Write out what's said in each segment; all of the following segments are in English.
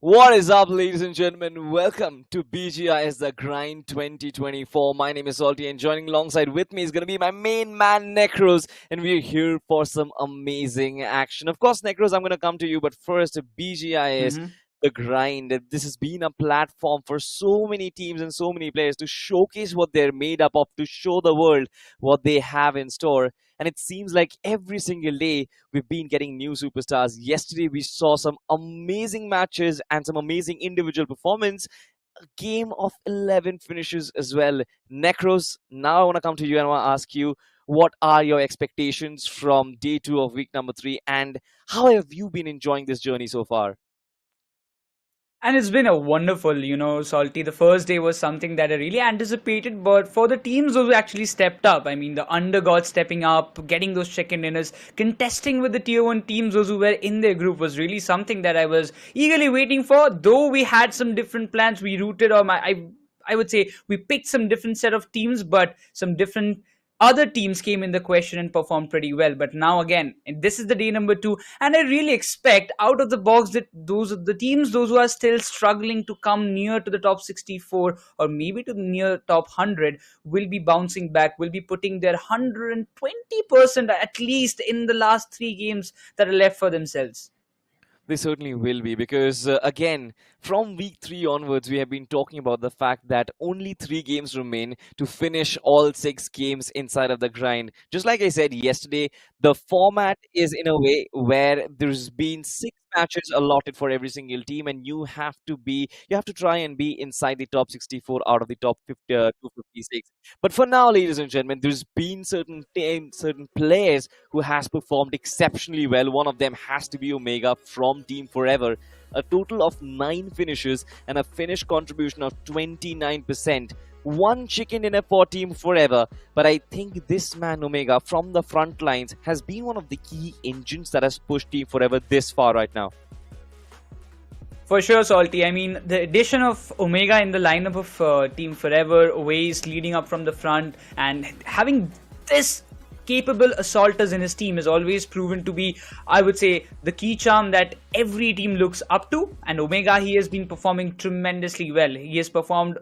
What is up, ladies and gentlemen? Welcome to BGIS The Grind 2024. My name is Salty, and joining alongside with me is going to be my main man, Necros, and we're here for some amazing action. Of course, Necros, I'm going to come to you, but first, BGIS Mhm. The Grind. This has been a platform for so many teams and so many players to showcase what they're made up of, to show the world what they have in store. And it seems like every single day we've been getting new superstars. Yesterday we saw some amazing matches and some amazing individual performance. A game of 11 finishes as well. Necros, now I want to come to you and I want to ask you, what are your expectations from day two of week number 3, and how have you been enjoying this journey so far? And it's been a wonderful, Salty. The first day was something that I really anticipated, but for the teams those who actually stepped up, I mean, the undergods stepping up, getting those chicken dinners, contesting with the tier 1 teams, those who were in their group, was really something that I was eagerly waiting for. Though we had some different plans, we rooted on I would say we picked some different set of teams, but some different other teams came in the question and performed pretty well. But now again, this is the day number 2, and I really expect out of the box that those are the teams, those who are still struggling to come near to the top 64 or maybe to the near top 100, will be bouncing back, will be putting their 120% at least in the last 3 games that are left for themselves. They certainly will be because, again, from week 3 onwards, we have been talking about the fact that only 3 games remain to finish all 6 games inside of the grind. Just like I said yesterday, the format is in a way where there's been 6 matches allotted for every single team, and you have to try and be inside the top 64 out of the top 50, 256. But for now, ladies and gentlemen, there's been certain players who has performed exceptionally well. One of them has to be Omega from Team Forever. A total of 9 finishes and a finish contribution of 29%. One chicken dinner for Team Forever, but I think this man Omega from the front lines has been one of the key engines that has pushed Team Forever this far right now. For sure, Salty. I mean, the addition of Omega in the lineup of Team Forever, Waze leading up from the front, and having this capable assaulters in his team has always proven to be, I would say, the key charm that every team looks up to. And Omega, he has been performing tremendously well. He has performed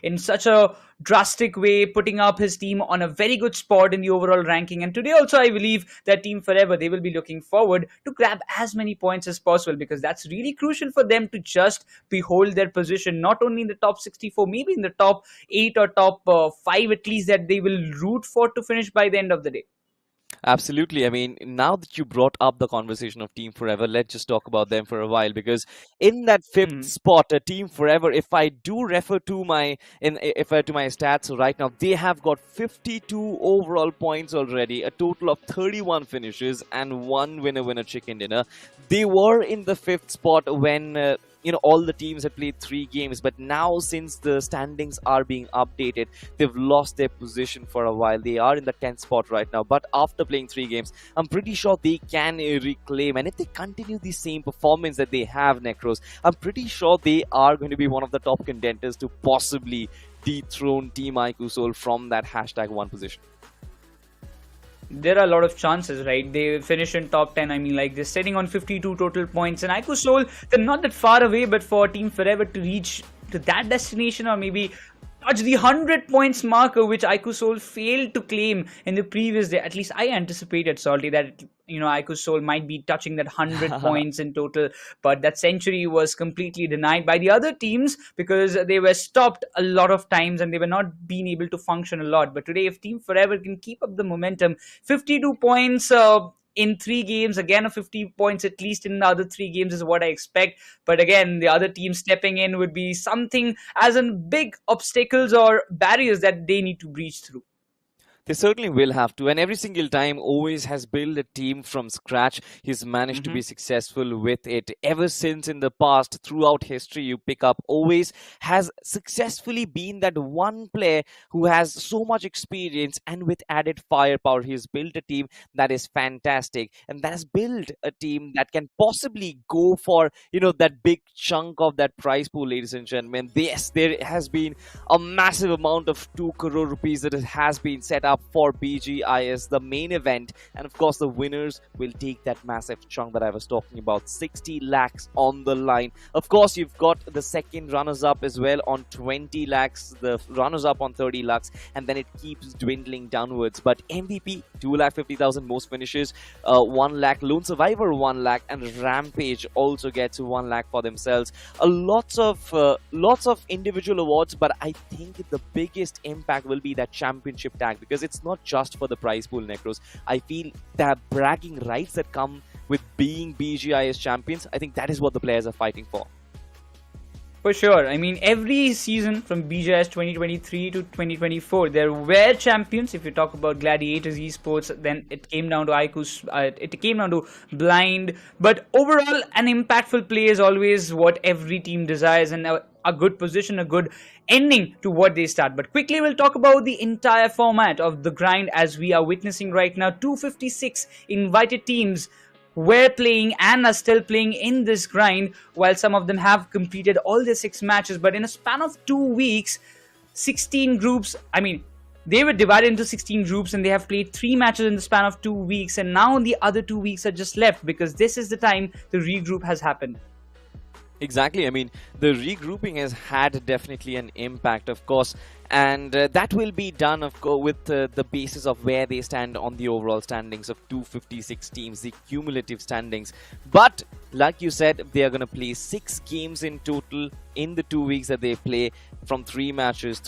in such a drastic way, putting up his team on a very good spot in the overall ranking. And today also, I believe that Team Forever, they will be looking forward to grab as many points as possible, because that's really crucial for them to just behold their position, not only in the top 64, maybe in the top 8 or top 5 at least, that they will root for to finish by the end of the day. Absolutely. I mean, now that you brought up the conversation of Team Forever, let's just talk about them for a while because in that fifth Mhm. spot, Team Forever, if I do refer to my stats right now, they have got 52 overall points already, a total of 31 finishes and one winner chicken dinner. They were in the fifth spot when all the teams had played 3 games, but now since the standings are being updated, they've lost their position for a while. They are in the 10th spot right now, but after playing 3 games, I'm pretty sure they can reclaim. And if they continue the same performance that they have, Necros, I'm pretty sure they are going to be one of the top contenders to possibly dethrone Team IQ from that #1 position. There are a lot of chances, right? They finish in top 10. I mean, like, they're sitting on 52 total points. And Ico Soul, they're not that far away, but for Team Forever to reach to that destination, or maybe touch the 100 points marker, which Ico Soul failed to claim in the previous day. At least I anticipated, Salty, that Ico Soul might be touching that 100 points in total, but that century was completely denied by the other teams because they were stopped a lot of times and they were not being able to function a lot. But today, if Team Forever can keep up the momentum, 52 points in 3 games, again, a 50 points at least in the other 3 games is what I expect. But again, the other team stepping in would be something as in big obstacles or barriers that they need to breach through. They certainly will have to. And every single time, always has built a team from scratch. He's managed to be Mhm. successful with it. Ever since in the past, throughout history, you pick up, always has successfully been that one player who has so much experience and with added firepower. He's built a team that is fantastic. And that has built a team that can possibly go for, that big chunk of that prize pool, ladies and gentlemen. Yes, there has been a massive amount of 2 crore rupees that has been set up for BGIS, the main event. And of course, the winners will take that massive chunk that I was talking about, 60 lakhs on the line. Of course, you've got the second runners-up as well on 20 lakhs, the runners-up on 30 lakhs, and then it keeps dwindling downwards. But MVP, 2,50,000 most finishes, 1 lakh, Lone Survivor 1 lakh, and Rampage also gets 1 lakh for themselves. Lots of individual awards, but I think the biggest impact will be that championship tag, because it's not just for the prize pool, Necros. I feel that bragging rights that come with being BGIS champions, I think that is what the players are fighting for. For sure. I mean, every season from BGIS 2023 to 2024, there were champions. If you talk about Gladiators Esports, then it came down to Aikus, it came down to Blind. But overall, an impactful play is always what every team desires, and a good position, a good ending to what they start. But quickly, we'll talk about the entire format of the grind as we are witnessing right now. 256 invited teams were playing and are still playing in this grind, while some of them have completed all their 6 matches. But in a span of 2 weeks, 16 groups, I mean, they were divided into 16 groups and they have played 3 matches in the span of 2 weeks, and now the other 2 weeks are just left because this is the time the regroup has happened. Exactly. I mean, the regrouping has had definitely an impact, of course, and that will be done, of course, with the basis of where they stand on the overall standings of 256 teams, the cumulative standings. But like you said, they are going to play 6 games in total in the 2 weeks that they play, from 3 matches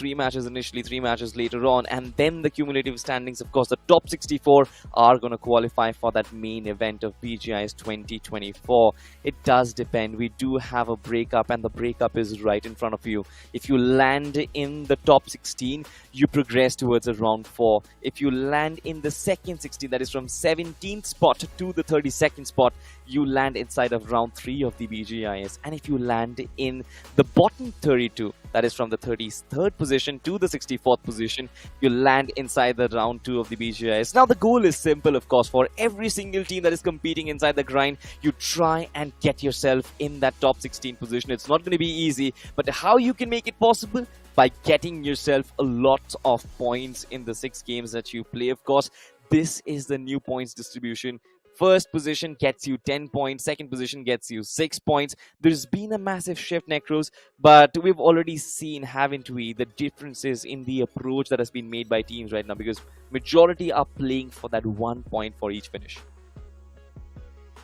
initially, 3 matches later on, and then the cumulative standings. Of course, the top 64 are going to qualify for that main event of BGIS 2024. It does depend. We do have a breakup, and the breakup is right in front of you. If you land in the top 16, you progress towards a round 4. If you land in the second 16, that is from 17th spot to the 32nd spot, you land inside of round 3 of the BGIS. And if you land in the bottom 32, that is from the 33rd position to the 64th position, you land inside the round 2 of the BGIS. Now the goal is simple, of course, for every single team that is competing inside the grind. You try and get yourself in that top 16 position. It's not going to be easy, but how you can make it possible? By getting yourself a lot of points in the 6 games that you play. Of course, this is the new points distribution. First position gets you 10 points, second position gets you 6 points. There's been a massive shift, Necros, but we've already seen, haven't we, the differences in the approach that has been made by teams right now, because majority are playing for that 1 point for each finish.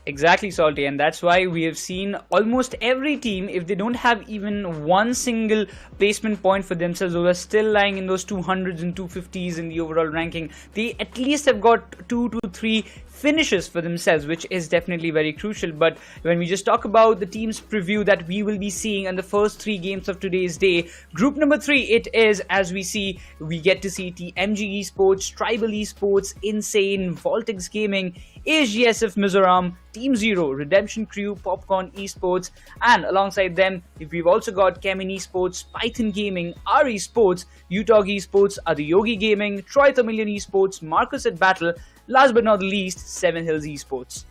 Exactly, Salty, and that's why we have seen almost every team, if they don't have even one single placement point for themselves, who are still lying in those 200s and 250s in the overall ranking, they at least have got 2 to 3 finishes for themselves, which is definitely very crucial. But when we just talk about the team's preview that we will be seeing in the first 3 games of today's day, group number 3, it is, as we see, we get to see TMG Esports, Tribal Esports, Insane, VOLTX Gaming, AGSF Mizoram, Team Zero, Redemption Crew, Popcorn Esports, and alongside them, we've also got CHEMIN Esports, Python Gaming, R Esports, UTOG Esports, ADIYOGI Gaming, Troy TAMILAN Esports, Marcus at Battle, last but not the least, Seven Hills Esports.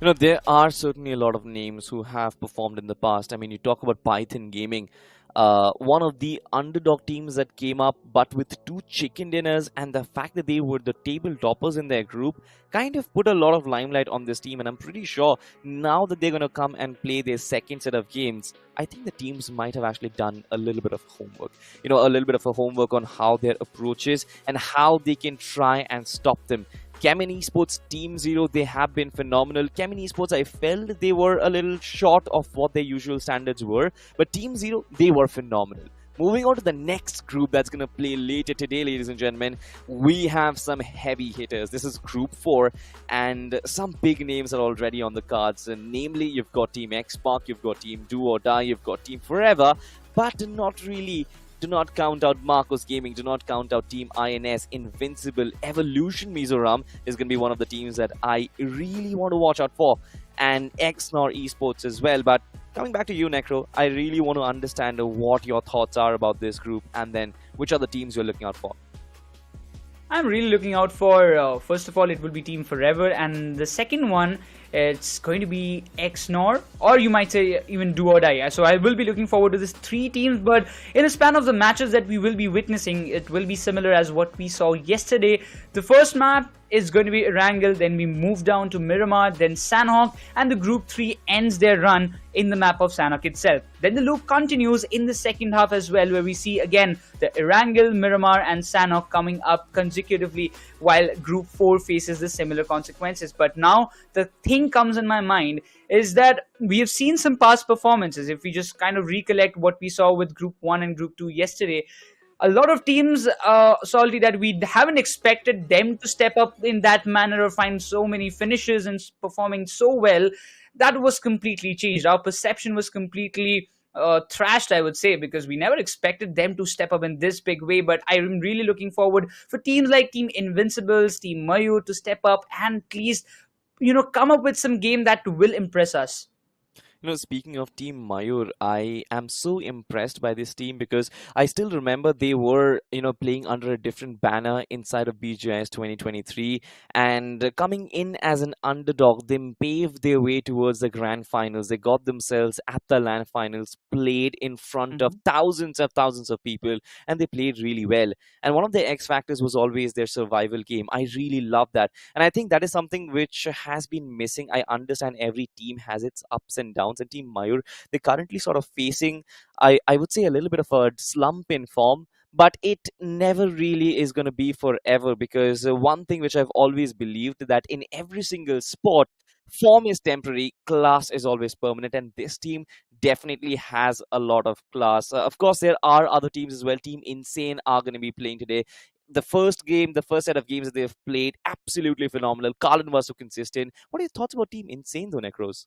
You know, there are certainly a lot of names who have performed in the past. I mean, you talk about Python Gaming, one of the underdog teams that came up, but with 2 chicken dinners, and the fact that they were the table toppers in their group kind of put a lot of limelight on this team. And I'm pretty sure now that they're going to come and play their second set of games, I think the teams might have actually done a little bit of homework. You know, a little bit of a homework on how their approach is and how they can try and stop them. CHEMIN Esports, Team Zero, they have been phenomenal. CHEMIN Esports, I felt they were a little short of what their usual standards were. But Team Zero, they were phenomenal. Moving on to the next group that's going to play later today, ladies and gentlemen, we have some heavy hitters. This is Group 4, and some big names are already on the cards. And namely, you've got Team Xpark, you've got Team Do or Die, you've got Team Forever, but not really. Do not count out Marcos Gaming. Do not count out Team INS, Invincible, Evolution Mizoram is going to be one of the teams that I really want to watch out for. And XNOR Esports as well. But coming back to you, Necro, I really want to understand what your thoughts are about this group, and then which are the teams you're looking out for. I'm really looking out for, first of all, it will be Team Forever, and the second one, It's going to be XNOR, or you might say even do or die. So I will be looking forward to these three teams, but in the span of the matches that we will be witnessing, it will be similar as what we saw yesterday. The first map is going to be Erangle, then we move down to Miramar, then Sanhok, and the group 3 ends their run in the map of Sanhok itself. Then the loop continues in the second half as well, where we see again the Erangle, Miramar and Sanhok coming up consecutively, while group 4 faces the similar consequences. But now the thing comes in my mind is that we have seen some past performances. If we just kind of recollect what we saw with group 1 and group 2 yesterday, a lot of teams, Salty, that we haven't expected them to step up in that manner or find so many finishes and performing so well. That was completely changed. Our perception was completely thrashed, I would say, because we never expected them to step up in this big way. But I'm really looking forward for teams like Team Invincibles, Team MAYUR to step up and at least, come up with some game that will impress us. Speaking of Team Mayur, I am so impressed by this team because I still remember they were, playing under a different banner inside of BGIS 2023, and coming in as an underdog, they paved their way towards the grand finals. They got themselves at the LAN finals, played in front of thousands of people, and they played really well. And one of their X factors was always their survival game. I really love that, and I think that is something which has been missing. I understand every team has its ups and downs, and Team Mayur, they're currently sort of facing, I would say, a little bit of a slump in form, but it never really is going to be forever, because one thing which I've always believed, that in every single sport, form is temporary, class is always permanent, and this team definitely has a lot of class. Of course, there are other teams as well. Team Insane are going to be playing today. The first set of games that they've played, absolutely phenomenal. Carlin was so consistent. What are your thoughts about Team Insane though, Necros?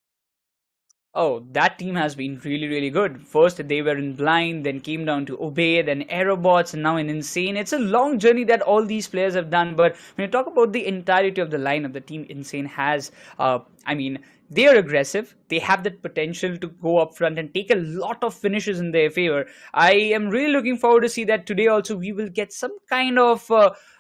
Oh, that team has been really, really good. First, they were in Blind, then came down to Obey, then Aerobots, and now in Insane. It's a long journey that all these players have done, but when you talk about the entirety of the lineup, the Team Insane has, they are aggressive. They have that potential to go up front and take a lot of finishes in their favor. I am really looking forward to see that today also we will get some kind of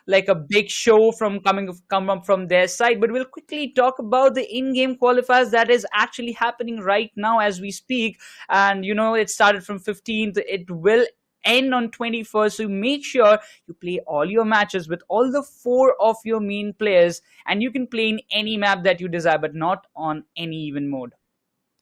like a big show come up from their side. But we'll quickly talk about the in-game qualifiers that is actually happening right now as we speak. And it started from 15th. It will end on 21st, so make sure you play all your matches with all the 4 of your main players, and you can play in any map that you desire, but not on any even mode.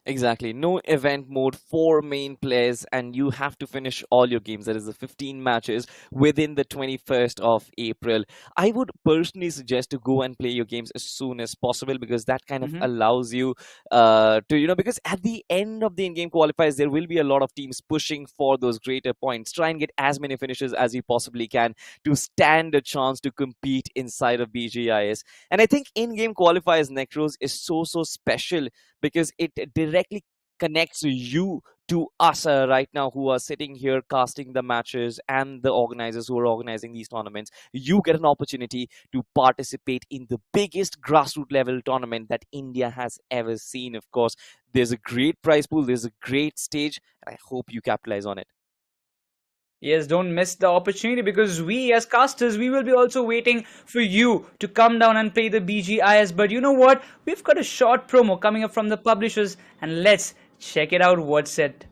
Exactly. No event mode, 4 main players, and you have to finish all your games. That is the 15 matches within the 21st of April. I would personally suggest to go and play your games as soon as possible, because that kind of allows you to, because at the end of the in-game qualifiers, there will be a lot of teams pushing for those greater points. Try and get as many finishes as you possibly can to stand a chance to compete inside of BGIS. And I think in-game qualifiers, Necros, is so special, because it directly connects you to us right now, who are sitting here casting the matches, and the organizers who are organizing these tournaments. You get an opportunity to participate in the biggest grassroots level tournament that India has ever seen. Of course, there's a great prize pool, there's a great stage, and I hope you capitalize on it. Yes, don't miss the opportunity, because we as casters, we will be also waiting for you to come down and play the BGIS. But you know what? We've got a short promo coming up from the publishers, and let's check it out. What's it?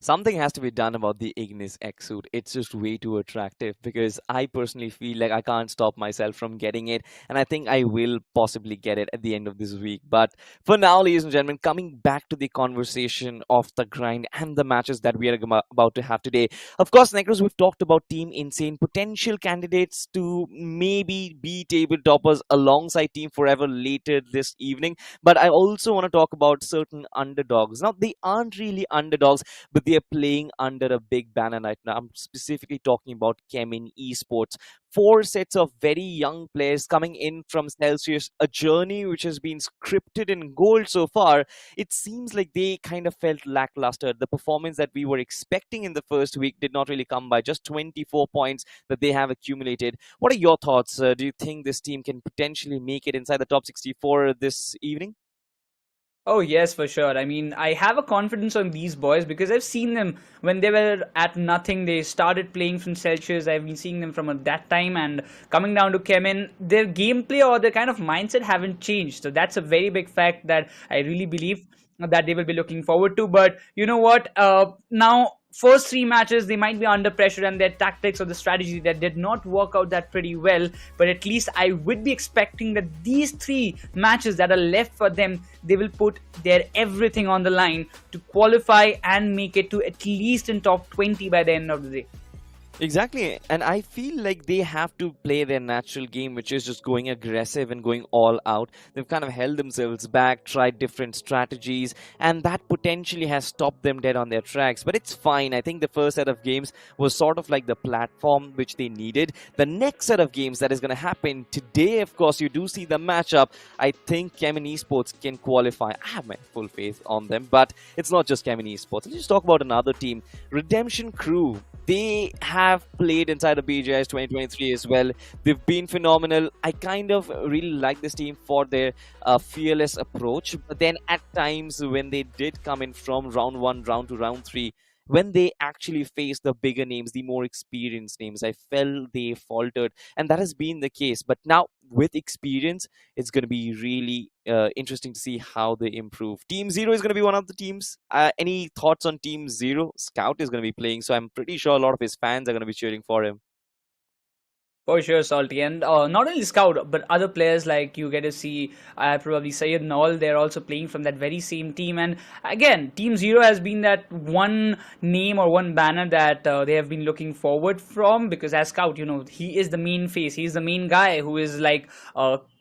Something has to be done about the Ignis X suit. It's just way too attractive because I personally feel like I can't stop myself from getting it, and I think I will possibly get it at the end of this week. But for now, ladies and gentlemen, coming back to the conversation of the grind and the matches that we are about to have today. Of course, Necros, we've talked about Team Insane, potential candidates to maybe be table toppers alongside Team Forever later this evening. But I also want to talk about certain underdogs. Now, they aren't really underdogs, but they are playing under a big banner right now. I'm specifically talking about CHEMIN Esports. Four sets of very young players coming in from Celsius, a journey which has been scripted in gold so far. It seems like they kind of felt lackluster. The performance that we were expecting in the first week did not really come by, just 24 points that they have accumulated. What are your thoughts? Do you think this team can potentially make it inside the top 64 this evening? Oh, yes, for sure. I mean, I have a confidence on these boys because I've seen them when they were at nothing. They started playing from Celsius. I've been seeing them from that time, and coming down to Kemin, their gameplay or their kind of mindset haven't changed. So that's a very big fact that I really believe that they will be looking forward to. But you know what? Now, first three matches, they might be under pressure, and their tactics or the strategy that did not work out that pretty well. But at least I would be expecting that these three matches that are left for them, they will put their everything on the line to qualify and make it to at least in top 20 by the end of the day. Exactly, and I feel like they have to play their natural game, which is just going aggressive and going all out. They've kind of held themselves back, tried different strategies, and that potentially has stopped them dead on their tracks. But it's fine. I think the first set of games was sort of like the platform which they needed. The next set of games that is going to happen today, of course, you do see the matchup. I think CHEMIN Esports can qualify. I have my full faith on them, but it's not just CHEMIN Esports. Let's just talk about another team, Redemption Crew. They have played inside of BGIS 2023 as well. They've been phenomenal. I kind of really like this team for their fearless approach. But then at times when they did come in from round 1, round 2, round 3, when they actually faced the bigger names, the more experienced names, I felt they faltered. And that has been the case. But now with experience, it's going to be really interesting to see how they improve. Team Zero is going to be one of the teams. Any thoughts on Team Zero? Scout is going to be playing, so I'm pretty sure a lot of his fans are going to be cheering for him. For sure, Salty. And not only Scout, but other players like you get to see probably Sayed Nawal. They're also playing from that very same team. And again, Team Zero has been that one name or one banner that they have been looking forward from, because as Scout, you know, he is the main face. He's the main guy who is like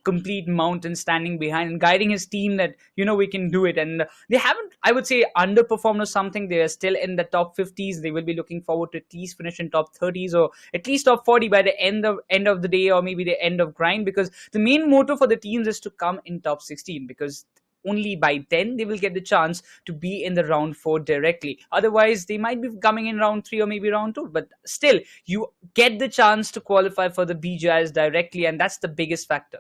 complete mountain standing behind and guiding his team that, you know, we can do it. And they haven't, I would say, underperformed or something. They are still in the top 50s. They will be looking forward to at least finish in top 30s or at least top 40 by the end of the day, or maybe the end of grind, because the main motto for the teams is to come in top 16, because only by then they will get the chance to be in the round 4 directly. Otherwise, they might be coming in round 3 or maybe round 2. But still, you get the chance to qualify for the BGIS directly, and that's the biggest factor.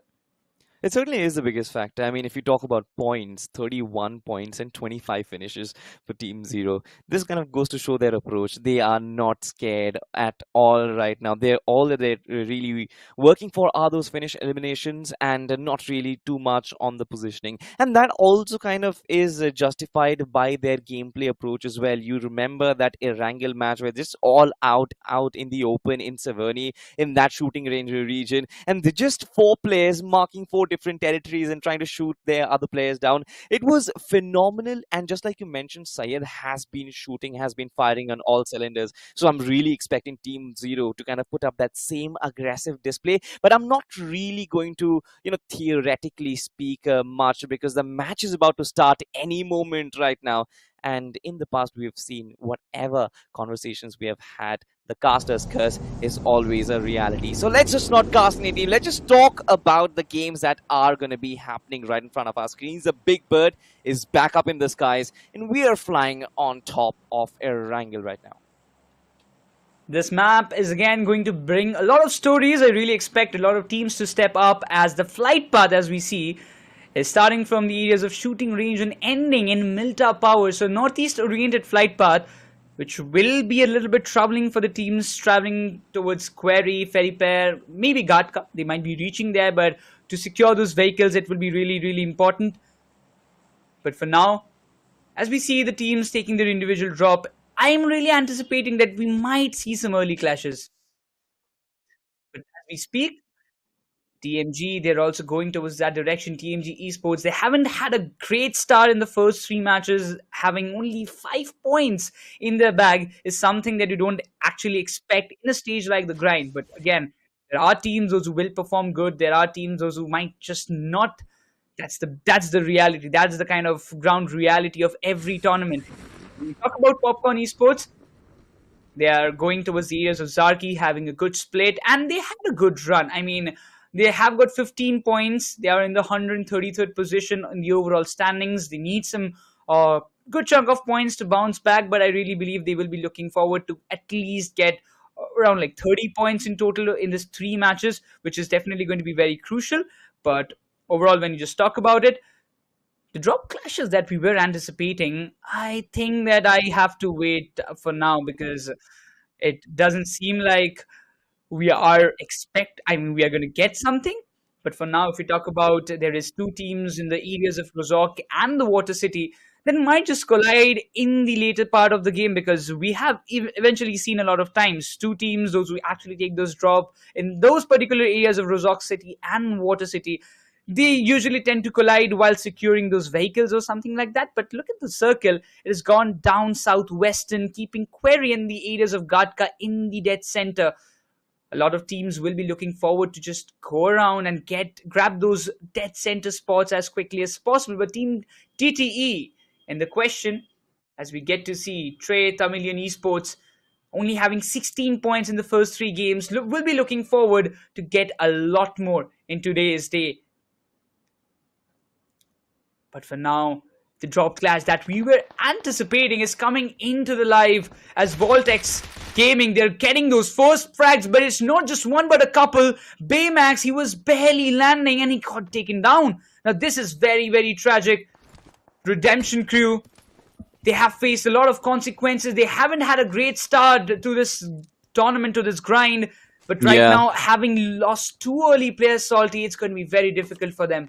It certainly is the biggest factor. I mean, if you talk about points, 31 points and 25 finishes for Team Zero, this kind of goes to show their approach. They are not scared at all right now. All that they're really working for are those finish eliminations and not really too much on the positioning. And that also kind of is justified by their gameplay approach as well. You remember that Erangle match where just all out in the open in Severny, in that shooting range region, and they're just 4 players marking 4 different territories and trying to shoot their other players down. It was phenomenal, and just like you mentioned, Syed has been shooting, has been firing on all cylinders. So I'm really expecting Team Zero to kind of put up that same aggressive display, but I'm not really going to, theoretically speak much, because the match is about to start any moment right now. And in the past, we have seen whatever conversations we have had, the caster's curse is always a reality. So let's just not cast any team. Let's just talk about the games that are going to be happening right in front of our screens. The Big Bird is back up in the skies, and we are flying on top of Erangle right now. This map is again going to bring a lot of stories. I really expect a lot of teams to step up, as the flight path, as we see, is starting from the areas of shooting range and ending in Milta Power. So northeast oriented flight path, which will be a little bit troubling for the teams traveling towards Quarry, Ferry Pair, maybe Gatka. They might be reaching there, but to secure those vehicles, it will be really, really important. But for now, as we see the teams taking their individual drop, I'm really anticipating that we might see some early clashes. But as we speak, TMG, they're also going towards that direction. TMG Esports, they haven't had a great start in the first three matches. Having only 5 points in their bag is something that you don't actually expect in a stage like the grind. But again, there are teams those who will perform good. There are teams those who might just not. That's the reality. That's the kind of ground reality of every tournament. When we talk about Popcorn Esports, they are going towards the areas of Zarki, having a good split, and they had a good run. I mean, they have got 15 points. They are in the 133rd position in the overall standings. They need some good chunk of points to bounce back, but I really believe they will be looking forward to at least get around like 30 points in total in this three matches, which is definitely going to be very crucial. But overall, when you just talk about it, the drop clashes that we were anticipating, I think that I have to wait for now because it doesn't seem like we are going to get something. But for now, if we talk about there is two teams in the areas of Rozok and the Water City that might just collide in the later part of the game, because we have eventually seen a lot of times two teams, those who actually take those drop in those particular areas of Rozok City and Water City, they usually tend to collide while securing those vehicles or something like that. But look at the circle. It has gone down southwestern, keeping Query in the areas of Gatka in the dead center. A lot of teams will be looking forward to just go around and grab those dead center spots as quickly as possible. But Team TTE in the question, as we get to see Trey Tamilian Esports only having 16 points in the first three games, we'll be looking forward to get a lot more in today's day. But for now, the drop clash that we were anticipating is coming into the live as VOLTX Gaming, they're getting those first frags, but it's not just one but a couple. Baymax, he was barely landing and he got taken down. Now this is very, very tragic. Redemption Crew, they have faced a lot of consequences. They haven't had a great start to this tournament, to this grind. But right now, having lost two early players, Salty, it's going to be very difficult for them.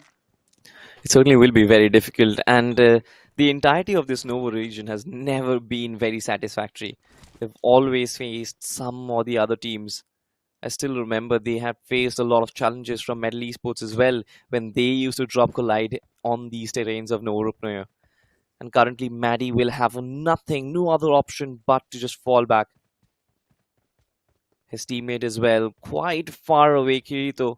It certainly will be very difficult, and the entirety of this Nova region has never been very satisfactory. They've always faced some or the other teams. I still remember they have faced a lot of challenges from Metal Esports as well when they used to drop Collide on these terrains of Nova Rupnaya. And currently, Maddie will have nothing, no other option but to just fall back. His teammate as well, quite far away, Kirito.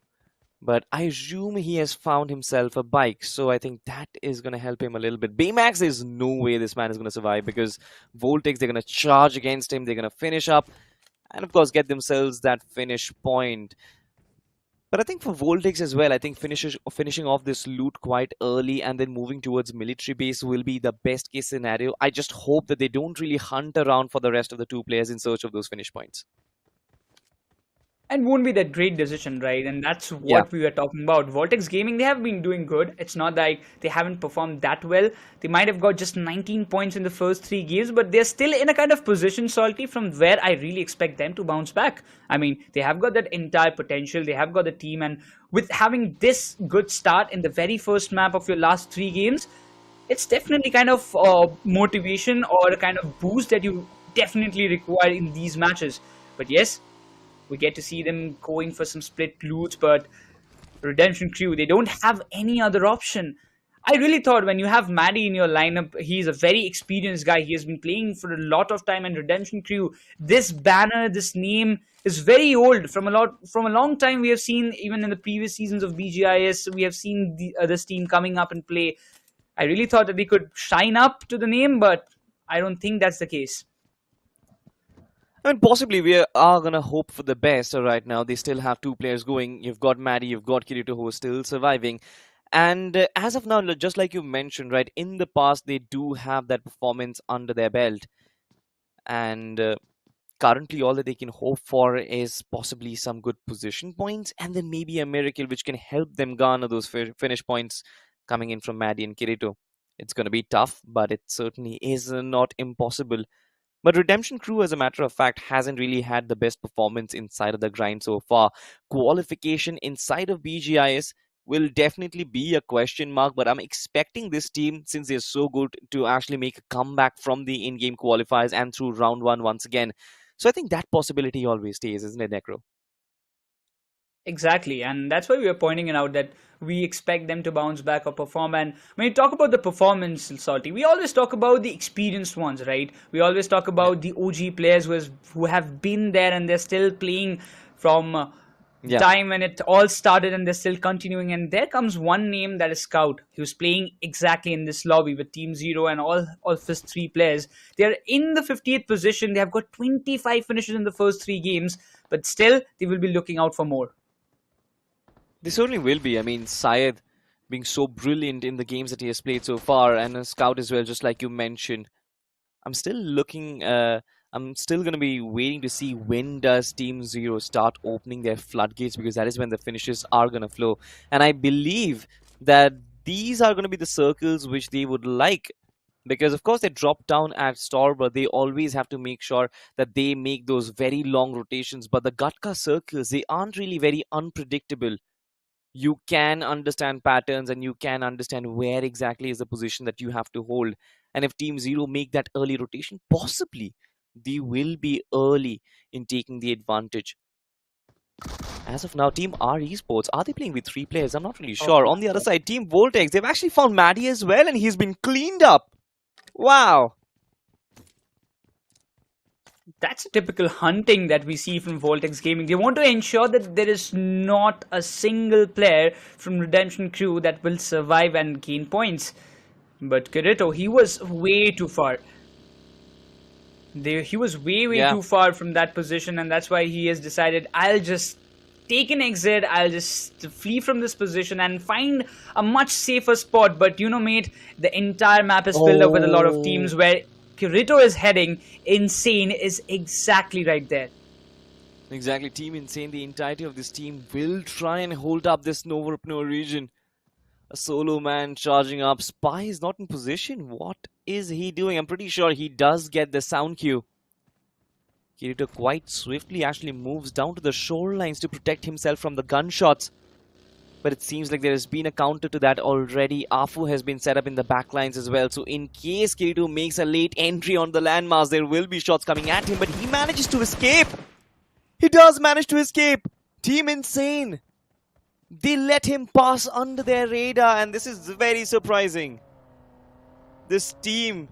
But I assume he has found himself a bike, so I think that is going to help him a little bit. Baymax, there's no way this man is going to survive because VOLTX, they're going to charge against him, they're going to finish up, and of course get themselves that finish point. But I think for VOLTX as well, I think finishing off this loot quite early and then moving towards military base will be the best case scenario. I just hope that they don't really hunt around for the rest of the two players in search of those finish points. And won't be that great decision, right? And that's what we were talking about. VOLTX Gaming, they have been doing good. It's not like they haven't performed that well. They might have got just 19 points in the first three games, but they're still in a kind of position, Salty, from where I really expect them to bounce back. I mean, they have got that entire potential. They have got the team. And with having this good start in the very first map of your last three games, it's definitely kind of motivation or a kind of boost that you definitely require in these matches. But yes, we get to see them going for some split loots, but Redemption Crew, they don't have any other option. I really thought when you have Maddie in your lineup, he's a very experienced guy. He has been playing for a lot of time in Redemption Crew. This banner, this name is very old. From a long time, we have seen, even in the previous seasons of BGIS, we have seen this team coming up and play. I really thought that they could shine up to the name, but I don't think that's the case. I mean, possibly we are going to hope for the best right now. They still have two players going. You've got Maddie, you've got Kirito who is still surviving. And as of now, just like you mentioned, right, in the past, they do have that performance under their belt. And currently, all that they can hope for is possibly some good position points and then maybe a miracle which can help them garner those finish points coming in from Maddie and Kirito. It's going to be tough, but it certainly is not impossible. But Redemption Crew, as a matter of fact, hasn't really had the best performance inside of the grind so far. Qualification inside of BGIS will definitely be a question mark, but I'm expecting this team, since they're so good, to actually make a comeback from the in-game qualifiers and through round one once again. So I think that possibility always stays, isn't it, Necro? Exactly, and that's why we are pointing it out that we expect them to bounce back or perform. And when you talk about the performance, Salty, we always talk about the experienced ones, right? We always talk Yeah. about the OG players who have been there and they're still playing from Yeah. time when it all started, and they're still continuing. And there comes one name, that is Scout, who's playing exactly in this lobby with Team Zero and all of his three players. They're in the 50th position. They have got 25 finishes in the first three games, but still they will be looking out for more. They certainly will be. I mean, Syed being so brilliant in the games that he has played so far, and a Scout as well, just like you mentioned. I'm still looking. I'm still going to be waiting to see when does Team Zero start opening their floodgates, because that is when the finishes are going to flow. And I believe that these are going to be the circles which they would like, because of course they drop down at Star, but they always have to make sure that they make those very long rotations. But the Gatka circles, they aren't really very unpredictable. You can understand patterns and you can understand where exactly is the position that you have to hold. And if Team Zero make that early rotation, possibly they will be early in taking the advantage. As of now, Team R Esports, are they playing with three players? I'm not really sure. On the other side, Team VOLTX, they've actually found Maddie as well, and he's been cleaned up. Wow. That's a typical hunting that we see from VOLTX Gaming. They want to ensure that there is not a single player from Redemption Crew that will survive and gain points. But Kirito, he was way too far. He was way Yeah. too far from that position, and that's why he has decided, I'll just take an exit, I'll just flee from this position and find a much safer spot. But you know, mate, the entire map is filled up with a lot of teams where Kirito is heading. Insane is exactly right there. Exactly. Team Insane, the entirety of this team will try and hold up this Nova region. A solo man charging up. Spy is not in position. What is he doing? I'm pretty sure he does get the sound cue. Kirito quite swiftly actually moves down to the shorelines to protect himself from the gunshots. But it seems like there has been a counter to that already. Afu has been set up in the backlines as well. So in case Kirito makes a late entry on the landmass, there will be shots coming at him. But he manages to escape. He does manage to escape. Team Insane. They let him pass under their radar, and this is very surprising. This team,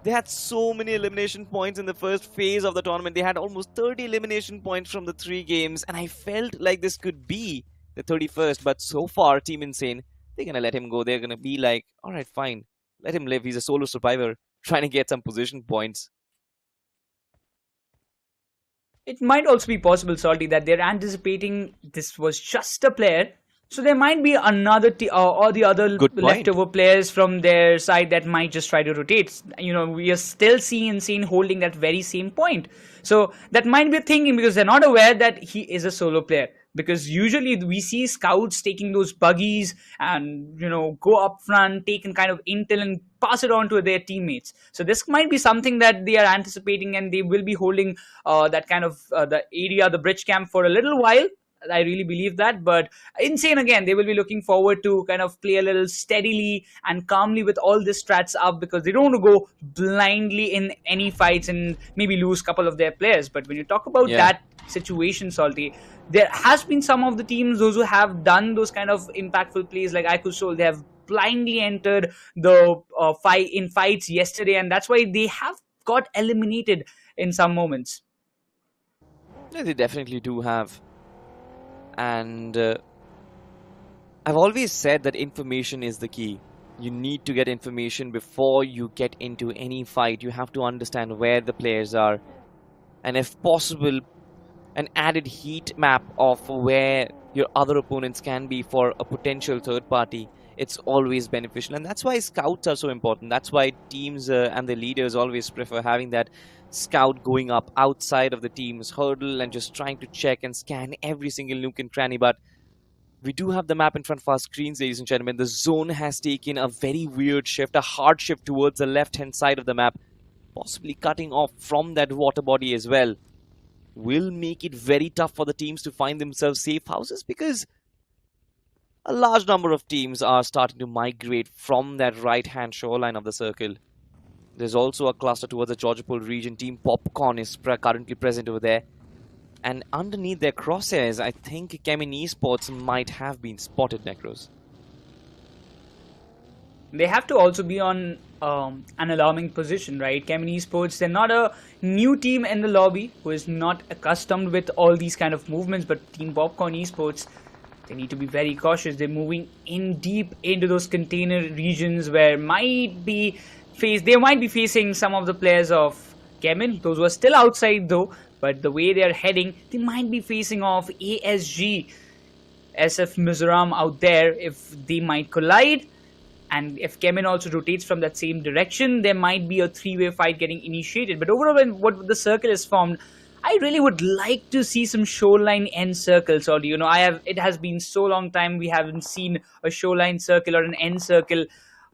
they had so many elimination points in the first phase of the tournament. They had almost 30 elimination points from the 3 games, and I felt like this could be the 31st. But so far, Team Insane, they're going to let him go. They're going to be like, all right, fine. Let him live. He's a solo survivor trying to get some position points. It might also be possible, Salty, that they're anticipating this was just a player. So there might be another or the other leftover players from their side that might just try to rotate. You know, we are still seeing Insane holding that very same point. So that might be thinking, because they're not aware that he is a solo player. Because usually we see scouts taking those buggies and, you know, go up front, take in kind of intel and pass it on to their teammates. So this might be something that they are anticipating, and they will be holding that kind of the area, the bridge camp, for a little while. I really believe that. But Insane, again, they will be looking forward to kind of play a little steadily and calmly with all the strats up, because they don't want to go blindly in any fights and maybe lose a couple of their players. But when you talk about that situation, Salty, there has been some of the teams, those who have done those kind of impactful plays, like Ikusol, they have blindly entered the fights yesterday, and that's why they have got eliminated in some moments. Yeah, they definitely do have. And I've always said that information is the key. You need to get information before you get into any fight. You have to understand where the players are, and if possible, an added heat map of where your other opponents can be for a potential third party. It's always beneficial, and that's why scouts are so important. That's why teams and the leaders always prefer having that scout going up outside of the team's hurdle and just trying to check and scan every single nook and cranny. But we do have the map in front of our screens, ladies and gentlemen. The zone has taken a very weird shift, a hard shift towards the left-hand side of the map, possibly cutting off from that water body as well. Will make it very tough for the teams to find themselves safe houses, because a large number of teams are starting to migrate from that right-hand shoreline of the circle. There's also a cluster towards the Georgopol region. Team Popcorn is currently present over there. And underneath their crosshairs, I think CHEMIN Esports might have been spotted, Necros. They have to also be on an alarming position, right? CHEMIN Esports, they're not a new team in the lobby who is not accustomed with all these kind of movements, but Team Popcorn Esports, they need to be very cautious. They're moving in deep into those container regions where they might be facing some of the players of CHEMIN. Those who are still outside though, but the way they are heading, they might be facing off ASG, SF Mizoram out there. If they might collide, and if CHEMIN also rotates from that same direction, there might be a three-way fight getting initiated. But overall, when what the circle is formed, I really would like to see some shoreline end circles. Or it has been so long time we haven't seen a shoreline circle or an end circle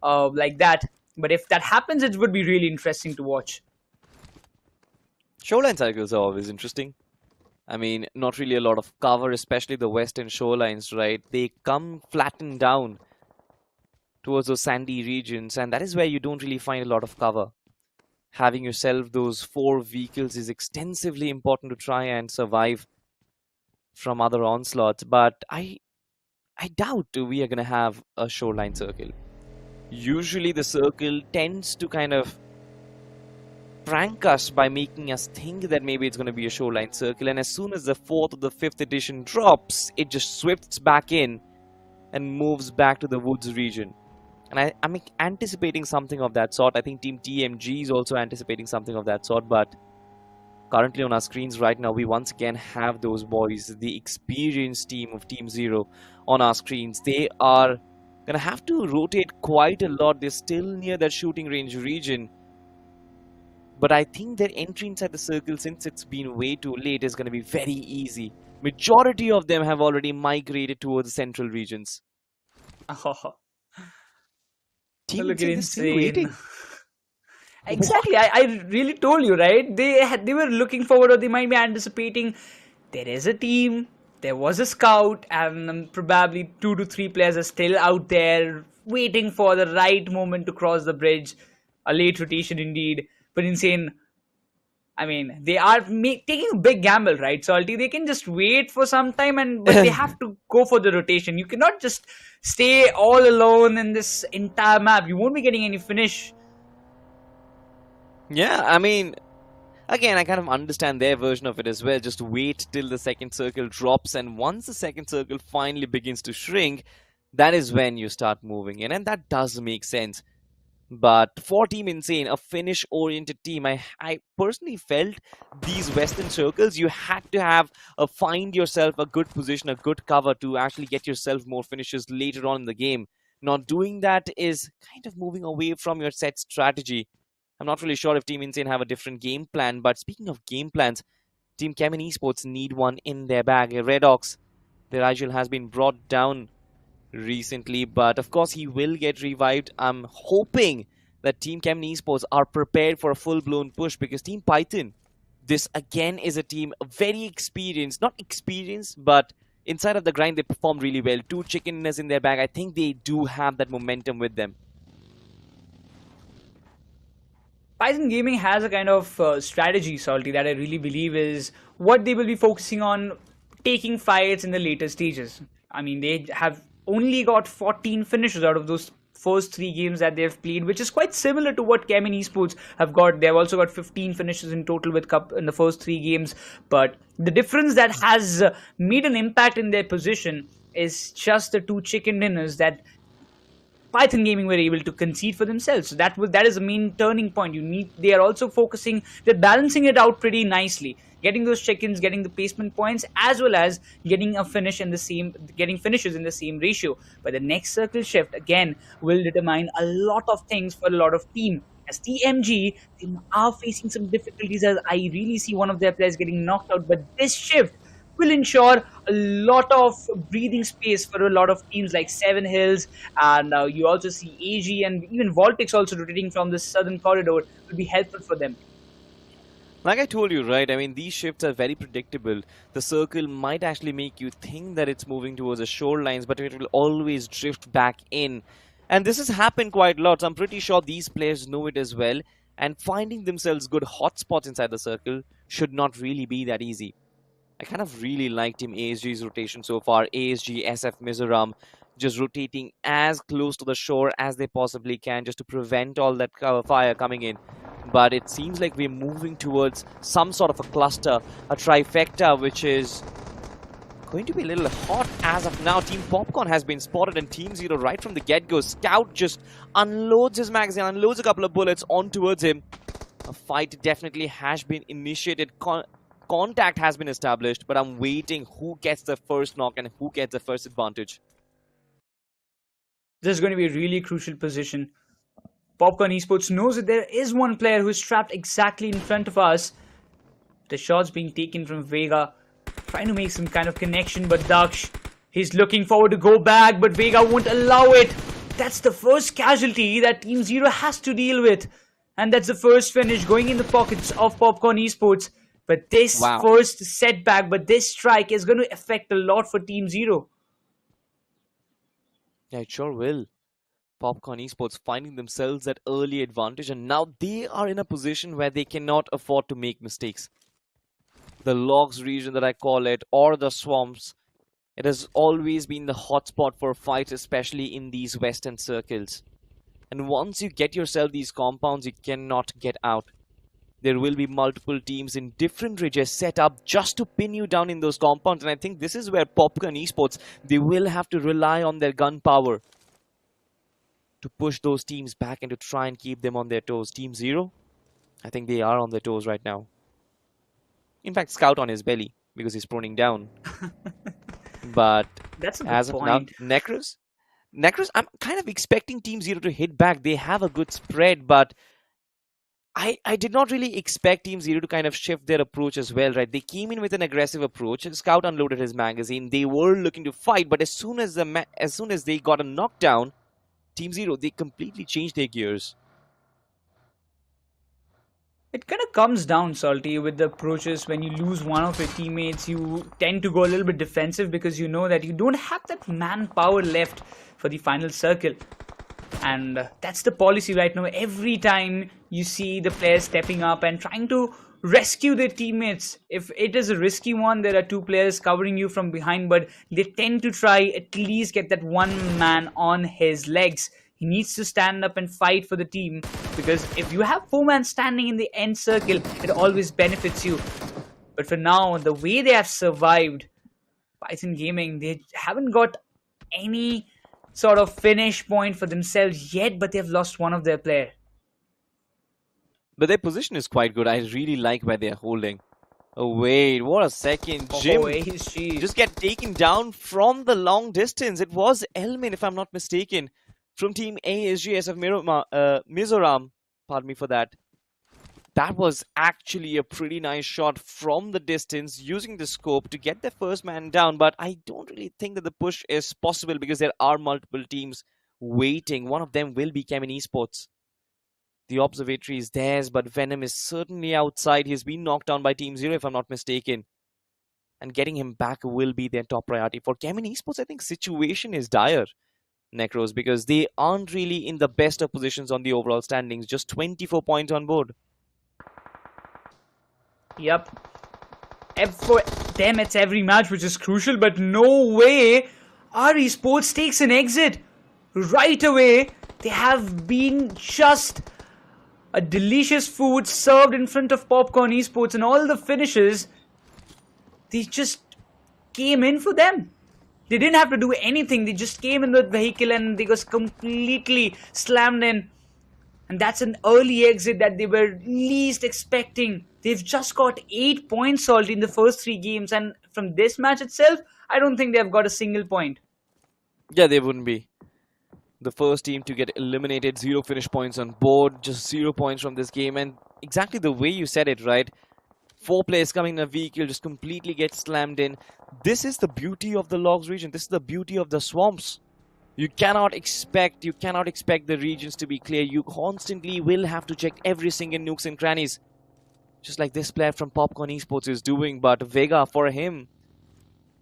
like that. But if that happens, it would be really interesting to watch. Shoreline cycles are always interesting. I mean, not really a lot of cover, especially the western shorelines, right? They come flattened down towards those sandy regions, and that is where you don't really find a lot of cover. Having yourself those 4 vehicles is extensively important to try and survive from other onslaughts, but I doubt we are going to have a shoreline circle. Usually the circle tends to kind of prank us by making us think that maybe it's going to be a shoreline circle, and as soon as the 4th or the 5th edition drops, it just swifts back in and moves back to the woods region. And I'm anticipating something of that sort. I think Team TMG is also anticipating something of that sort, but currently on our screens right now, we once again have those boys, the experienced team of Team Zero on our screens. They are going to have to rotate quite a lot. They're still near that shooting range region, but I think their entry inside the circle, since it's been way too late, is going to be very easy. Majority of them have already migrated towards the central regions. Oh, Team look at Insane is still waiting. Exactly, I really told you, right? They were looking forward, or they might be anticipating. There is a team, there was a scout, and probably 2 to 3 players are still out there waiting for the right moment to cross the bridge. A late rotation indeed, but Insane, I mean, they are taking a big gamble, right? Salty, they can just wait for some time, but they have to go for the rotation. You cannot just stay all alone in this entire map. You won't be getting any finish. Yeah, I mean, again, I kind of understand their version of it as well. Just wait till the second circle drops, and once the second circle finally begins to shrink, that is when you start moving in, and that does make sense. But for Team Insane, a finish-oriented team, I personally felt these western circles, you had to have find yourself a good position, a good cover to actually get yourself more finishes later on in the game. Not doing that is kind of moving away from your set strategy. I'm not really sure if Team Insane have a different game plan, but speaking of game plans, Team CHEMIN Esports need one in their bag. Red Ox, their Rigel has been brought down recently, but of course he will get revived. I'm hoping that Team CHEMIN Esports are prepared for a full-blown push, because Team Python, this again is a team very experienced, not experienced, but inside of the grind they perform really well. 2 chicken dinners in their bag. I think they do have that momentum with them. Python Gaming has a kind of strategy, Salty, that I really believe is what they will be focusing on, taking fights in the later stages. I mean, they have only got 14 finishes out of those first 3 games that they've played, which is quite similar to what CHEMIN Esports have got. They've also got 15 finishes in total with Cup in the first 3 games. But the difference that has made an impact in their position is just the 2 chicken dinners that Python Gaming were able to concede for themselves. So that is a main turning point. They are also focusing, they're balancing it out pretty nicely, getting those check-ins, getting the placement points, as well as getting finishes in the same ratio. But the next circle shift again will determine a lot of things for a lot of team. As TMG, they are facing some difficulties, as I really see one of their players getting knocked out. But this shift will ensure a lot of breathing space for a lot of teams like Seven Hills, and you also see AG and even VOLTX also rotating from the southern corridor will be helpful for them. Like I told you, right? I mean, these shifts are very predictable. The circle might actually make you think that it's moving towards the shorelines, but it will always drift back in. And this has happened quite a lot. So I'm pretty sure these players know it as well. And finding themselves good hotspots inside the circle should not really be that easy. I kind of really like Team ASG's rotation so far. ASG, SF, Mizoram just rotating as close to the shore as they possibly can just to prevent all that fire coming in. But it seems like we're moving towards some sort of a cluster, a trifecta, which is going to be a little hot as of now. Team Popcorn has been spotted and Team Zero right from the get-go. Scout just unloads his magazine, unloads a couple of bullets on towards him. A fight definitely has been initiated. Contact has been established, but I'm waiting who gets the first knock and who gets the first advantage. This is going to be a really crucial position. Popcorn Esports knows that there is one player who is trapped exactly in front of us. The shot's being taken from Vega, trying to make some kind of connection, but Daksh, he's looking forward to go back, but Vega won't allow it. That's the first casualty that Team Zero has to deal with. And that's the first finish going in the pockets of Popcorn Esports. But this first setback, but this strike is going to affect a lot for Team Zero. Yeah, it sure will. Popcorn Esports finding themselves that early advantage, and now they are in a position where they cannot afford to make mistakes. The logs region that I call it, or the swamps, it has always been the hotspot for fights, especially in these western circles. And once you get yourself these compounds, you cannot get out. There will be multiple teams in different ridges set up just to pin you down in those compounds, and I think this is where Popcorn Esports, they will have to rely on their gun power to push those teams back and to try and keep them on their toes. Team Zero, I think they are on their toes right now. In fact, Scout on his belly because he's proning down. But that's a good as point. of now, Necros, I'm kind of expecting Team Zero to hit back. They have a good spread, but I did not really expect Team Zero to kind of shift their approach as well, right? They came in with an aggressive approach. Scout unloaded his magazine. They were looking to fight, but as soon as they got a knockdown, Team Zero, they completely changed their gears. It kind of comes down, Salty, with the approaches. When you lose one of your teammates, you tend to go a little bit defensive because you know that you don't have that manpower left for the final circle. And that's the policy right now. Every time you see the players stepping up and trying to rescue their teammates. If it is a risky one, there are two players covering you from behind, but they tend to try at least get that one man on his legs. He needs to stand up and fight for the team, because if you have four men standing in the end circle, it always benefits you. But for now, the way they have survived, Python Gaming, they haven't got any sort of finish point for themselves yet, but they've lost one of their players. But their position is quite good. I really like where they're holding. Oh wait, what a second. Jim just get taken down from the long distance. It was Elmin, if I'm not mistaken, from Team ASGSF Mizoram. Pardon me for that. That was actually a pretty nice shot from the distance using the scope to get the first man down. But I don't really think that the push is possible because there are multiple teams waiting. One of them will be CHEMIN Esports. The observatory is theirs, but Venom is certainly outside. He's been knocked down by Team Zero, if I'm not mistaken. And getting him back will be their top priority. For CHEMIN Esports, I think situation is dire, Necros, because they aren't really in the best of positions on the overall standings. Just 24 points on board. Yep. For them, it's every match, which is crucial, but no way our esports takes an exit. Right away, they have been just a delicious food served in front of Popcorn Esports, and all the finishes, they just came in for them. They didn't have to do anything. They just came in the vehicle and they was completely slammed in. And that's an early exit that they were least expecting. They've just got 8 points Salty in the first 3 games, and from this match itself, I don't think they've got a single point. Yeah, they wouldn't be. The first team to get eliminated, 0 finish points on board, just 0 points from this game. And exactly the way you said it, right? 4 players coming in a vehicle, just completely get slammed in. This is the beauty of the logs region. This is the beauty of the swamps. You cannot expect the regions to be clear. You constantly will have to check every single nooks and crannies just like this player from Popcorn Esports is doing. But Vega, for him,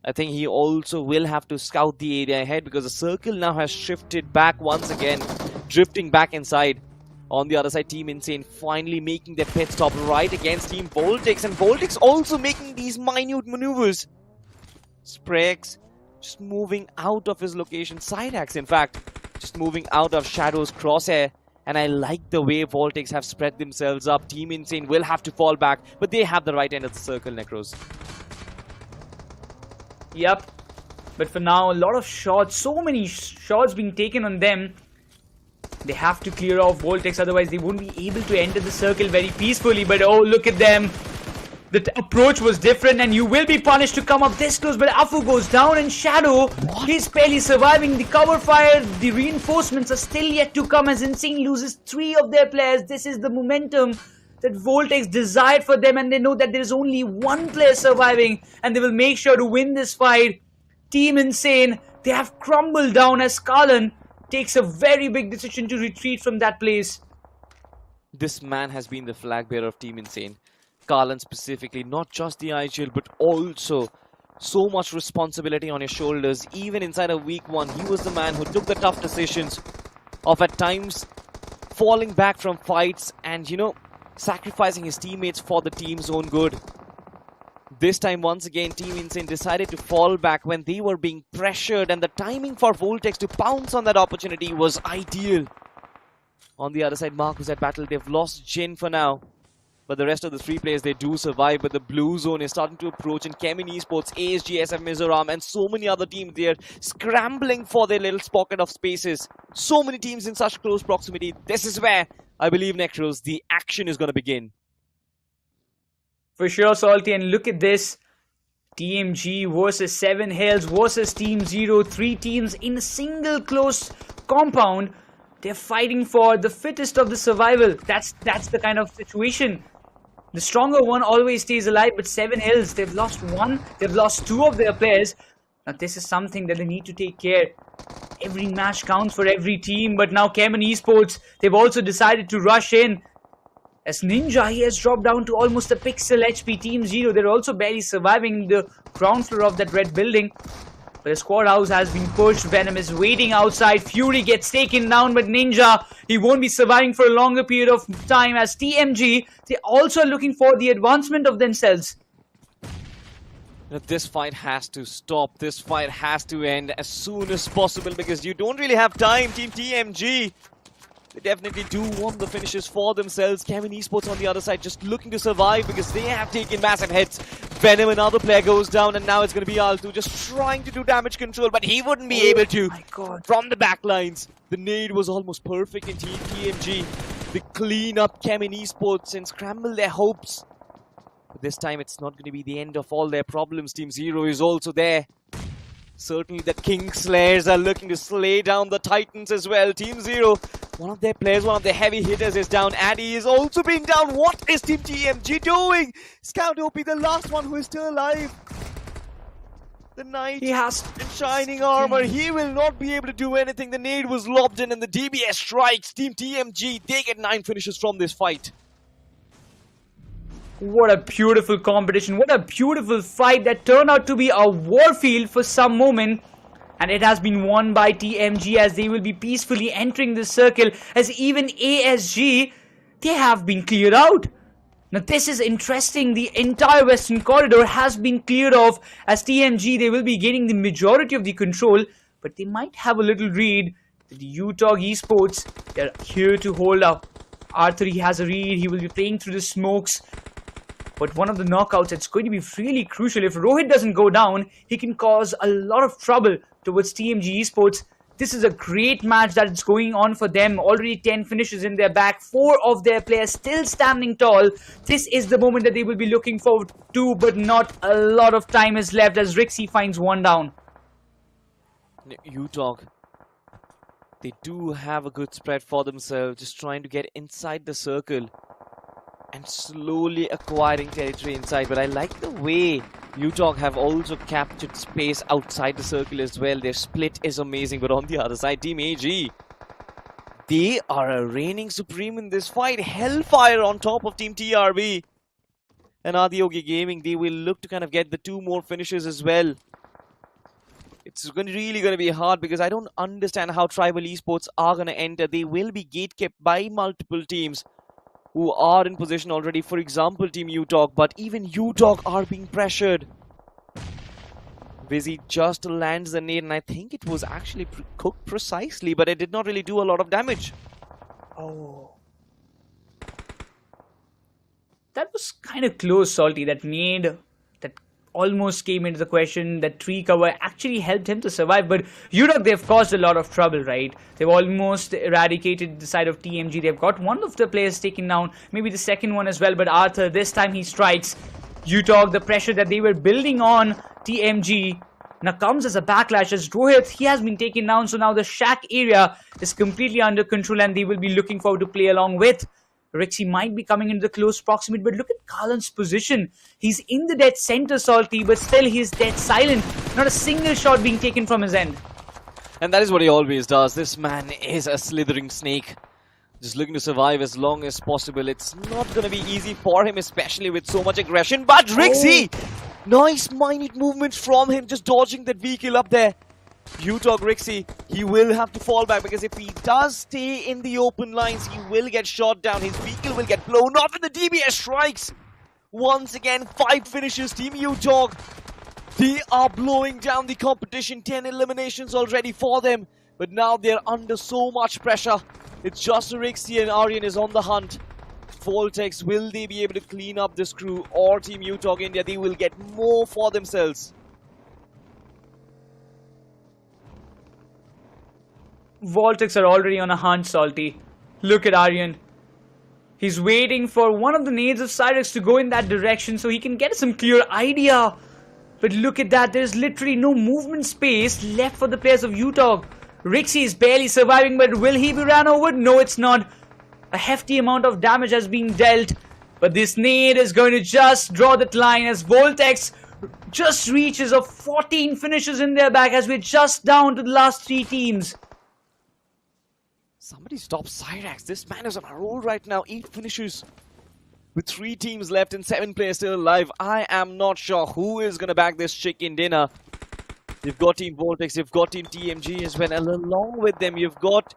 I think he also will have to scout the area ahead, because the circle now has shifted back once again, drifting back inside. On the other side, Team Insane finally making their pit stop right against Team VOLTX, and VOLTX also making these minute maneuvers. Sprex just moving out of his location, Sidax in fact, just moving out of Shadow's crosshair. And I like the way VOLTX have spread themselves up. Team Insane will have to fall back, but they have the right end of the circle, Necros. Yep. But for now, a lot of shots, so many shots being taken on them. They have to clear off VOLTX, otherwise they won't be able to enter the circle very peacefully. But oh, look at them. The approach was different, and you will be punished to come up this close. But Afu goes down, and Shadow, he's barely surviving. The cover fire, the reinforcements are still yet to come as Insane loses 3 of their players. This is the momentum that VOLTX desired for them, and they know that there is only 1 player surviving, and they will make sure to win this fight. Team Insane, they have crumbled down as Kalan takes a very big decision to retreat from that place. This man has been the flag bearer of Team Insane. Kalan specifically, not just the IGL, but also so much responsibility on his shoulders. Even inside of week 1, he was the man who took the tough decisions of at times falling back from fights and, you know, sacrificing his teammates for the team's own good. This time, once again, Team Insane decided to fall back when they were being pressured, and the timing for VOLTX to pounce on that opportunity was ideal. On the other side, Mark was at battle. They've lost Jin for now, but the rest of the 3 players, they do survive. But the blue zone is starting to approach, and CHEMIN Esports, ASGSF, MIZORAM, and so many other teams, they're scrambling for their little pocket of spaces. So many teams in such close proximity. This is where I believe, Necros, the action is going to begin. For sure, Salty, and look at this. TMG versus 7 Hells versus Team Zero. 3 teams in a single close compound. They're fighting for the fittest of the survival. That's the kind of situation. The stronger one always stays alive, but 7 Hells, they've lost 1. They've lost 2 of their players. Now this is something that they need to take care. Every match counts for every team, but now CHEMIN Esports, they've also decided to rush in. As Ninja, he has dropped down to almost a pixel HP. Team Zero, they're also barely surviving the ground floor of that red building. But the squad house has been pushed. Venom is waiting outside. Fury gets taken down, but Ninja, he won't be surviving for a longer period of time. As TMG, they also are looking for the advancement of themselves. This fight has to stop. This fight has to end as soon as possible, because you don't really have time, Team TMG. They definitely do want the finishes for themselves. CHEMIN Esports on the other side just looking to survive, because they have taken massive hits. Venom, another player, goes down, and now it's going to be Altu just trying to do damage control, but he wouldn't be able to. My God. From the backlines, the nade was almost perfect in Team TMG. They clean up CHEMIN Esports and scramble their hopes. But this time it's not going to be the end of all their problems. Team Zero is also there. Certainly the Kingslayers are looking to slay down the Titans as well. Team Zero, one of their players, one of their heavy hitters is down. Addy is also being down. What is Team TMG doing? Scout OP, the last one who is still alive. The Knight in shining armor, he will not be able to do anything. The nade was lobbed in and the DBS strikes. Team TMG, they get 9 finishes from this fight. What a beautiful competition. What a beautiful fight that turned out to be a war field for some moment. And it has been won by TMG as they will be peacefully entering the circle, as even ASG, they have been cleared out. Now this is interesting. The entire western corridor has been cleared off, as TMG, they will be gaining the majority of the control, but they might have a little read that the UTOG Esports, they're here to hold up. Arthur, he has a read. He will be playing through the smokes. But one of the knockouts, it's going to be really crucial. If Rohit doesn't go down, he can cause a lot of trouble towards TMG Esports. This is a great match that is going on for them. Already 10 finishes in their back. 4 of their players still standing tall. This is the moment that they will be looking forward to, but not a lot of time is left as Rixie finds one down. UTOG, they do have a good spread for themselves, just trying to get inside the circle and slowly acquiring territory inside. But I like the way UTOG have also captured space outside the circle as well. Their split is amazing. But on the other side, Team AG, they are reigning supreme in this fight. Hellfire on top of Team TRB. And ADIYOGI Gaming, they will look to kind of get the 2 more finishes as well. It's really going to be hard because I don't understand how Tribal Esports are going to enter. They will be gatekept by multiple teams who are in position already. For example, Team UTOG, but even UTOG are being pressured. Vizzy just lands the nade, and I think it was actually cooked precisely, but it did not really do a lot of damage. Oh. That was kind of close, Salty. That nade that almost came into the question. That tree cover actually helped him to survive. But UTOG, they've caused a lot of trouble, right? They've almost eradicated the side of TMG. They've got one of the players taken down, maybe the second one as well. But Arthur, this time he strikes. UTOG, the pressure that they were building on TMG now comes as a backlash as Rohit, he has been taken down. So now the shack area is completely under control and they will be looking forward to play along with. Rixie might be coming into the close proximity, but look at Karlan's position. He's in the dead center, Salty, but still he's dead silent. Not a single shot being taken from his end. And that is what he always does. This man is a slithering snake. Just looking to survive as long as possible. It's not going to be easy for him, especially with so much aggression. But Rixie! Nice minute movements from him, just dodging that vehicle up there. UTOG Rixie, he will have to fall back because if he does stay in the open lines, he will get shot down. His vehicle will get blown off and the DBS strikes. Once again, 5 finishes, Team UTOG. They are blowing down the competition. 10 eliminations already for them. But now they're under so much pressure. It's just Rixie and Aryan is on the hunt. VOLTX, will they be able to clean up this crew, or Team UTOG India, they will get more for themselves? VOLTX are already on a hunt, Salty. Look at Aryan. He's waiting for one of the nades of Cyrex to go in that direction so he can get some clear idea. But look at that, there's literally no movement space left for the players of UTOG. Rixie is barely surviving, but will he be ran over? No, it's not. A hefty amount of damage has been dealt, but this nade is going to just draw that line as VOLTX just reaches of 14 finishes in their back as we're just down to the last 3 teams. Somebody stop Cyrax. This man is on a roll right now. 8 finishes with 3 teams left and 7 players still alive. I am not sure who is going to back this chicken dinner. You've got Team VOLTX, you've got Team TMG as well, and along with them you've got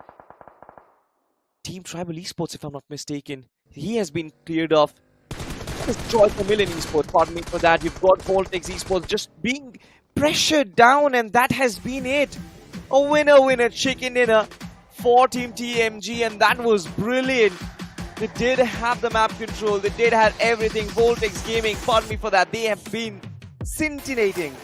Team Tribal Esports, if I'm not mistaken. He has been cleared off. That is Troy TAMILAN Esports, pardon me for that. You've got VOLTX Esports just being pressured down, and that has been it. A winner, chicken dinner for Team TMG, and that was brilliant. They did have the map control, they did have everything. VOLTX Gaming, pardon me for that, they have been scintillating.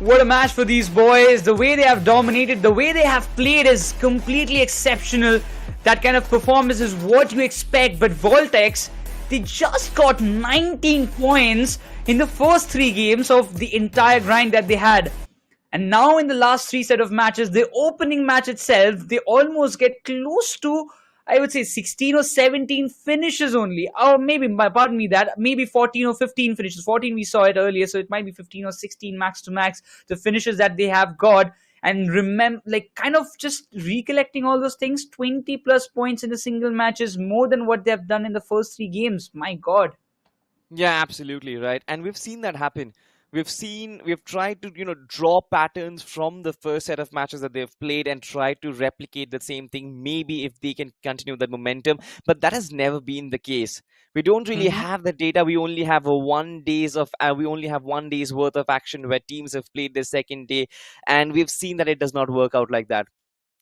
What a match for these boys. The way they have dominated, the way they have played is completely exceptional. That kind of performance is what you expect. But VOLTX, they just got 19 points in the first 3 games of the entire grind that they had. And now in the last 3 set of matches, the opening match itself, they almost get close to, I would say 16 or 17 finishes only. Or maybe, pardon me that, maybe 14 or 15 finishes. 14 we saw it earlier, so it might be 15 or 16 max to max. The finishes that they have got. And remember, like kind of just recollecting all those things, 20 plus points in a single match is more than what they've done in the first 3 games. My God. Yeah, absolutely right. And we've seen that happen. We've tried to, draw patterns from the first set of matches that they've played and tried to replicate the same thing, maybe if they can continue that momentum, but that has never been the case. We don't really have the data. We only have 1 day's worth of action where teams have played their second day, and we've seen that it does not work out like that.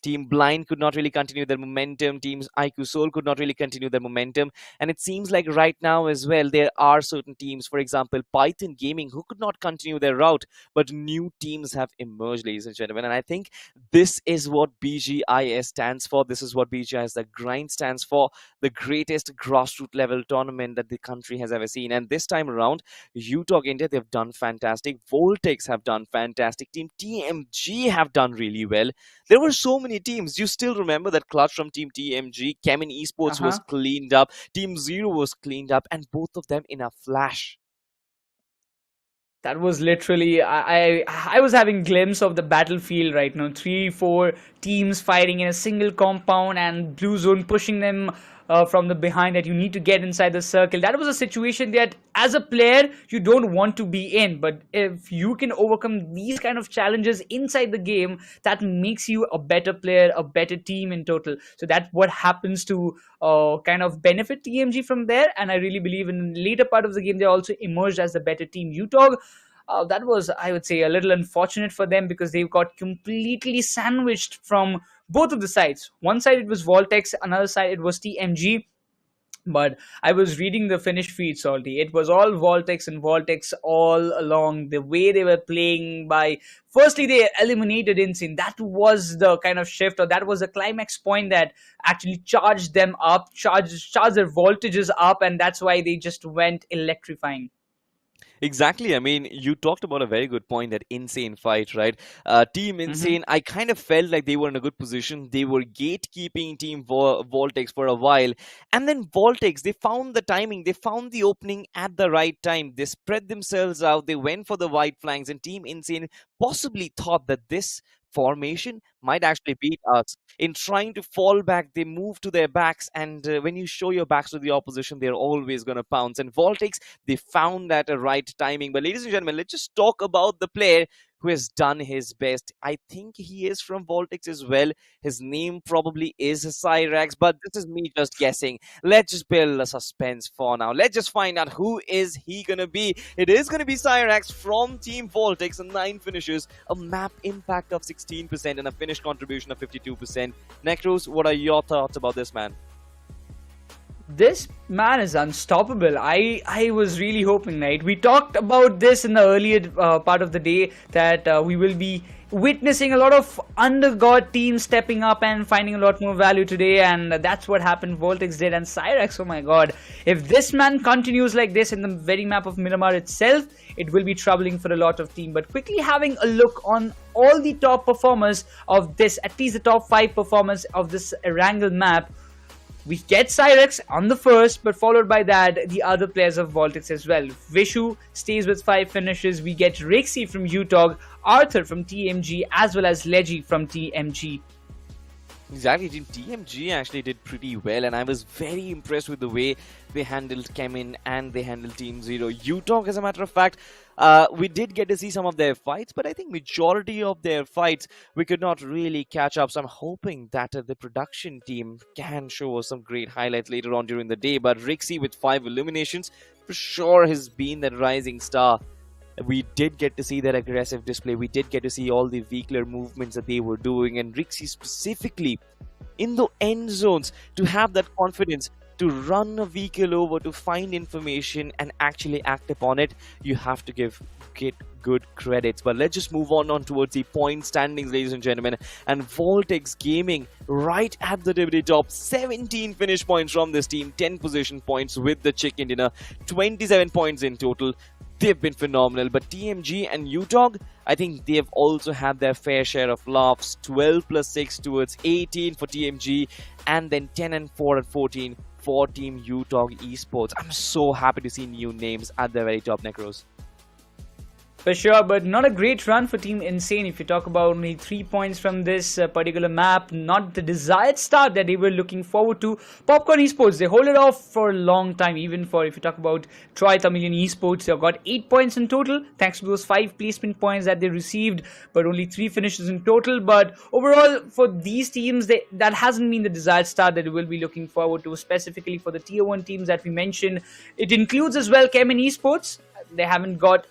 Team Blind could not really continue their momentum. Teams IQ Soul could not really continue their momentum. And it seems like right now as well, there are certain teams, for example, Python Gaming, who could not continue their route, but new teams have emerged, ladies and gentlemen. And I think this is what BGIS stands for. This is what BGIS, the grind, stands for. The greatest grassroots level tournament that the country has ever seen. And this time around, UTOG India, they've done fantastic. VOLTX have done fantastic. Team TMG have done really well. There were so many teams. You still remember that clutch from Team TMG? CHEMIN Esports was cleaned up. Team Zero was cleaned up, and both of them in a flash. That was literally, I was having a glimpse of the battlefield right now. 3-4 teams fighting in a single compound and Blue Zone pushing them from the behind, that you need to get inside the circle. That was a situation that as a player you don't want to be in, but if you can overcome these kind of challenges inside the game, that makes you a better player, a better team in total. So that's what happens to kind of benefit TMG from there, and I really believe in the later part of the game they also emerged as the better team. UTOG, that was, I would say, a little unfortunate for them because they got completely sandwiched from both of the sides. One side it was VOLTX, another side it was TMG. But I was reading the Finnish feed, Salty. It was all VOLTX and VOLTX all along. The way they were playing by... Firstly, they eliminated Insane. That was the kind of shift, or that was the climax point that actually charged them up, charged their voltages up, and that's why they just went electrifying. Exactly. I mean, you talked about a very good point, that Insane fight, right? Team Insane, I kind of felt like they were in a good position. They were gatekeeping Team VOLTX for a while. And then VOLTX, they found the timing. They found the opening at the right time. They spread themselves out. They went for the wide flanks. And Team Insane possibly thought that this formation might actually beat us. In trying to fall back, they move to their backs, and when you show your backs to the opposition, they're always going to pounce. And VOLTX, they found that a right timing. But ladies and gentlemen, let's just talk about the player who has done his best. I think he is from VOLTX as well. His name probably is Cyrax, but this is me just guessing. Let's just build a suspense for now. Let's just find out who is he gonna be. It is gonna be Cyrax from Team VOLTX, and 9 finishes, a map impact of 16%, and a finish contribution of 52%. Necros, what are your thoughts about this man? This man is unstoppable. I was really hoping, right? We talked about this in the earlier part of the day, that we will be witnessing a lot of under-god teams stepping up and finding a lot more value today, and that's what happened. VOLTX did, and Cyrax, oh my god. If this man continues like this in the very map of Miramar itself, it will be troubling for a lot of teams. But quickly having a look on all the top performers of this, at least the top 5 performers of this Erangle map, we get Cyrax on the first, but followed by that, the other players of VOLTX as well. Vishu stays with 5 finishes. We get Rixie from UTOG, Arthur from TMG, as well as Leggy from TMG. Exactly, TMG actually did pretty well, and I was very impressed with the way they handled CHEMIN and they handled Team Zero. UTOG, as a matter of fact, we did get to see some of their fights, but I think majority of their fights we could not really catch up. So I'm hoping that the production team can show us some great highlights later on during the day. But Rixie with 5 eliminations for sure has been that rising star. We did get to see that aggressive display. We did get to see all the vehicular movements that they were doing, and Rixie specifically in the end zones to have that confidence to run a vehicle over, to find information and actually act upon it. You have to get good credits. But let's just move on towards the point standings, ladies and gentlemen. And VOLTX Gaming right at the DVD top, 17 finish points from this team, 10 position points with the chicken dinner, 27 points in total. They've been phenomenal. But TMG and UTOG, I think they've also had their fair share of laughs. 12 plus 6 towards 18 for TMG, and then 10 and 4 at 14 for Team UTOG Esports. I'm so happy to see new names at the very top, Necros. For sure, but not a great run for Team Insane. If you talk about only 3 points from this particular map, not the desired start that they were looking forward to. Popcorn Esports, they hold it off for a long time. Even for, if you talk about Troy TAMILAN Esports, they got 8 points in total, thanks to those 5 placement points that they received, but only 3 finishes in total. But overall, for these teams, that hasn't been the desired start that we will be looking forward to, specifically for the Tier 1 teams that we mentioned. It includes as well CHEMIN Esports. They haven't got,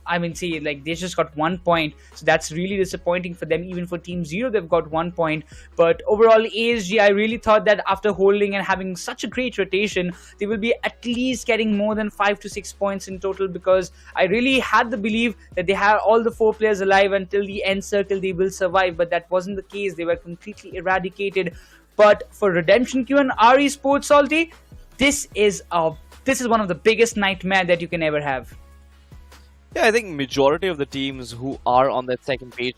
I mean, see, like, they just got 1 point, so that's really disappointing for them. Even for Team Zero, they've got 1 point. But overall, ASG, I really thought that after holding and having such a great rotation, they will be at least getting more than 5 to 6 points in total, because I really had the belief that they have all the 4 players alive until the end circle, they will survive. But that wasn't the case. They were completely eradicated. But for Redemption Q and RE Sports, Salty, this is one of the biggest nightmare that you can ever have. Yeah, I think majority of the teams who are on that second page,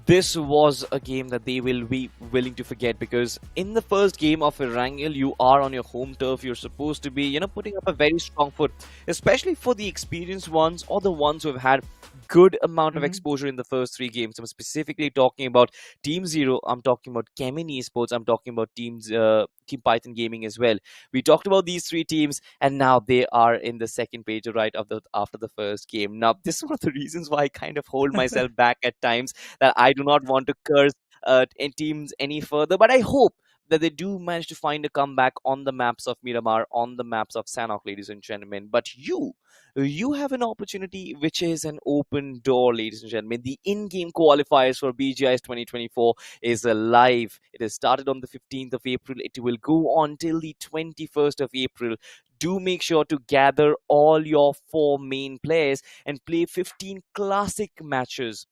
this was a game that they will be willing to forget, because in the first game of Erangle, you are on your home turf. You're supposed to be, putting up a very strong foot, especially for the experienced ones or the ones who have had good amount of Mm-hmm. exposure in the first 3 games. I'm specifically talking about Team Zero. I'm talking about CHEMIN Esports. I'm talking about Team Python Gaming as well. We talked about these 3 teams, and now they are in the second page right of the after the first game. Now, this is one of the reasons why I kind of hold myself back at times, that I do not want to curse teams any further. But I hope that they do manage to find a comeback on the maps of Miramar, on the maps of Sanhok, ladies and gentlemen. But you have an opportunity which is an open door, ladies and gentlemen. The in-game qualifiers for BGIS 2024 is alive. It has started on the 15th of April. It will go on till the 21st of April. Do make sure to gather all your 4 main players and play 15 classic matches.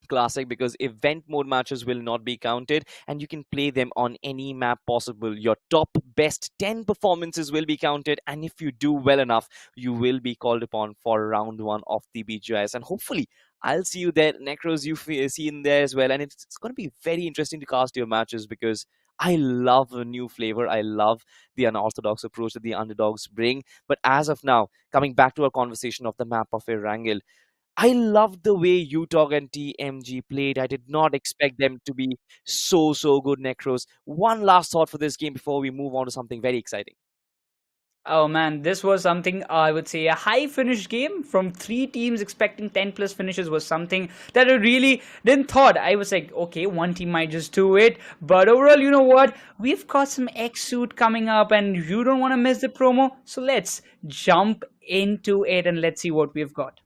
Classic, because event mode matches will not be counted, and you can play them on any map possible. Your top best 10 performances will be counted, and if you do well enough, you will be called upon for round 1 of the BGIS, and hopefully I'll see you there. Necros, you see in there as well, and it's going to be very interesting to cast your matches, because I love a new flavor. I love the unorthodox approach that the underdogs bring. But as of now, coming back to our conversation of the map of Erangle, I love the way UTOG and TMG played. I did not expect them to be so good, Necros. One last thought for this game before we move on to something very exciting. Oh man, this was something I would say a high finish game from 3 teams expecting 10 plus finishes was something that I really didn't thought. I was like, okay, one team might just do it. But overall, you know what? We've got some X suit coming up and you don't want to miss the promo. So let's jump into it and let's see what we've got.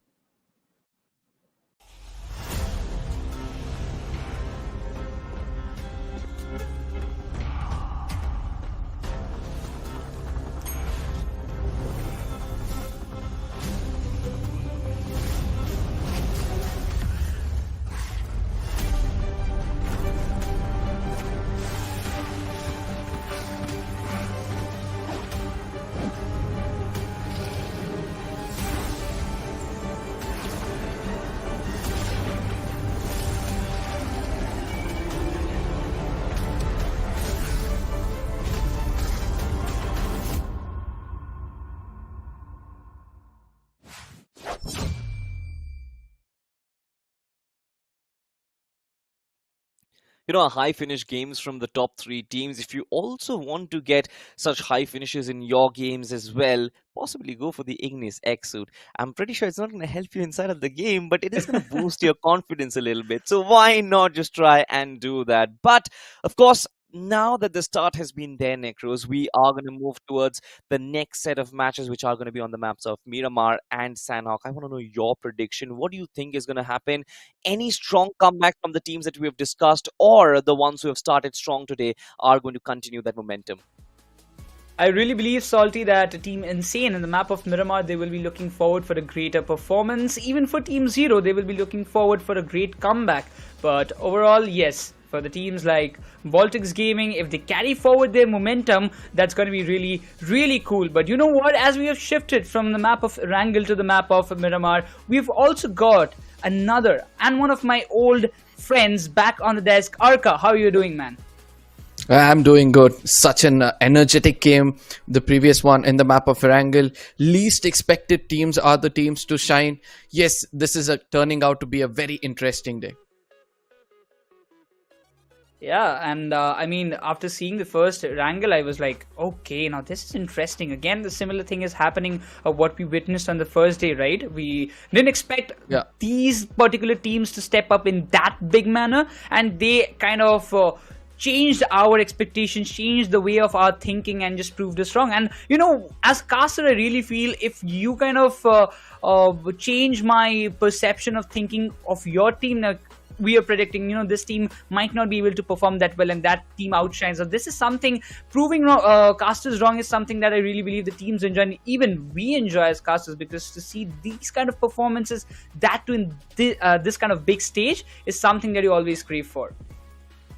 High finish games from the top 3 teams. If you also want to get such high finishes in your games as well, possibly go for the Ignis X suit. I'm pretty sure it's not going to help you inside of the game, but it is going to boost your confidence a little bit. So why not just try and do that? But of course, now that the start has been there, Necros, we are going to move towards the next set of matches, which are going to be on the maps of Miramar and Sanhok. I want to know your prediction. What do you think is going to happen? Any strong comeback from the teams that we have discussed, or the ones who have started strong today are going to continue that momentum? I really believe, Salty, that Team Insane in the map of Miramar, they will be looking forward for a greater performance. Even for Team Zero, they will be looking forward for a great comeback. But overall, yes, for the teams like VOLTX Gaming, if they carry forward their momentum, that's going to be really, really cool. But you know what? As we have shifted from the map of Erangle to the map of Miramar, we've also got another and one of my old friends back on the desk. Arka, how are you doing, man? I'm doing good. Such an energetic game. The previous one in the map of Erangle. Least expected teams are the teams to shine. Yes, this is turning out to be a very interesting day. Yeah, and I mean, after seeing the first Erangle, I was like, okay, now this is interesting. Again, the similar thing is happening of what we witnessed on the first day, right? We didn't expect these particular teams to step up in that big manner, and they kind of changed our expectations, changed the way of our thinking, and just proved us wrong. And you know, as caster, I really feel if you kind of change my perception of thinking of your team, we are predicting, you know, this team might not be able to perform that well and that team outshines. So this is something, proving casters wrong is something that I really believe the teams enjoy, and even we enjoy as casters, because to see these kind of performances, that too in this kind of big stage, is something that you always crave for.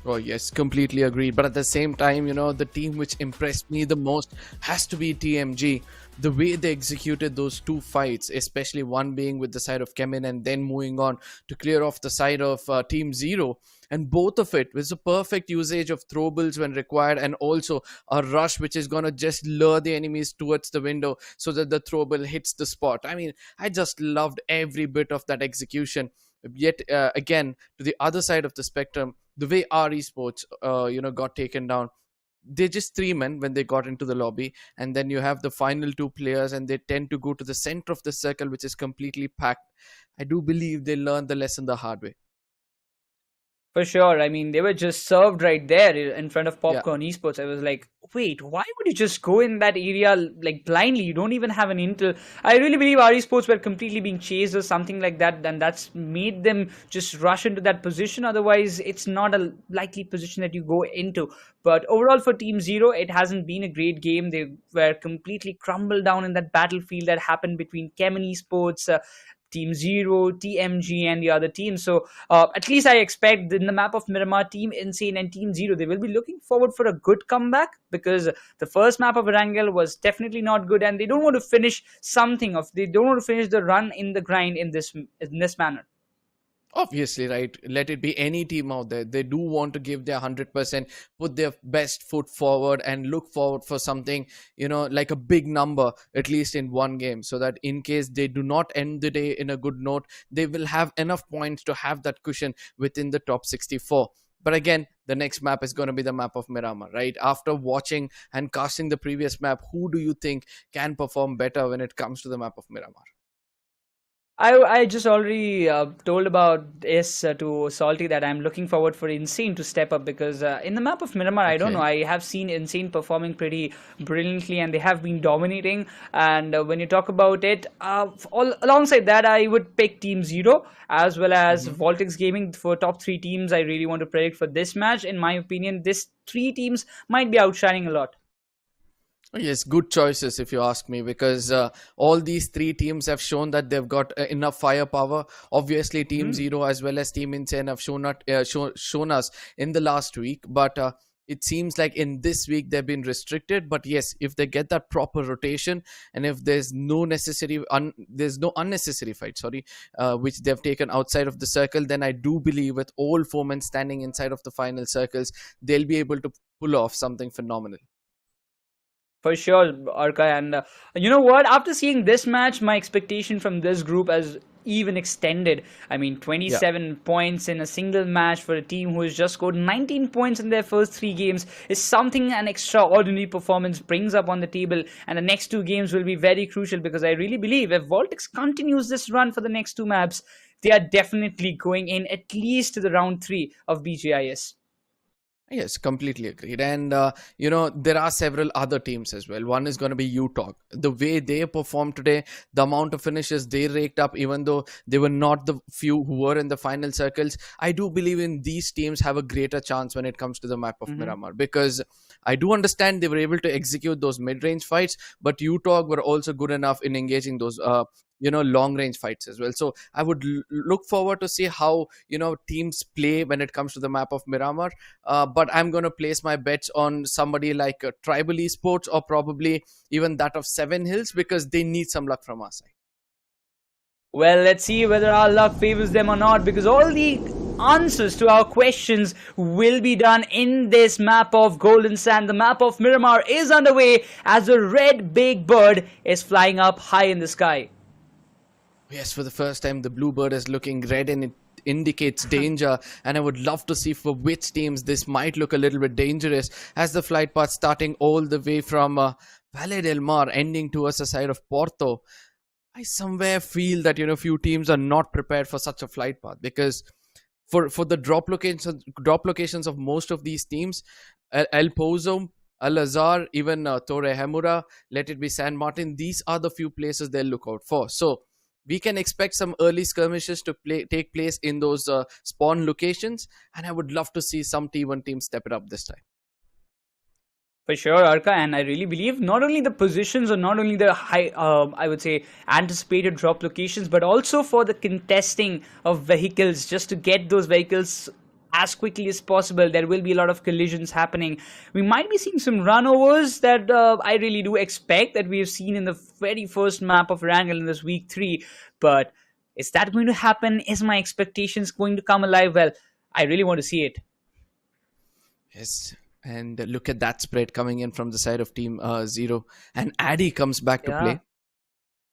Oh, yes, completely agreed. But at the same time, the team which impressed me the most has to be TMG. The way they executed those two fights, especially one being with the side of CHEMIN and then moving on to clear off the side of Team Zero. And both of it was a perfect usage of throwables when required, and also a rush which is going to just lure the enemies towards the window so that the throwable hits the spot. I mean, I just loved every bit of that execution. Yet again, to the other side of the spectrum, the way our esports got taken down, they're just three men when they got into the lobby, and then you have the final two players and they tend to go to the center of the circle, which is completely packed. I do believe they learned the lesson the hard way. For sure. I mean, they were just served right there in front of Yeah. Popcorn Esports. I was like, wait, why would you just go in that area like blindly? You don't even have an intel. I really believe our esports were completely being chased or something like that, and that's made them just rush into that position. Otherwise, it's not a likely position that you go into. But overall, for Team Zero, it hasn't been a great game. They were completely crumbled down in that battlefield that happened between CHEMIN Esports, Team Zero, TMG, and the other teams. So at least I expect in the map of Miramar, Team Insane and Team Zero, they will be looking forward for a good comeback, because the first map of Erangle was definitely not good, and they don't want to finish they don't want to finish the run in the grind in this manner. Obviously, right. Let it be any team out there. They do want to give their 100%, put their best foot forward, and look forward for something, like a big number, at least in one game, so that in case they do not end the day in a good note, they will have enough points to have that cushion within the top 64. But again, the next map is going to be the map of Miramar, right? After watching and casting the previous map, who do you think can perform better when it comes to the map of Miramar? I just already told about this to Salty that I'm looking forward for Insane to step up, because in the map of Miramar, I don't know, I have seen Insane performing pretty brilliantly and they have been dominating. And when you talk about it, alongside that, I would pick Team Zero as well as VOLTX Gaming for top three teams I really want to predict for this match. In my opinion, these three teams might be outshining a lot. Yes, good choices if you ask me, because all these three teams have shown that they've got enough firepower. Obviously, Team Zero as well as Team Insane have shown us in the last week, but it seems like in this week they've been restricted. But yes, if they get that proper rotation, and if there's no unnecessary fight, which they've taken outside of the circle, then I do believe with all four men standing inside of the final circles, they'll be able to pull off something phenomenal. For sure, Arka. And you know what? After seeing this match, my expectation from this group has even extended. I mean, 27 points in a single match for a team who has just scored 19 points in their first three games is something an extraordinary performance brings up on the table. And the next two games will be very crucial, because I really believe if VOLTX continues this run for the next two maps, they are definitely going in at least to the round 3 of BGIS. Yes, completely agreed. And, there are several other teams as well. One is going to be UTOG. The way they performed today, the amount of finishes they raked up, even though they were not the few who were in the final circles, I do believe in these teams have a greater chance when it comes to the map of Miramar, because I do understand they were able to execute those mid-range fights, but UTOG were also good enough in engaging those long range fights as well. So I would look forward to see how teams play when it comes to the map of Miramar, but I'm going to place my bets on somebody like Tribal Esports, or probably even that of Seven Hills, because they need some luck from our side. Well, let's see whether our luck favors them or not, because all the answers to our questions will be done in this map of Golden Sand. The map of Miramar is underway as a red big bird is flying up high in the sky. Yes, for the first time, the blue bird is looking red, and it indicates danger. And I would love to see for which teams this might look a little bit dangerous, as the flight path starting all the way from Valle del Mar, ending towards the side of Porto. I somewhere feel that few teams are not prepared for such a flight path, because for the drop locations of most of these teams, El Pozo, Al Azhar, even Torre Hemura, let it be San Martin, these are the few places they'll look out for. So we can expect some early skirmishes to take place in those spawn locations, and I would love to see some T1 teams step it up this time. For sure, Arka, and I really believe not only the positions or not only the high, I would say, anticipated drop locations, but also for the contesting of vehicles, just to get those vehicles as quickly as possible. There will be a lot of collisions happening. We might be seeing some runovers that I really do expect that we have seen in the very first map of Erangle in this week 3. But is that going to happen? Is my expectations going to come alive? Well, I really want to see it. Yes. And look at that spread coming in from the side of Team Zero. And Addy comes back to play.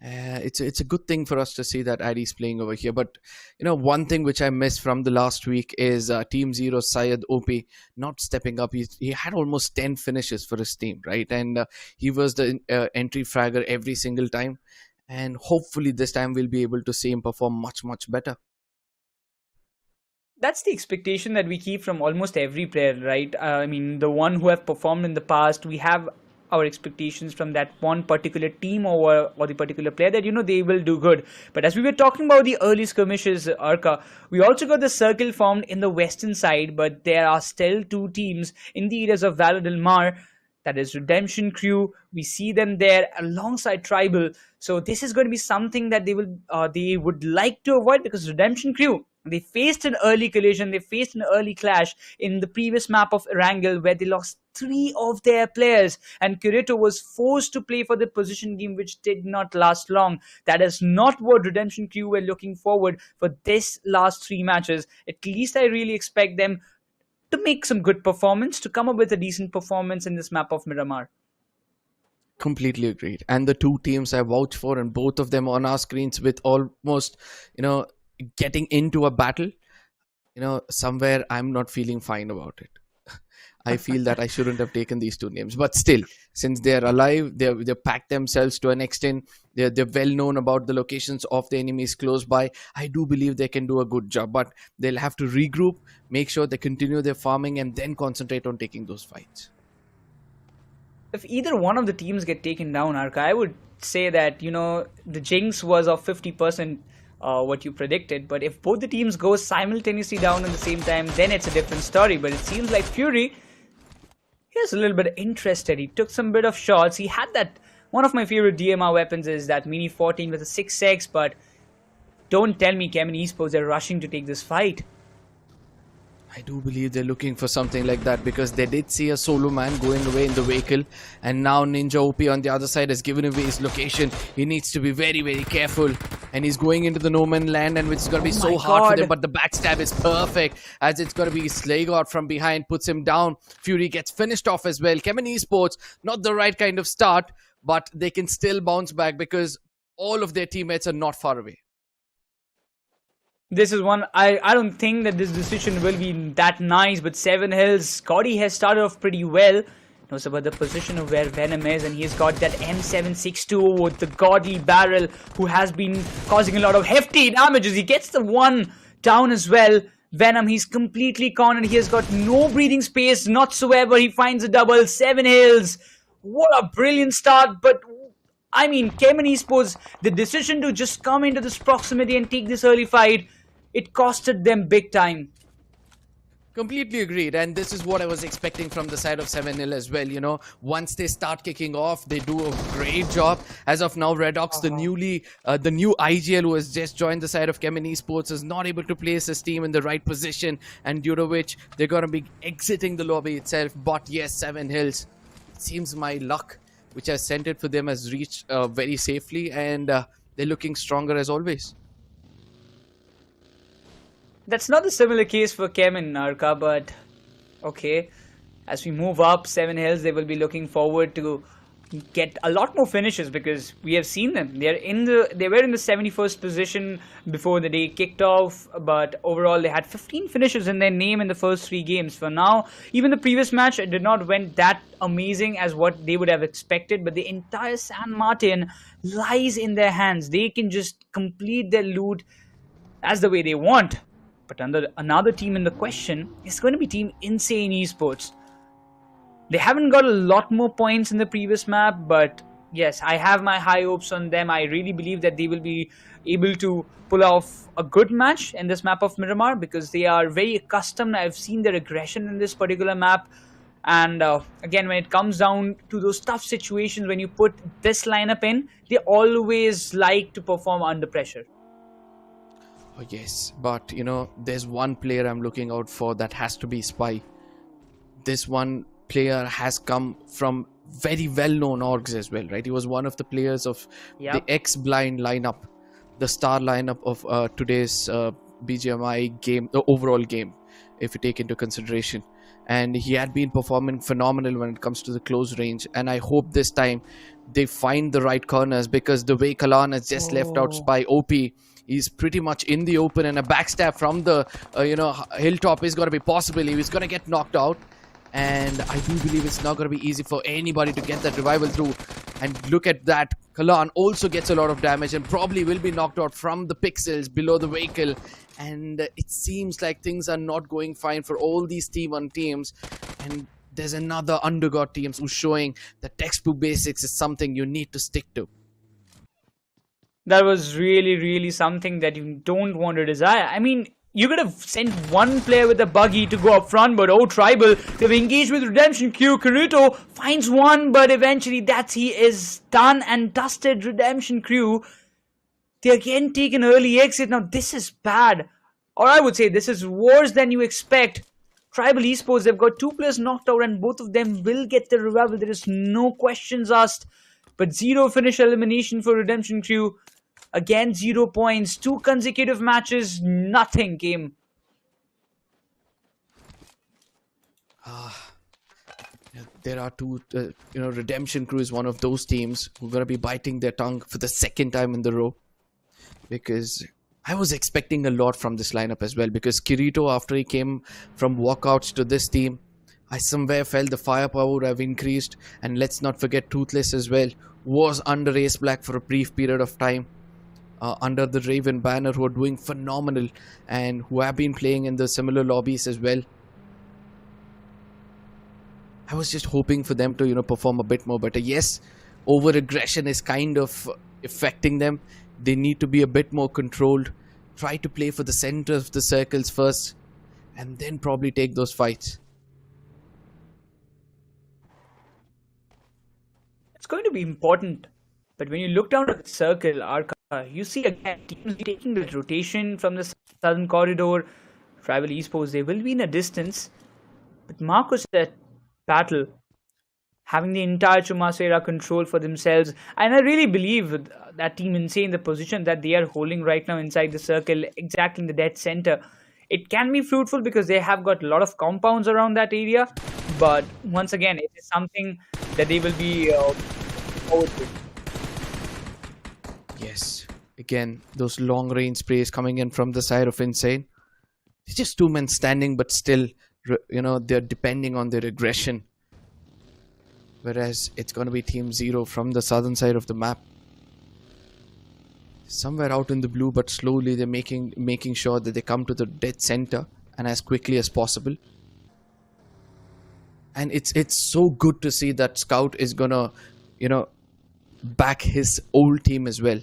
It's a good thing for us to see that Addy's playing over here. But, one thing which I missed from the last week is Team Zero's Syed OP not stepping up. He had almost 10 finishes for his team, right? And he was the entry fragger every single time. And hopefully this time we'll be able to see him perform much, much better. That's the expectation that we keep from almost every player, right? I mean, the one who have performed in the past, we have our expectations from that one particular team or the particular player that, they will do good. But as we were talking about the early skirmishes, Arka, we also got the circle formed in the western side, but there are still 2 teams in the areas of Valor del Mar. That is Redemption Crew. We see them there alongside Tribal. So this is going to be something that they would like to avoid, because Redemption Crew, they faced an early collision, they faced an early clash in the previous map of Erangle where they lost 3 of their players, and Kirito was forced to play for the position game, which did not last long. That is not what Redemption Crew were looking forward for this last 3 matches. At least I really expect them to make some good performance, to come up with a decent performance in this map of Miramar. Completely agreed. And the 2 teams I vouch for, and both of them on our screens with almost, getting into a battle, somewhere I'm not feeling fine about it. I feel that I shouldn't have taken these 2 names, but still, since they're alive, they packed themselves to an extent. They're well known about the locations of the enemies close by. I do believe they can do a good job, but they'll have to regroup, make sure they continue their farming, and then concentrate on taking those fights. If either one of the teams get taken down, Arka, I would say that, the jinx was of 50%. What you predicted, but if both the teams go simultaneously down at the same time, then it's a different story. But it seems like Fury, he's a little bit interested. He took some bit of shots. He had that, one of my favorite DMR weapons is that Mini 14 with a 6x, but don't tell me CHEMIN Esports are rushing to take this fight. I do believe they're looking for something like that, because they did see a solo man going away in the vehicle, and now Ninja OP on the other side has given away his location. He needs to be very, very careful, and he's going into the no man land, and which is going to be so hard for them, but the backstab is perfect, as it's going to be Slaygod from behind, puts him down. Fury gets finished off as well. CHEMIN Esports, not the right kind of start, but they can still bounce back because all of their teammates are not far away. This is one, I don't think that this decision will be that nice, but 7 Hills, Scotty has started off pretty well. Knows about the position of where Venom is, and he's got that M762 with the godly barrel, who has been causing a lot of hefty damages. He gets the 1 down as well. Venom, he's completely cornered. He has got no breathing space whatsoever. He finds a double. 7 Hills. What a brilliant start, but I mean, CHEMIN Esports, the decision to just come into this proximity and take this early fight, it costed them big time. Completely agreed, and this is what I was expecting from the side of 7-0 as well. Once they start kicking off, they do a great job. As of now, Redox, the new IGL who has just joined the side of CHEMIN Esports, is not able to place his team in the right position, and due to which they're going to be exiting the lobby itself. But yes, 7 Hills, it seems my luck, which has sent it for them, has reached very safely, and they're looking stronger as always. That's not the similar case for CHEMIN, Narka, but okay. As we move up 7 Hills, they will be looking forward to get a lot more finishes, because we have seen them. They were in the 71st position before the day kicked off, but overall they had 15 finishes in their name in the first 3 games. For now, even the previous match did not went that amazing as what they would have expected, but the entire San Martin lies in their hands. They can just complete their loot as the way they want. But another team in the question is going to be Team Insane Esports. They haven't got a lot more points in the previous map, but yes, I have my high hopes on them. I really believe that they will be able to pull off a good match in this map of Miramar, because they are very accustomed. I've seen their aggression in this particular map. And again, when it comes down to those tough situations, when you put this lineup in, they always like to perform under pressure. Oh, yes, but there's one player I'm looking out for that has to be Spy. This one player has come from very well-known orgs as well, right? He was one of the players of the Yep. X-Blind lineup, the star lineup of today's BGMI game, the overall game, if you take into consideration. And he had been performing phenomenal when it comes to the close range. And I hope this time they find the right corners, because the way Kalan has just left out Spy OP, he's pretty much in the open, and a backstab from the hilltop is going to be possible. He's going to get knocked out, and I do believe it's not going to be easy for anybody to get that revival through. And look at that, Kalan also gets a lot of damage and probably will be knocked out from the pixels below the vehicle. And it seems like things are not going fine for all these T1 teams. And there's another undergod teams who's showing that textbook basics is something you need to stick to. That was really, really something that you don't want to desire. I mean, you could have sent one player with a buggy to go up front, but Tribal, they've engaged with Redemption Q. Kirito finds one, but eventually he is done and dusted. Redemption Crew, they again take an early exit. Now this is bad, or I would say this is worse than you expect. Tribal Esports, they've got 2 players knocked out, and both of them will get the revival. There is no questions asked. But 0 finish elimination for Redemption Crew. Again, 0 points. 2 consecutive matches, nothing came. There are 2, Redemption Crew is one of those teams who are going to be biting their tongue for the second time in the row. Because I was expecting a lot from this lineup as well. Because Kirito, after he came from walkouts to this team, I somewhere felt the firepower would have increased. And let's not forget Toothless as well, was under Ace Black for a brief period of time. Under the Raven banner, who are doing phenomenal and who have been playing in the similar lobbies as well. I was just hoping for them to perform a bit more better. Yes, over aggression is kind of affecting them. They need to be a bit more controlled, try to play for the center of the circles first, and then probably take those fights. It's going to be important. But when you look down at the circle, you see again teams taking the rotation from the southern corridor. Tribal Esports, they will be in a distance. But Marcus at Battle, having the entire Chumasera control for themselves. And I really believe that Team Insane, the position that they are holding right now inside the circle, exactly in the dead center, it can be fruitful because they have got a lot of compounds around that area. But once again, it is something that they will be forward to. Yes, again, those long range sprays coming in from the side of Insane. It's just 2 men standing, but still, they're depending on their aggression. Whereas it's going to be Team Zero from the southern side of the map. Somewhere out in the blue, but slowly they're making sure that they come to the dead center and as quickly as possible. And it's so good to see that Scout is gonna, back his old team as well,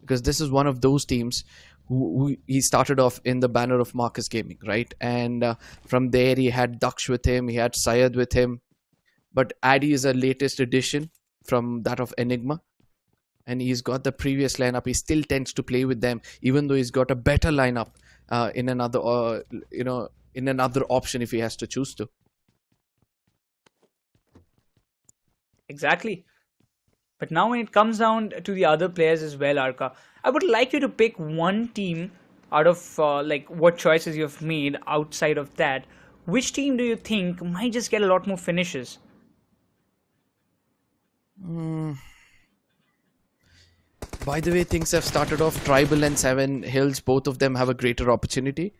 because this is one of those teams who he started off in the banner of Marcus Gaming, right? And from there he had Daksh with him, he had Syed with him, but Addy is a latest addition from that of Enigma, and he's got the previous lineup. He still tends to play with them, even though he's got a better lineup in another option if he has to choose to. Exactly. But now when it comes down to the other players as well, Arka, I would like you to pick one team out of what choices you've made outside of that. Which team do you think might just get a lot more finishes? By the way things have started off, Tribal and Seven Hills, both of them have a greater opportunity.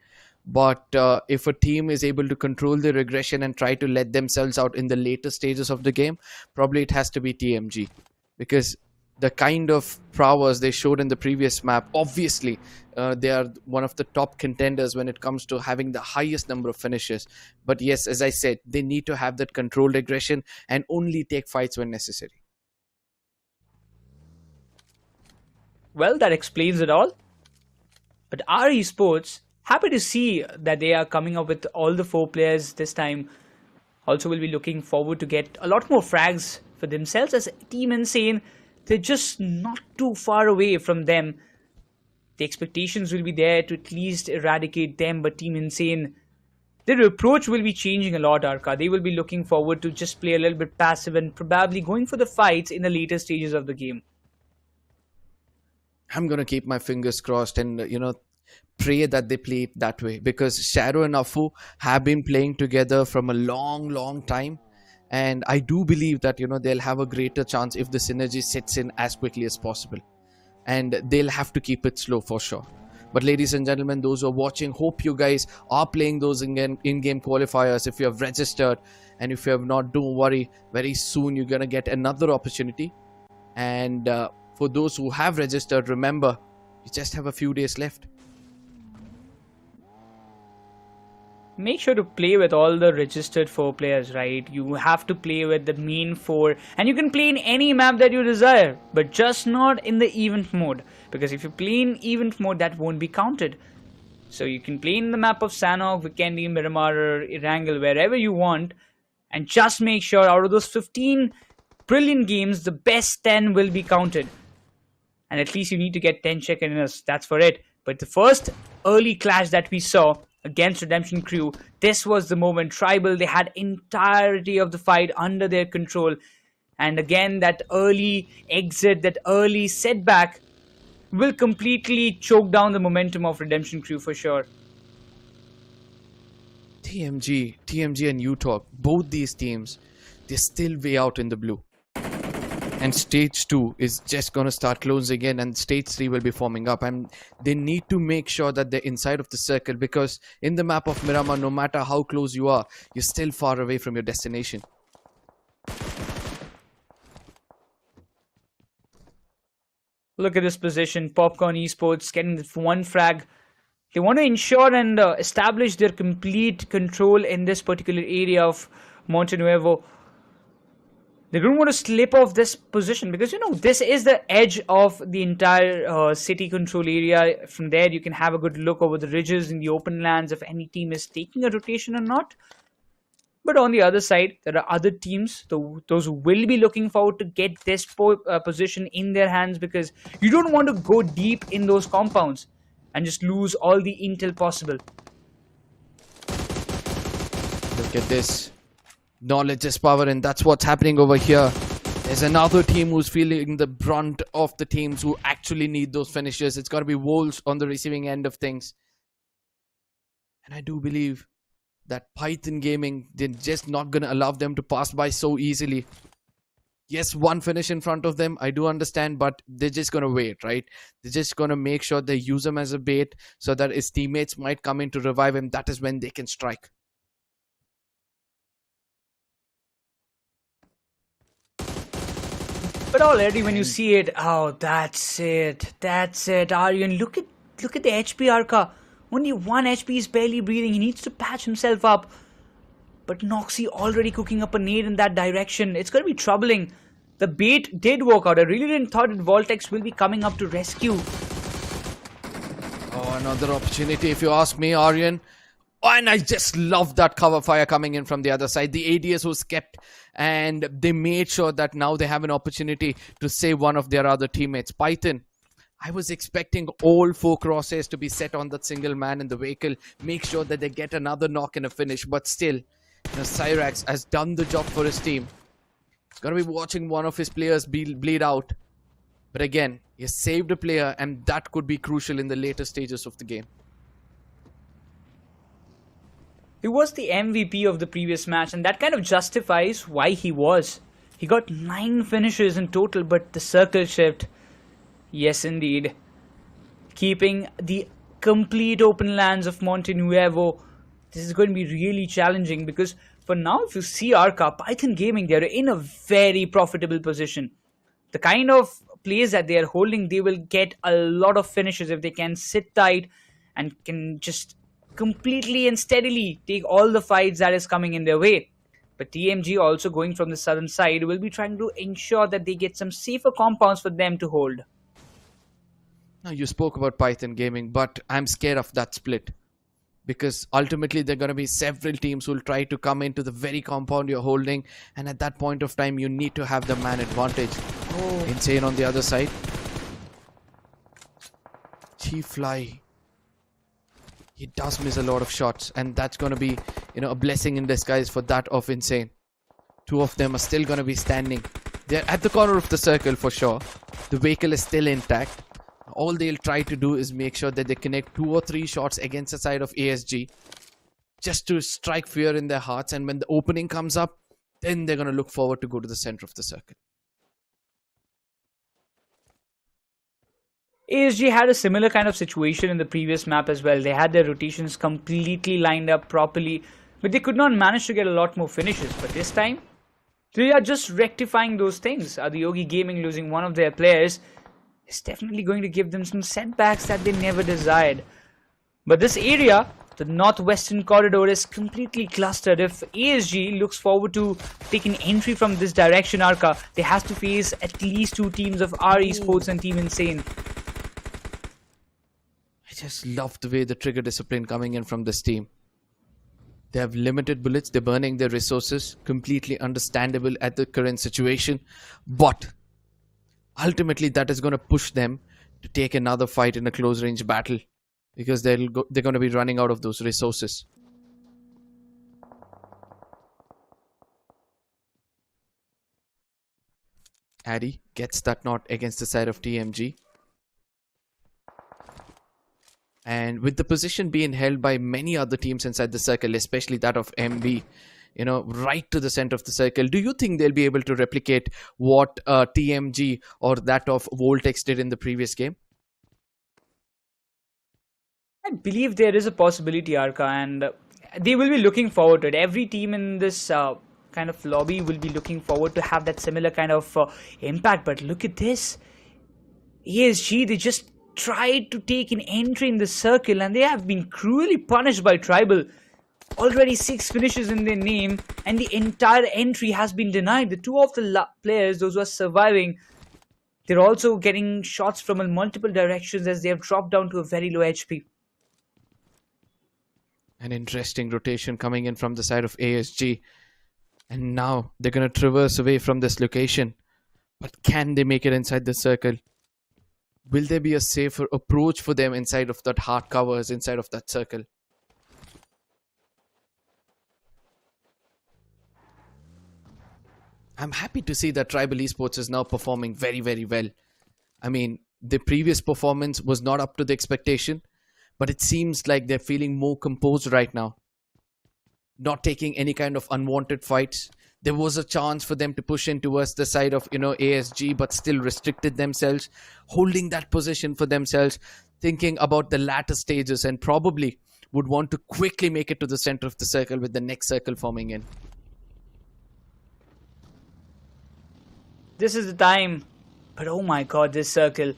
But if a team is able to control their aggression and try to let themselves out in the later stages of the game, probably it has to be TMG. Because the kind of prowess they showed in the previous map, obviously they are one of the top contenders when it comes to having the highest number of finishes. But yes, as I said, they need to have that controlled aggression and only take fights when necessary. Well, that explains it all. But our esports, happy to see that they are coming up with all the 4 players this time. Also, will be looking forward to get a lot more frags for themselves as Team Insane. They're just not too far away from them. The expectations will be there to at least eradicate them, but Team Insane, their approach will be changing a lot, Arka. They will be looking forward to just play a little bit passive and probably going for the fights in the later stages of the game. I'm going to keep my fingers crossed and, pray that they play that way, because Shadow and Afu have been playing together from a long time. And I do believe that, they'll have a greater chance if the synergy sets in as quickly as possible. And they'll have to keep it slow for sure. But ladies and gentlemen, those who are watching, hope you guys are playing those in-game qualifiers. If you have registered, and if you have not, don't worry. Very soon you're going to get another opportunity. And for those who have registered, remember, you just have a few days left. Make sure to play with all the registered 4 players, right? You have to play with the main 4, and you can play in any map that you desire, but just not in the event mode, because if you play in event mode, that won't be counted. So you can play in the map of Sanhok, Vikendi, Miramar, or Erangle, wherever you want, and just make sure out of those 15 brilliant games, the best 10 will be counted. And at least you need to get 10 check-ins, that's for it. But the first early clash that we saw against Redemption Crew, this was the moment. Tribal, they had entirety of the fight under their control, and again that early exit, that early setback will completely choke down the momentum of Redemption Crew for sure. TMG and UTOG, both these teams, they're still way out in the blue. And stage 2 is just going to start closing in, and stage 3 will be forming up, and they need to make sure that they're inside of the circle, because in the map of Miramar, no matter how close you are, you're still far away from your destination. Look at this position. Popcorn Esports getting the 1 frag. They want to ensure and establish their complete control in this particular area of Monte Nuevo. They don't want to slip off this position, because this is the edge of the entire city control area. From there you can have a good look over the ridges in the open lands if any team is taking a rotation or not. But on the other side, there are other teams, those who will be looking forward to get this position in their hands, because you don't want to go deep in those compounds and just lose all the intel possible. Look at this. Knowledge is power, and that's what's happening over here. There's another team who's feeling the brunt of the teams who actually need those finishes. It's got to be Wolves on the receiving end of things. And I do believe that Python Gaming, they're just not going to allow them to pass by so easily. Yes, 1 finish in front of them, I do understand, but they're just going to wait, right? They're just going to make sure they use him as a bait so that his teammates might come in to revive him. That is when they can strike. But already when you see it, oh, that's it, Aryan. Look at the HP, Arka. Only 1 HP is barely breathing. He needs to patch himself up. But Noxy already cooking up a nade in that direction. It's going to be troubling. The bait did work out. I really didn't thought that VOLTX will be coming up to rescue. Oh, another opportunity if you ask me, Aryan. Oh, and I just love that cover fire coming in from the other side. The ADS was kept, and they made sure that now they have an opportunity to save one of their other teammates. Python, I was expecting all 4 crosshairs to be set on that single man in the vehicle, make sure that they get another knock and a finish, but still, Cyrax has done the job for his team. He's going to be watching one of his players bleed out. But again, he saved a player, and that could be crucial in the later stages of the game. He was the MVP of the previous match, and that kind of justifies why he was. He got 9 finishes in total, but the circle shift, yes indeed, keeping the complete open lands of Monte Nuevo. This is going to be really challenging, because for now, if you see Arca, Python Gaming, they're in a very profitable position. The kind of plays that they are holding, they will get a lot of finishes if they can sit tight and can just completely and steadily take all the fights that is coming in their way. But TMG, also going from the southern side, will be trying to ensure that they get some safer compounds for them to hold. Now, you spoke about Python Gaming, but I'm scared of that split, because ultimately there are going to be several teams who will try to come into the very compound you're holding, and at that point of time you need to have the man advantage. Insane on the other side. T-Fly. He does miss a lot of shots, and that's going to be, a blessing in disguise for that of Insane. Two of them are still going to be standing. They're at the corner of the circle for sure. The vehicle is still intact. All they'll try to do is make sure that they connect 2 or 3 shots against the side of ASG, just to strike fear in their hearts, and when the opening comes up, then they're going to look forward to go to the center of the circle. ASG had a similar kind of situation in the previous map as well. They had their rotations completely lined up properly, but they could not manage to get a lot more finishes. But this time, they are just rectifying those things. ADIYOGI Gaming losing one of their players is definitely going to give them some setbacks that they never desired. But this area, the northwestern corridor, is completely clustered. If ASG looks forward to taking entry from this direction, Arca, they have to face at least 2 teams of R Esports and Team Insane. I just love the way the trigger discipline coming in from this team. They have limited bullets, they're burning their resources, completely understandable at the current situation, but ultimately that is going to push them to take another fight in a close range battle, because they're going to be running out of those resources. Addy gets that knot against the side of TMG. And with the position being held by many other teams inside the circle, especially that of MB, right to the center of the circle, do you think they'll be able to replicate what TMG or that of VOLTX did in the previous game? I believe there is a possibility, Arca, and they will be looking forward to it. Every team in this kind of lobby will be looking forward to have that similar kind of impact. But look at this. ASG, they just tried to take an entry in the circle, and they have been cruelly punished by Tribal. Already 6 finishes in their name, and the entire entry has been denied. The 2 of the players, those who are surviving, they're also getting shots from multiple directions as they have dropped down to a very low HP. An interesting rotation coming in from the side of ASG. And now they're going to traverse away from this location. But can they make it inside the circle? Will there be a safer approach for them inside of that hard covers, inside of that circle? I'm happy to see that Tribal Esports is now performing very, very well. I mean, the previous performance was not up to the expectation, but it seems like they're feeling more composed right now. Not taking any kind of unwanted fights. There was a chance for them to push in towards the side of, ASG, but still restricted themselves, holding that position for themselves, thinking about the latter stages, and probably would want to quickly make it to the center of the circle with the next circle forming in. This is the time, but oh my god, this circle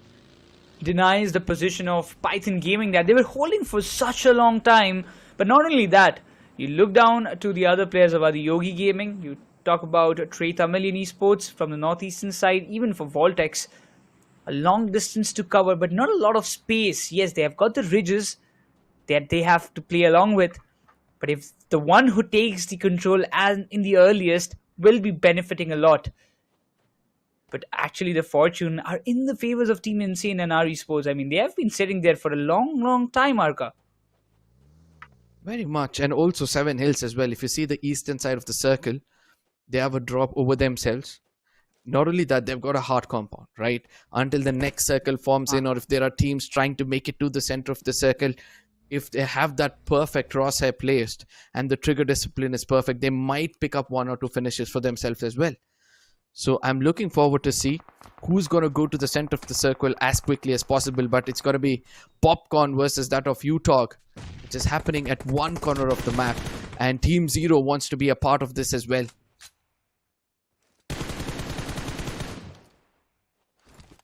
denies the position of Python Gaming that they were holding for such a long time. But not only that, you look down to the other players of ADIYOGI Gaming, you talk about TAMILAN Esports from the northeastern side, even for VOLTX, a long distance to cover, but not a lot of space. Yes, they have got the ridges that they have to play along with, but if the one who takes the control and in the earliest will be benefiting a lot. But actually the fortune are in the favors of Team Insane and R Esports. I mean, they have been sitting there for a long, long time, Arca. Very much. And also 7 Hills as well. If you see the eastern side of the circle, they have a drop over themselves. Not only that, they've got a hard compound, right? Until the next circle forms in, or if there are teams trying to make it to the center of the circle, if they have that perfect crosshair placed and the trigger discipline is perfect, they might pick up 1 or 2 finishes for themselves as well. So I'm looking forward to see who's going to go to the center of the circle as quickly as possible. But it's going to be Popcorn versus that of UTOG, which is happening at one corner of the map. And Team Zero wants to be a part of this as well.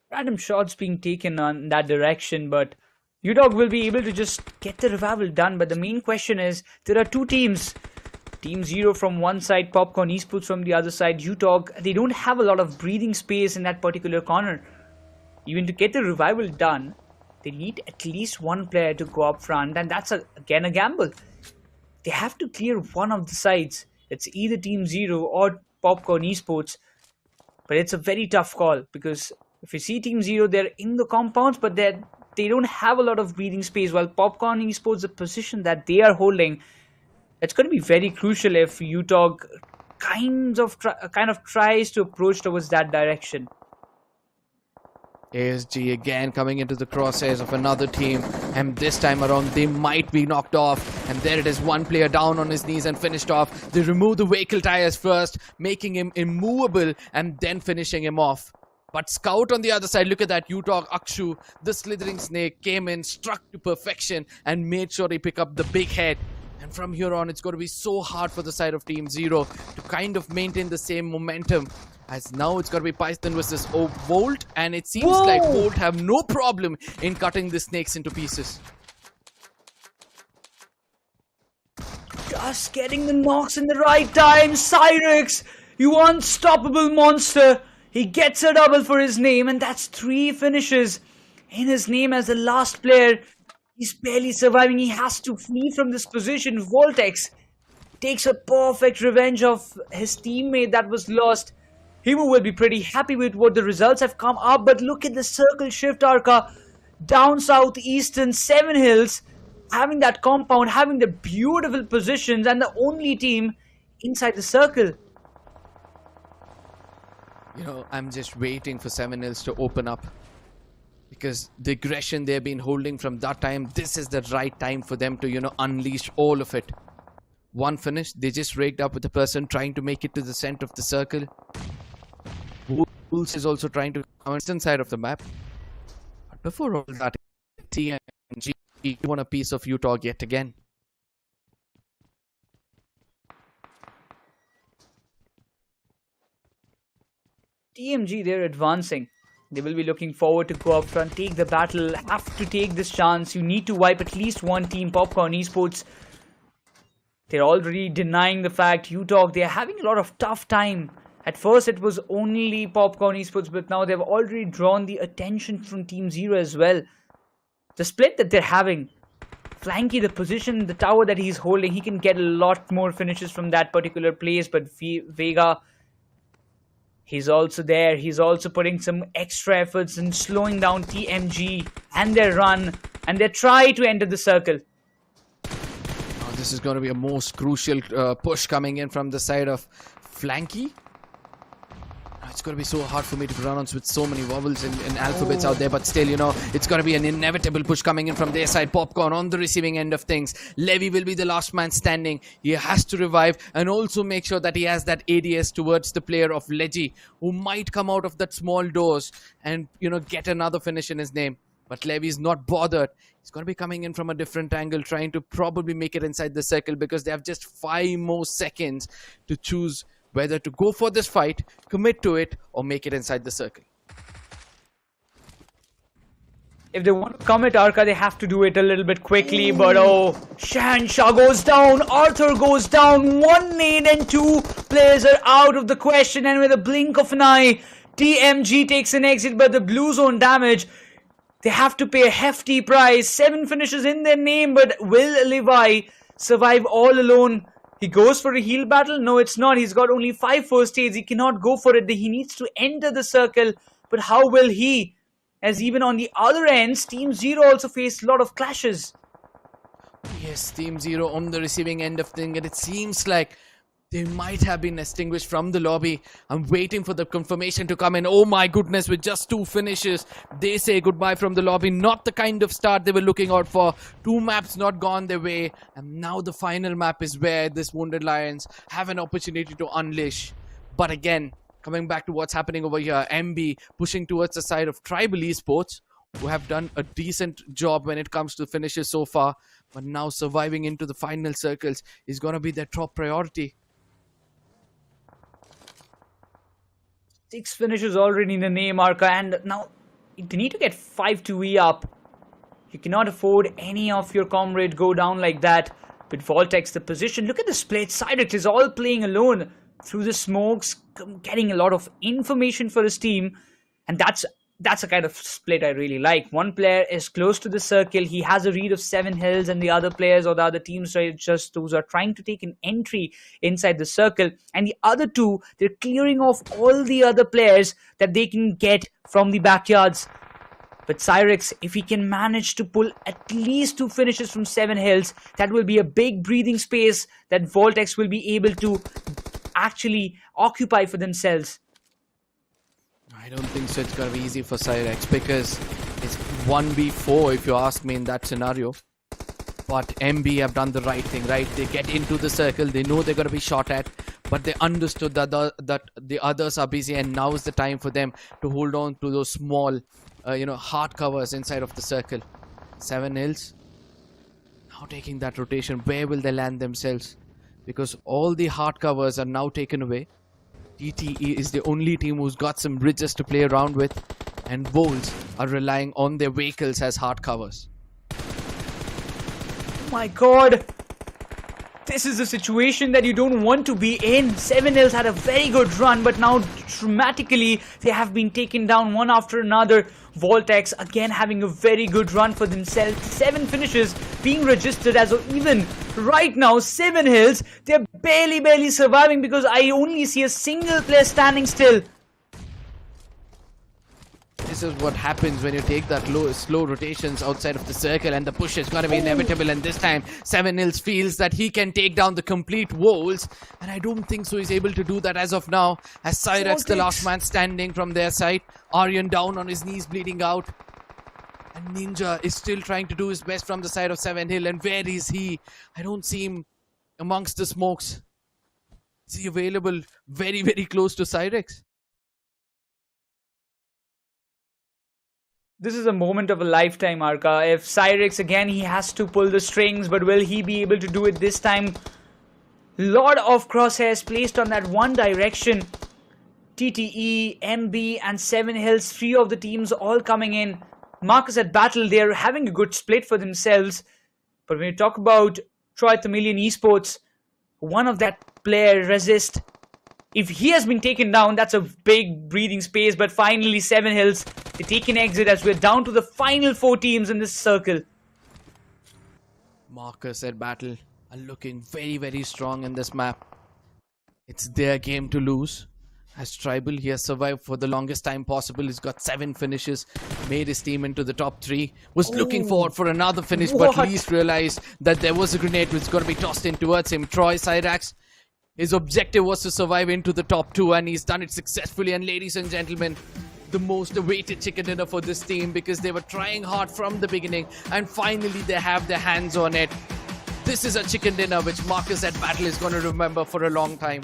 Random shots being taken on that direction, but UTOG will be able to just get the revival done. But the main question is, there are 2 teams. Team Zero from one side, Popcorn Esports from the other side, UTOG. They don't have a lot of breathing space in that particular corner. Even to get the revival done, they need at least 1 player to go up front, and that's again a gamble. They have to clear one of the sides. It's either Team Zero or Popcorn Esports. But it's a very tough call, because if you see Team Zero, they're in the compounds, but they They don't have a lot of breathing space. While Popcorn Esports, the position that they are holding, it's going to be very crucial if UTOG kind of tries to approach towards that direction. ASG again coming into the crosshairs of another team, and this time around they might be knocked off. And there it is, one player down on his knees and finished off. They remove the vehicle tires first, making him immovable and then finishing him off. But Scout on the other side, look at that, UTOG Akshu, the slithering snake, came in, struck to perfection and made sure he picked up the big head. And from here on, it's going to be so hard for the side of Team Zero to kind of maintain the same momentum. As now it's going to be Python versus Volt, and it seems like Volt have no problem in cutting the snakes into pieces. Just getting the knocks in the right time. Cyrix, you unstoppable monster. He gets a double for his name, and that's 3 finishes in his name as the last player. He's barely surviving. He has to flee from this position. VOLTX takes a perfect revenge of his teammate that was lost. Himu will be pretty happy with what the results have come up, but look at the circle shift, Arca. Down southeastern 7 hills, having that compound, having the beautiful positions, and the only team inside the circle. You know, I'm just waiting for 7 hills to open up. Because the aggression they've been holding from that time, this is the right time for them to, you know, unleash all of it. One finish, they just raked up with the person trying to make it to the center of the circle. Wolves is also trying to come inside of the map. But before all that, TMG won a piece of UTOG yet again. TMG, they're advancing. They will be looking forward to go up front, take the battle, have to take this chance. You need to wipe at least one team. Popcorn Esports, they're already denying the fact. UTOG, they're having a lot of tough time. At first it was only Popcorn Esports, but now they've already drawn the attention from Team Zero as well. The split that they're having, Flanky, the position, the tower that he's holding, he can get a lot more finishes from that particular place. But Vega, he's also there. He's also putting some extra efforts in slowing down TMG and their run and their try to enter the circle. Oh, this is going to be a most crucial push coming in from the side of Flanky. It's going to be so hard for me to pronounce with so many vowels and alphabets out there, but still, you know, it's going to be an inevitable push coming in from their side. Popcorn on the receiving end of things. Levy will be the last man standing. He has to revive and also make sure that he has that ADS towards the player of Leggy, who might come out of that small doors and, you know, get another finish in his name. But Levy's not bothered. He's going to be coming in from a different angle, trying to probably make it inside the circle because they have just 5 more seconds to choose whether to go for this fight, commit to it, or make it inside the circle. If they want to commit, Arca, they have to do it a little bit quickly. But oh, Shansha goes down, Arthur goes down, 1 nade and 2 players are out of the question. And with a blink of an eye, TMG takes an exit, but the blue zone damage, they have to pay a hefty price. 7 finishes in their name, but will Levi survive all alone? He goes for a heal battle? No, it's not. He's got only 5 first aids. He cannot go for it. He needs to enter the circle. But how will he? As even on the other ends, Team Zero also faced a lot of clashes. Yes, Team Zero on the receiving end of things, and it seems like they might have been extinguished from the lobby. I'm waiting for the confirmation to come in. Oh my goodness, with just 2 finishes, they say goodbye from the lobby. Not the kind of start they were looking out for. 2 maps not gone their way. And now the final map is where this Wounded Lions have an opportunity to unleash. But again, coming back to what's happening over here, MB pushing towards the side of Tribal Esports, who have done a decent job when it comes to finishes so far. But now surviving into the final circles is going to be their top priority. 6 finishes already in the name, Arca, and now they need to get 5-2E up. You cannot afford any of your comrades go down like that. With VOLTX, the position, look at the split. Cyrix is all playing alone through the smokes, getting a lot of information for his team, and that's a kind of split I really like. One player is close to the circle. He has a read of 7 hills, and the other players or the other teams are just those are trying to take an entry inside the circle. And the other 2, they're clearing off all the other players that they can get from the backyards. But Cyrex, if he can manage to pull at least 2 finishes from 7 hills, that will be a big breathing space that VOLTX will be able to actually occupy for themselves. I don't think so. It's gonna be easy for Cyrex because it's 1v4 if you ask me in that scenario. But MB have done the right thing, right? They get into the circle, they know they're gonna be shot at, but they understood that the others are busy, and now is the time for them to hold on to those small, hard covers inside of the circle. 7 hills. Now taking that rotation, where will they land themselves? Because all the hard covers are now taken away. TTE is the only team who's got some bridges to play around with, and Vols are relying on their vehicles as hard covers. Oh my god! This is a situation that you don't want to be in. 7 hills had a very good run, but now dramatically they have been taken down one after another. VOLTX again having a very good run for themselves. 7 finishes being registered as of even right now. 7 hills, they're barely surviving because I only see a single player standing still. This is what happens when you take that slow rotations outside of the circle, and the push is going to be inevitable. And this time, 7 hills feels that he can take down the complete walls, and I don't think so he's able to do that as of now. As Cyrex, the last man standing from their side, Aryan down on his knees, bleeding out, and Ninja is still trying to do his best from the side of 7 hill. And where is he? I don't see him amongst the smokes. Is he available very close to Cyrex? This is a moment of a lifetime, Arka. If Cyrex again, he has to pull the strings, but will he be able to do it this time? Lot of crosshairs placed on that one direction. TTE, MB and 7 hills, 3 of the teams all coming in. Marcus at Battle, they're having a good split for themselves. But when you talk about TAMILAN Esports, one of that player, Resist, if he has been taken down, that's a big breathing space. But finally, 7 hills, they take an exit as we're down to the final 4 teams in this circle. Marcus at Battle are looking very strong in this map. It's their game to lose. As Tribal, he has survived for the longest time possible. He's got 7 finishes, made his team into the top 3. Was looking forward for another finish, but least realized that there was a grenade which was going to be tossed in towards him. Troy Cyrax, his objective was to survive into the top 2, and he's done it successfully. And ladies and gentlemen, the most awaited chicken dinner for this team, because they were trying hard from the beginning, and finally they have their hands on it. This is a chicken dinner which Marcus at Battle is going to remember for a long time,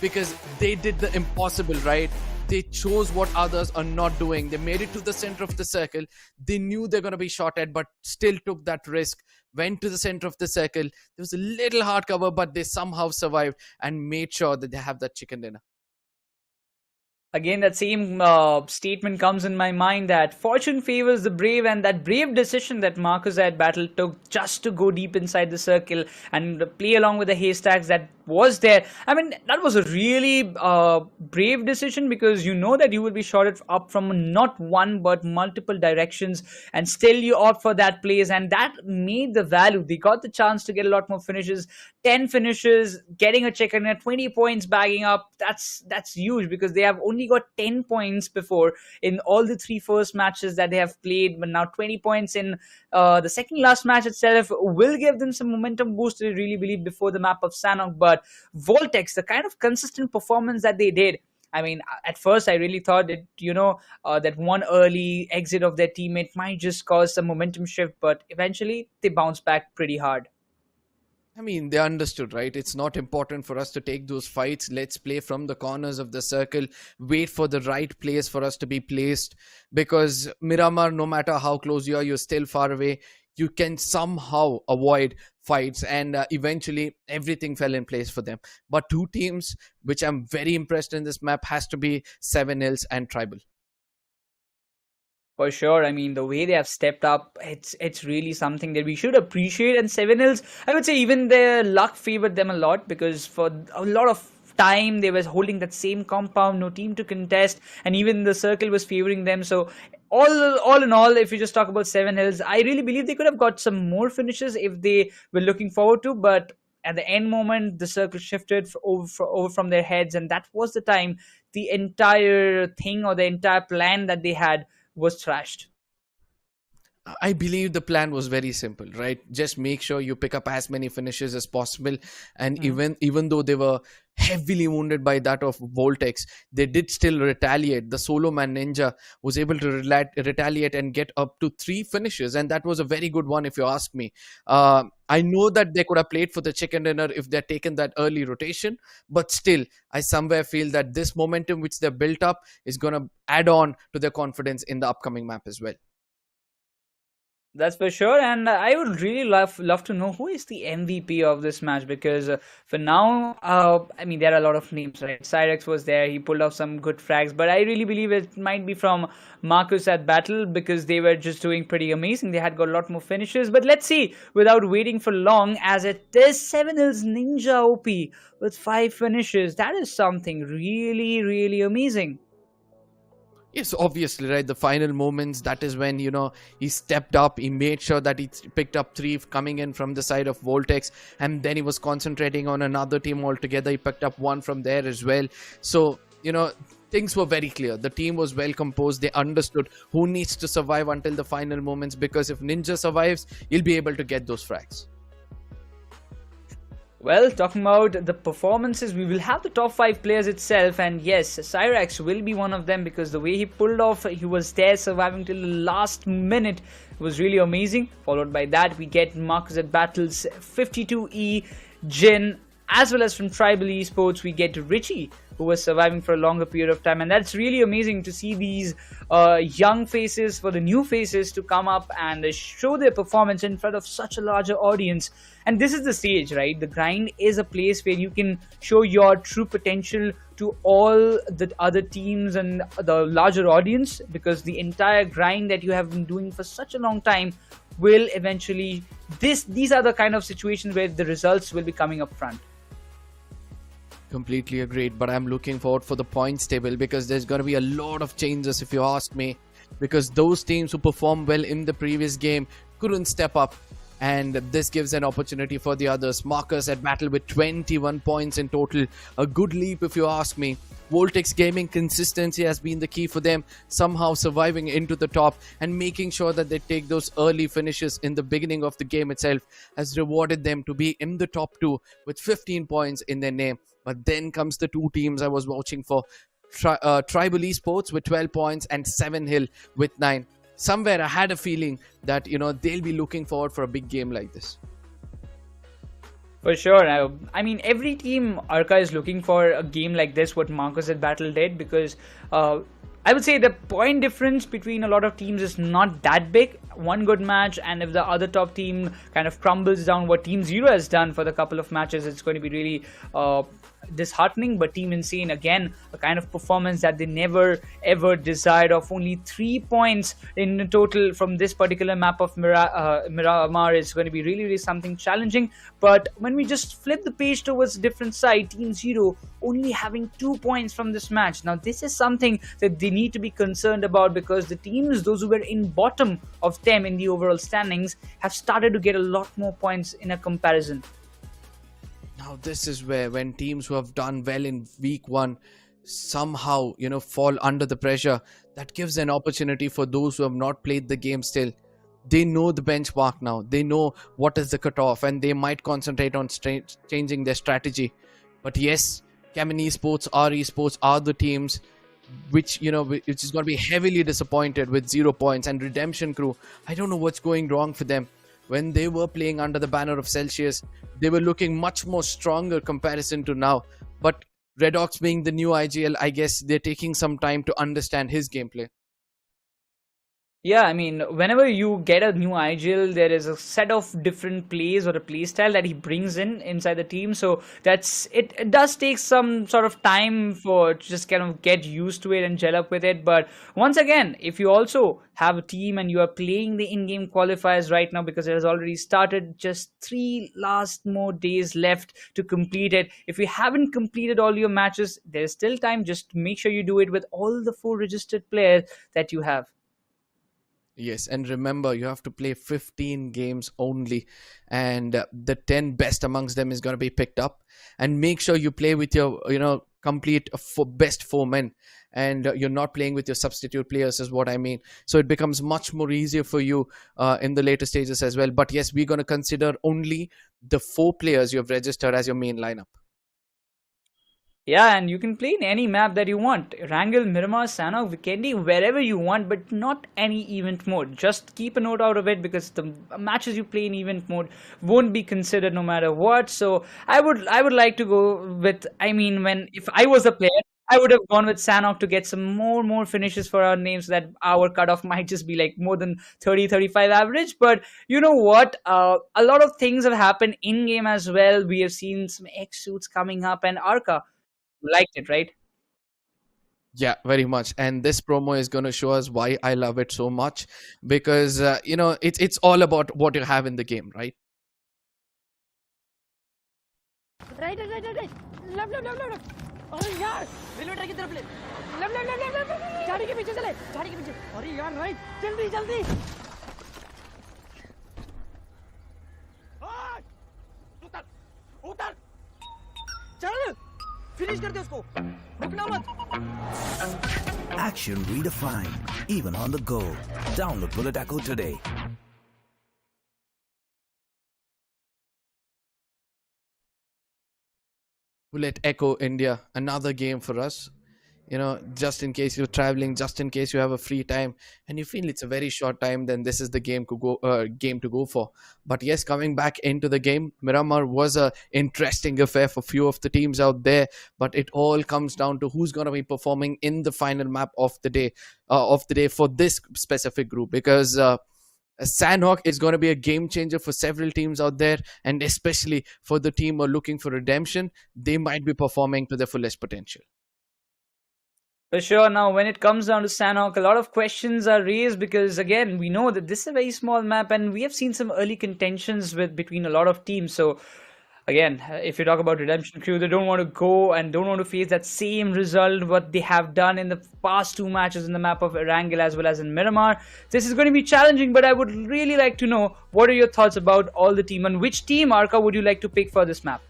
because they did the impossible, right? They chose what others are not doing. They made it to the center of the circle. They knew they're going to be shot at, but still took that risk. Went to the center of the circle. There was a little hard cover, but they somehow survived and made sure that they have that chicken dinner. Again, that same statement comes in my mind, that fortune favors the brave, and that brave decision that Marcus at Battle took just to go deep inside the circle and play along with the haystacks that was there. I mean, that was a really brave decision, because you know that you will be shot up from not one but multiple directions, and still you opt for that place, and that made the value. They got the chance to get a lot more finishes, 10 finishes, getting a check in at 20 points, bagging up. That's huge, because they have only got 10 points before in all the 3 first matches that they have played, but now 20 points in the second last match itself will give them some momentum boost, I really believe, before the map of Sanhok. But VOLTX, the kind of consistent performance that they did, I mean, at first I really thought that, that one early exit of their teammate might just cause some momentum shift, but eventually they bounced back pretty hard. I mean, they understood, right? It's not important for us to take those fights. Let's play from the corners of the circle, wait for the right place for us to be placed, because Miramar, no matter how close you are, you're still far away. You can somehow avoid fights, and eventually everything fell in place for them. But 2 teams which I'm very impressed in this map has to be 7 hills and Tribal. For sure. I mean, the way they have stepped up, it's really something that we should appreciate. And 7 hills, I would say even their luck favored them a lot, because for a lot of time they were holding that same compound, no team to contest, and even the circle was favoring them. So all in all, if you just talk about 7 hills, I really believe they could have got some more finishes if they were looking forward to, but at the end moment the circle shifted over from their heads, and that was the time the entire thing, or the entire plan that they had, was trashed. I believe the plan was very simple, right? Just make sure you pick up as many finishes as possible. And even though they were heavily wounded by that of VOLTX, they did still retaliate. The solo man Ninja was able to retaliate and get up to 3 finishes, and that was a very good one if you ask me. I know that they could have played for the chicken dinner if they're taken that early rotation, but still, I somewhere feel that this momentum which they've built up is going to add on to their confidence in the upcoming map as well. That's for sure, and I would really love to know who is the MVP of this match, because for now, I mean, there are a lot of names, right? Cyrex was there; he pulled off some good frags, but I really believe it might be from Marcus at Battle, because they were just doing pretty amazing. They had got a lot more finishes, but let's see, without waiting for long, as it is 7 Hills Ninja OP with 5 finishes. That is something really, really amazing. Yes, obviously, right. The final moments, that is when, he stepped up. He made sure that he picked up 3 coming in from the side of VOLTX. And then he was concentrating on another team altogether. He picked up 1 from there as well. So, things were very clear. The team was well composed. They understood who needs to survive until the final moments. Because if Ninja survives, he'll be able to get those frags. Well, talking about the performances, we will have the top 5 players itself, and yes, Cyrax will be one of them, because the way he pulled off, he was there surviving till the last minute, was really amazing. Followed by that, we get Marcus at Battles, 52E, Jin, as well as from Tribal Esports, we get Richie, who was surviving for a longer period of time. And that's really amazing to see these young faces, for the new faces to come up and show their performance in front of such a larger audience. And this is the stage, right? The grind is a place where you can show your true potential to all the other teams and the larger audience, because the entire grind that you have been doing for such a long time will eventually, these are the kind of situations where the results will be coming up front. Completely agreed, but I'm looking forward for the points table, because there's going to be a lot of changes if you ask me, because those teams who performed well in the previous game couldn't step up, and this gives an opportunity for the others. Marcus at Battle with 21 points in total, a good leap if you ask me. VOLTX Gaming, consistency has been the key for them, somehow surviving into the top and making sure that they take those early finishes in the beginning of the game itself has rewarded them to be in the top 2 with 15 points in their name. But then comes the 2 teams I was watching for, Tribal Esports with 12 points and 7 Hill with 9. Somewhere I had a feeling that, they'll be looking forward for a big game like this. For sure. I mean, every team, Arca, is looking for a game like this, what Marcus at Battle did, because I would say the point difference between a lot of teams is not that big. One good match, and if the other top team kind of crumbles down what Team Zero has done for the couple of matches, it's going to be really disheartening. But Team Insane, again, a kind of performance that they never ever desired, of only 3 points in total from this particular map of Miramar, is going to be really, really something challenging. But when we just flip the page towards a different side, Team Zero only having 2 points from this match. Now this is something that they need to be concerned about, because the teams, those who were in bottom of them in the overall standings, have started to get a lot more points in a comparison. Now this is where, when teams who have done well in week 1 somehow fall under the pressure, that gives an opportunity for those who have not played the game still. They know the benchmark now, they know what is the cutoff, and they might concentrate on changing their strategy. But yes, CHEMIN Esports, our Esports are the teams which which is going to be heavily disappointed with 0 points. And Redemption Crew, I don't know what's going wrong for them. When they were playing under the banner of Celsius, they were looking much more stronger comparison to now. But Redox being the new IGL, I guess they're taking some time to understand his gameplay. Yeah, I mean, whenever you get a new IGL, there is a set of different plays or a play style that he brings in inside the team. So that's it. It does take some sort of time for just kind of get used to it and gel up with it. But once again, if you also have a team and you are playing the in-game qualifiers right now, because it has already started, just 3 last more days left to complete it. If you haven't completed all your matches, there's still time. Just make sure you do it with all the 4 registered players that you have. Yes, and remember, you have to play 15 games only, and the 10 best amongst them is going to be picked up. And make sure you play with your complete best 4 men, and you're not playing with your substitute players, is what I mean. So it becomes much more easier for you in the later stages as well. But yes, we're going to consider only the 4 players you have registered as your main lineup. Yeah, and you can play in any map that you want. Erangle, Miramar, Sanhok, Vikendi, wherever you want, but not any event mode. Just keep a note out of it, because the matches you play in event mode won't be considered no matter what. So I would like to go with, I mean, if I was a player, I would have gone with Sanhok to get some more finishes for our names, so that our cutoff might just be like more than 30-35 average. But you know what? A lot of things have happened in game as well. We have seen some X suits coming up, and Arca liked it, right? Yeah, very much. And this promo is going to show us why I love it so much, because it's all about what you have in the game, right? Right. Left. अरे यार railway track की तरफ ले left झाड़ी के पीछे चले झाड़ी के पीछे अरे यार राइट जल्दी उतर उतर चल फिनिश कर दे उसको रुकना मत Action redefined, even on the go. Download Bullet Echo today. Bullet Echo India, another game for us. Just in case you're traveling, just in case you have a free time and you feel it's a very short time, then this is the game to go for. But yes, coming back into the game, Miramar was a interesting affair for few of the teams out there. But it all comes down to who's going to be performing in the final map of the day for this specific group, because Sanhok is going to be a game changer for several teams out there, and especially for the team who are looking for redemption. They might be performing to their fullest potential. For sure. Now, when it comes down to Sanhok, a lot of questions are raised, because again, we know that this is a very small map, and we have seen some early contentions between a lot of teams. So again, if you talk about Redemption Crew, they don't want to go and don't want to face that same result what they have done in the past 2 matches in the map of Erangle as well as in Miramar. This is going to be challenging, but I would really like to know, what are your thoughts about all the team, and which team, Arca, would you like to pick for this map?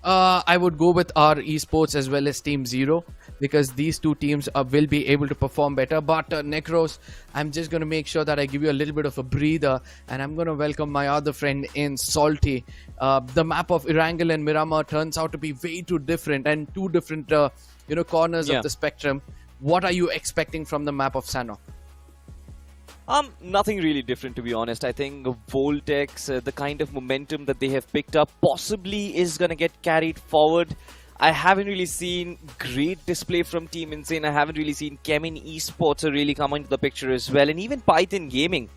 I would go with our esports as well as Team Zero, because these 2 teams will be able to perform better. But Necros, I'm just going to make sure that I give you a little bit of a breather, and I'm going to welcome my other friend in Salty. The map of Erangle and Miramar turns out to be way too different, and 2 different corners of the spectrum. What are you expecting from the map of Sanhok? Nothing really different, to be honest. I think VOLTX, the kind of momentum that they have picked up, possibly is going to get carried forward. I haven't really seen great display from Team Insane. I haven't really seen CHEMIN Esports really come into the picture as well, and even Python Gaming.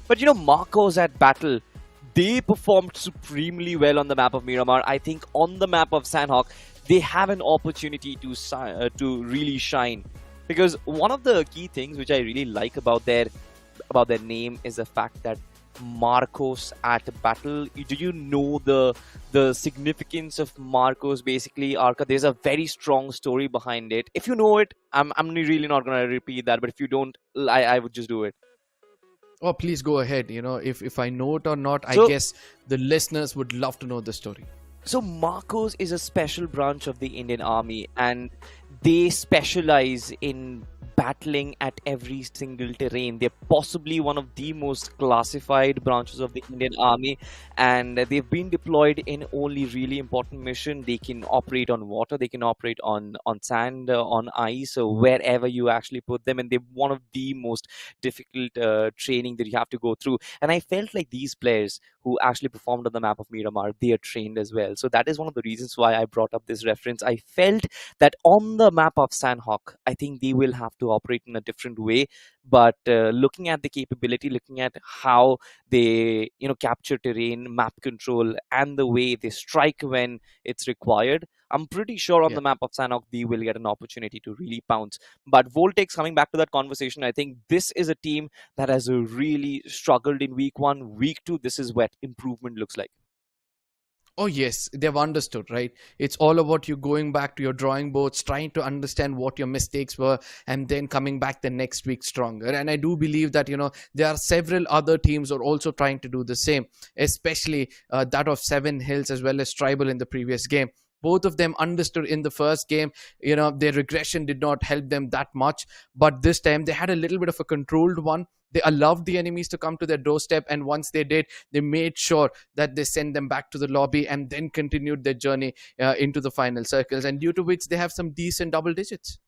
But Marcos at Battle, they performed supremely well on the map of Miramar. I think on the map of Sanhok, they have an opportunity to really shine. Because one of the key things which I really like about their name is the fact that Marcos at Battle. Do you know the significance of Marcos? Basically, Arca, there's a very strong story behind it. If you know it, I'm really not gonna repeat that. But if you don't, I would just do it. Oh, please go ahead. If I know it or not, I guess the listeners would love to know the story. So Marcos is a special branch of the Indian Army, and they specialize in battling at every single terrain. They're possibly one of the most classified branches of the Indian Army, and they've been deployed in only really important mission. They can operate on water, they can operate on sand, on ice, so wherever you actually put them, and they're one of the most difficult training that you have to go through. And I felt like these players who actually performed on the map of Miramar, they are trained as well. So that is one of the reasons why I brought up this reference. I felt that on the map of Sanhok, I think they will have to operate in a different way. But looking at the capability, looking at how they capture terrain, map control, and the way they strike when it's required, I'm pretty sure on the map of Sanhok, they will get an opportunity to really pounce. But VOLTX, coming back to that conversation, I think this is a team that has really struggled in week 1. Week 2, this is what improvement looks like. Oh yes, they've understood, right? It's all about you going back to your drawing boards, trying to understand what your mistakes were, and then coming back the next week stronger. And I do believe that, there are several other teams who are also trying to do the same, especially that of Seven Hills as well as Tribal in the previous game. Both of them understood in the first game, their regression did not help them that much. But this time they had a little bit of a controlled one. They allowed the enemies to come to their doorstep, and once they did, they made sure that they sent them back to the lobby and then continued their journey into the final circles, and due to which they have some decent double digits.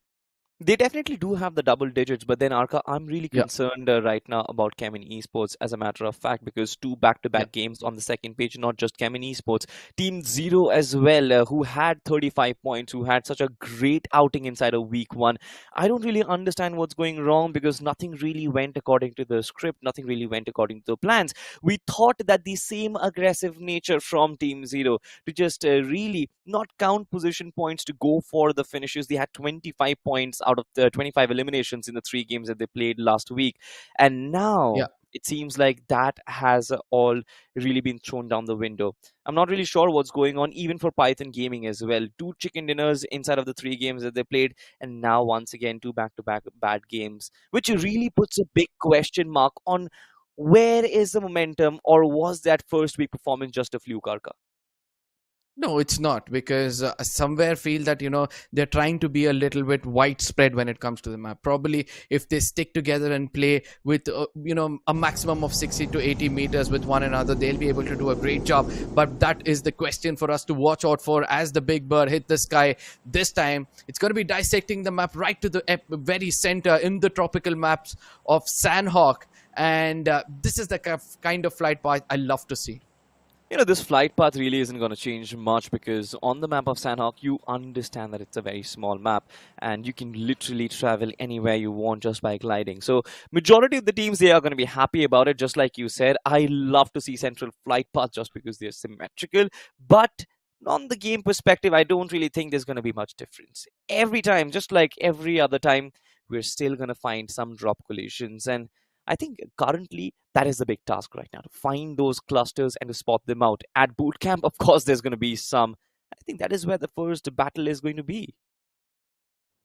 They definitely do have the double digits, but then Arka, I'm really Yeah. concerned right now about CHEMIN Esports, as a matter of fact, because two back-to-back games on the second page, not just CHEMIN Esports, Team Zero as well, who had 35 points, who had such a great outing inside of week one. I don't really understand what's going wrong, because nothing really went according to the script, nothing really went according to the plans. We thought that the same aggressive nature from Team Zero to just really not count position points to go for the finishes. They had 25 points out of the 25 eliminations in the 3 games that they played last week, and now Yeah. it seems like that has all really been thrown down the window. I'm not really sure what's going on, even for Python Gaming as well. 2 chicken dinners inside of the 3 games that they played, and now once again 2 back-to-back bad games, which really puts a big question mark on where is the momentum, or was that first week performance just a fluke, Arka? No, it's not, because somewhere feel that they're trying to be a little bit widespread when it comes to the map. Probably if they stick together and play with a maximum of 60 to 80 meters with one another, they'll be able to do a great job. But that is the question for us to watch out for as the big bird hit the sky. This time it's going to be dissecting the map right to the very center in the tropical maps of Sanhok, and this is the kind of flight path I love to see. This flight path really isn't going to change much, because on the map of Sanhok, you understand that it's a very small map and you can literally travel anywhere you want just by gliding. So majority of the teams, they are going to be happy about it. Just like you said, I love to see central flight path just because they're symmetrical. But on the game perspective, I don't really think there's going to be much difference. Every time, just like every other time, we're still going to find some drop collisions. And I think currently that is the big task right now, to find those clusters and to spot them out. At boot camp, of course, there's going to be some. I think that is where the first battle is going to be.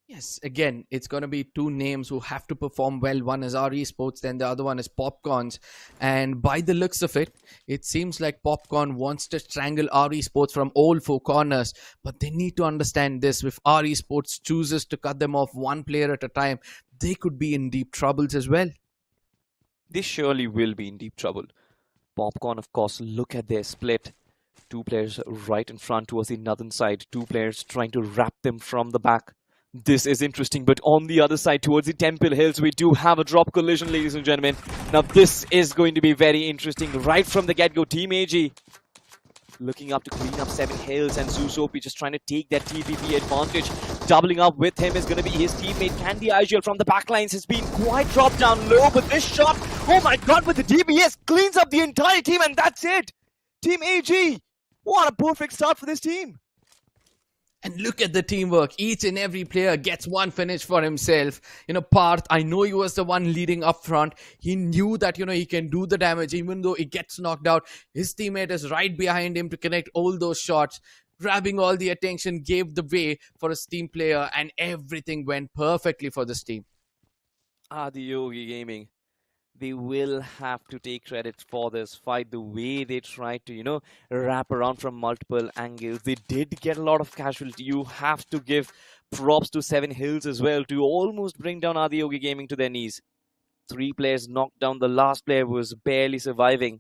Yes, again, it's going to be 2 names who have to perform well. One is our esports, then the other one is Popcorns. And by the looks of it, it seems like Popcorn wants to strangle our esports from all 4 corners. But they need to understand this. If our esports chooses to cut them off one player at a time, they could be in deep troubles as well. They surely will be in deep trouble. Popcorn, of course, look at their split. 2 players right in front towards the northern side. 2 players trying to wrap them from the back. This is interesting, but on the other side towards the Temple Hills, we do have a drop collision, ladies and gentlemen. Now this is going to be very interesting right from the get-go. Team AG looking up to clean up 7 Hills, and Zusopi just trying to take that TPP advantage. Doubling up with him is going to be his teammate Candy IGL from the backlines. Has been quite dropped down low, but this shot, oh my god, with the DBS cleans up the entire team, and that's it. Team AG, what a perfect start for this team. And look at the teamwork. Each and every player gets one finish for himself. Parth, I know he was the one leading up front. He knew that, he can do the damage even though he gets knocked out. His teammate is right behind him to connect all those shots. Grabbing all the attention, gave the way for his team player, and everything went perfectly for this team. ADIYOGI Gaming, they will have to take credit for this fight. The way they tried to, wrap around from multiple angles. They did get a lot of casualty. You have to give props to 7 Hills as well to almost bring down ADIYOGI Gaming to their knees. 3 players knocked down. The last player was barely surviving.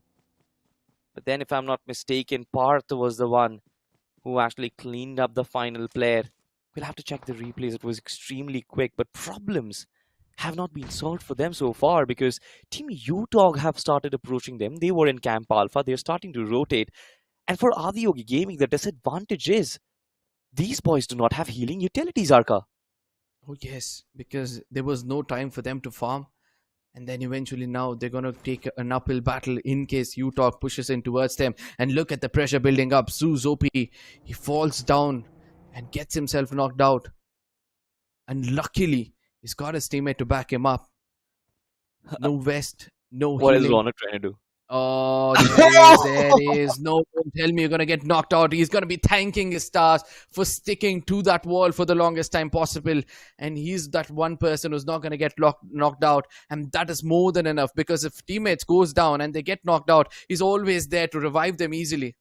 But then, if I'm not mistaken, Parth was the one who actually cleaned up the final player. We'll have to check the replays. It was extremely quick, but problems have not been solved for them so far, because Team UTOG have started approaching them. They were in Camp Alpha. They're starting to rotate. And for ADIYOGI Gaming, the disadvantage is these boys do not have healing utilities, Arka. Oh yes, because there was no time for them to farm. And then eventually now they're going to take an uphill battle in case UTOG pushes in towards them. And look at the pressure building up. Zuzopi, he falls down and gets himself knocked out. And luckily, he's got his teammate to back him up. No vest, no What is healing. Ronak trying to do? Oh, there is. No, don't tell me you're going to get knocked out. He's going to be thanking his stars for sticking to that wall for the longest time possible. And he's that one person who's not going to get knocked out. And that is more than enough, because if teammates goes down and they get knocked out, he's always there to revive them easily.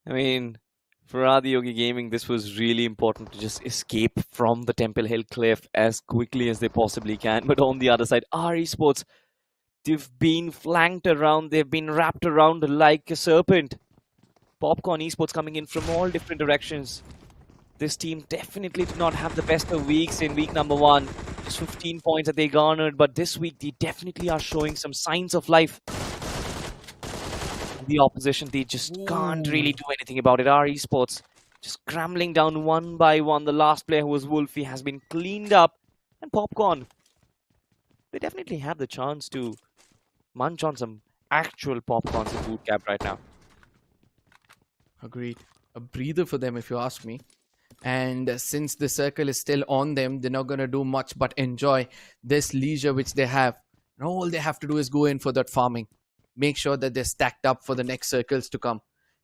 I mean, For ADIYOGI Gaming, this was really important to just escape from the Temple Hill cliff as quickly as they possibly can. But on the other side, our esports, they've been flanked around, they've been wrapped around like a serpent. Popcorn esports coming in from all different directions. This team definitely did not have the best of weeks in week number 1. Just 15 points that they garnered, but this week they definitely are showing some signs of life. The opposition, they just can't really do anything about it. Our esports just scrambling down one by one. The last player, who was Wolfie, has been cleaned up. And Popcorn, they definitely have the chance to munch on some actual popcorns in boot camp right now. Agreed. A breather for them, if you ask me. And since the circle is still on them, they're not going to do much but enjoy this leisure which they have. And all they have to do is go in for that farming. Make sure that they're stacked up for the next circles to come.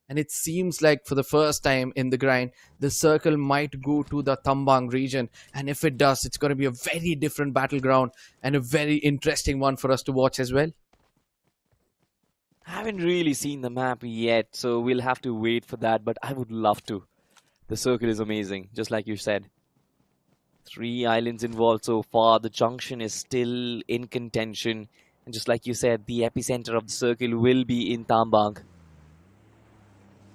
And it seems like for the first time in the grind, the circle might go to the Tambang region. And if it does, it's going to be a very different battleground and a very interesting one for us to watch as well. I haven't really seen the map yet, so we'll have to wait for that, but I would love to. The circle is amazing, just like you said. 3 islands involved so far. The junction is still in contention. And just like you said, the epicenter of the circle will be in Tambang.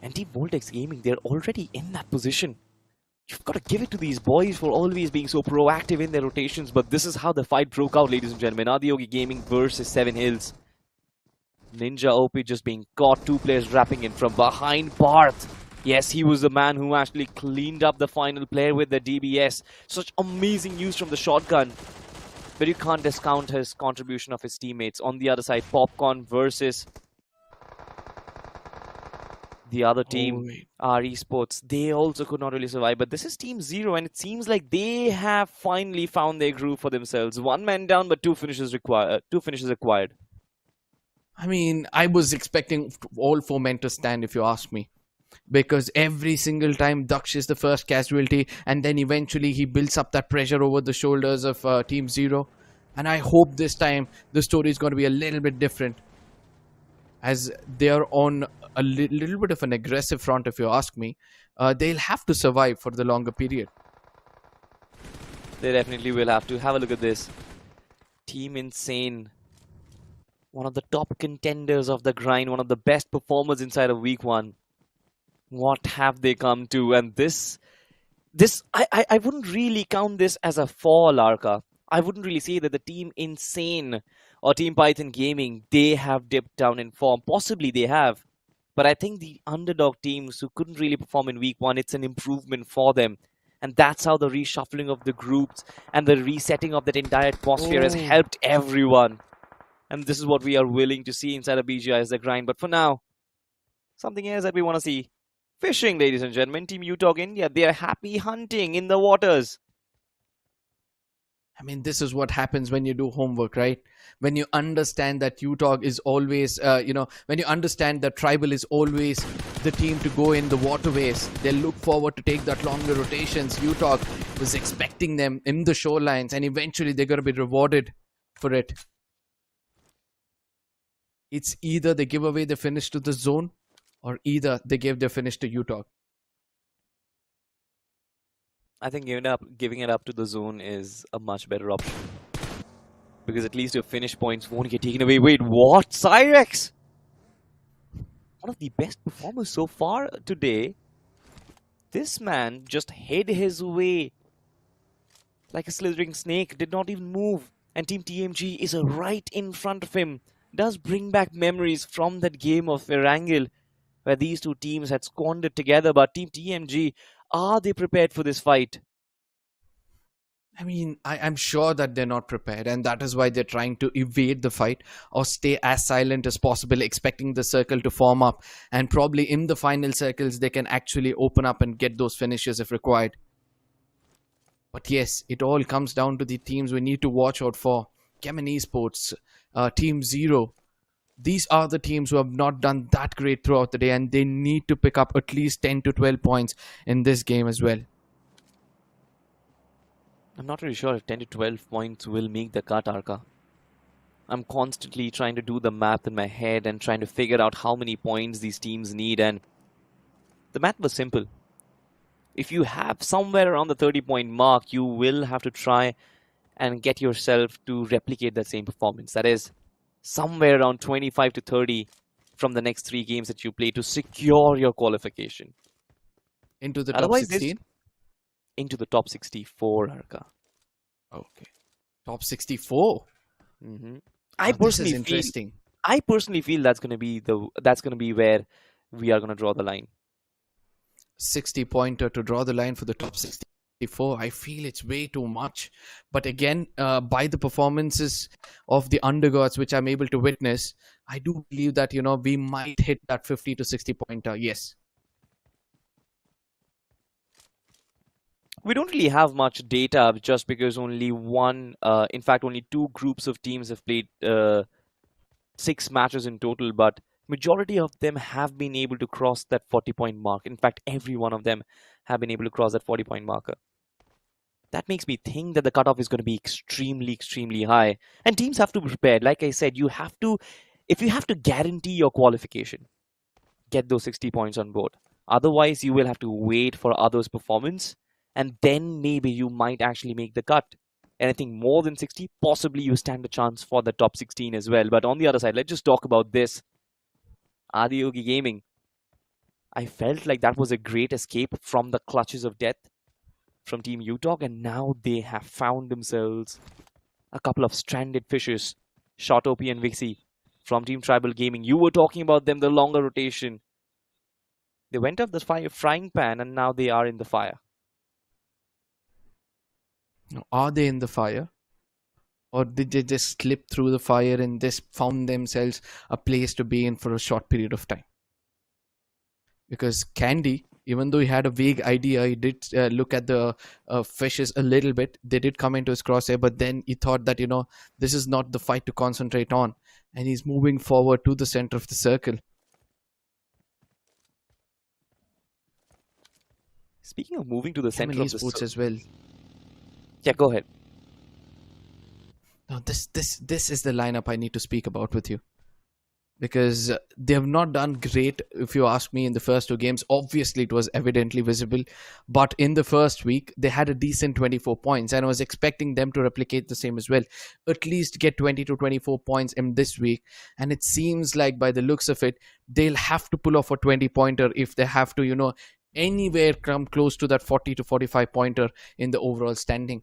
And Team VOLTX Gaming, they're already in that position. You've got to give it to these boys for always being so proactive in their rotations. But this is how the fight broke out, ladies and gentlemen. ADIYOGI Gaming versus 7 Hills. Ninja OP just being caught. 2 players wrapping in from behind. Barth. Yes, he was the man who actually cleaned up the final player with the DBS. Such amazing use from the shotgun. But you can't discount his contribution of his teammates. On the other side, Popcorn versus the other team, our esports. They also could not really survive. But this is Team Zero, and it seems like they have finally found their groove for themselves. 1 man down, but 2 finishes required. 2 finishes acquired. I mean, I was expecting all 4 men to stand, if you ask me. Because every single time Daksh is the first casualty, and then eventually he builds up that pressure over the shoulders of Team Zero. And I hope this time the story is going to be a little bit different, as they're on a little bit of an aggressive front, if you ask me. They'll have to survive for the longer period. They definitely will have to. Have a look at this. Team Insane. One of the top contenders of the grind. One of the best performers inside of week 1. What have they come to? And this I wouldn't really count this as a fall, Arca. I wouldn't really say that the Team Insane or Team Python Gaming, they have dipped down in form. Possibly they have. But I think the underdog teams who couldn't really perform in week 1, it's an improvement for them. And that's how the reshuffling of the groups and the resetting of that entire atmosphere has helped everyone. And this is what we are willing to see inside of BGIS, the grind. But for now, something else that we want to see. Fishing, ladies and gentlemen. Team UTOG India, they are happy hunting in the waters. I mean, this is what happens when you do homework, right? When you understand that UTOG is always, when you understand that Tribal is always the team to go in the waterways, they look forward to take that longer rotations. UTOG was expecting them in the shorelines, and eventually they're going to be rewarded for it. It's either they give away the finish to the zone, or either they gave their finish to UTOG. I think giving it up to the zone is a much better option. Because at least your finish points won't get taken away. Wait, what? Cyrex? One of the best performers so far today. This man just hid his way like a slithering snake, did not even move. And Team TMG is right in front of him. Does bring back memories from that game of Erangle, where these two teams had squandered together. But Team TMG, are they prepared for this fight? I mean, I'm sure that they're not prepared, and that is why they're trying to evade the fight or stay as silent as possible, expecting the circle to form up. And probably in the final circles, they can actually open up and get those finishes if required. But yes, it all comes down to the teams we need to watch out for. CHEMIN Esports, Team Zero. These are the teams who have not done that great throughout the day, and they need to pick up at least 10 to 12 points in this game as well. I'm not really sure if 10 to 12 points will make the cut, Arca. I'm constantly trying to do the math in my head and trying to figure out how many points these teams need. And the math was simple. if you have somewhere around the 30-point mark, you will have to try and get yourself to replicate that same performance. That is somewhere around 25 to 30 from the next 3 games that you play to secure your qualification. Into the top Otherwise, 16? into the top 64, Arka. Okay. Top 64? I This is personally interesting. feel that's going to be where we are going to draw the line. 60-pointer to draw the line for the top 64. I feel it's way too much. But again, by the performances of the undergods, which I'm able to witness, I do believe that, we might hit that 50 to 60-pointer. Yes. We don't really have much data just because only in fact, only 2 groups of teams have played 6 matches in total, but majority of them have been able to cross that 40-point mark. In fact, every one of them have been able to cross that 40-point marker. That makes me think that the cutoff is going to be extremely, extremely high. And teams have to be prepared. Like I said, if you have to guarantee your qualification, get those 60 points on board. Otherwise, you will have to wait for others' performance, and then maybe you might actually make the cut. Anything more than 60, possibly you stand a chance for the top 16 as well. But on the other side, let's just talk about this. ADIYOGI Gaming. I felt like that was a great escape from the clutches of death from Team UTOG, and now they have found themselves a couple of stranded fishes. Shotopy and Vixie from Team Tribal Gaming. You were talking about them, the longer rotation. They went up the frying pan, and now they are in the fire. Are they in the fire? Or did they just slip through the fire and just found themselves a place to be in for a short period of time? Because Candy, even though he had a vague idea, he did look at the fishes a little bit. They did come into his crosshair, but then he thought that, this is not the fight to concentrate on. And he's moving forward to the center of the circle. Speaking of moving to the center of the esports as well. Yeah, go ahead. Now, this is the lineup I need to speak about with you. Because they have not done great, if you ask me, in the first 2 games. Obviously, it was evidently visible. But in the first week, they had a decent 24 points. And I was expecting them to replicate the same as well. At least get 20 to 24 points in this week. And it seems like, by the looks of it, they'll have to pull off a 20-pointer if they have to, anywhere come close to that 40 to 45-pointer in the overall standing.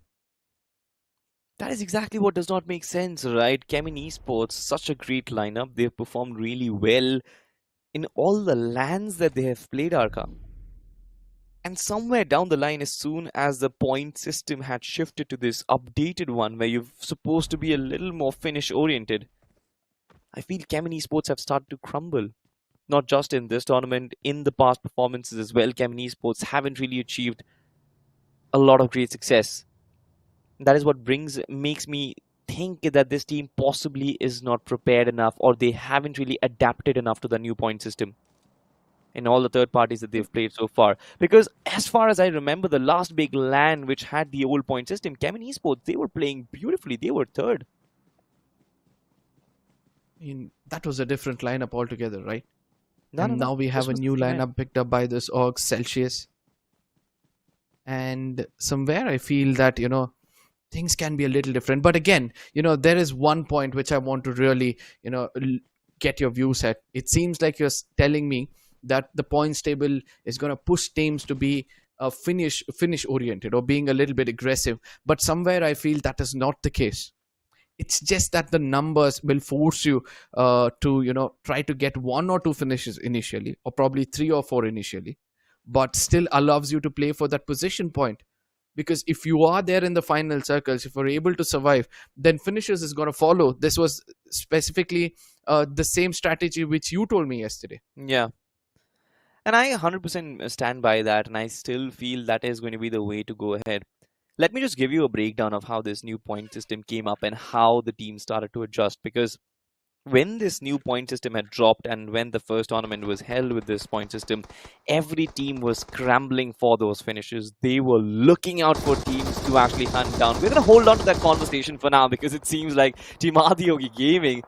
That is exactly what does not make sense, right? CHEMIN Esports, such a great lineup. They've performed really well in all the lands that they have played, Arka. And somewhere down the line, as soon as the point system had shifted to this updated one where you're supposed to be a little more finish-oriented, I feel CHEMIN Esports have started to crumble. Not just in this tournament, in the past performances as well, CHEMIN Esports haven't really achieved a lot of great success. That is what makes me think that this team possibly is not prepared enough, or they haven't really adapted enough to the new point system in all the third parties that they've played so far. Because as far as I remember, the last big LAN which had the old point system, CHEMIN Esports, they were playing beautifully. They were third. That was a different lineup altogether, right? No. Now we have a new lineup picked up by this org, Celsius. And somewhere I feel that, things can be a little different. But again, there is one point which I want to really, get your views at. It seems like you're telling me that the points table is going to push teams to be finish oriented or being a little bit aggressive. But somewhere I feel that is not the case. It's just that the numbers will force you to, try to get 1 or 2 finishes initially, or probably 3 or 4 initially, but still allows you to play for that position point. Because if you are there in the final circles, if you're able to survive, then finishes is going to follow. This was specifically the same strategy which you told me yesterday. Yeah. And I 100% stand by that, and I still feel that is going to be the way to go ahead. Let me just give you a breakdown of how this new point system came up and how the team started to adjust. Because when this new point system had dropped and when the first tournament was held with this point system, every team was scrambling for those finishes. They were looking out for teams to actually hunt down. We're going to hold on to that conversation for now because it seems like Team ADIYOGI Gaming,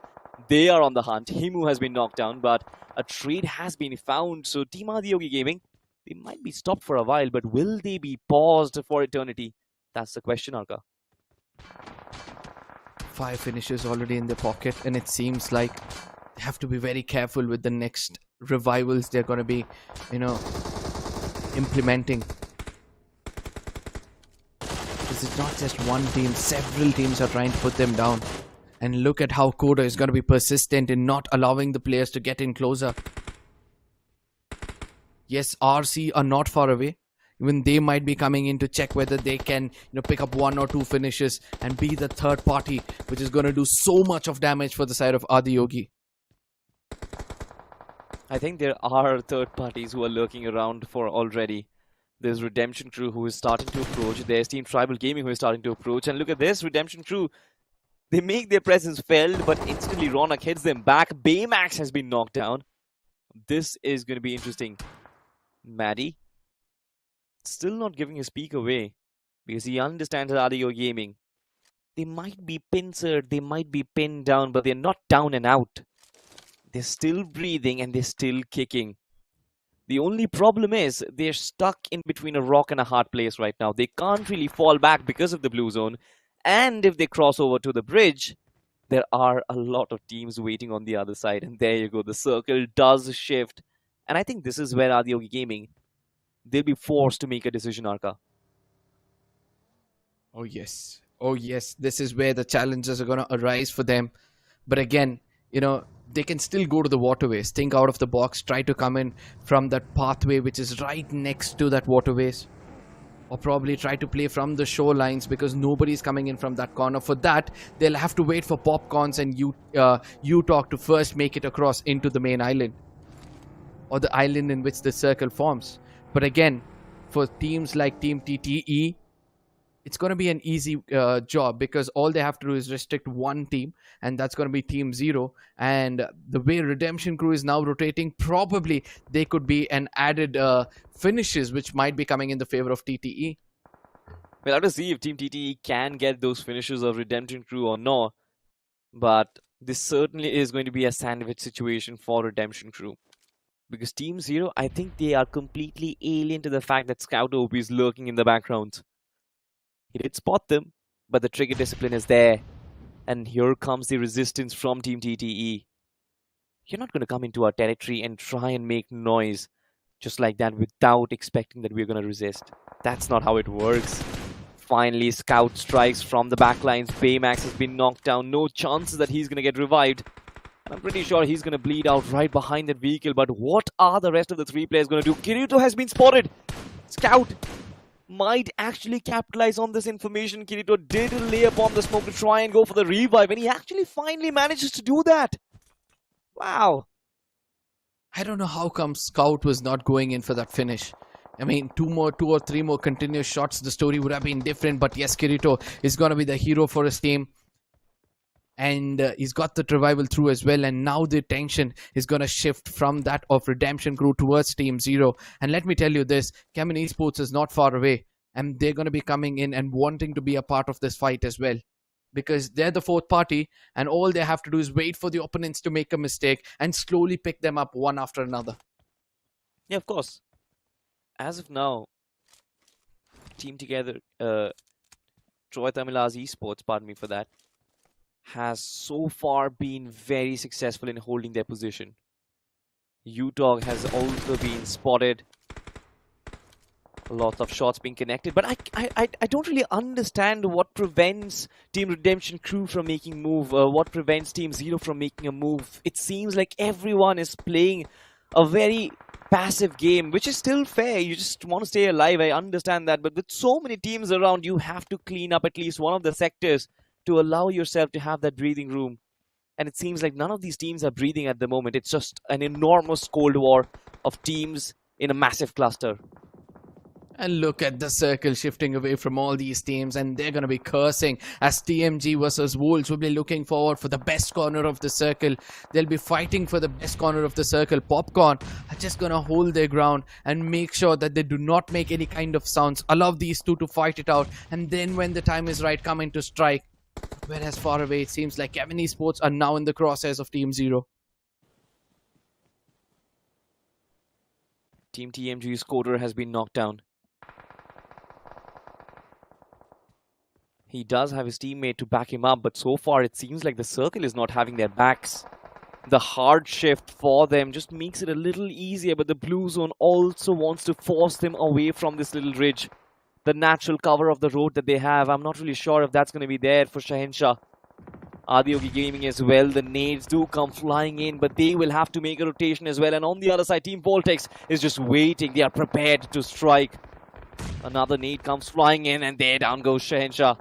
they are on the hunt. Himu has been knocked down, but a trade has been found. So Team ADIYOGI Gaming, They might be stopped for a while, but will they be paused for eternity? That's the question, Arka. 5 finishes already in their pocket, and it seems like they have to be very careful with the next revivals they're going to be, implementing. Because it's not just one team, several teams are trying to put them down. And look at how Coda is going to be persistent in not allowing the players to get in closer. Yes, RC are not far away. Even they might be coming in to check whether they can, pick up 1 or 2 finishes and be the third party, which is going to do so much of damage for the side of ADIYOGI. I think there are third parties who are lurking around for already. There's Redemption Crew who is starting to approach. There's Team Tribal Gaming who is starting to approach. And look at this, Redemption Crew. They make their presence felt, but instantly Ronak hits them back. Baymax has been knocked down. This is going to be interesting. Maddie still not giving his peak away because he understands that ADIYOGI Gaming. They might be pincered, they might be pinned down, but they're not down and out. They're still breathing and they're still kicking. The only problem is they're stuck in between a rock and a hard place right now. They can't really fall back because of the blue zone. And if they cross over to the bridge, there are a lot of teams waiting on the other side. And there you go, the circle does shift. And I think this is where ADIYOGI Gaming, they'll be forced to make a decision, Arka. Oh yes. Oh yes. This is where the challenges are going to arise for them. But again, they can still go to the waterways. Think out of the box. Try to come in from that pathway which is right next to that waterways. Or probably try to play from the shorelines because nobody's coming in from that corner. For that, they'll have to wait for Popcorns and UTOG to first make it across into the main island. Or the island in which the circle forms. But again, for teams like Team TTE, it's going to be an easy job because all they have to do is restrict one team, and that's going to be Team 0. And the way Redemption Crew is now rotating, probably they could be an added finishes which might be coming in the favor of TTE. We'll have to see if Team TTE can get those finishes of Redemption Crew or not. But this certainly is going to be a sandwich situation for Redemption Crew. Because Team 0, I think they are completely alien to the fact that Scout OP is lurking in the background. He did spot them, but the trigger discipline is there. And here comes the resistance from Team TTE. You're not going to come into our territory and try and make noise just like that without expecting that we're going to resist. That's not how it works. Finally, Scout strikes from the backlines. Baymax has been knocked down. No chances that he's going to get revived. And I'm pretty sure he's going to bleed out right behind that vehicle. But what are the rest of the 3 players going to do? Kirito has been spotted. Scout might actually capitalize on this information. Kirito did lay upon the smoke to try and go for the revive, and he actually finally manages to do that. Wow. I don't know how come Scout was not going in for that finish. I mean, 2 or 3 more continuous shots, the story would have been different. But yes, Kirito is going to be the hero for his team. And he's got the revival through as well. And now the attention is going to shift from that of Redemption Crew towards Team 0. And let me tell you this, CHEMIN Esports is not far away. And they're going to be coming in and wanting to be a part of this fight as well. Because they're the 4th party. And all they have to do is wait for the opponents to make a mistake and slowly pick them up one after another. Yeah, of course. As of now, Team Together, Troy Tamila's Esports, pardon me for that, has so far been very successful in holding their position. UTOG has also been spotted. Lots of shots being connected, but I don't really understand what prevents Team Redemption Crew from making move. What prevents Team 0 from making a move? It seems like everyone is playing a very passive game, which is still fair. You just want to stay alive. I understand that, but with so many teams around, you have to clean up at least one of the sectors to allow yourself to have that breathing room. And it seems like none of these teams are breathing at the moment. It's just an enormous Cold War of teams in a massive cluster. And look at the circle shifting away from all these teams, and they're going to be cursing as TMG versus Wolves will be looking forward for the best corner of the circle. They'll be fighting for the best corner of the circle. Popcorn are just going to hold their ground and make sure that they do not make any kind of sounds. Allow these two to fight it out, and then when the time is right, come in to strike. Whereas far away, it seems like CHEMIN Esports are now in the crosshairs of Team 0. Team TMG's Coder has been knocked down. He does have his teammate to back him up, but so far it seems like the circle is not having their backs. The hard shift for them just makes it a little easier, but the blue zone also wants to force them away from this little ridge. The natural cover of the road that they have, I'm not really sure if that's going to be there for Shahenshah. ADIYOGI Gaming as well, the nades do come flying in, but they will have to make a rotation as well. And on the other side, Team VOLTX is just waiting. They are prepared to strike. Another nade comes flying in, and there down goes Shahenshah.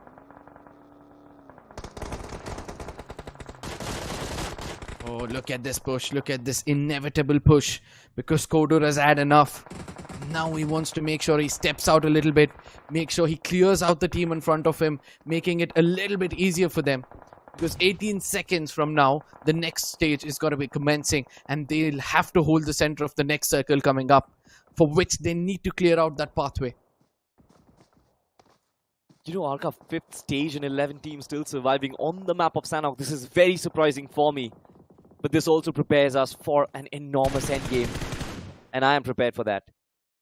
Oh, look at this push. Look at this inevitable push. Because Coder has had enough. Now he wants to make sure he steps out a little bit. Make sure he clears out the team in front of him. Making it a little bit easier for them. Because 18 seconds from now, the next stage is going to be commencing. And they'll have to hold the center of the next circle coming up. For which they need to clear out that pathway. You know, Arka, 5th stage and 11 teams still surviving on the map of Sanhok. This is very surprising for me. But this also prepares us for an enormous endgame. And I am prepared for that.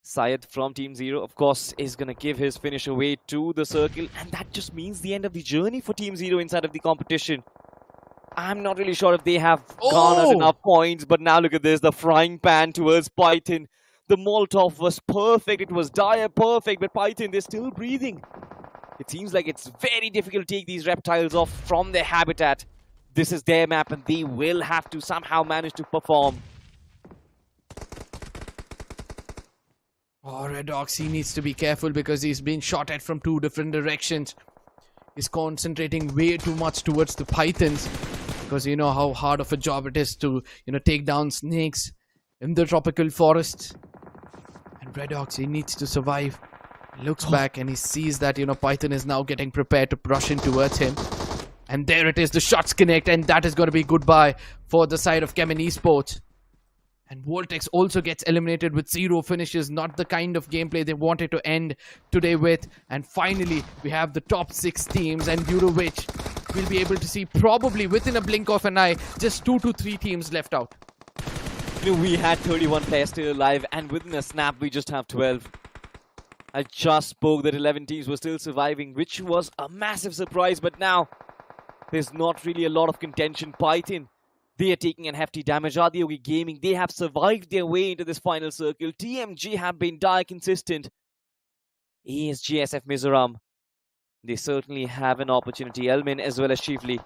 Syed from Team Zero, of course, is going to give his finish away to the circle. And that just means the end of the journey for Team Zero inside of the competition. I'm not really sure if they have garnered enough points. But now look at this, the frying pan towards Python. The Molotov was perfect. It was dire perfect. But Python, they're still breathing. It seems like it's very difficult to take these reptiles off from their habitat. This is their map and they will have to somehow manage to perform. Oh, Redox, he needs to be careful because he's being shot at from 2 different directions. He's concentrating way too much towards the pythons. Because you know how hard of a job it is to, take down snakes in the tropical forests. And Redox, he needs to survive. He looks back and he sees that, Python is now getting prepared to rush in towards him. And there it is, the shots connect, and that is going to be goodbye for the side of CHEMIN Esports. And VOLTX also gets eliminated with 0 finishes, not the kind of gameplay they wanted to end today with. And finally, we have the top 6 teams, and due to which we'll be able to see probably within a blink of an eye, just 2 to 3 teams left out. We had 31 players still alive, and within a snap, we just have 12. I just spoke that 11 teams were still surviving, which was a massive surprise, but now there's not really a lot of contention. Python, they are taking a hefty damage. ADIYOGI Gaming, they have survived their way into this final circle. TMG have been dire consistent. ASGSF Mizoram, they certainly have an opportunity. Elmin as well as Shifli.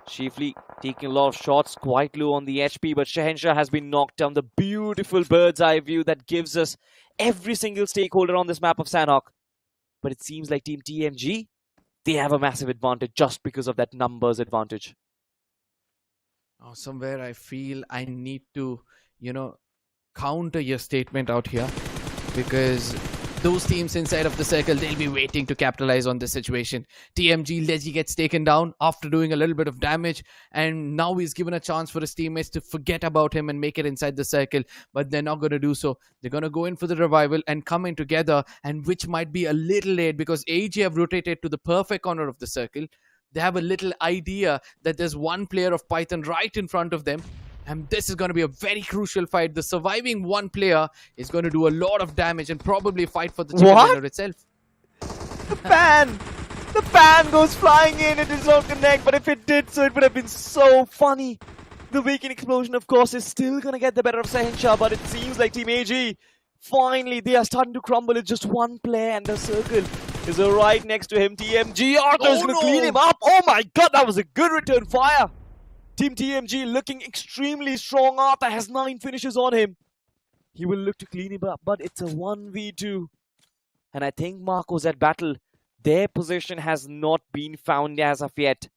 Shifli taking a lot of shots, quite low on the HP, but Shahenshah has been knocked down. The beautiful bird's eye view that gives us every single stakeholder on this map of Sanhok. But it seems like Team TMG, they have a massive advantage just because of that numbers advantage. Oh, somewhere I feel I need to, counter your statement out here. Because those teams inside of the circle, they'll be waiting to capitalize on this situation. TMG, Leggy gets taken down after doing a little bit of damage. And now he's given a chance for his teammates to forget about him and make it inside the circle. But they're not going to do so. They're going to go in for the revival and come in together. And which might be a little late because AG have rotated to the perfect corner of the circle. They have a little idea that there's one player of Python right in front of them. And this is going to be a very crucial fight. The surviving one player is going to do a lot of damage and probably fight for the chicken dinner itself. The fan goes flying in. It does not connect, but if it did so, it would have been so funny. The Waking Explosion, of course, is still going to get the better of Shahenshah, but it seems like Team AG, finally, they are starting to crumble. It's just one player and the circle is right next to him. TMG, Arthur's going to clean him up. Oh my god, that was a good return fire. Team TMG looking extremely strong. Arthur has 9 finishes on him. He will look to clean him up, but it's a 1v2. And I think Marco's at battle. Their position has not been found as of yet.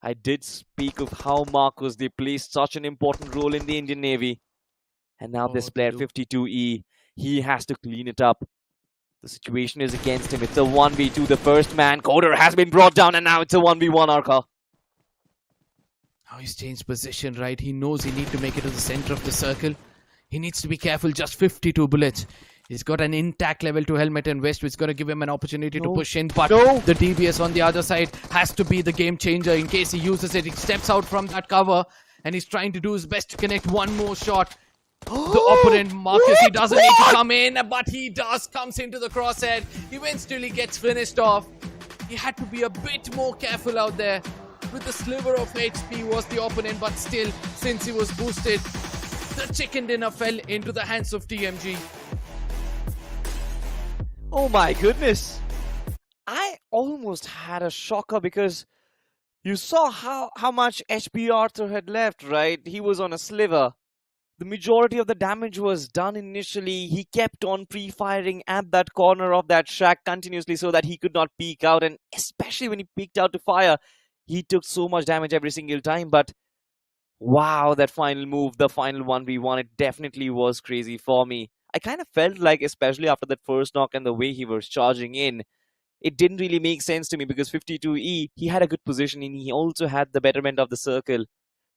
I did speak of how Marcos, they play such an important role in the Indian Navy. And now this player, 52E, he has to clean it up. The situation is against him. It's a 1v2. The first man, Coder, has been brought down, and now it's a 1v1, Arka. Now he's changed position, right? He knows he needs to make it to the center of the circle. He needs to be careful. Just 52 bullets. He's got an intact level 2 helmet and vest, which is going to give him an opportunity to push in. But the DBS on the other side has to be the game changer. In case he uses it, he steps out from that cover. And he's trying to do his best to connect one more shot. The opponent, Marcus, he doesn't need to come in, but he comes into the crosshead. Eventually gets finished off. He had to be a bit more careful out there. With the sliver of HP was the opponent, but still, since he was boosted, the chicken dinner fell into the hands of TMG. Oh my goodness. I almost had a shocker because you saw how much HP Arthur had left, right? He was on a sliver. The majority of the damage was done initially. He kept on pre-firing at that corner of that shack continuously so that he could not peek out. And especially when he peeked out to fire, he took so much damage every single time. But wow, that final move, the final 1v1, it definitely was crazy for me. I kind of felt like, especially after that first knock and the way he was charging in, it didn't really make sense to me because 52E, he had a good position and he also had the betterment of the circle.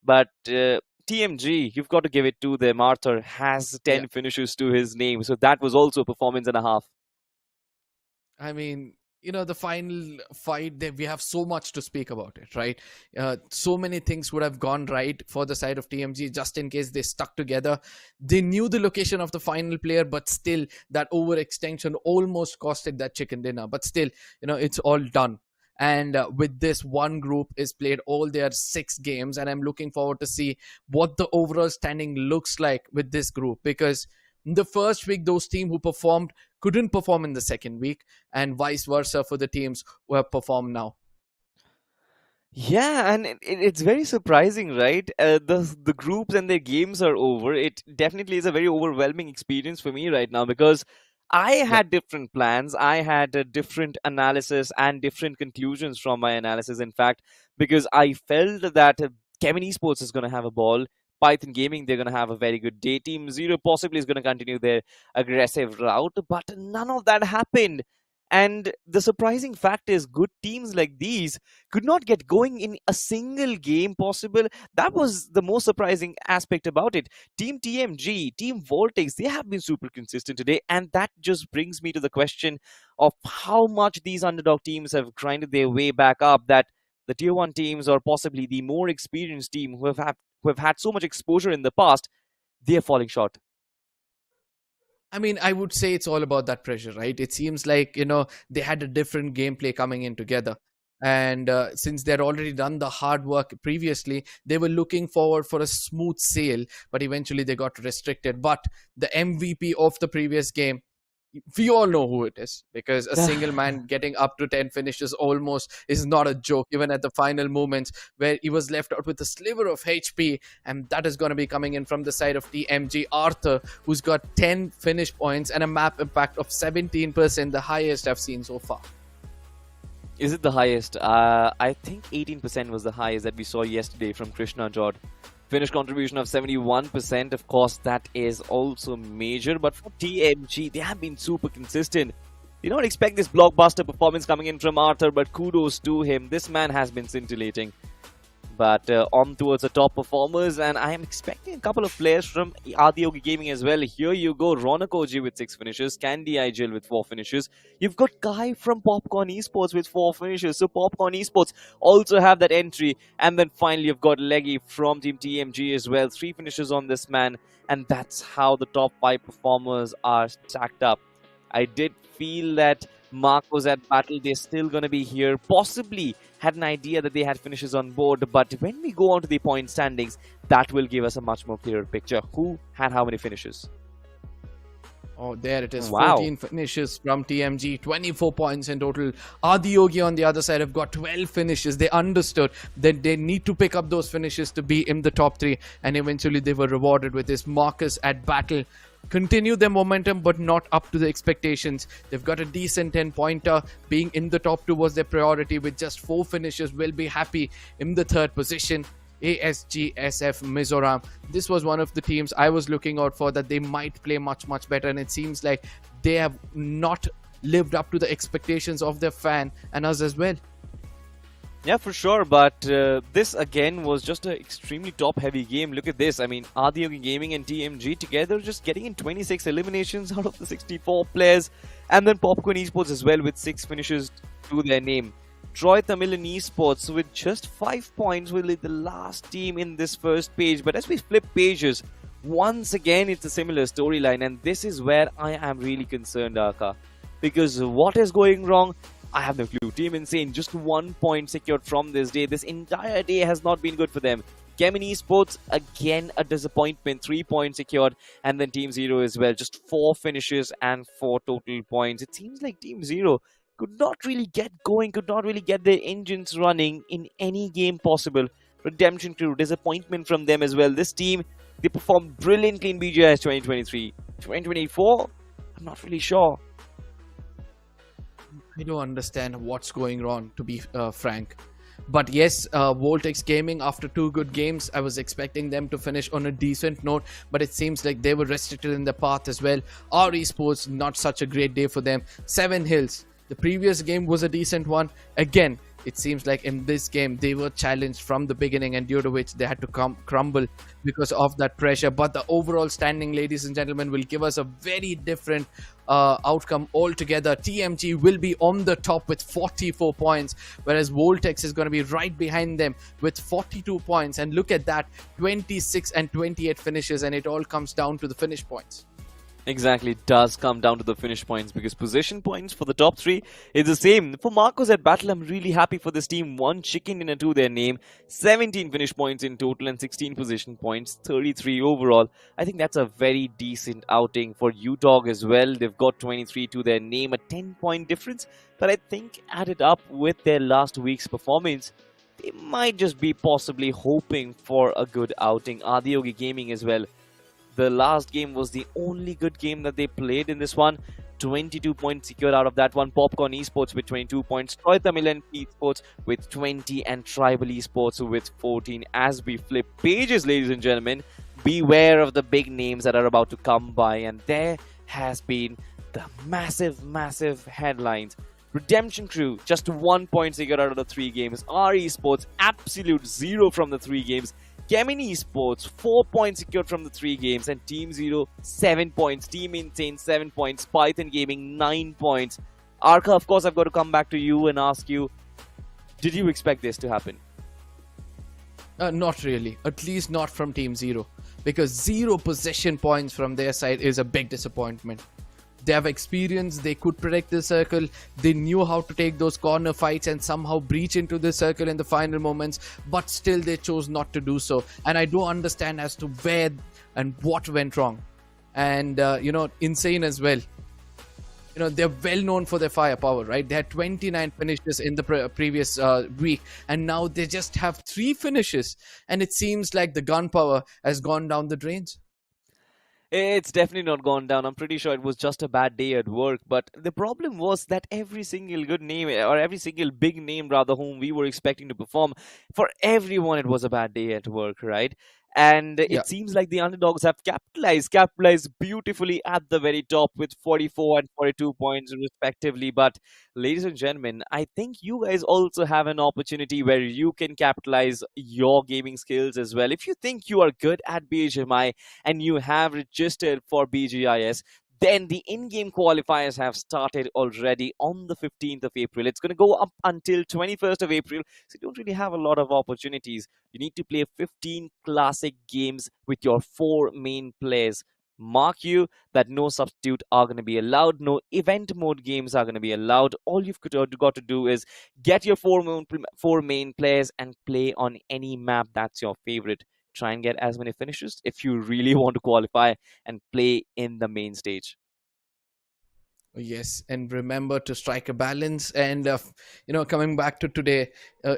But TMG, you've got to give it to them. Arthur has 10 finishes to his name, so that was also a performance and a half. I mean, the final fight, we have so much to speak about it, right? So many things would have gone right for the side of TMG just in case they stuck together. They knew the location of the final player, but still that overextension almost costed that chicken dinner. But still, it's all done. And with this, one group is played all their 6 games, and I'm looking forward to see what the overall standing looks like with this group, because in the first week, those teams who performed couldn't perform in the second week, and vice versa for the teams who have performed now. Yeah, and it's very surprising, right? The groups and their games are over. It definitely is a very overwhelming experience for me right now because I had different plans. I had a different analysis and different conclusions from my analysis, in fact, because I felt that CHEMIN Esports is going to have a ball. Python Gaming, they're going to have a very good day. Team Zero possibly is going to continue their aggressive route, but none of that happened. And the surprising fact is, good teams like these could not get going in a single game possible. That was the most surprising aspect about it. Team TMG, Team VOLTX, they have been super consistent today. And that just brings me to the question of how much these underdog teams have grinded their way back up, that the tier 1 teams, or possibly the more experienced team who have had so much exposure in the past, they are falling short. I mean, I would say it's all about that pressure, right? It seems like, they had a different gameplay coming in together. And since they'd already done the hard work previously, they were looking forward for a smooth sail, but eventually they got restricted. But the MVP of the previous game, we all know who it is, because a single man getting up to 10 finishes almost is not a joke, even at the final moments where he was left out with a sliver of HP. And that is going to be coming in from the side of TMG Arthur, who's got 10 finish points and a map impact of 17%, the highest I've seen so far. Is it the highest? I think 18% was the highest that we saw yesterday from Krishna Jod. Finish contribution of 71%. Of course, that is also major. But for TMG, they have been super consistent. You don't expect this blockbuster performance coming in from Arthur, but kudos to him. This man has been scintillating. But on towards the top performers, and I am expecting a couple of players from ADIYOGI Gaming as well. Here you go, Ronakoji with 6 finishes, Candy Igil with 4 finishes. You've got Kai from Popcorn Esports with 4 finishes. So Popcorn Esports also have that entry. And then finally you've got Leggy from Team TMG as well. 3 finishes on this man. And that's how the top 5 performers are stacked up. I did feel that Mark was at battle. They're still going to be here. Possibly had an idea that they had finishes on board. But when we go on to the point standings, that will give us a much more clearer picture. Who had how many finishes? Oh, there it is. Wow. 14 finishes from TMG, 24 points in total. ADIYOGI on the other side have got 12 finishes. They understood that they need to pick up those finishes to be in the top 3. And eventually they were rewarded with this. Marcus at battle continue their momentum, but not up to the expectations. They've got a decent 10-pointer. Being in the top 2 was their priority. With just 4 finishes, will be happy in the 3rd position. ASGSF Mizoram. This was one of the teams I was looking out for, that they might play much better, and it seems like they have not lived up to the expectations of their fan and us as well. Yeah, for sure, but this again was just an extremely top-heavy game. Look at this. I mean, ADIYOGI Gaming and TMG together just getting in 26 eliminations out of the 64 players. And then Popcorn Esports as well with 6 finishes to their name. TAMILAN Esports with just 5 points will be the last team in this first page. But as we flip pages, Once again, it's a similar storyline, and this is where I am really concerned, Aka. Because what is going wrong? I have no clue. Team Insane, just 1 point secured from this day. This entire day has not been good for them. CHEMIN Esports, again a disappointment. 3 points secured. And then Team Zero as well. Just 4 finishes and 4 total points. It seems like Team Zero could not really get going, could not really get their engines running in any game possible. Redemption Crew, disappointment from them as well. This team, they performed brilliantly in BGIS 2023. 2024, I'm not really sure. I don't understand what's going wrong, to be frank. But yes, VOLTX Gaming, after 2 good games, I was expecting them to finish on a decent note, but it seems like they were restricted in the path as well. Our esports, not such a great day for them. 7 Hills, the previous game was a decent one. Again, it seems like in this game they were challenged from the beginning, and due to which they had to crumble because of that pressure. But the overall standing, ladies and gentlemen, will give us a very different outcome altogether. TMG will be on the top with 44 points, whereas VOLTX is going to be right behind them with 42 points. And look at that, 26 and 28 finishes, and it all comes down to the finish points. Exactly, it does come down to the finish points, because position points for the top 3 is the same. For Marcos at Battle, I'm really happy for this team. 1 chicken dinner to their name, 17 finish points in total and 16 position points, 33 overall. I think that's a very decent outing for UTOG as well. They've got 23 to their name, a 10-point difference. But I think added up with their last week's performance, they might just be possibly hoping for a good outing. ADIYOGI Gaming as well. The last game was the only good game that they played in this one. 22 points secured out of that one. Popcorn Esports with 22 points. TAMILAN Esports with 20. And Tribal Esports with 14. As we flip pages, ladies and gentlemen, beware of the big names that are about to come by. And there has been the massive headlines. Redemption Crew, just 1 point secured out of the 3 games. R Esports, absolute 0 from the 3 games. CHEMIN Esports, 4 points secured from the 3 games, and Team Zero, 7 points. Team Insane, 7 points. Python Gaming, 9 points. Arka, of course, I've got to come back to you and ask you, did you expect this to happen? Not really, at least not from Team Zero, because 0 possession points from their side is a big disappointment. They have experience, they could predict the circle, they knew how to take those corner fights and somehow breach into the circle in the final moments, but still they chose not to do so. And I don't understand as to where and what went wrong. And, Insane as well. They're well known for their firepower, right? They had 29 finishes in the previous week, and now they just have 3 finishes. And it seems like the gunpowder has gone down the drains. It's definitely not gone down. I'm pretty sure it was just a bad day at work. But the problem was that every single good name, or every single big name rather, whom we were expecting to perform, for everyone it was a bad day at work, right? And it seems like the underdogs have capitalized beautifully at the very top with 44 and 42 points respectively. But ladies and gentlemen, I think you guys also have an opportunity where you can capitalize your gaming skills as well. If you think you are good at BGMI and you have registered for BGIS, then the in-game qualifiers have started already on the 15th of April. It's going to go up until 21st of April, so you don't really have a lot of opportunities. You need to play 15 classic games with your 4 main players. Mark you that no substitute are going to be allowed, no event mode games are going to be allowed. All you've got to do is get your 4 main players and play on any map that's your favorite. Try and get as many finishes if you really want to qualify and play in the main stage. Yes, and remember to strike a balance. And coming back to today,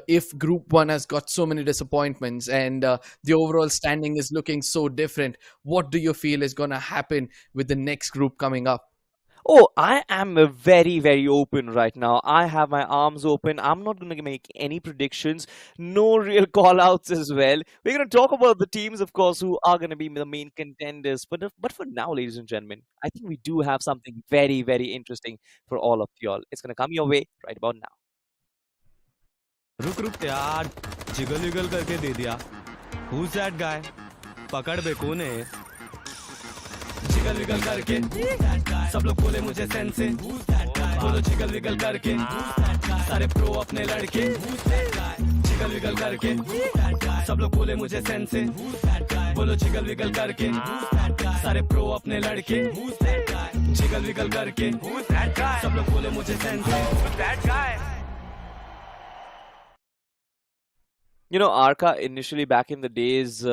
if Group 1 has got so many disappointments and the overall standing is looking so different, what do you feel is going to happen with the next group coming up? Oh, I am very open right now. I have my arms open. I'm not going to make any predictions. No real call-outs as well. We're going to talk about the teams, of course, who are going to be the main contenders. But for now, ladies and gentlemen, I think we do have something very interesting for all of y'all. It's going to come your way right about now. रुक यार jiggle wiggle करके दे दिया Who's that guy? पकड़ बे कौन है jiggle wiggle करके सब लोग बोले मुझे सेंसे बोलो जिगल विगल करके सारे प्रो अपने लड़के जिगल विगल करके सब लोग बोले मुझे सेंसे बोलो जिगल विगल करके सारे प्रो अपने लड़के जिगल विगल करके सब लोग बोले मुझे sense You know, Arka, initially back in the days,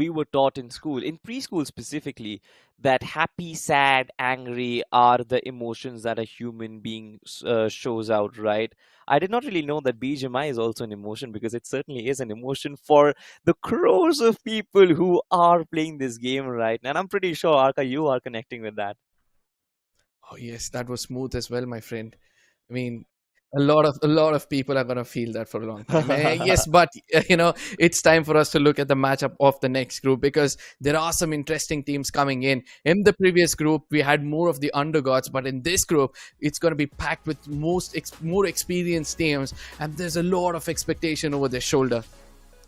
we were taught in school, in preschool specifically, that happy, sad, angry are the emotions that a human being shows out, right? I did not really know that BGMI is also an emotion, because it certainly is an emotion for the crores of people who are playing this game right now. And I'm pretty sure, Arka, you are connecting with that. Oh yes, that was smooth as well, my friend. I mean, a lot of people are gonna feel that for a long time. Yes, but it's time for us to look at the matchup of the next group, because there are some interesting teams coming in. In the previous group, we had more of the underdogs, but in this group, it's gonna be packed with more experienced teams, and there's a lot of expectation over their shoulder.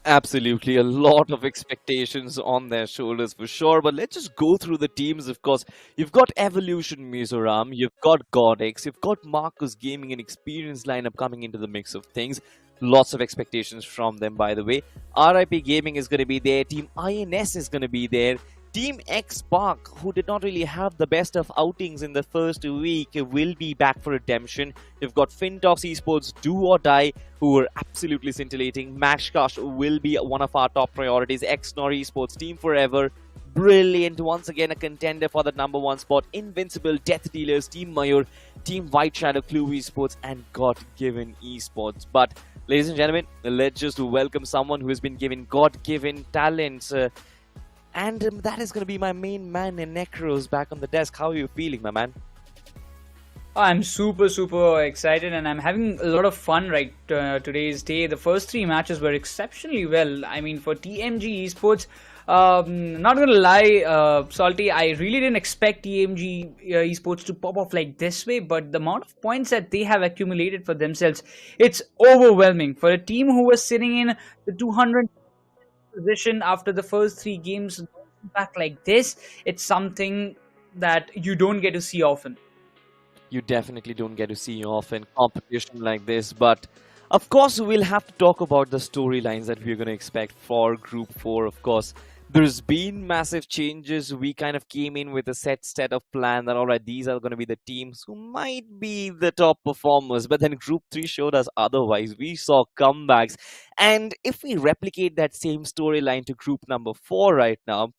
Absolutely, a lot of expectations on their shoulders for sure. But let's just go through the teams. Of course, you've got Evolution Mizoram, you've got GODX, you've got Marcus Gaming, and Experience lineup coming into the mix of things. Lots of expectations from them, by the way. RIP Gaming is going to be there. Team INS is going to be there. Team X Park, who did not really have the best of outings in the first week, will be back for redemption. You've got FINTOX Esports, Do or Die, who are absolutely scintillating. Mashkash will be one of our top priorities. XNOR Esports, Team Forever, brilliant. Once again, a contender for the #1 spot. Invincible, Death Dealers, Team Mayur, Team White Shadow, Clue Esports, and God-Given Esports. But, ladies and gentlemen, let's just welcome someone who has been given God-given talents. And that is going to be my main man in Necros back on the desk. How are you feeling, my man? I'm super excited, and I'm having a lot of fun today's day. The first 3 matches were exceptionally well. I mean, for TMG Esports, not gonna lie, Salty, I really didn't expect TMG Esports to pop off like this way, but the amount of points that they have accumulated for themselves, it's overwhelming. For a team who was sitting in the 200 position after the first 3 games back like this, it's something that you don't get to see often. You definitely don't get to see often competition like this, but of course we'll have to talk about the storylines that we're going to expect for Group 4. Of course, there's been massive changes. We kind of came in with a set of plan that, alright, these are going to be the teams who might be the top performers, but then Group 3 showed us otherwise. We saw comebacks, and if we replicate that same storyline to Group number 4 right now,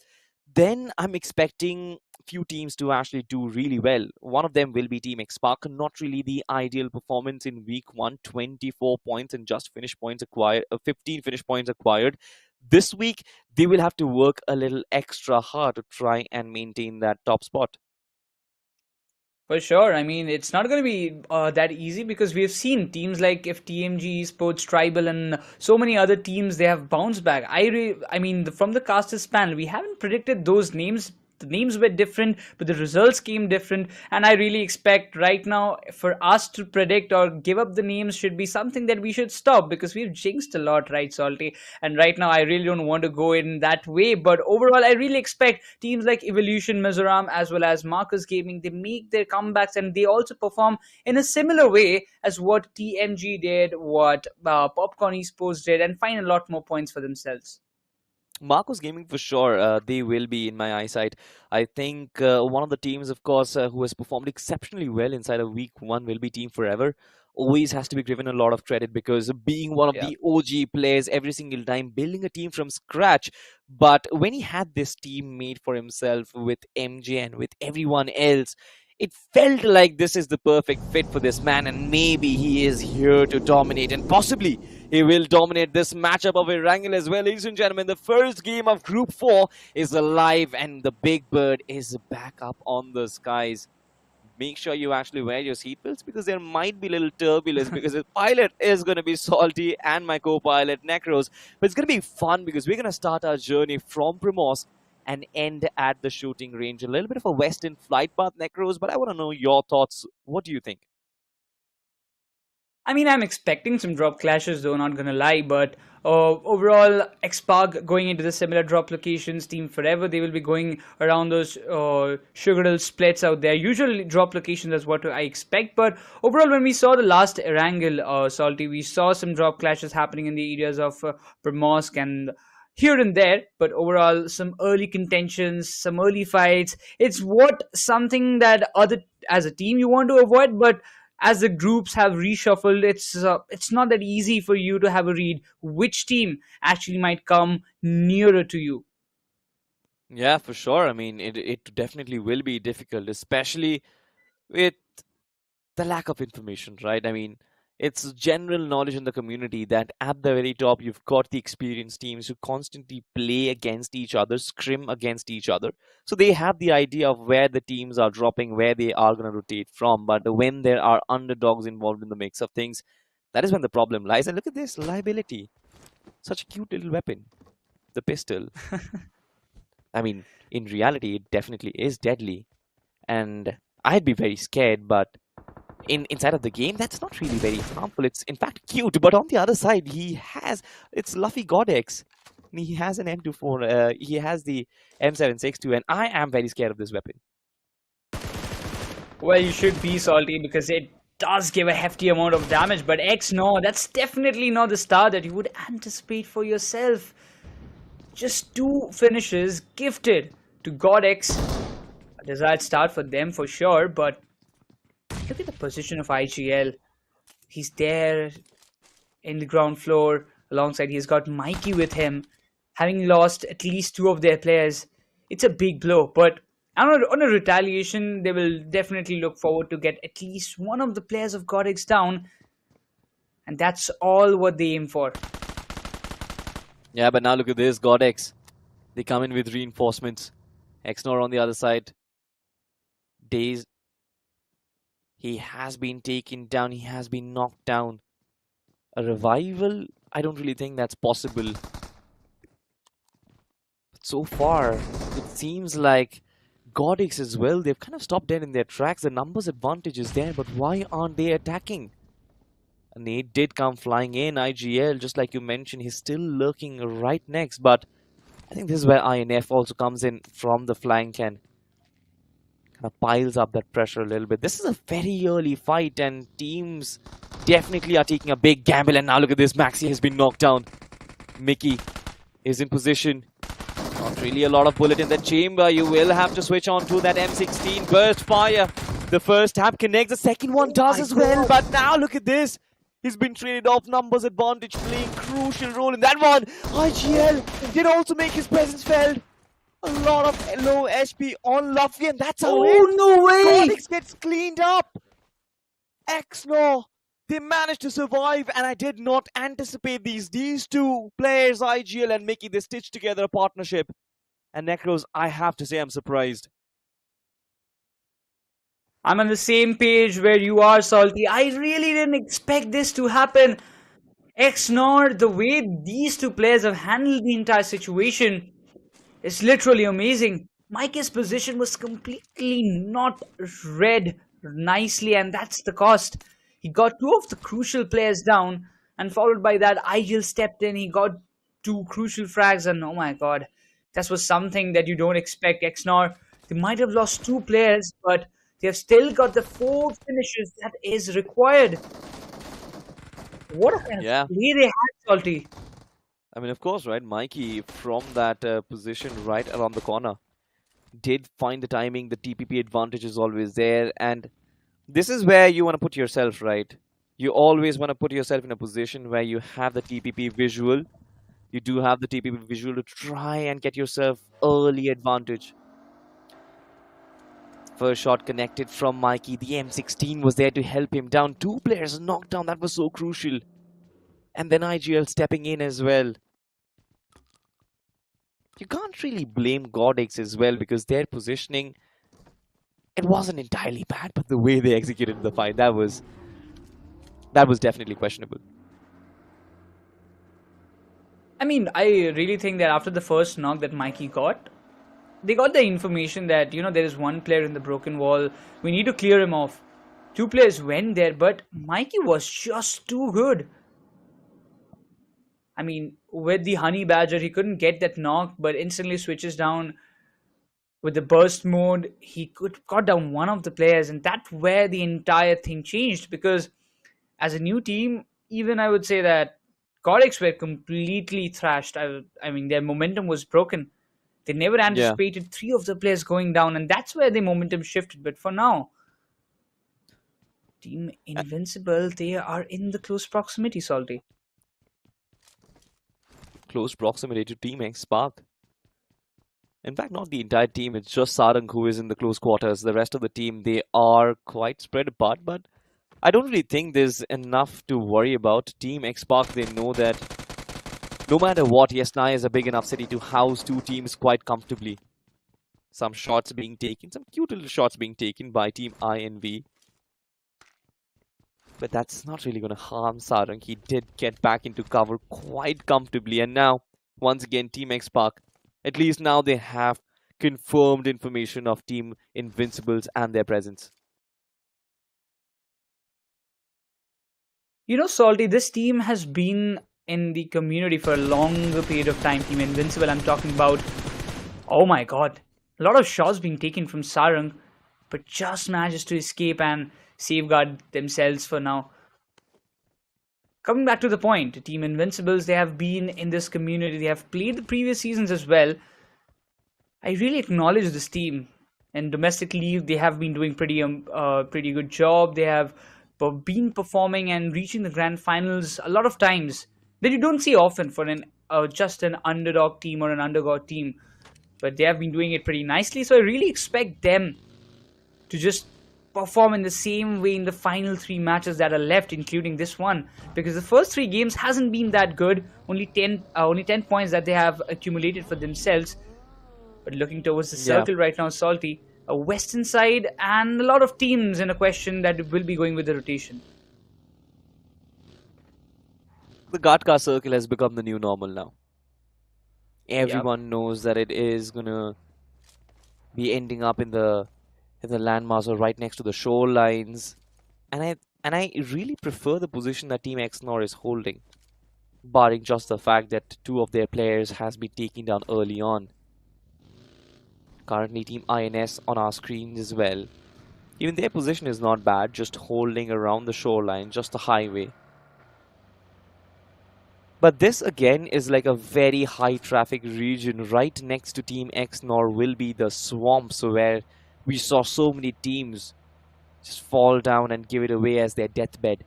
then I'm expecting few teams to actually do really well. One of them will be Team X Park. Not really the ideal performance in week 1, 24 points and just 15 finish points acquired. This week, they will have to work a little extra hard to try and maintain that top spot. For sure. I mean, it's not going to be that easy, because we've seen teams like TMG Esports, Tribal, and so many other teams, they have bounced back. I mean, from the casters panel, we haven't predicted those names. The names were different, but the results came different. And I really expect right now for us to predict or give up the names should be something that we should stop, because we've jinxed a lot, right, Salty? And right now, I really don't want to go in that way. But overall, I really expect teams like Evolution, Mizoram, as well as Marcus Gaming, they make their comebacks, and they also perform in a similar way as what TMG did, what Popcorn Esports did, and find a lot more points for themselves. Marcos Gaming for sure, they will be in my eyesight. I think one of the teams, of course, who has performed exceptionally well inside of week 1 will be Team Forever. Always has to be given a lot of credit, because being one of the OG players every single time, building a team from scratch. But when he had this team made for himself with MJ and with everyone else, it felt like this is the perfect fit for this man, and maybe he is here to dominate, and possibly he will dominate this matchup of Erangle as well. Ladies and gentlemen, the first game of Group 4 is alive, and the Big Bird is back up on the skies. Make sure you actually wear your seatbelts, because there might be a little turbulence, because the pilot is going to be Salty and my co-pilot Necros. But it's going to be fun, because we're going to start our journey from Primos and end at the shooting range. A little bit of a western flight path, Necros, but I want to know your thoughts. What do you think? I mean, I'm expecting some drop clashes though, not gonna lie, but overall, Xpark going into the similar drop locations, Team Forever, they will be going around those sugar splits out there. Usually drop locations is what I expect, but overall, when we saw the last Erangle, Salty, we saw some drop clashes happening in the areas of Permosk and here and there, but overall some early contentions, some early fights. It's what something that other as a team you want to avoid, but as the groups have reshuffled, it's not that easy for you to have a read which team actually might come nearer to you. Yeah, for sure. I mean, it definitely will be difficult, especially with the lack of information, right? I mean, it's general knowledge in the community that at the very top, you've got the experienced teams who constantly play against each other, scrim against each other. So they have the idea of where the teams are dropping, where they are going to rotate from. But when there are underdogs involved in the mix of things, that is when the problem lies. And look at this liability. Such a cute little weapon. The pistol. I mean, in reality, it definitely is deadly. And I'd be very scared, but inside of the game, that's not really very harmful. It's in fact cute, but on the other side, it's Luffy GODX. He has an M24, he has the M762, and I am very scared of this weapon. Well, you should be, Salty, because it does give a hefty amount of damage, but XNOR, that's definitely not the star that you would anticipate for yourself. Just 2 finishes gifted to GODX. A desired start for them for sure, but look at the position of IGL. He's there in the ground floor alongside. He's got Mikey with him. Having lost at least 2 of their players, it's a big blow. But on a retaliation, they will definitely look forward to get at least one of the players of GODX down. And that's all what they aim for. Yeah, but now look at this, GODX. They come in with reinforcements. XNOR on the other side. Days. He has been taken down. He has been knocked down. A revival? I don't really think that's possible. But so far, it seems like GODX as well, they've kind of stopped dead in their tracks. The numbers advantage is there, but why aren't they attacking? A nade did come flying in. IGL, just like you mentioned, he's still lurking right next. But I think this is where INF also comes in from the flank and kind of piles up that pressure a little bit. This is a very early fight, and teams definitely are taking a big gamble. And now look at this, Maxi has been knocked down. Mickey is in position. Not really a lot of bullet in the chamber. You will have to switch on to that M16 burst fire. The first tap connects, the second one does as well. But now look at this. He's been traded off, numbers advantage playing crucial role in that one. IGL did also make his presence felt. A lot of low HP on Luffy, and that's how no way! GODX gets cleaned up. XNOR, they managed to survive, and I did not anticipate these. These 2 players, IGL and Mickey, they stitched together a partnership. And Necros, I have to say I'm surprised. I'm on the same page where you are, Salty. I really didn't expect this to happen. XNOR, the way these 2 players have handled the entire situation is literally amazing. Mike's position was completely not read nicely, and that's the cost. He got 2 of the crucial players down, and followed by that, IGL stepped in. He got 2 crucial frags, and oh my god, that was something that you don't expect. XNOR, they might have lost 2 players, but they have still got the 4 finishes that is required. What a kind of play they had, Salty. I mean, of course, right? Mikey from that position right around the corner did find the timing. The TPP advantage is always there. And this is where you want to put yourself, right? You always want to put yourself in a position where you have the TPP visual. You do have the TPP visual to try and get yourself early advantage. First shot connected from Mikey. The M16 was there to help him down. 2 players knocked down. That was so crucial. And then IGL stepping in as well. You can't really blame GODX as well, because their positioning, it wasn't entirely bad, but the way they executed the fight, that was definitely questionable. I mean, I really think that after the first knock that Mikey got, they got the information that, there is one player in the broken wall. We need to clear him off. Two players went there, but Mikey was just too good. I mean, with the Honey Badger, he couldn't get that knock, but instantly switches down with the burst mode. He got down one of the players, and that's where the entire thing changed. Because as a new team, even I would say that GODX were completely thrashed. I mean, their momentum was broken. They never anticipated three of the players going down, and that's where the momentum shifted. But for now, Team Invincible, they are in the close proximity, Salty. Close proximity to Team X Spark. In fact, not the entire team. It's just Sarang who is in the close quarters. The rest of the team, they are quite spread apart, but I don't really think there's enough to worry about. Team X Spark, they know that no matter what, Yesnaya is a big enough city to house two teams quite comfortably. Some shots being taken, some cute little shots being taken by Team INV. But that's not really going to harm Sarang. He did get back into cover quite comfortably. And now, once again, Team X Spark, at least now they have confirmed information of Team Invincibles and their presence. You know, Salty, this team has been in the community for a longer period of time. Team Invincible, I'm talking about. Oh my god. A lot of shots being taken from Sarang, but just manages to escape and safeguard themselves for now. Coming back to the point, Team Invincibles, they have been in this community. They have played the previous seasons as well. I really acknowledge this team. In domestic league, they have been doing pretty good job. They have been performing and reaching the grand finals a lot of times that you don't see often for just an underdog team or an underdog team. But they have been doing it pretty nicely. So I really expect them to just perform in the same way in the final three matches that are left, including this one, because the first three games hasn't been that good. Only 10 points that they have accumulated for themselves. But looking towards the circle right now, Salty, a western side and a lot of teams in a question that will be going with the rotation. The Gatka circle has become the new normal now. Everyone knows that it is gonna be ending up in the landmass or right next to the shorelines, and I really prefer the position that Team XNOR is holding, barring just the fact that two of their players has been taken down early on. Currently, Team INS on our screens as well. Even their position is not bad, just holding around the shoreline, just the highway. But this again is like a very high traffic region. Right next to Team XNOR will be the swamps where we saw so many teams just fall down and give it away as their deathbed.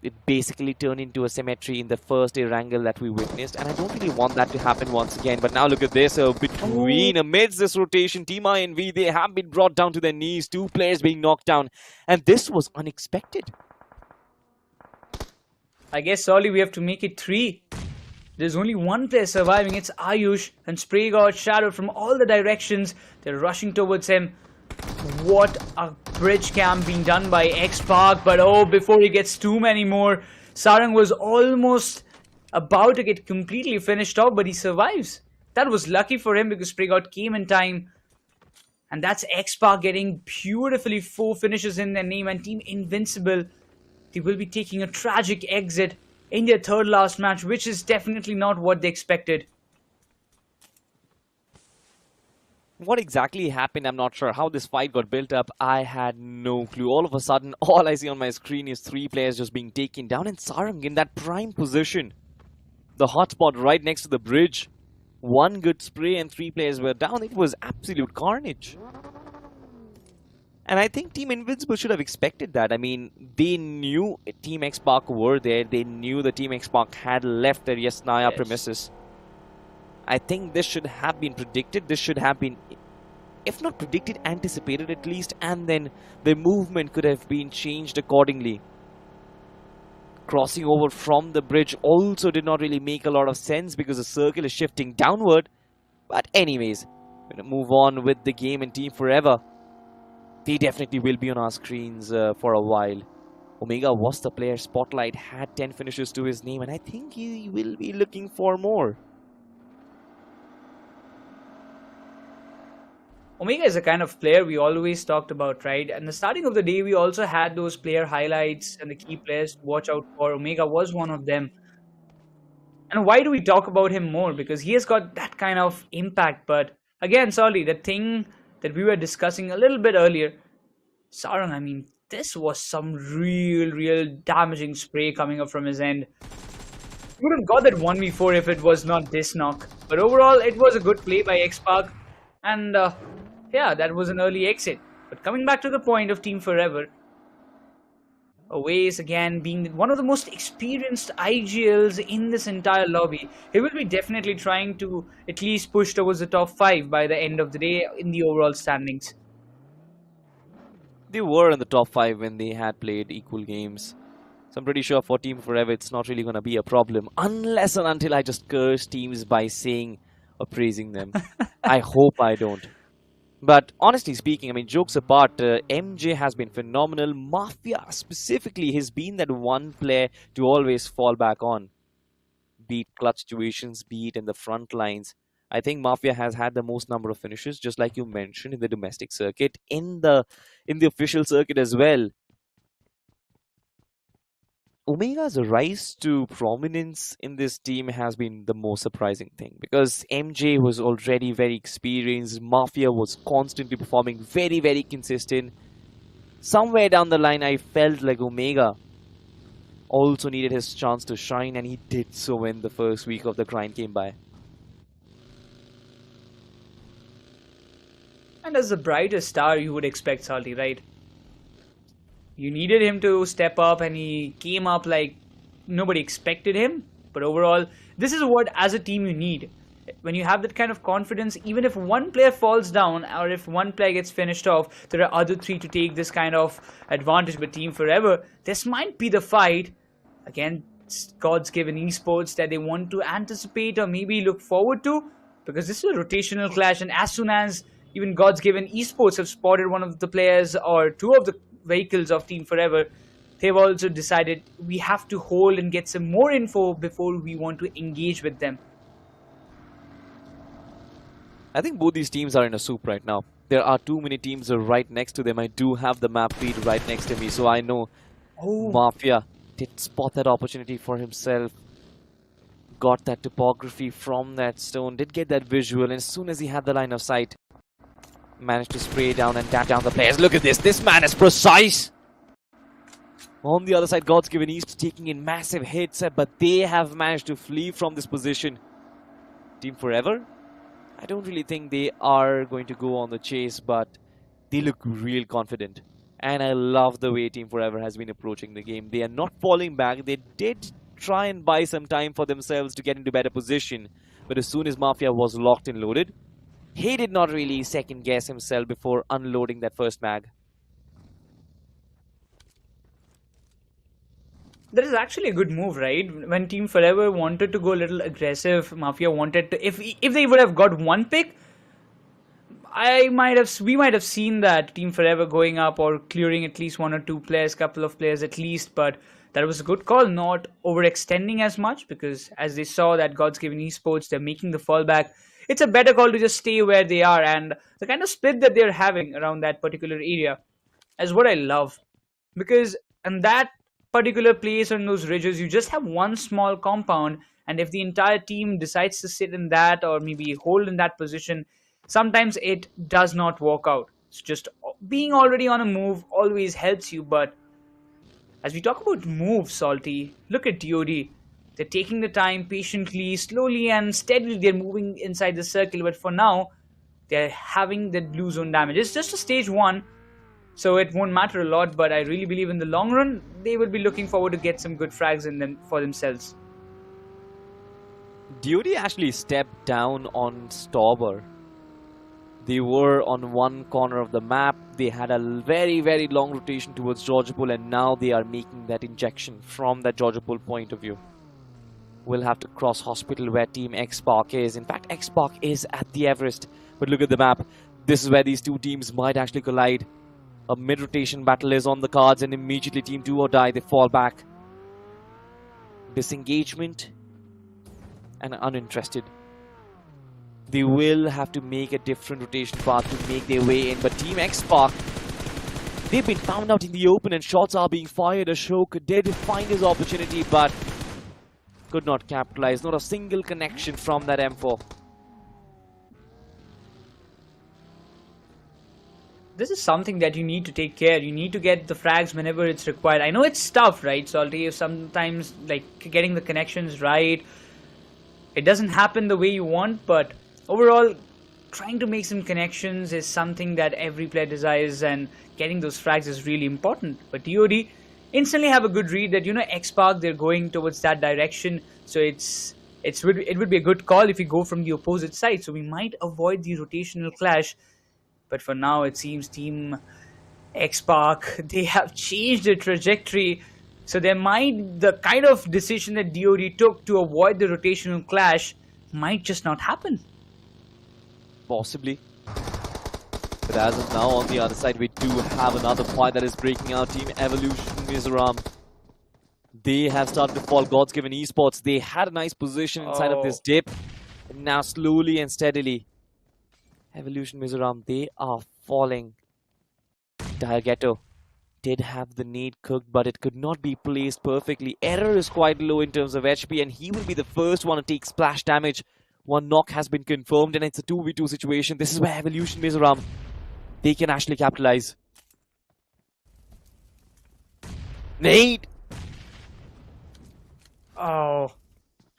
It basically turned into a cemetery in the first Erangle that we witnessed, and I don't really want that to happen once again. But now look at this, amidst this rotation, Team INV, they have been brought down to their knees, two players being knocked down, and this was unexpected. I guess, Solly, we have to make it 3. There's only one player surviving, it's Ayush, and Spray got shadowed from all the directions. They're rushing towards him. What a bridge camp being done by X-Park, but oh, before he gets too many more, Sarang was almost about to get completely finished off, but he survives. That was lucky for him because Spray God came in time. And that's X-Park getting beautifully 4 finishes in their name, and Team Invincible, they will be taking a tragic exit in their third last match, which is definitely not what they expected. What exactly happened, I'm not sure. How this fight got built up, I had no clue. All of a sudden, all I see on my screen is 3 players just being taken down, and Sarang in that prime position. The hotspot right next to the bridge. 1 good spray and 3 players were down. It was absolute carnage. And I think Team Invincible should have expected that. I mean, they knew Team X-Park were there. They knew the Team X-Park had left their Yesnaya premises. I think this should have been predicted. This should have been, if not predicted, anticipated at least. And then the movement could have been changed accordingly. Crossing over from the bridge also did not really make a lot of sense because the circle is shifting downward. But anyways, we're going to move on with the game and Team Forever. They definitely will be on our screens for a while. Omega was the player. Spotlight had 10 finishes to his name, and I think he will be looking for more. Omega is a kind of player we always talked about, right? And the starting of the day, we also had those player highlights and the key players to watch out for. Omega was one of them. And why do we talk about him more? Because he has got that kind of impact. But again, sorry, the thing that we were discussing a little bit earlier, Sarang, I mean, this was some real damaging spray coming up from his end. He would have got that 1v4 if it was not this knock. But overall, it was a good play by X-Park. And yeah, that was an early exit. But coming back to the point of Team Forever, Oasis again being one of the most experienced IGLs in this entire lobby, he will be definitely trying to at least push towards the top 5 by the end of the day in the overall standings. They were in the top 5 when they had played equal games. So I'm pretty sure for Team Forever it's not really going to be a problem. Unless and until I just curse teams by saying or praising them. I hope I don't. But honestly speaking, I mean, jokes apart, MJ has been phenomenal. Mafia specifically has been that one player to always fall back on. Be it clutch situations, be it in the front lines. I think Mafia has had the most number of finishes, just like you mentioned, in the domestic circuit, in the official circuit as well. Omega's rise to prominence in this team has been the most surprising thing, because MJ was already very experienced, Mafia was constantly performing very consistent. Somewhere down the line I felt like Omega also needed his chance to shine, and he did so when the first week of the grind came by. And as the brightest star you would expect, Salty, right? You needed him to step up, and he came up like nobody expected him. But overall, this is what as a team you need. When you have that kind of confidence, even if one player falls down or if one player gets finished off, there are other 3 to take this kind of advantage. But Team Forever, this might be the fight against GODSGIVEN Esports that they want to anticipate or maybe look forward to. Because this is a rotational clash, and as soon as even GODSGIVEN Esports have spotted one of the players or 2 of the vehicles of Team Forever, they've also decided we have to hold and get some more info before we want to engage with them. I think both these teams are in a soup right now. There are too many teams right next to them. I do have the map feed right next to me, so I know Mafia did spot that opportunity for himself. Got that topography from that stone, did get that visual, and as soon as he had the line of sight, managed to spray down and tap down the players. Look at this. This man is precise. On the other side, GODSGIVEN East taking in massive hits, but they have managed to flee from this position. Team Forever, I don't really think they are going to go on the chase, but they look real confident. And I love the way Team Forever has been approaching the game. They are not falling back. They did try and buy some time for themselves to get into better position. But as soon as Mafia was locked and loaded, he did not really second guess himself before unloading that first mag. That is actually a good move, right? When Team Forever wanted to go a little aggressive, Mafia wanted to, if they would have got one pick, we might have seen that Team Forever going up or clearing at least 1 or 2 players, couple of players at least. But that was a good call, not overextending as much, because as they saw that GODSGIVEN Esports, they're making the fallback. It's a better call to just stay where they are, and the kind of split that they're having around that particular area is what I love. Because in that particular place on those ridges, you just have one small compound, and if the entire team decides to sit in that or maybe hold in that position, sometimes it does not work out. So just being already on a move always helps you. But as we talk about moves, Salty, look at DOD. They're taking the time patiently, slowly and steadily. They're moving inside the circle. But for now, they're having the blue zone damage. It's just a stage 1, so it won't matter a lot. But I really believe in the long run, they will be looking forward to get some good frags in them for themselves. DOD actually stepped down on Stauber. They were on one corner of the map. They had a very long rotation towards Georgopol, and now they are making that injection from that Georgopol point of view. We'll have to cross Hospital where Team X-Park is. In fact, X-Park is at the Everest. But look at the map. This is where these two teams might actually collide. A mid-rotation battle is on the cards, and immediately Team Do or Die, they fall back. Disengagement and uninterested. They will have to make a different rotation path to make their way in. But Team X Spark, they've been found out in the open and shots are being fired. Ashok did find his opportunity but could not capitalize. Not a single connection from that M4. This is something that you need to take care. You need to get the frags whenever it's required. I know it's tough, right, Salty? Sometimes, like, getting the connections right, it doesn't happen the way you want, but overall, trying to make some connections is something that every player desires, and getting those frags is really important. But DOD instantly have a good read that, you know, X-Park, they're going towards that direction, so it would be a good call if you go from the opposite side, so we might avoid the rotational clash. But for now, it seems Team X-Park, they have changed their trajectory. So the kind of decision that DOD took to avoid the rotational clash might just not happen. Possibly. But as of now, on the other side, we do have another fight that is breaking out. Team Evolution Mizoram. They have started to fall. GODSGIVEN Esports, they had a nice position inside of this dip. And now slowly and steadily, Evolution Mizoram, they are falling. Diagetto did have the nade cooked, but it could not be placed perfectly. Error is quite low in terms of HP, and he will be the first one to take splash damage. One knock has been confirmed, and it's a 2v2 situation. This is where Evolution Mizoram, they can actually capitalize. Nade! Oh,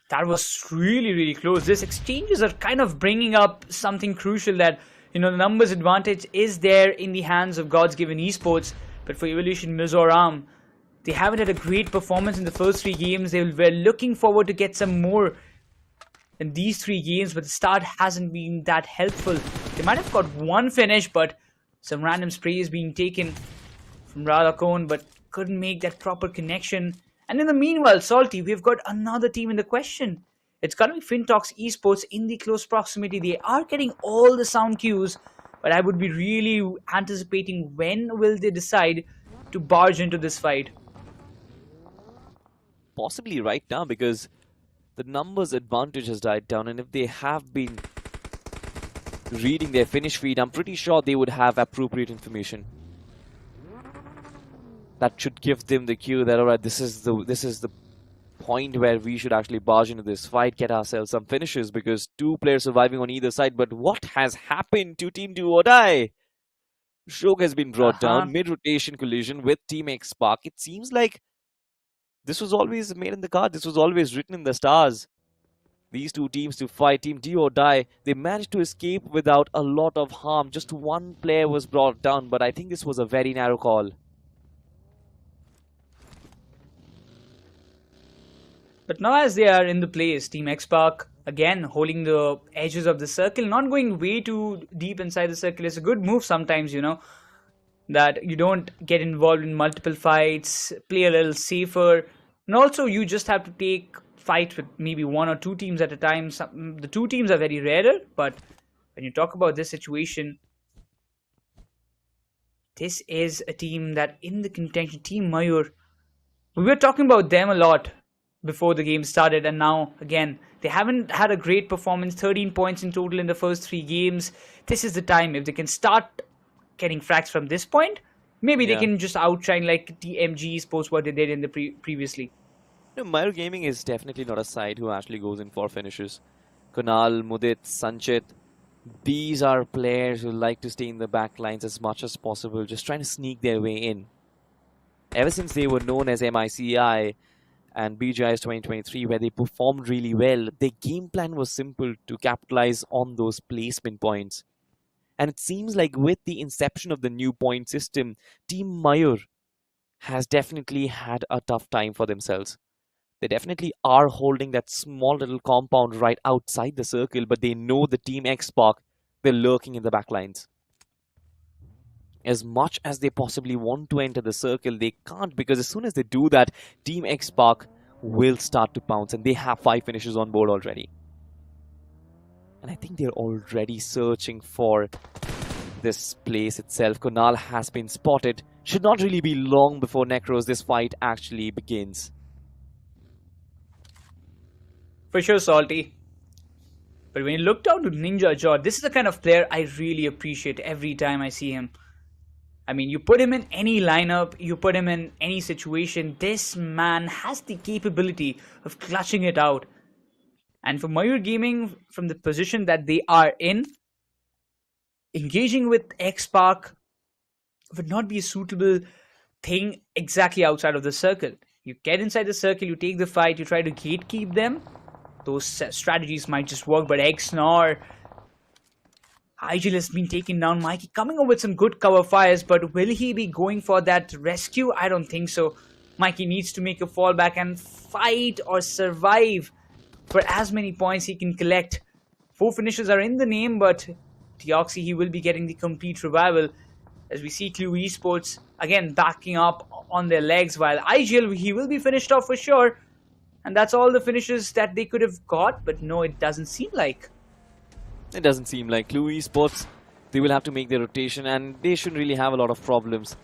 that was really, really close. These exchanges are kind of bringing up something crucial that, you know, the numbers advantage is there in the hands of GODSGIVEN Esports. But for Evolution Mizoram, they haven't had a great performance in the first 3 games. They were looking forward to get some more in these 3 games, but the start hasn't been that helpful. They might have got one finish, but some random spray is being taken from Radakon, but couldn't make that proper connection. And in the meanwhile, Salty, we've got another team in the question. It's going to be FINTOX Esports in the close proximity. They are getting all the sound cues, but I would be really anticipating when will they decide to barge into this fight. Possibly right now, because the numbers advantage has died down, and if they have been reading their finish feed, I'm pretty sure they would have appropriate information. That should give them the cue that, alright, this is the point where we should actually barge into this fight, get ourselves some finishes, because 2 players surviving on either side. But what has happened to Team Do or Die? Shok has been brought down, mid-rotation collision with Team X Spark. It seems like this was always made in the card. This was always written in the stars. These 2 teams to fight. Team Do or Die, they managed to escape without a lot of harm. Just 1 player was brought down, but I think this was a very narrow call. But now as they are in the place, Team X-Park, again, holding the edges of the circle, not going way too deep inside the circle. It's a good move sometimes, you know, that you don't get involved in multiple fights, play a little safer. And also, you just have to take fights with maybe 1 or 2 teams at a time. The 2 teams are very rarer, but when you talk about this situation, this is a team that in the contention, Team MAYUR, we were talking about them a lot before the game started, and now again they haven't had a great performance. 13 points in total in the first 3 games. This is the time. If they can start getting frags from this point, maybe they can just outshine like the MG Esports what they did in the previously. No, MAYUR Gaming is definitely not a side who actually goes in for finishes. Kunal, Mudit, Sanchit, these are players who like to stay in the back lines as much as possible, just trying to sneak their way in. Ever since they were known as MICI and BGIS 2023, where they performed really well, their game plan was simple to capitalize on those placement points. And it seems like with the inception of the new point system, Team MAYUR has definitely had a tough time for themselves. They definitely are holding that small little compound right outside the circle, but they know the Team X Spark, they're lurking in the back lines. As much as they possibly want to enter the circle, they can't, because as soon as they do that, Team X Spark will start to pounce, and they have 5 finishes on board already. And I think they're already searching for this place itself. Kunal has been spotted. Should not really be long before Necros this fight actually begins. For sure, Salty. But when you look down to Ninja Jaw, this is the kind of player I really appreciate every time I see him. I mean, you put him in any lineup, you put him in any situation, this man has the capability of clutching it out. And for Mayur Gaming, from the position that they are in, engaging with X-Park would not be a suitable thing exactly outside of the circle. You get inside the circle, you take the fight, you try to gatekeep them. Those strategies might just work, but XNOR, IGL has been taken down. Mikey coming up with some good cover fires, but will he be going for that rescue? I don't think so. Mikey needs to make a fallback and fight or survive for as many points he can collect. 4 finishes are in the name, but Deoxy, he will be getting the complete revival. As we see Clue Esports again backing up on their legs, while IGL, he will be finished off for sure. And that's all the finishes that they could have got, but no, it doesn't seem like. It doesn't seem like. Clue Esports, they will have to make their rotation and they shouldn't really have a lot of problems.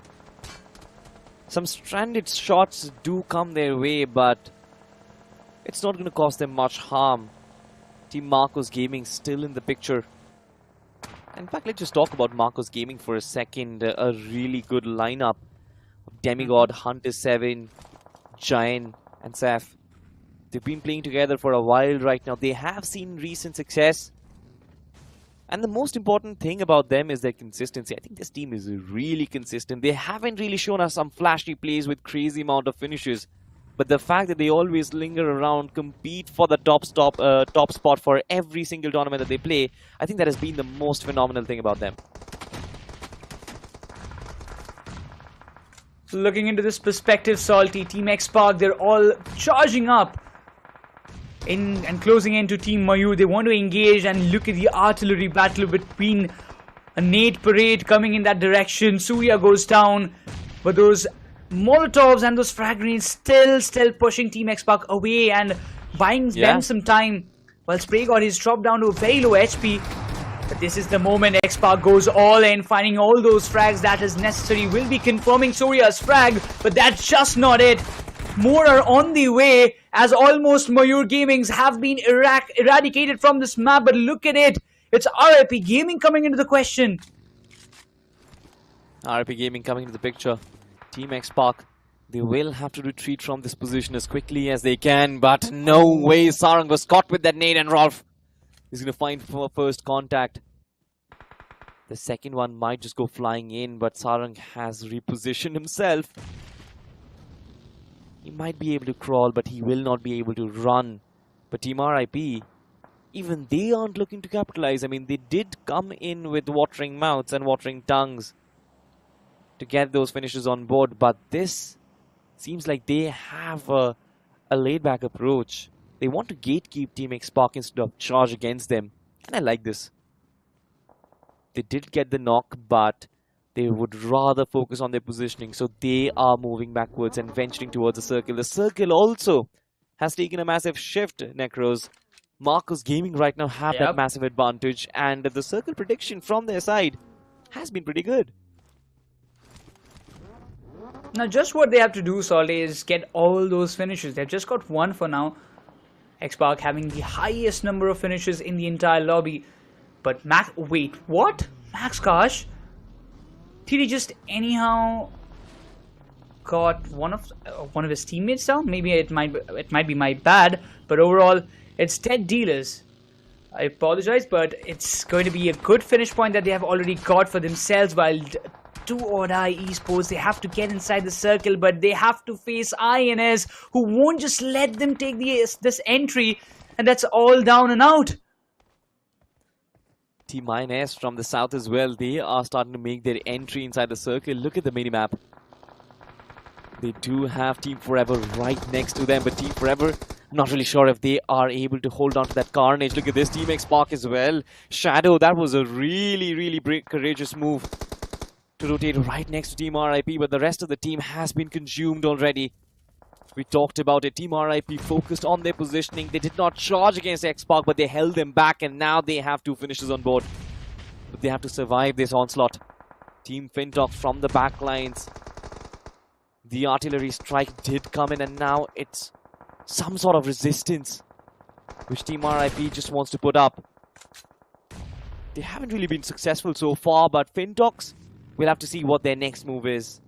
Some stranded shots do come their way, but it's not going to cause them much harm. Team Marcos Gaming still in the picture. In fact, let's just talk about Marcos Gaming for a second. A really good lineup of Demigod, Hunter 7, Giant and Saf. They've been playing together for a while right now. They have seen recent success. And the most important thing about them is their consistency. I think this team is really consistent. They haven't really shown us some flashy plays with crazy amount of finishes. But the fact that they always linger around, compete for the top spot for every single tournament that they play, I think that has been the most phenomenal thing about them. Looking into this perspective, Salty, Team X-Park, they're all charging up and closing into Team Mayur. They want to engage, and look at the artillery battle between a Nate Parade coming in that direction. Surya goes down, but those Molotovs and those frag grenades still pushing Team X-Park away and buying them some time, while Spray got his drop down to a very low HP. But this is the moment X-Park goes all in, finding all those frags that is necessary. Will be confirming Surya's frag, but that's just not it. More are on the way, as almost Mayur Gamings have been eradicated from this map. But look at it, it's RIP Gaming coming into the question. RIP Gaming coming into the picture. Team X-Park, they will have to retreat from this position as quickly as they can, but no way. Sarang was caught with that nade, and Rolf is going to find for first contact. The second one might just go flying in, but Sarang has repositioned himself. He might be able to crawl, but he will not be able to run. But Team RIP, even they aren't looking to capitalize. I mean, they did come in with watering mouths and watering tongues to get those finishes on board, but this seems like they have a laid-back approach. They want to gatekeep Team X-Park instead of charge against them, and I like this. They did get the knock, but they would rather focus on their positioning, so they are moving backwards and venturing towards the circle. The circle also has taken a massive shift, Necros. Marcos Gaming right now have that massive advantage, and the circle prediction from their side has been pretty good. Now just what they have to do, Salty, is get all those finishes. They've just got one for now. X-Park having the highest number of finishes in the entire lobby. But wait, what? Max Kosh? Did he just anyhow got one of his teammates down? Maybe it might be my bad, but overall it's dead dealers. I apologize, but it's going to be a good finish point that they have already got for themselves. While Do or Die Esports, they have to get inside the circle, but they have to face INS, who won't just let them take this entry, and that's all down and out. Team INS from the south as well, they are starting to make their entry inside the circle. Look at the minimap. They do have Team Forever right next to them, but Team Forever, I'm not really sure if they are able to hold on to that carnage. Look at this, Team X-Park as well. Shadow, that was a really courageous move to rotate right next to Team RIP, but the rest of the team has been consumed already. We talked about it. Team RIP focused on their positioning. They did not charge against X-Park, but they held them back, and now they have 2 finishes on board. But they have to survive this onslaught. Team FINTOX from the back lines. The artillery strike did come in, and now it's some sort of resistance which Team RIP just wants to put up. They haven't really been successful so far, but FINTOX, we'll have to see what their next move is.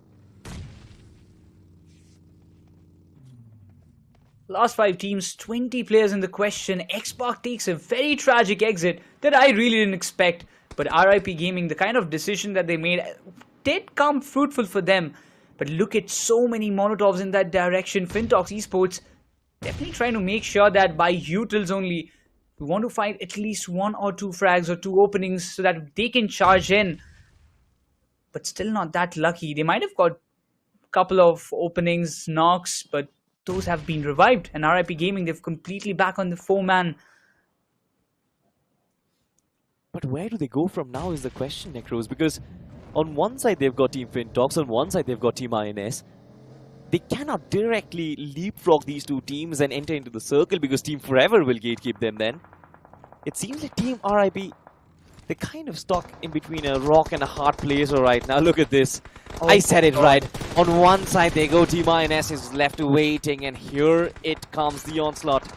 Last 5 teams, 20 players in the question. Xbox takes a very tragic exit that I really didn't expect. But RIP Gaming, the kind of decision that they made did come fruitful for them. But look at so many Molotovs in that direction. FINTOX Esports definitely trying to make sure that by utils only, we want to find at least 1 or 2 frags or 2 openings so that they can charge in. But still not that lucky. They might have got a couple of openings, knocks, but those have been revived. And RIP Gaming, they've completely back on the 4-man. But where do they go from now is the question, Necros, because on one side they've got Team FINTOX, on one side they've got Team INS. They cannot directly leapfrog these two teams and enter into the circle because Team Forever will gatekeep them then. It seems like Team RIP, they're kind of stuck in between a rock and a hard place right now. Look at this. Oh, I said it right. On one side they go, Team INS is left waiting, and here it comes, the onslaught.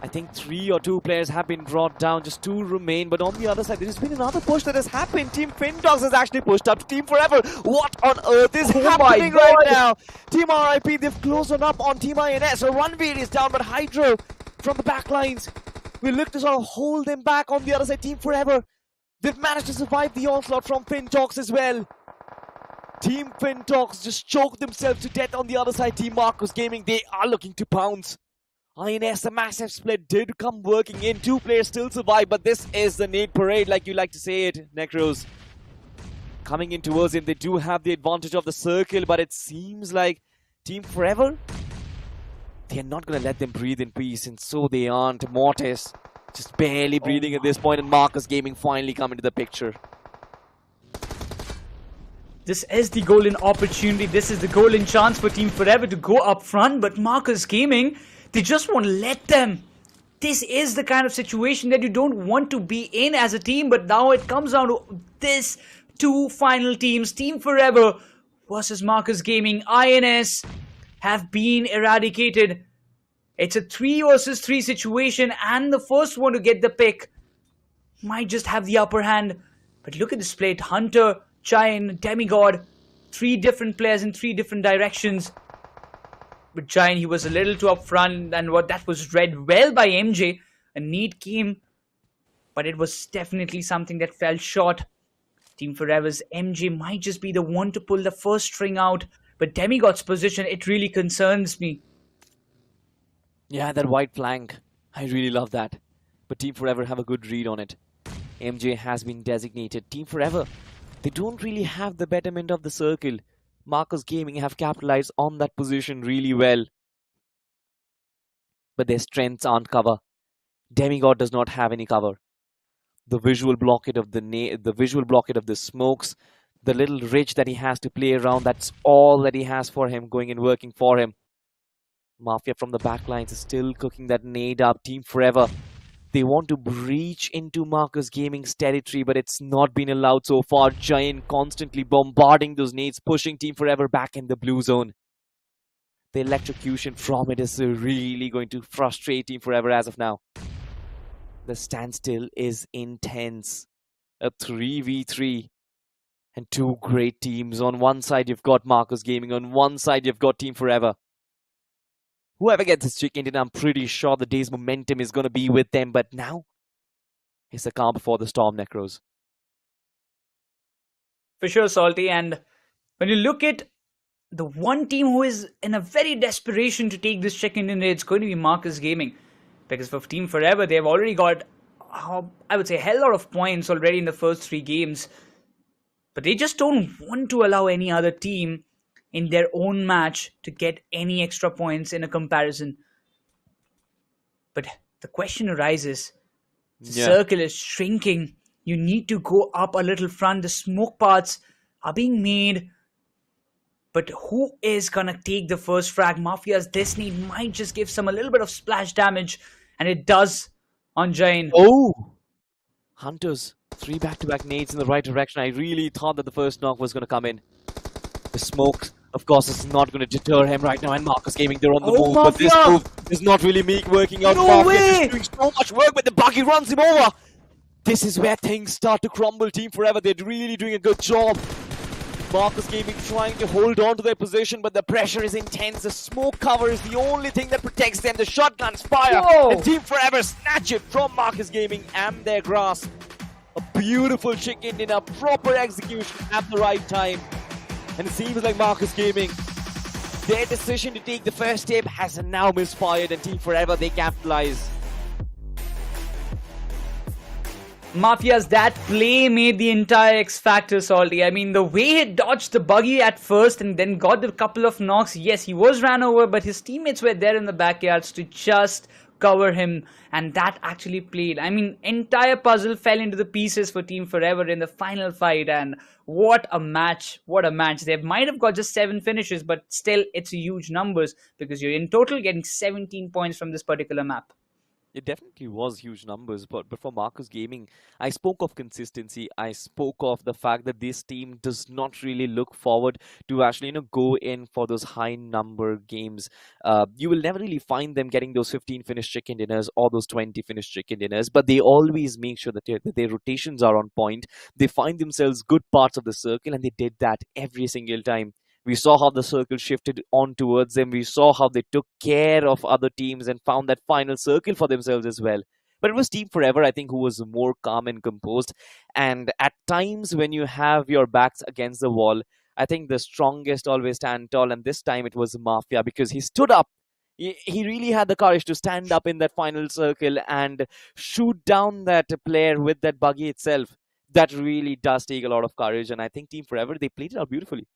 I think 3 or 2 players have been brought down, just 2 remain, but on the other side there's been another push that has happened. Team FINTOX has actually pushed up to Team Forever. What on earth is happening right now? Team RIP, they've closed on up on Team INS. So Runway is down, but Hydro from the back lines will look to sort of hold them back. On the other side, Team Forever, they've managed to survive the onslaught from FINTOX as well. Team FINTOX just choked themselves to death. On the other side, Team Marcus Gaming, they are looking to pounce. INS, the massive split did come working in. 2 players still survive, but this is the nade parade, like you like to say it, Necros. Coming in towards him, they do have the advantage of the circle, but it seems like Team Forever, they are not going to let them breathe in peace, and so they aren't. Mortis just barely breathing at this point, and Marcus Gaming finally come into the picture. This is the golden opportunity. This is the golden chance for Team Forever to go up front, but Marcus Gaming, they just won't let them. This is the kind of situation that you don't want to be in as a team, but now it comes down to this 2 final teams. Team Forever versus Marcus Gaming. INS have been eradicated. It's a 3 versus 3 situation, and the first one to get the pick might just have the upper hand. But look at the split. Hunter, Giant, Demigod. 3 different players in 3 different directions. But Giant, he was a little too up front, and what that was read well by MJ. A need came, but it was definitely something that fell short. Team Forever's MJ might just be the one to pull the first string out, but Demigod's position, it really concerns me. Yeah, that white flank, I really love that. But Team Forever have a good read on it. MJ has been designated. Team Forever, they don't really have the betterment of the circle. Marcus Gaming have capitalized on that position really well. But their strengths aren't cover. Demigod does not have any cover. The visual blockade of the smokes, the little ridge that he has to play around, that's all that he has for him, going and working for him. Mafia from the backlines is still cooking that nade up. Team Forever, they want to breach into Marcus Gaming's territory, but it's not been allowed so far. Giant constantly bombarding those nades, pushing Team Forever back in the blue zone. The electrocution from it is really going to frustrate Team Forever as of now. The standstill is intense. A 3v3 and 2 great teams. On one side you've got Marcus Gaming, on one side you've got Team Forever. Whoever gets this chicken in, I'm pretty sure the day's momentum is going to be with them. But now, it's the calm before the storm, Necros. For sure, Salty. And when you look at the one team who is in a very desperation to take this chicken in, it's going to be Marcus Gaming. Because for Team Forever, they've already got, I would say, a hell lot of points already in the first 3 games. But they just don't want to allow any other team in their own match to get any extra points in a comparison. But the question arises, the circle is shrinking. You need to go up a little front. The smoke paths are being made. But who is gonna take the first frag? Mafia's Destiny might just give some a little bit of splash damage, and it does on Giant. Oh! Hunters, 3 back-to-back nades in the right direction. I really thought that the first knock was gonna come in. The smoke, of course, is not going to deter him right now, and Marcus Gaming, they're on the move, Mafia! but this move is not really working out. No Mafia way! is doing so much work, but the buggy runs him over. This is where things start to crumble. Team Forever, they're really doing a good job. Marcus Gaming trying to hold on to their position, but the pressure is intense. The smoke cover is the only thing that protects them. The shotguns fire, Whoa. and Team Forever snatch it from Marcus Gaming and their grasp. A beautiful chicken in a proper execution at the right time. And it seems like Marcus Gaming, their decision to take the first step has now misfired, and Team Forever, they capitalize. Mafia's that play made the entire X Factor salty. I mean, the way he dodged the buggy at first and then got the couple of knocks. Yes, he was ran over, but his teammates were there in the backyards to just cover him, and that actually played. I mean, entire puzzle fell into the pieces for Team Forever in the final fight, and what a match. What a match. They might have got just 7 finishes, but still, it's huge numbers because you're in total getting 17 points from this particular map. It definitely was huge numbers, but for Marcus Gaming, I spoke of consistency. I spoke of the fact that this team does not really look forward to actually, go in for those high number games. You will never really find them getting those 15 finished chicken dinners or those 20 finished chicken dinners, but they always make sure that their rotations are on point. They find themselves good parts of the circle, and they did that every single time. We saw how the circle shifted on towards them. We saw how they took care of other teams and found that final circle for themselves as well. But it was Team Forever, I think, who was more calm and composed. And at times when you have your backs against the wall, I think the strongest always stand tall. And this time it was Mafia, because he stood up. He really had the courage to stand up in that final circle and shoot down that player with that buggy itself. That really does take a lot of courage. And I think Team Forever, they played it out beautifully.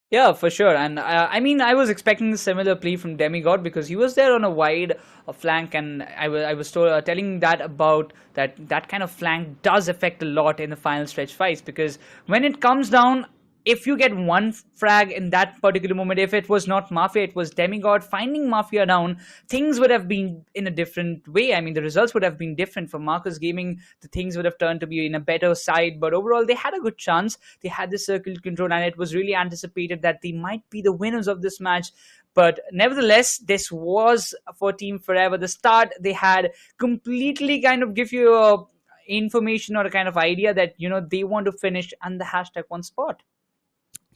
Yeah, for sure. And I mean, I was expecting a similar play from Demigod because he was there on a wide flank, and I was telling that about that kind of flank does affect a lot in the final stretch fights, because when it comes down, if you get one frag in that particular moment, if it was not Mafia, it was Demigod finding Mafia down, things would have been in a different way. I mean, the results would have been different. For Marcus Gaming, the things would have turned to be in a better side. But overall, they had a good chance. They had the circle control, and it was really anticipated that they might be the winners of this match. But nevertheless, this was for Team Forever. The start they had completely kind of give you a information or a kind of idea that, they want to finish on the #1 spot.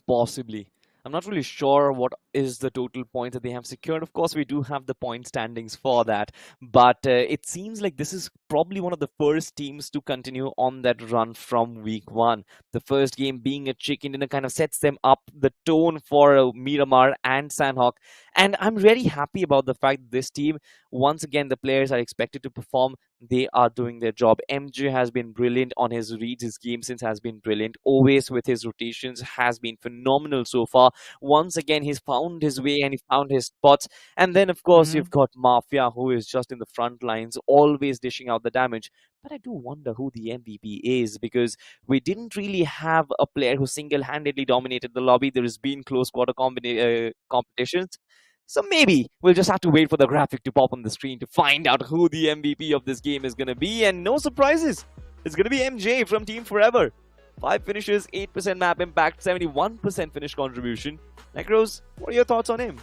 Possibly. I'm not really sure what is the total points that they have secured. Of course, we do have the point standings for that. But it seems like this is probably one of the first teams to continue on that run from week 1. The first game being a chicken dinner kind of sets them up the tone for Miramar and Sanhok. And I'm very happy about the fact that this team, once again, the players are expected to perform. They are doing their job. MJ has been brilliant on his reads. His game sense has been brilliant. Always with his rotations has been phenomenal so far. Once again, he's found his way and he found his spots. And then, of course, you've got Mafia, who is just in the front lines, always dishing out the damage. But I do wonder who the MVP is, because we didn't really have a player who single-handedly dominated the lobby. There has been close quarter competitions. So maybe we'll just have to wait for the graphic to pop on the screen to find out who the MVP of this game is going to be. And no surprises, it's going to be MJ from Team Forever. 5 finishes, 8% map impact, 71% finish contribution. Necros, what are your thoughts on him?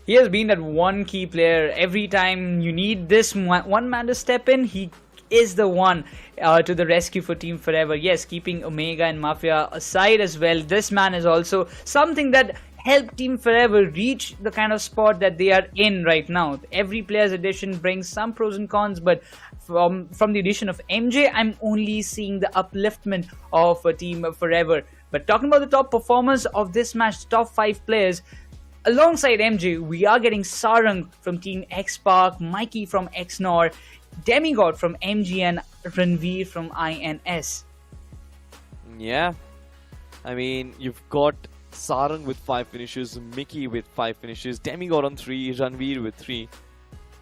He has been that one key player. Every time you need this one man to step in, he is the one to the rescue for Team Forever. Yes, keeping Omega and Mafia aside as well, this man is also something that helped Team Forever reach the kind of spot that they are in right now. Every player's addition brings some pros and cons, but from the addition of MJ, I'm only seeing the upliftment of Team Forever. But talking about the top performers of this match, top 5 players, alongside MJ, we are getting Sarang from Team X-Park, Mikey from XNOR, Demigod from MG, and Ranveer from INS. Yeah, I mean, you've got Sarang with 5 finishes, Mickey with 5 finishes, Demigod on 3, Ranveer with 3.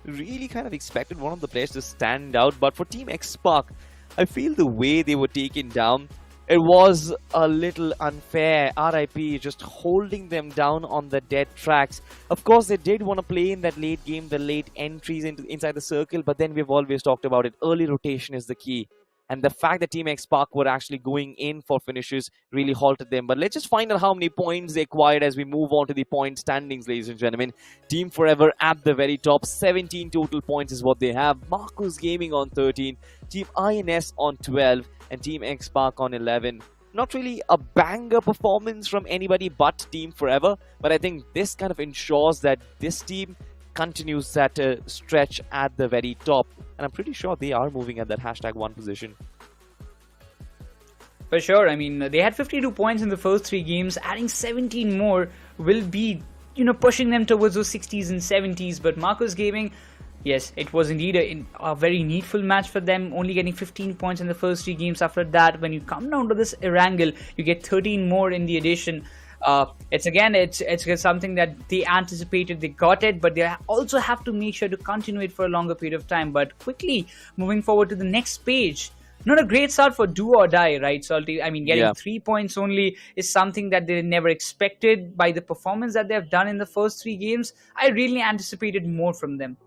Really kind of expected one of the players to stand out, but for Team X-Park, I feel the way they were taken down, it was a little unfair. RIP just holding them down on the dead tracks. Of course, they did want to play in that late game, the late entries inside the circle, but then we've always talked about it. Early rotation is the key. And the fact that Team X Park were actually going in for finishes really halted them. But let's just find out how many points they acquired as we move on to the point standings, ladies and gentlemen. Team Forever at the very top, 17 total points is what they have. Marcus Gaming on 13, Team INS on 12, and Team X Park on 11. Not really a banger performance from anybody but Team Forever, but I think this kind of ensures that this team continues that stretch at the very top, and I'm pretty sure they are moving at that #1 position. For sure. I mean, they had 52 points in the first 3 games. Adding 17 more will be, pushing them towards those 60s and 70s. But Marcus Gaming, yes, it was indeed a very needful match for them, only getting 15 points in the first 3 games. After that, when you come down to this Erangle, you get 13 more in the addition. It's something that they anticipated, they got it, but they also have to make sure to continue it for a longer period of time. But quickly moving forward to the next page, not a great start for Do or Die, right, Salty? I mean, getting 3 points only is something that they never expected by the performance that they have done in the first 3 games. I really anticipated more from them.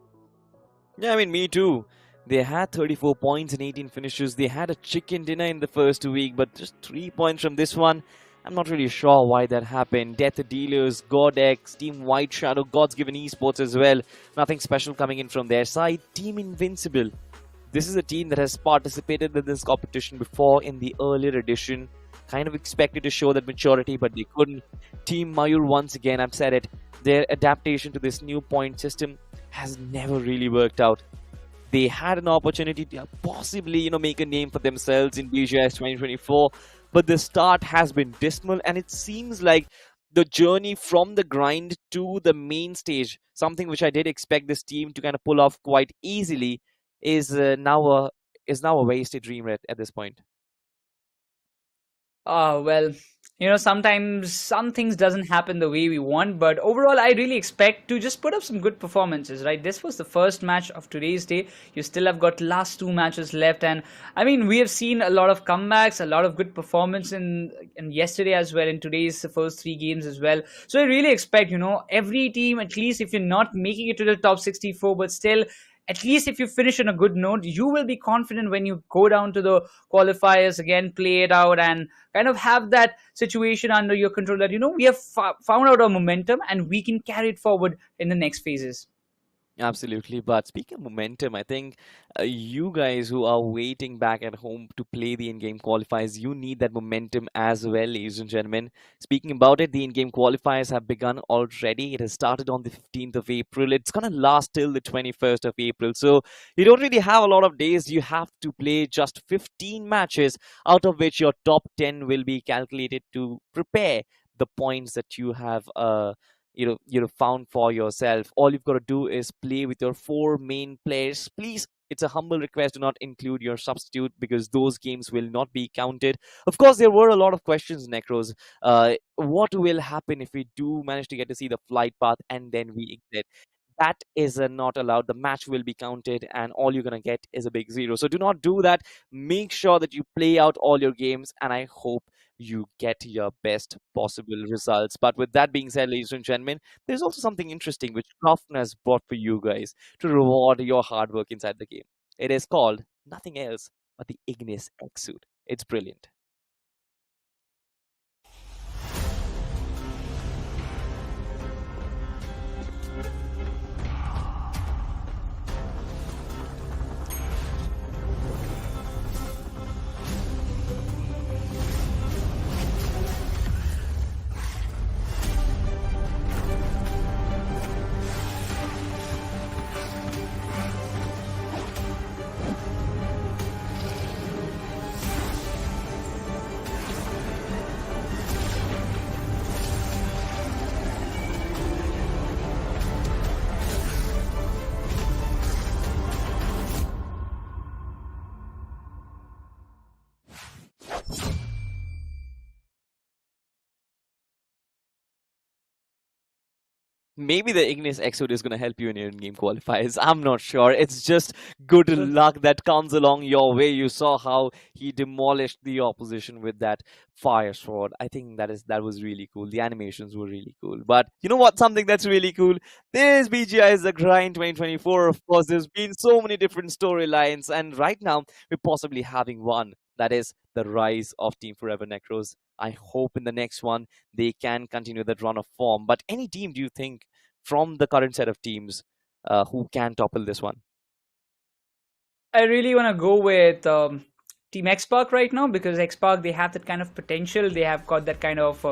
Yeah, I mean, me too. They had 34 points and 18 finishes. They had a chicken dinner in the first week, but just 3 points from this one. I'm not really sure why that happened. Death Dealers, GODX, Team White Shadow, GODSGIVEN Esports as well. Nothing special coming in from their side. Team Invincible. This is a team that has participated in this competition before in the earlier edition. Kind of expected to show that maturity, but they couldn't. Team MAYUR, once again, I've said it. Their adaptation to this new point system has never really worked out. They had an opportunity to possibly, make a name for themselves in BGIS 2024. But the start has been dismal, and it seems like the journey from the grind to the main stage, something which I did expect this team to kind of pull off quite easily, is now a wasted dream at this point. Well, sometimes some things doesn't happen the way we want, but overall I really expect to just put up some good performances, right? This was the first match of today's day. You still have got last 2 matches left, and I mean, we have seen a lot of comebacks, a lot of good performance in yesterday as well, in today's first 3 games as well. So I really expect, every team, at least if you're not making it to the top 64, but still, at least if you finish on a good note, you will be confident when you go down to the qualifiers again, play it out, and kind of have that situation under your control that, we have found out our momentum and we can carry it forward in the next phases. Absolutely. But speaking of momentum, I think you guys who are waiting back at home to play the in-game qualifiers, you need that momentum as well, ladies and gentlemen. Speaking about it, the in-game qualifiers have begun already. It has started on the 15th of April. It's going to last till the 21st of April. So you don't really have a lot of days. You have to play just 15 matches, out of which your top 10 will be calculated to prepare the points that you have found for yourself. All you've got to do is play with your 4 main players. Please, it's a humble request, do not include your substitute, because those games will not be counted. Of course, there were a lot of questions, Necros. What will happen if we do manage to get to see the flight path and then we exit? That is not allowed. The match will be counted and all you're going to get is a big 0. So do not do that. Make sure that you play out all your games, and I hope you get your best possible results. But with that being said, ladies and gentlemen, there's also something interesting which Crofton has brought for you guys to reward your hard work inside the game. It is called nothing else but the Ignis X suit. It's brilliant. maybe the Ignis Exode is going to help you in your in-game qualifiers. I'm not sure. It's just good luck that comes along your way. You saw how he demolished the opposition with that fire sword. I think that was really cool. The animations were really cool. But you know what? Something that's really cool. There's BGIS The Grind 2024. Of course, there's been so many different storylines, and right now we're possibly having one. That is the rise of Team Forever Necros. I hope in the next one they can continue that run of form. But any team, do you think, from the current set of teams, who can topple this one? I really want to go with Team Xpark right now, because Xpark, they have that kind of potential. They have got that kind of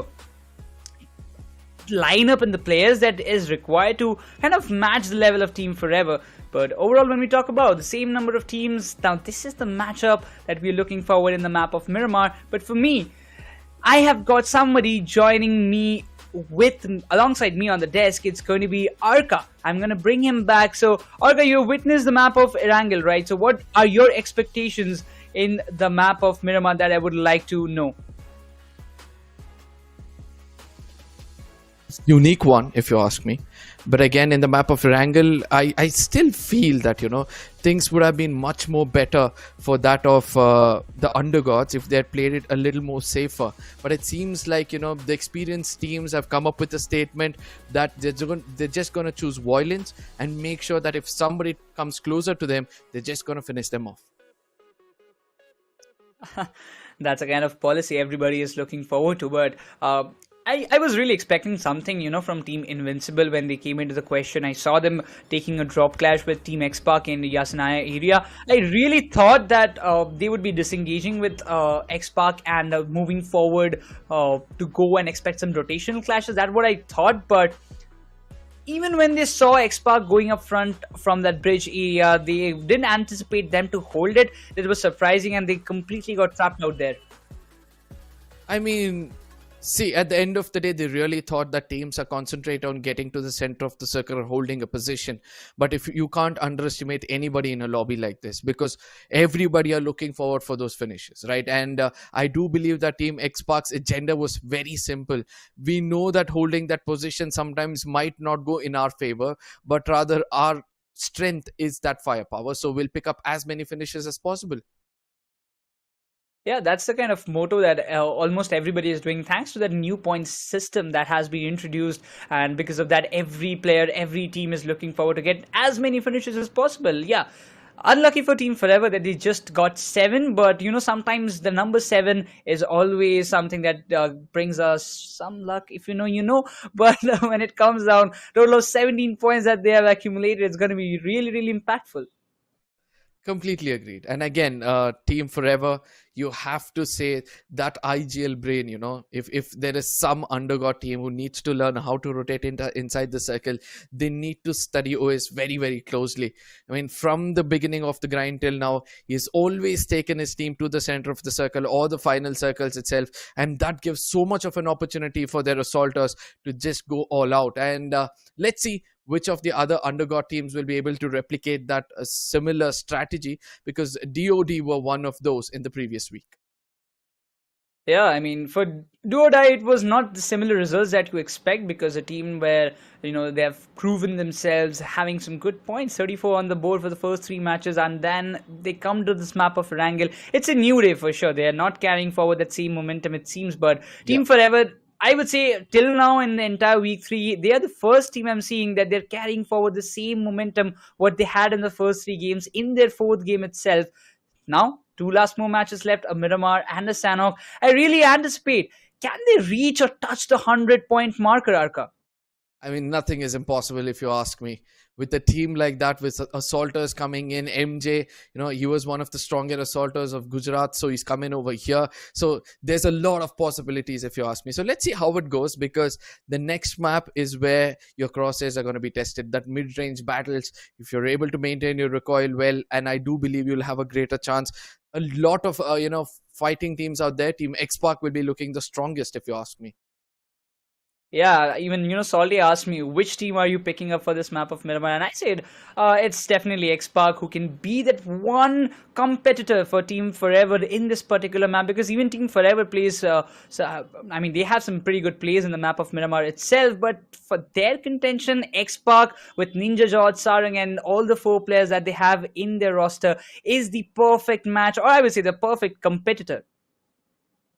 lineup in the players that is required to kind of match the level of Team Forever. But overall, when we talk about the same number of teams, now this is the matchup that we're looking forward in the map of Miramar. But for me, I have got somebody joining me alongside me on the desk. It's going to be Arka. I'm going to bring him back. So Arka, you witnessed the map of Erangle, right? So what are your expectations in the map of Miramar that I would like to know? Unique one, if you ask me. But again, in the map of Erangle, I still feel that, things would have been much more better for that of the Undergods if they had played it a little more safer. But it seems like, the experienced teams have come up with a statement that they're just going to choose violence and make sure that if somebody comes closer to them, they're just going to finish them off. That's a kind of policy everybody is looking forward to. But I was really expecting something, from Team Invincible when they came into the question. I saw them taking a drop clash with Team Xpark in the Yasanaya area. I really thought that they would be disengaging with Xpark and moving forward to go and expect some rotational clashes. That's what I thought. But even when they saw Xpark going up front from that bridge area, they didn't anticipate them to hold it. It was surprising, and they completely got trapped out there. I mean, see, at the end of the day, they really thought that teams are concentrating on getting to the center of the circle or holding a position. But if you can't underestimate anybody in a lobby like this, because everybody are looking forward for those finishes, right? And I do believe that Team Xpark's agenda was very simple. We know that holding that position sometimes might not go in our favor, but rather our strength is that firepower. So we'll pick up as many finishes as possible. Yeah, that's the kind of motto that almost everybody is doing, thanks to that new points system that has been introduced. And because of that, every player, every team is looking forward to get as many finishes as possible. Yeah, unlucky for Team Forever that they just got 7. But, sometimes the number 7 is always something that brings us some luck. If you know. But when it comes down, total of 17 points that they have accumulated, it's going to be really, really impactful. Completely agreed. And again, Team Forever, you have to say that IGL brain, if there is some undergod team who needs to learn how to rotate inside the circle, they need to study OS very, very closely. I mean, from the beginning of the grind till now, he's always taken his team to the center of the circle or the final circles itself. And that gives so much of an opportunity for their assaulters to just go all out. And let's see which of the other undergod teams will be able to replicate that similar strategy, because DOD were one of those in the previous week. Yeah, I mean, for Do or Die, it was not the similar results that you expect, because a team where, they have proven themselves, having some good points, 34 on the board for the first 3 matches, and then they come to this map of Erangle. It's a new day for sure. They are not carrying forward that same momentum, it seems, but Team Forever, I would say till now in the entire week 3, they are the first team I'm seeing that they're carrying forward the same momentum what they had in the first 3 games in their 4th game itself. Now, 2 last more matches left, a Miramar and a Sanhok. I really anticipate, can they reach or touch the 100-point marker, Arka? I mean, nothing is impossible if you ask me. With a team like that, with assaulters coming in, MJ, he was one of the stronger assaulters of Gujarat, so he's coming over here. So there's a lot of possibilities if you ask me. So let's see how it goes, because the next map is where your crosshairs are going to be tested. That mid-range battles, if you're able to maintain your recoil well, and I do believe you'll have a greater chance. A lot of, fighting teams out there, Team Xpark will be looking the strongest if you ask me. Yeah, even Salty asked me which team are you picking up for this map of Miramar, and I said it's definitely X-Park who can be that one competitor for Team Forever in this particular map, because even Team Forever plays. I mean, they have some pretty good plays in the map of Miramar itself, but for their contention, X-Park with Ninja George, Sarang, and all the 4 players that they have in their roster is the perfect match, or I would say the perfect competitor.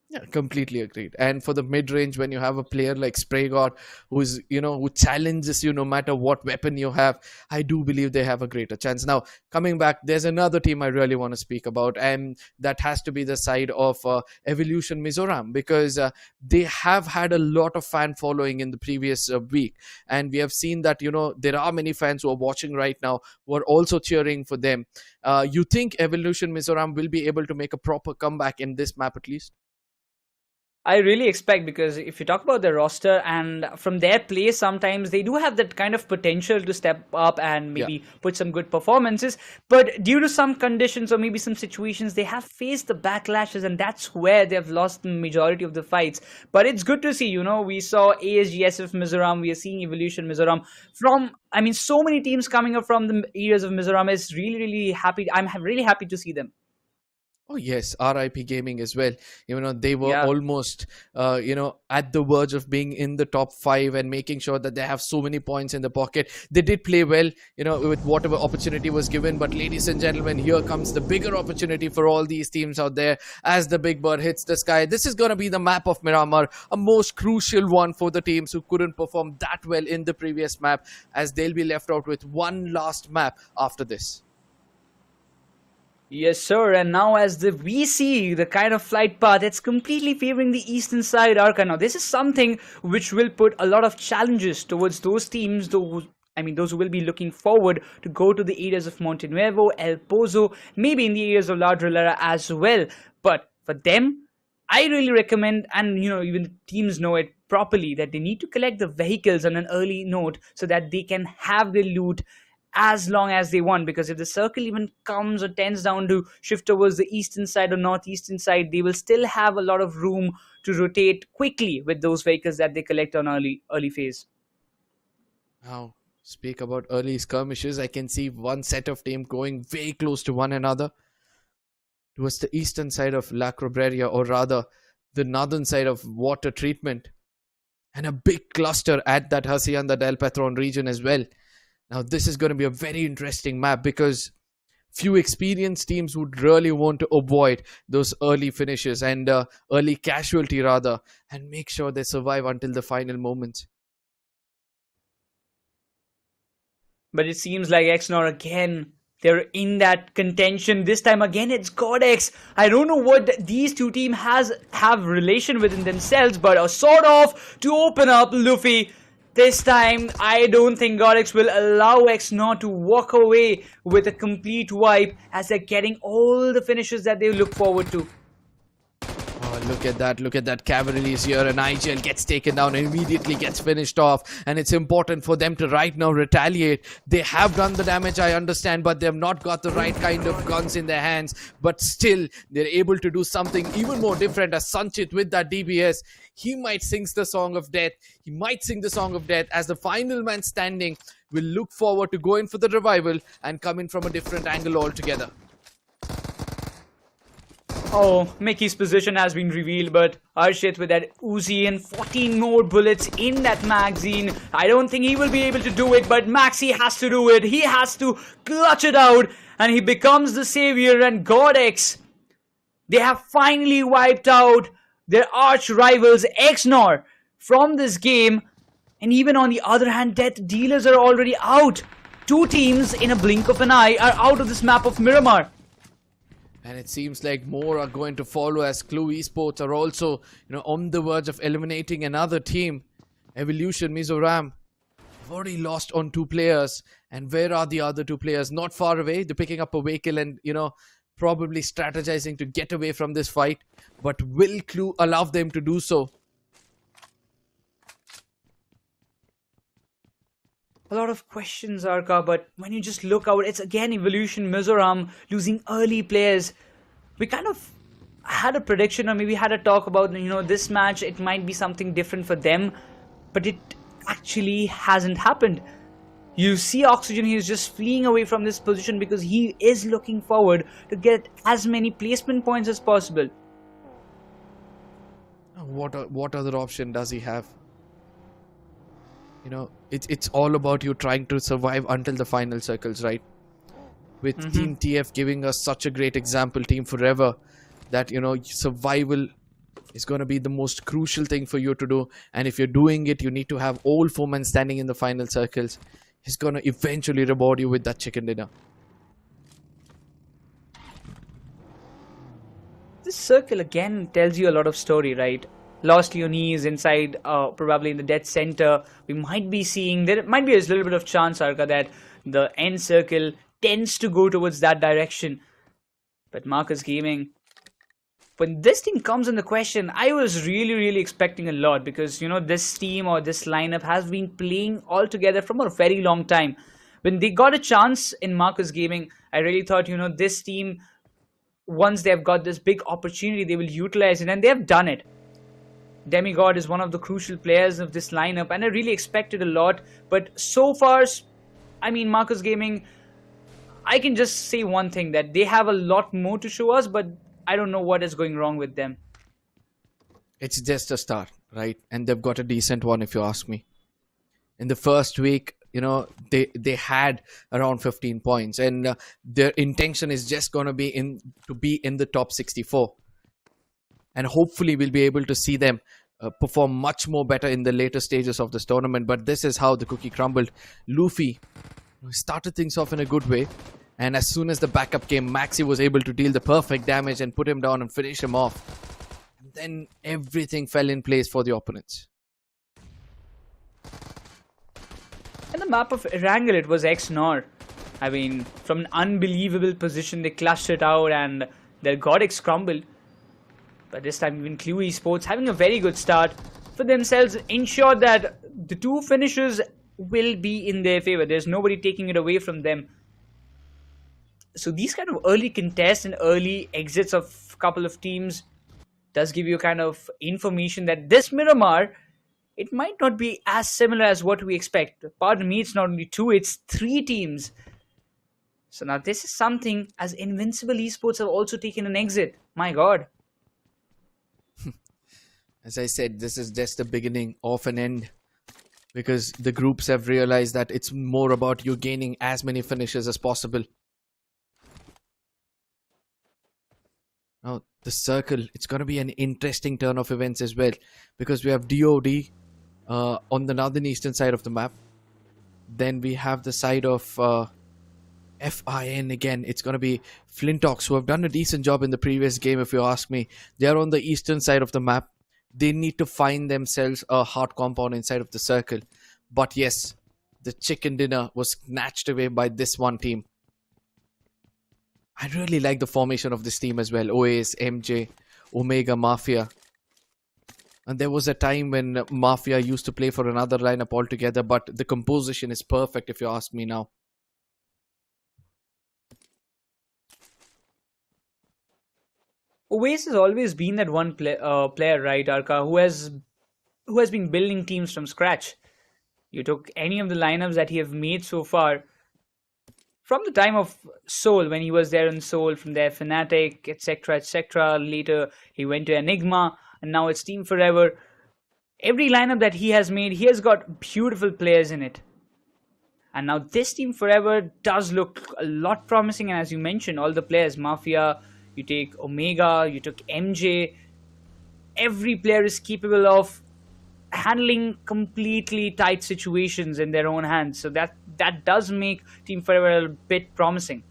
Yeah, completely agreed. And for the mid range, when you have a player like Spray God, who's who challenges you no matter what weapon you have, I do believe they have a greater chance. Now, coming back, there's another team I really want to speak about, and that has to be the side of Evolution Mizoram, because they have had a lot of fan following in the previous week, and we have seen that there are many fans who are watching right now who are also cheering for them. You think Evolution Mizoram will be able to make a proper comeback in this map at least? I really expect, because if you talk about the roster and from their play, sometimes they do have that kind of potential to step up and maybe put some good performances. But due to some conditions or maybe some situations, they have faced the backlashes, and that's where they've lost the majority of the fights. But it's good to see, we saw ASGSF Mizoram, we are seeing Evolution Mizoram from, I mean, so many teams coming up from the areas of Mizoram is really, really happy. I'm really happy to see them. Oh yes, RIP Gaming as well. They were almost, at the verge of being in the top 5 and making sure that they have so many points in the pocket. They did play well, with whatever opportunity was given. But ladies and gentlemen, here comes the bigger opportunity for all these teams out there as the big bird hits the sky. This is going to be the map of Miramar, a most crucial one for the teams who couldn't perform that well in the previous map, as they'll be left out with one last map after this. Yes, sir. And now as we see the kind of flight path, it's completely favoring the eastern side Arca. Now, this is something which will put a lot of challenges towards those teams, those who will be looking forward to go to the areas of Monte Nuevo, El Pozo, maybe in the areas of La Drillera as well. But for them, I really recommend, and even the teams know it properly, that they need to collect the vehicles on an early note so that they can have the loot as long as they want, because if the circle even comes or tends down to shift towards the eastern side or northeastern side, they will still have a lot of room to rotate quickly with those vehicles that they collect on early phase. Now, speak about early skirmishes. I can see one set of team going very close to one another towards the eastern side of La Crobreria, or rather the northern side of water treatment, and a big cluster at that Hacienda del Patron region as well. Now, this is going to be a very interesting map, because few experienced teams would really want to avoid those early finishes and early casualty rather, and make sure they survive until the final moments. But it seems like XNOR again, they're in that contention. This time again, it's GODX. I don't know what these two teams have relation within themselves, but a sort of to open up Luffy. This time, I don't think GODX will allow XNOR to walk away with a complete wipe, as they're getting all the finishes that they look forward to. Oh, look at that cavalry is here, and IGL gets taken down and immediately gets finished off, and it's important for them to right now retaliate. They have done the damage, I understand, but they've not got the right kind of guns in their hands, but still they're able to do something even more different, as Sanchit with that DBS, he might sing the song of death. He might sing the song of death, as the final man standing will look forward to going for the revival and come in from a different angle altogether. Oh, Mickey's position has been revealed, but Arshit with that Uzi and 14 more bullets in that magazine, I don't think he will be able to do it, but Maxi has to do it. He has to clutch it out, and he becomes the savior. And GODX, they have finally wiped out their arch rivals XNOR from this game. And even on the other hand, death dealers are already out. Two teams in a blink of an eye are out of this map of Miramar. And it seems like more are going to follow, as Clue Esports are also, on the verge of eliminating another team. Evolution Mizoram have already lost on 2 players. And where are the other 2 players? Not far away. They're picking up a vehicle and, probably strategizing to get away from this fight. But will Clue allow them to do so? A lot of questions, Arka, but when you just look out, it's again Evolution Mizoram losing early players. We kind of had a prediction, or maybe had a talk about, this match, it might be something different for them. but it actually hasn't happened. You see Oxygen, he is just fleeing away from this position because he is looking forward to get as many placement points as possible. What other option does he have? You know, it's all about you trying to survive until the final circles, right? With Team TF giving us such a great example, Team Forever, that, you know, survival is going to be the most crucial thing for you to do. And if you're doing it, you need to have all 4 men standing in the final circles. He's going to eventually reward you with that chicken dinner. This circle again tells you a lot of story, right? Lost Leonese inside, probably in the death center. We might be seeing, there might be a little bit of chance, Arka, that the end circle tends to go towards that direction. But Marcus Gaming, when this team comes in the question, I was really expecting a lot, because, you know, this team or this lineup has been playing all together from a very long time. When they got a chance in Marcus Gaming, I really thought, you know, this team, once they've got this big opportunity, they will utilize it, and they have done it. Demigod is one of the crucial players of this lineup, and I really expected a lot. But so far, I mean, Marcus Gaming, I can just say one thing, that they have a lot more to show us, but I don't know what is going wrong with them. It's just a start, right? And they've got a decent one, if you ask me. In the first week, you know, they had around 15 points, and their intention is just going to be in the top 64. And hopefully we'll be able to see them perform much more better in the later stages of this tournament. But this is how the cookie crumbled. Luffy started things off in a good way, and as soon as the backup came, Maxi was able to deal the perfect damage and put him down and finish him off. And then everything fell in place for the opponents. In the map of Erangle, it was XNOR. I mean, from an unbelievable position, they clutched it out and their GODX crumbled. But this time, even Clue Esports, having a very good start for themselves, ensured that the 2 finishes will be in their favor. There's nobody taking it away from them. So these kind of early contests and early exits of a couple of teams does give you kind of information that this Miramar, it might not be as similar as what we expect. Pardon me, it's not only 2, it's 3 teams. So now this is something, as Invincible Esports have also taken an exit. My god. As I said, this is just the beginning of an end, because the groups have realized that it's more about you gaining as many finishes as possible. Now, the circle, it's going to be an interesting turn of events as well, because we have DOD on the northern eastern side of the map. Then we have the side of FIN again. It's going to be FINTOX, who have done a decent job in the previous game, if you ask me. They are on the eastern side of the map. They need to find themselves a hard compound inside of the circle. But yes, the chicken dinner was snatched away by this one team. I really like the formation of this team as well. OAS, MJ, Omega, Mafia. And there was a time when Mafia used to play for another lineup altogether, but the composition is perfect, if you ask me now. Oasis has always been that one player, right, Arka, who has been building teams from scratch. You took any of the lineups that he have made so far, from the time of Seoul, when he was there in Seoul, from there Fnatic, etc. Later he went to Enigma, and now it's Team Forever. Every lineup that he has made, he has got beautiful players in it. And now this Team Forever does look a lot promising, and as you mentioned, all the players, Mafia, you take Omega, you took MJ, every player is capable of handling completely tight situations in their own hands. So that does make Team Forever a bit promising.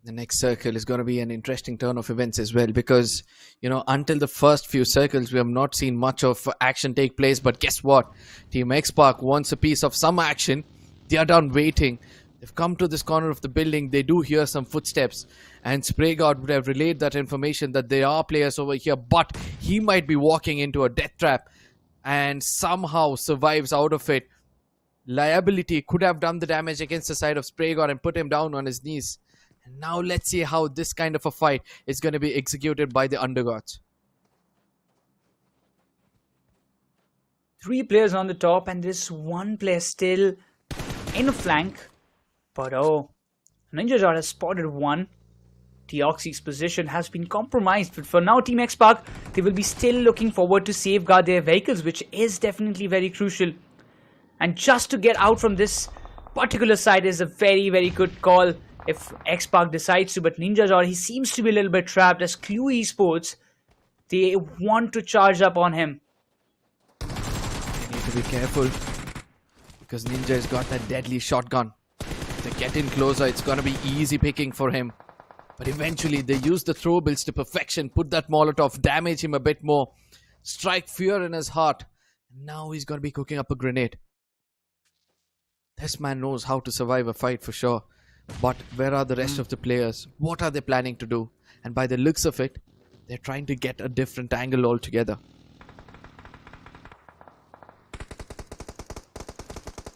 The next circle is going to be an interesting turn of events as well, because, you know, until the first few circles, we have not seen much of action take place. But guess what? Team X-Park wants a piece of some action. They are down waiting. They've come to this corner of the building. They do hear some footsteps, and Spraygard would have relayed that information that there are players over here, but he might be walking into a death trap and somehow survives out of it. Liability could have done the damage against the side of Spraygard and put him down on his knees. And now let's see how this kind of a fight is going to be executed by the undergods. 3 players on the top, and there's 1 player still in a flank. But oh, Ninja has spotted 1. Deoxy's position has been compromised, but for now Team Xpark, they will be still looking forward to safeguard their vehicles, which is definitely very crucial. And just to get out from this particular side is a very good call if Xpark decides to, but Ninja, he seems to be a little bit trapped as Clue Esports, they want to charge up on him. They need to be careful because Ninja has got that deadly shotgun. If they get in closer, it's gonna be easy picking for him. But eventually they use the throw builds to perfection, put that Molotov, damage him a bit more, strike fear in his heart. Now he's gonna be cooking up a grenade. This man knows how to survive a fight for sure. But where are the rest of the players? What are they planning to do? And by the looks of it, they're trying to get a different angle altogether.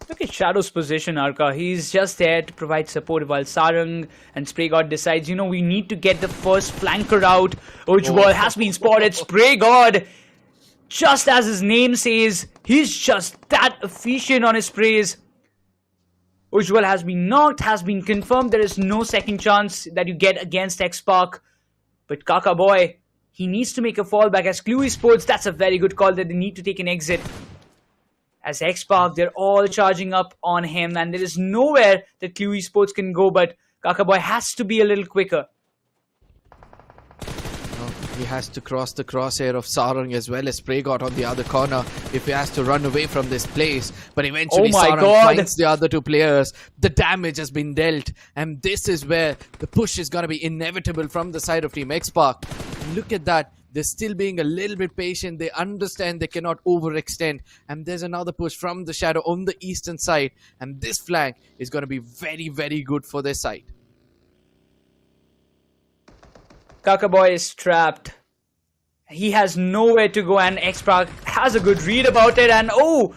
Look at Shadow's position, Arka. He's just there to provide support while Sarang and SprayGod decides, you know, we need to get the first flanker out. Ujwal has been spotted. SprayGod, just as his name says, he's just that efficient on his sprays. Ujwal has been knocked, has been confirmed. There is no second chance that you get against Xpark. But Kaka Boy, he needs to make a fallback as Clue Esports. That's a very good call that they need to take an exit. As Xpark, they're all charging up on him, and there is nowhere that Clue Esports can go, but Kakaboy has to be a little quicker. He has to cross the crosshair of Sarang as well as SprayGod on the other corner if he has to run away from this place. But eventually Sarang finds the other 2 players. The damage has been dealt, and this is where the push is going to be inevitable from the side of Team Xpark. Look at that. They're still being a little bit patient. They understand they cannot overextend. And there's another push from the Shadow on the eastern side. And this flank is going to be very good for their side. Kakaboy is trapped. He has nowhere to go, and Xpark has a good read about it. And oh,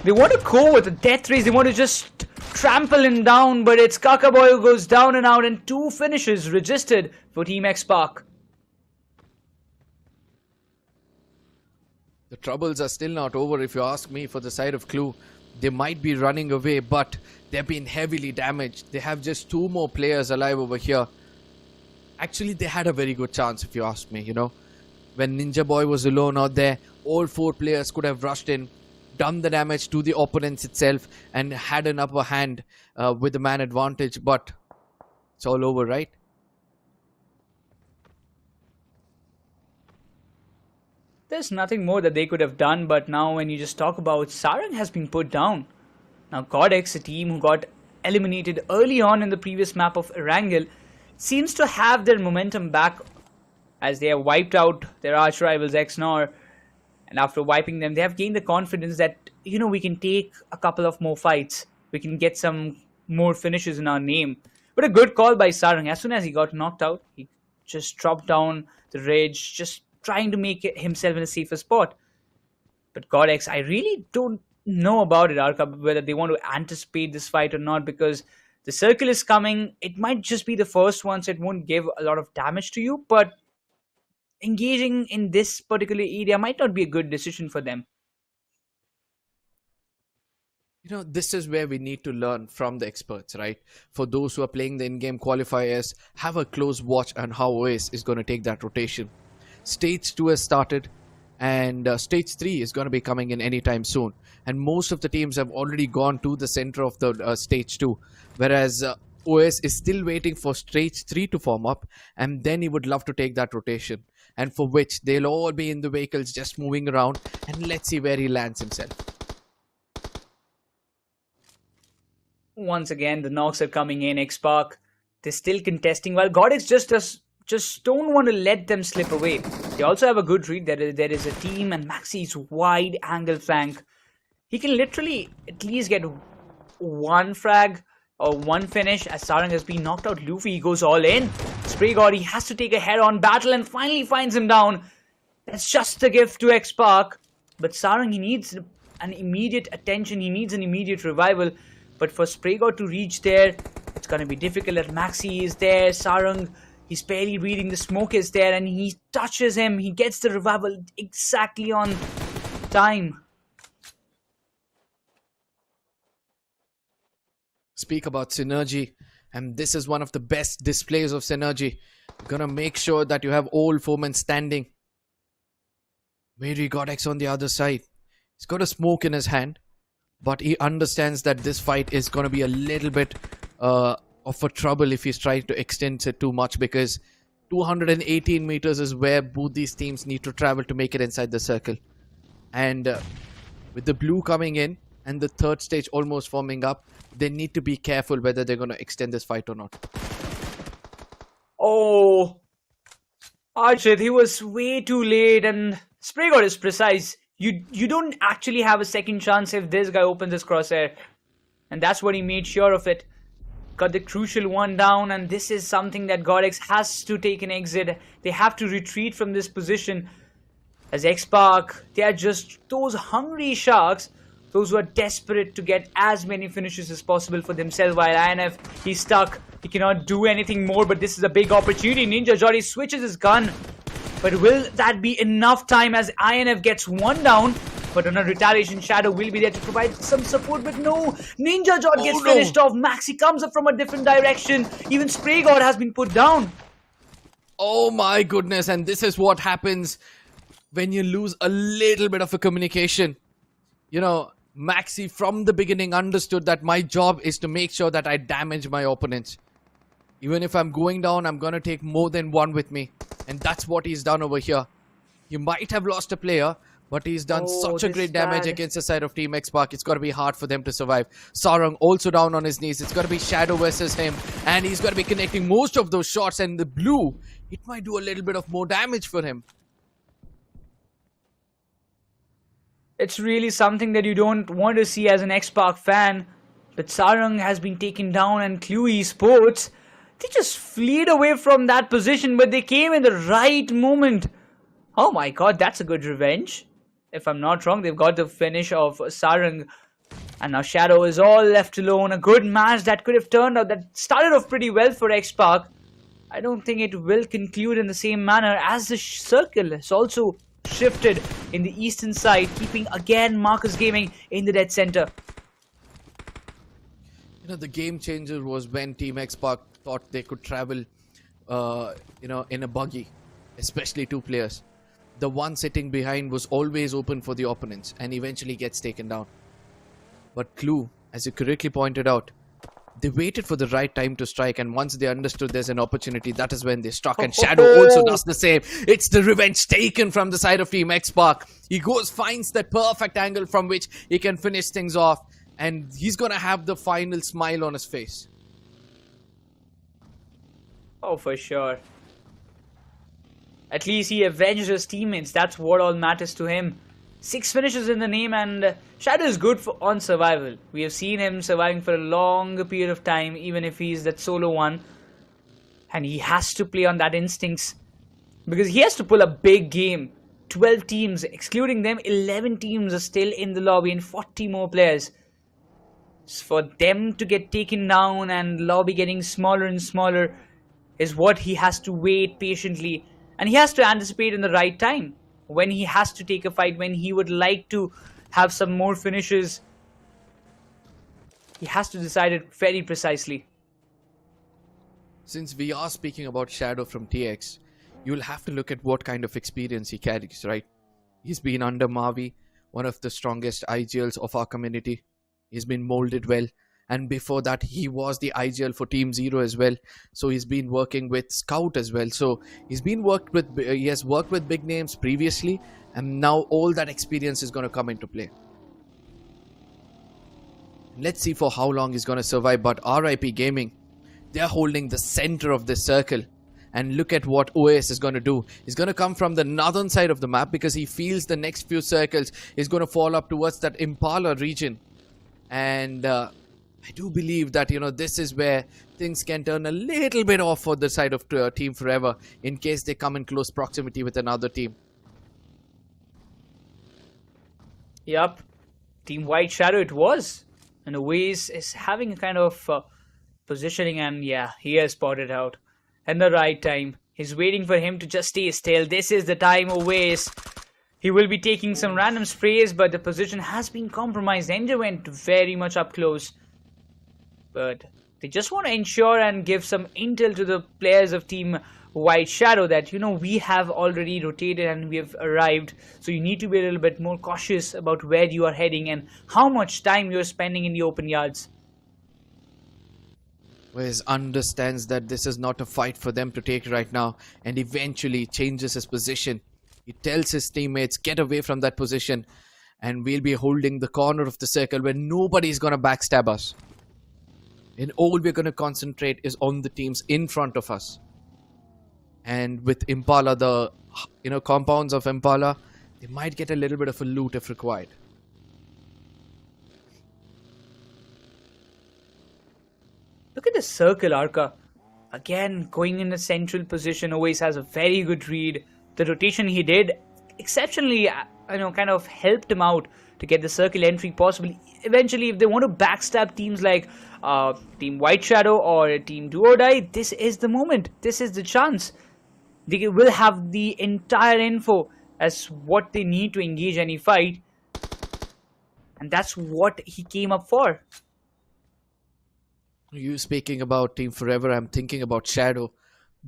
they want to go with a death race. They want to just trample him down. But it's Kakaboy who goes down and out, and 2 finishes registered for Team Xpark. The troubles are still not over if you ask me for the side of Clue. They might be running away, but they've been heavily damaged. They have just 2 more players alive over here. Actually, they had a very good chance if you ask me, you know. When Ninja Boy was alone out there, all 4 players could have rushed in, done the damage to the opponents itself, and had an upper hand with the man advantage. But it's all over, right? There's nothing more that they could have done, but now when you just talk about Sarang has been put down. Now GODX, a team who got eliminated early on in the previous map of Erangle, seems to have their momentum back as they have wiped out their arch rivals XNOR. And after wiping them, they have gained the confidence that, you know, we can take a couple of more fights. We can get some more finishes in our name. But a good call by Sarang. As soon as he got knocked out, he just dropped down the ridge, just trying to make himself in a safer spot. But GODX, I really don't know about it, Arka, whether they want to anticipate this fight or not, because the circle is coming. It might just be the first one, so it won't give a lot of damage to you, but engaging in this particular area might not be a good decision for them. You know, this is where we need to learn from the experts, right? For those who are playing the in-game qualifiers, have a close watch on how OS is going to take that rotation. Stage 2 has started, and Stage 3 is going to be coming in anytime soon. And most of the teams have already gone to the center of the Stage 2, whereas OS is still waiting for Stage 3 to form up, and then he would love to take that rotation. And for which they'll all be in the vehicles just moving around, and let's see where he lands himself. Once again, the knocks are coming in. Xpark, they're still contesting, while GODX just don't want to let them slip away. They also have a good read. There is a team, and Maxi's wide angle flank. He can literally at least get 1 frag or 1 finish as Sarang has been knocked out. Luffy goes all in. SprayGod, he has to take a head-on battle and finally finds him down. That's just a gift to Xpark. But Sarang, he needs an immediate attention. He needs an immediate revival. But for SprayGod to reach there, it's gonna be difficult. That Maxi is there. Sarang, he's barely reading. The smoke is there, and he touches him. He gets the revival exactly on time. Speak about synergy, and this is one of the best displays of synergy. You're gonna make sure that you have all foremen standing. Mayuri GODX on the other side. He's got a smoke in his hand, but he understands that this fight is gonna be a little bit of a trouble if he's trying to extend it too much, because 218 meters is where both these teams need to travel to make it inside the circle. And with the blue coming in and the third stage almost forming up, they need to be careful whether they're going to extend this fight or not. Oh, Archit, he was way too late, and Spray God is precise. You don't actually have a second chance if this guy opens his crosshair. And that's what he made sure of it. Got the crucial one down, and this is something that GODX has to take an exit. They have to retreat from this position. As X-Park, they are just those hungry sharks, those who are desperate to get as many finishes as possible for themselves, while INF, he's stuck. He cannot do anything more, but this is a big opportunity. Ninja Jody switches his gun. But will that be enough time as INF gets one down? But on a retaliation, Shadow will be there to provide some support, but no! Ninja Jod gets finished off. Maxi comes up from a different direction. Even Spray God has been put down. Oh my goodness, and this is what happens when you lose a little bit of a communication. You know, Maxi from the beginning understood that my job is to make sure that I damage my opponents. Even if I'm going down, I'm gonna take more than one with me. And that's what he's done over here. You might have lost a player, but he's done such a great damage against the side of Team X-Park. It's got to be hard for them to survive. Sarang also down on his knees. It's got to be Shadow versus him. And he's got to be connecting most of those shots. And the blue, it might do a little bit of more damage for him. It's really something that you don't want to see as an X-Park fan. But Sarang has been taken down, and Clue Esports, they just fled away from that position, but they came in the right moment. Oh my god, that's a good revenge. If I'm not wrong, they've got the finish of Sarang. And now Shadow is all left alone. A good match that could have turned out, that started off pretty well for X-Park. I don't think it will conclude in the same manner, as the circle has also shifted in the eastern side, keeping again Marcus Gaming in the dead center. You know, the game changer was when Team X-Park thought they could travel, in a buggy, especially two players. The one sitting behind was always open for the opponents and eventually gets taken down. But Clue, as you correctly pointed out, they waited for the right time to strike, and once they understood there's an opportunity, that is when they struck. And Shadow also does the same. It's the revenge taken from the side of Team X-Park. He goes, finds that perfect angle from which he can finish things off, and he's gonna have the final smile on his face. Oh, for sure. At least he avenged his teammates. That's what all matters to him. 6 finishes in the name, and Shadow is good on survival. We have seen him surviving for a long period of time, even if he's that solo one. And he has to play on that instincts, because he has to pull a big game. 12 teams, excluding them, 11 teams are still in the lobby, and 40 more players. For them to get taken down and lobby getting smaller and smaller is what he has to wait patiently. And he has to anticipate in the right time, when he has to take a fight, when he would like to have some more finishes. He has to decide it very precisely. Since we are speaking about Shadow from TX, you'll have to look at what kind of experience he carries, right? He's been under Mavi, one of the strongest IGLs of our community. He's been molded well. And before that, he was the IGL for Team Zero as well. So he's been working with Scout as well. So he has worked with big names previously. And now all that experience is going to come into play. Let's see for how long he's going to survive. But RIP Gaming, they're holding the center of this circle. And look at what OS is going to do. He's going to come from the northern side of the map, because he feels the next few circles is going to fall up towards that Impala region. And I do believe that, this is where things can turn a little bit off for the side of Team Forever, in case they come in close proximity with another team. Yup. Team White Shadow it was. And Oasis is having a kind of positioning, and yeah, he has spotted out. And the right time. He's waiting for him to just stay still. This is the time always. He will be taking some random sprays, but the position has been compromised. Ender went very much up close. But they just want to ensure and give some intel to the players of Team White Shadow that, you know, we have already rotated and we have arrived. So you need to be a little bit more cautious about where you are heading and how much time you're spending in the open yards. Wes understands that this is not a fight for them to take right now, and eventually changes his position. He tells his teammates, get away from that position, and we'll be holding the corner of the circle where nobody's gonna backstab us. And all we're gonna concentrate is on the teams in front of us. And with Impala, the compounds of Impala, they might get a little bit of a loot if required. Look at the circle, Arca. Again, going in a central position, always has a very good read. The rotation he did exceptionally, kind of helped him out to get the circle entry possible. Eventually, if they want to backstab teams like Team White Shadow or Team Do or Die, this is the moment. This is the chance. They will have the entire info as what they need to engage any fight. And that's what he came up for. You speaking about Team Forever, I'm thinking about Shadow.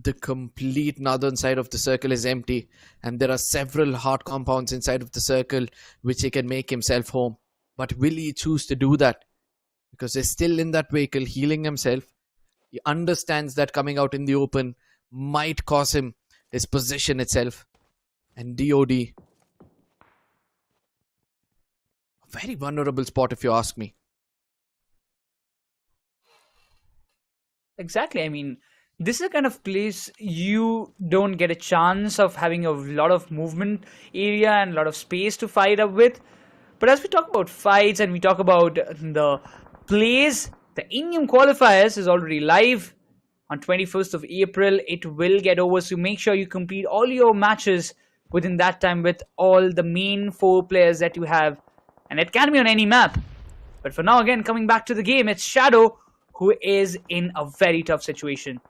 The complete northern side of the circle is empty, and there are several hard compounds inside of the circle which he can make himself home. But will he choose to do that? Because he's still in that vehicle healing himself. He understands that coming out in the open might cost him his position itself. And DOD, a very vulnerable spot if you ask me. Exactly. I mean, this is a kind of place you don't get a chance of having a lot of movement area and a lot of space to fight up with. But as we talk about fights and we talk about the plays, the in-game qualifiers is already live on 21st of April. It will get over, so make sure you complete all your matches within that time with all the main 4 players that you have. And it can be on any map. But for now, again, coming back to the game, it's Shadow who is in a very tough situation.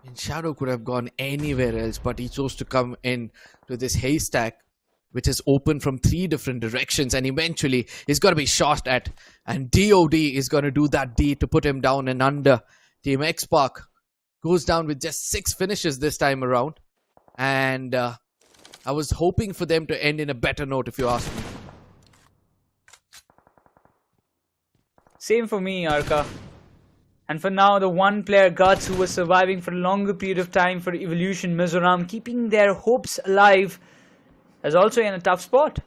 And Shadow could have gone anywhere else, but he chose to come in to this haystack, which is open from 3 different directions, and eventually he's going to be shot at, and DOD is going to do that D to put him down and under. Team X-Park goes down with just 6 finishes this time around, and I was hoping for them to end in a better note, if you ask me. Same for me, Arca. And for now, the one player Guts who was surviving for a longer period of time for Evolution, Mizoram, keeping their hopes alive, is also in a tough spot.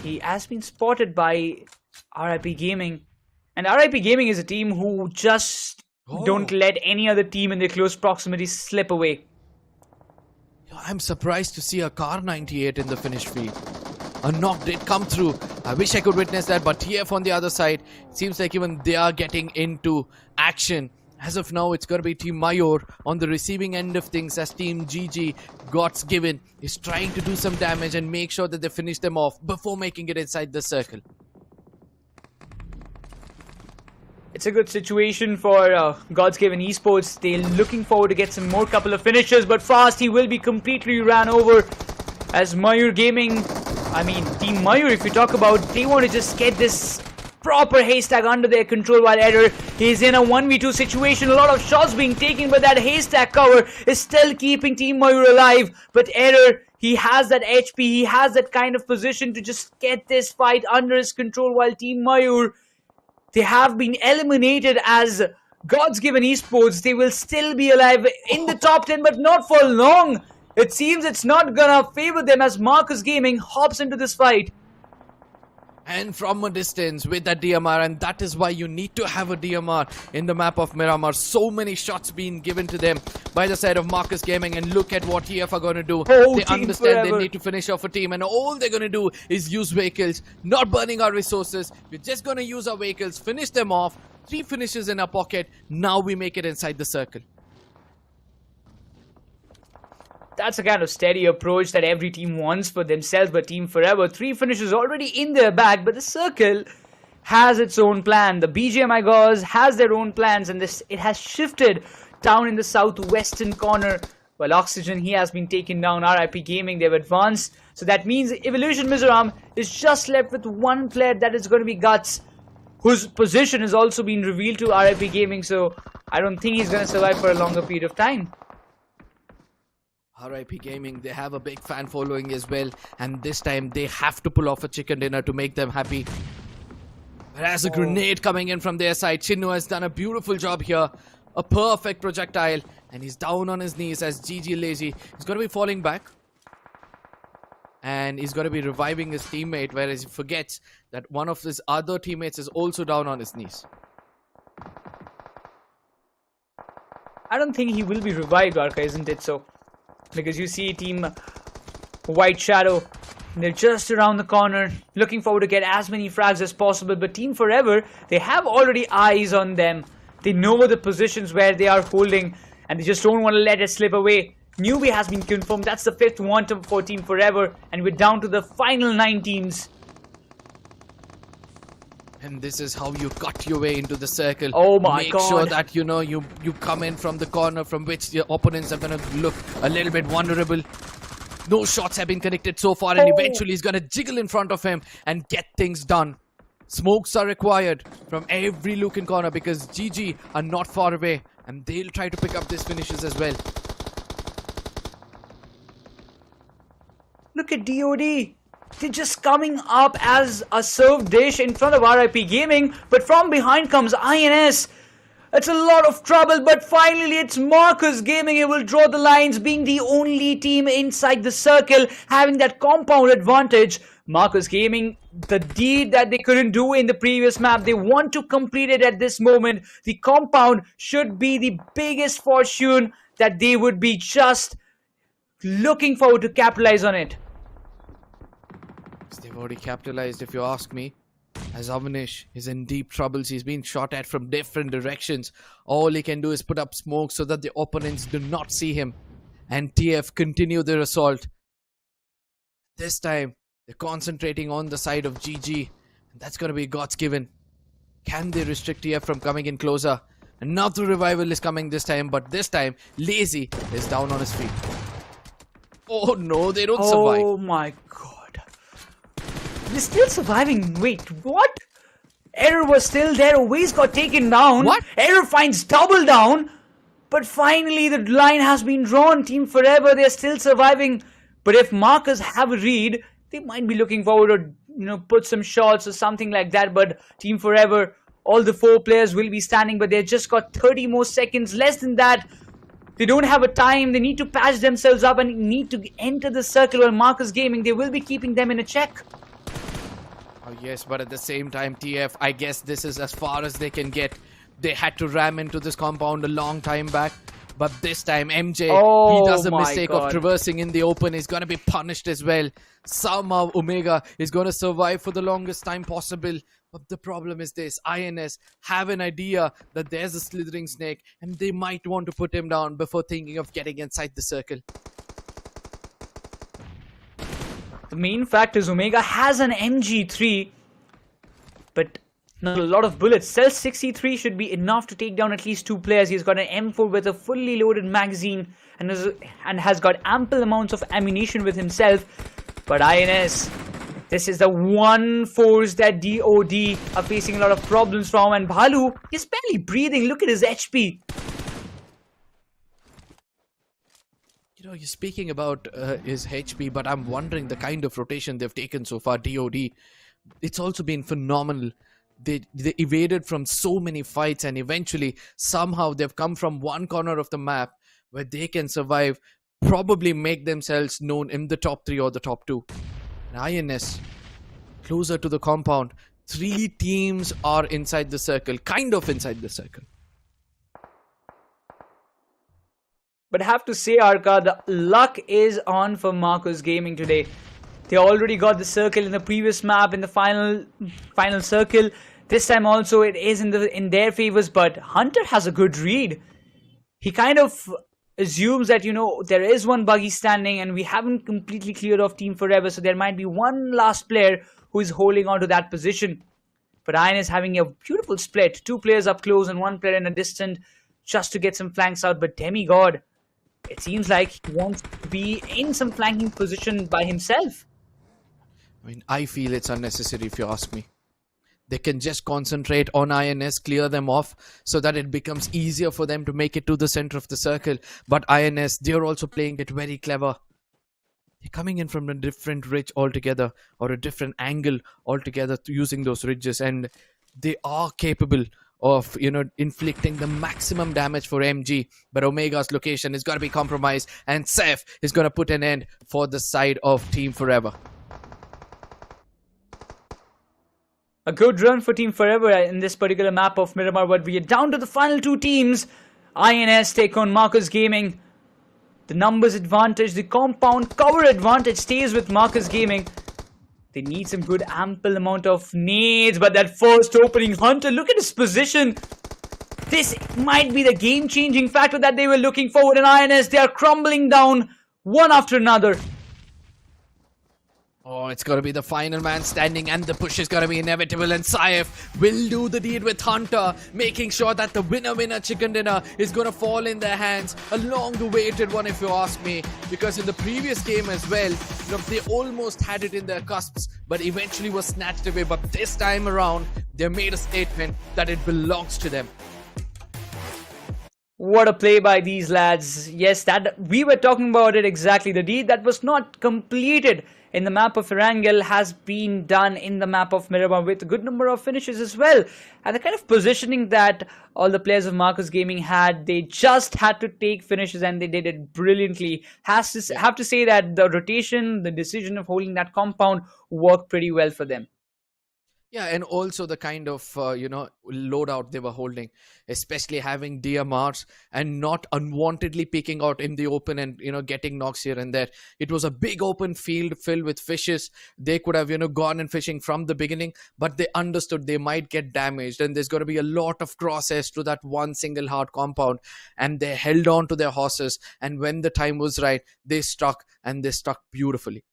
He has been spotted by RIP Gaming. And RIP Gaming is a team who just don't let any other team in their close proximity slip away. I'm surprised to see a Car 98 in the finished field. A knock did come through. I wish I could witness that, but TF on the other side, it seems like even they are getting into action. As of now, it's going to be Team MAYUR on the receiving end of things, as Team GODSGIVEN is trying to do some damage and make sure that they finish them off before making it inside the circle. It's a good situation for GODSGIVEN Esports. They're looking forward to get some more couple of finishes, but fast he will be completely ran over as MAYUR Gaming. I mean, Team MAYUR, if you talk about, they want to just get this proper haystack under their control, while Error, he's in a 1v2 situation. A lot of shots being taken, but that haystack cover is still keeping Team MAYUR alive. But Error, he has that HP, he has that kind of position to just get this fight under his control, while Team MAYUR, they have been eliminated as GODSGIVEN Esports. They will still be alive in the top 10, but not for long. It seems it's not gonna favor them as Marcus Gaming hops into this fight. And from a distance with that DMR, and that is why you need to have a DMR in the map of Miramar. So many shots being given to them by the side of Marcus Gaming, and look at what TF are going to do. They understand they need to finish off a team, and all they're going to do is use vehicles, not burning our resources. We're just going to use our vehicles, finish them off. 3 finishes in our pocket. Now we make it inside the circle. That's a kind of steady approach that every team wants for themselves, but Team Forever, 3 finishes already in their bag, but the circle has its own plan. The BGMI girls has their own plans, and it has shifted down in the southwestern corner. Well, Oxygen, he has been taken down. RIP Gaming, they've advanced. So that means Evolution Mizoram is just left with one player, that is going to be Guts, whose position has also been revealed to RIP Gaming. So I don't think he's going to survive for a longer period of time. RIP Gaming, they have a big fan following as well, and this time they have to pull off a chicken dinner to make them happy. There's a grenade coming in from their side. Chinnu has done a beautiful job here. A perfect projectile, and he's down on his knees as GG Lazy. He's going to be falling back, and he's going to be reviving his teammate, whereas he forgets that one of his other teammates is also down on his knees. I don't think he will be revived, Arca, isn't it? So, because you see Team White Shadow, they're just around the corner, looking forward to get as many frags as possible. But Team Forever, they have already eyes on them. They know the positions where they are holding, and they just don't want to let it slip away. Newbie has been confirmed. That's the 5th Quantum for Team Forever, and we're down to the final 9 teams. And this is how you cut your way into the circle. Oh my God. Make sure that, you know, you come in from the corner from which your opponents are going to look a little bit vulnerable. No shots have been connected so far, and eventually he's going to jiggle in front of him and get things done. Smokes are required from every looking corner because GG are not far away, and they'll try to pick up these finishes as well. Look at DOD. They're just coming up as a served dish in front of RIP Gaming, but from behind comes INS. It's a lot of trouble, but finally it's Marcus Gaming who will draw the lines, being the only team inside the circle, having that compound advantage. Marcus Gaming, the deed that they couldn't do in the previous map, they want to complete it at this moment. The compound should be the biggest fortune that they would be just looking forward to capitalize on it. They've already capitalized, if you ask me. As Avanish is in deep troubles, he's been shot at from different directions. All he can do is put up smoke so that the opponents do not see him. And TF continue their assault. This time, they're concentrating on the side of GG. And that's going to be GODSGIVEN. Can they restrict TF from coming in closer? Another revival is coming this time, but this time, Lazy is down on his feet. Oh no, they don't survive. Oh my God. They're still surviving. Wait, what? Error was still there. Waze got taken down. What? Error finds double down. But finally, the line has been drawn. Team Forever, they're still surviving. But if Marcus have a read, they might be looking forward to, you know, put some shots or something like that. But Team Forever, all the 4 players will be standing, but they've just got 30 more seconds. Less than that. They don't have a time. They need to patch themselves up and need to enter the circle. While Marcus Gaming, they will be keeping them in a check. Oh yes, but at the same time, TF, I guess this is as far as they can get. They had to ram into this compound a long time back. But this time, MJ, he does a mistake of traversing in the open. He's going to be punished as well. Somehow, Omega is going to survive for the longest time possible. But the problem is this. INS have an idea that there's a slithering snake, and they might want to put him down before thinking of getting inside the circle. The main fact is Omega has an MG3, but not a lot of bullets. Cell 63 should be enough to take down at least 2 players. He's got an M4 with a fully loaded magazine and has got ample amounts of ammunition with himself. But INS, this is the one force that DOD are facing a lot of problems from, and Bhalu is barely breathing. Look at his HP. You know, you're speaking about his HP, but I'm wondering the kind of rotation they've taken so far, DOD. It's also been phenomenal. They evaded from so many fights, and eventually, somehow, they've come from one corner of the map where they can survive, probably make themselves known in the top 3 or the top 2. And INS, closer to the compound. 3 teams are inside the circle, kind of inside the circle. But I have to say, Arca, the luck is on for Marcus Gaming today. They already got the circle in the previous map, in the final circle. This time also it is in their favors, but Hunter has a good read. He kind of assumes that, you know, there is one buggy standing and we haven't completely cleared off Team Forever, so there might be one last player who is holding on to that position. But Iron is having a beautiful split. 2 players up close and 1 player in a distant just to get some flanks out. But Demigod, it seems like he wants to be in some flanking position by himself. I mean, I feel it's unnecessary if you ask me. They can just concentrate on INS, clear them off so that it becomes easier for them to make it to the center of the circle. But INS, they're also playing it very clever. They're coming in from a different ridge altogether, or a different angle altogether, using those ridges, and they are capable of, inflicting the maximum damage for MG. But Omega's location is going to be compromised, and Seth is going to put an end for the side of Team Forever. A good run for Team Forever in this particular map of Miramar, but we are down to the final 2 teams. INS take on Marcus Gaming. The numbers advantage, the compound cover advantage stays with Marcus Gaming. They need some good ample amount of nades, but that first opening Hunter, look at his position. This might be the game-changing factor that they were looking for. In INS, they are crumbling down one after another. Oh, it's going to be the final man standing, and the push is going to be inevitable, and Saif will do the deed with Hunter, making sure that the winner chicken dinner is going to fall in their hands. A long-awaited one, if you ask me, because in the previous game as well, they almost had it in their cusps, but eventually was snatched away. But this time around, they made a statement that it belongs to them. What a play by these lads. Yes, that we were talking about it exactly. The deed that was not completed in the map of Erangle has been done in the map of Miramar with a good number of finishes as well. And the kind of positioning that all the players of Marcus Gaming had, they just had to take finishes and they did it brilliantly. Have to say that the rotation, the decision of holding that compound worked pretty well for them. Yeah, and also the kind of, loadout they were holding, especially having DMRs and not unwantedly peeking out in the open and, getting knocks here and there. It was a big open field filled with fishes. They could have, gone and fishing from the beginning, but they understood they might get damaged and there's going to be a lot of crosshairs to that one single hard compound. And they held on to their horses. And when the time was right, they stuck, and they stuck beautifully.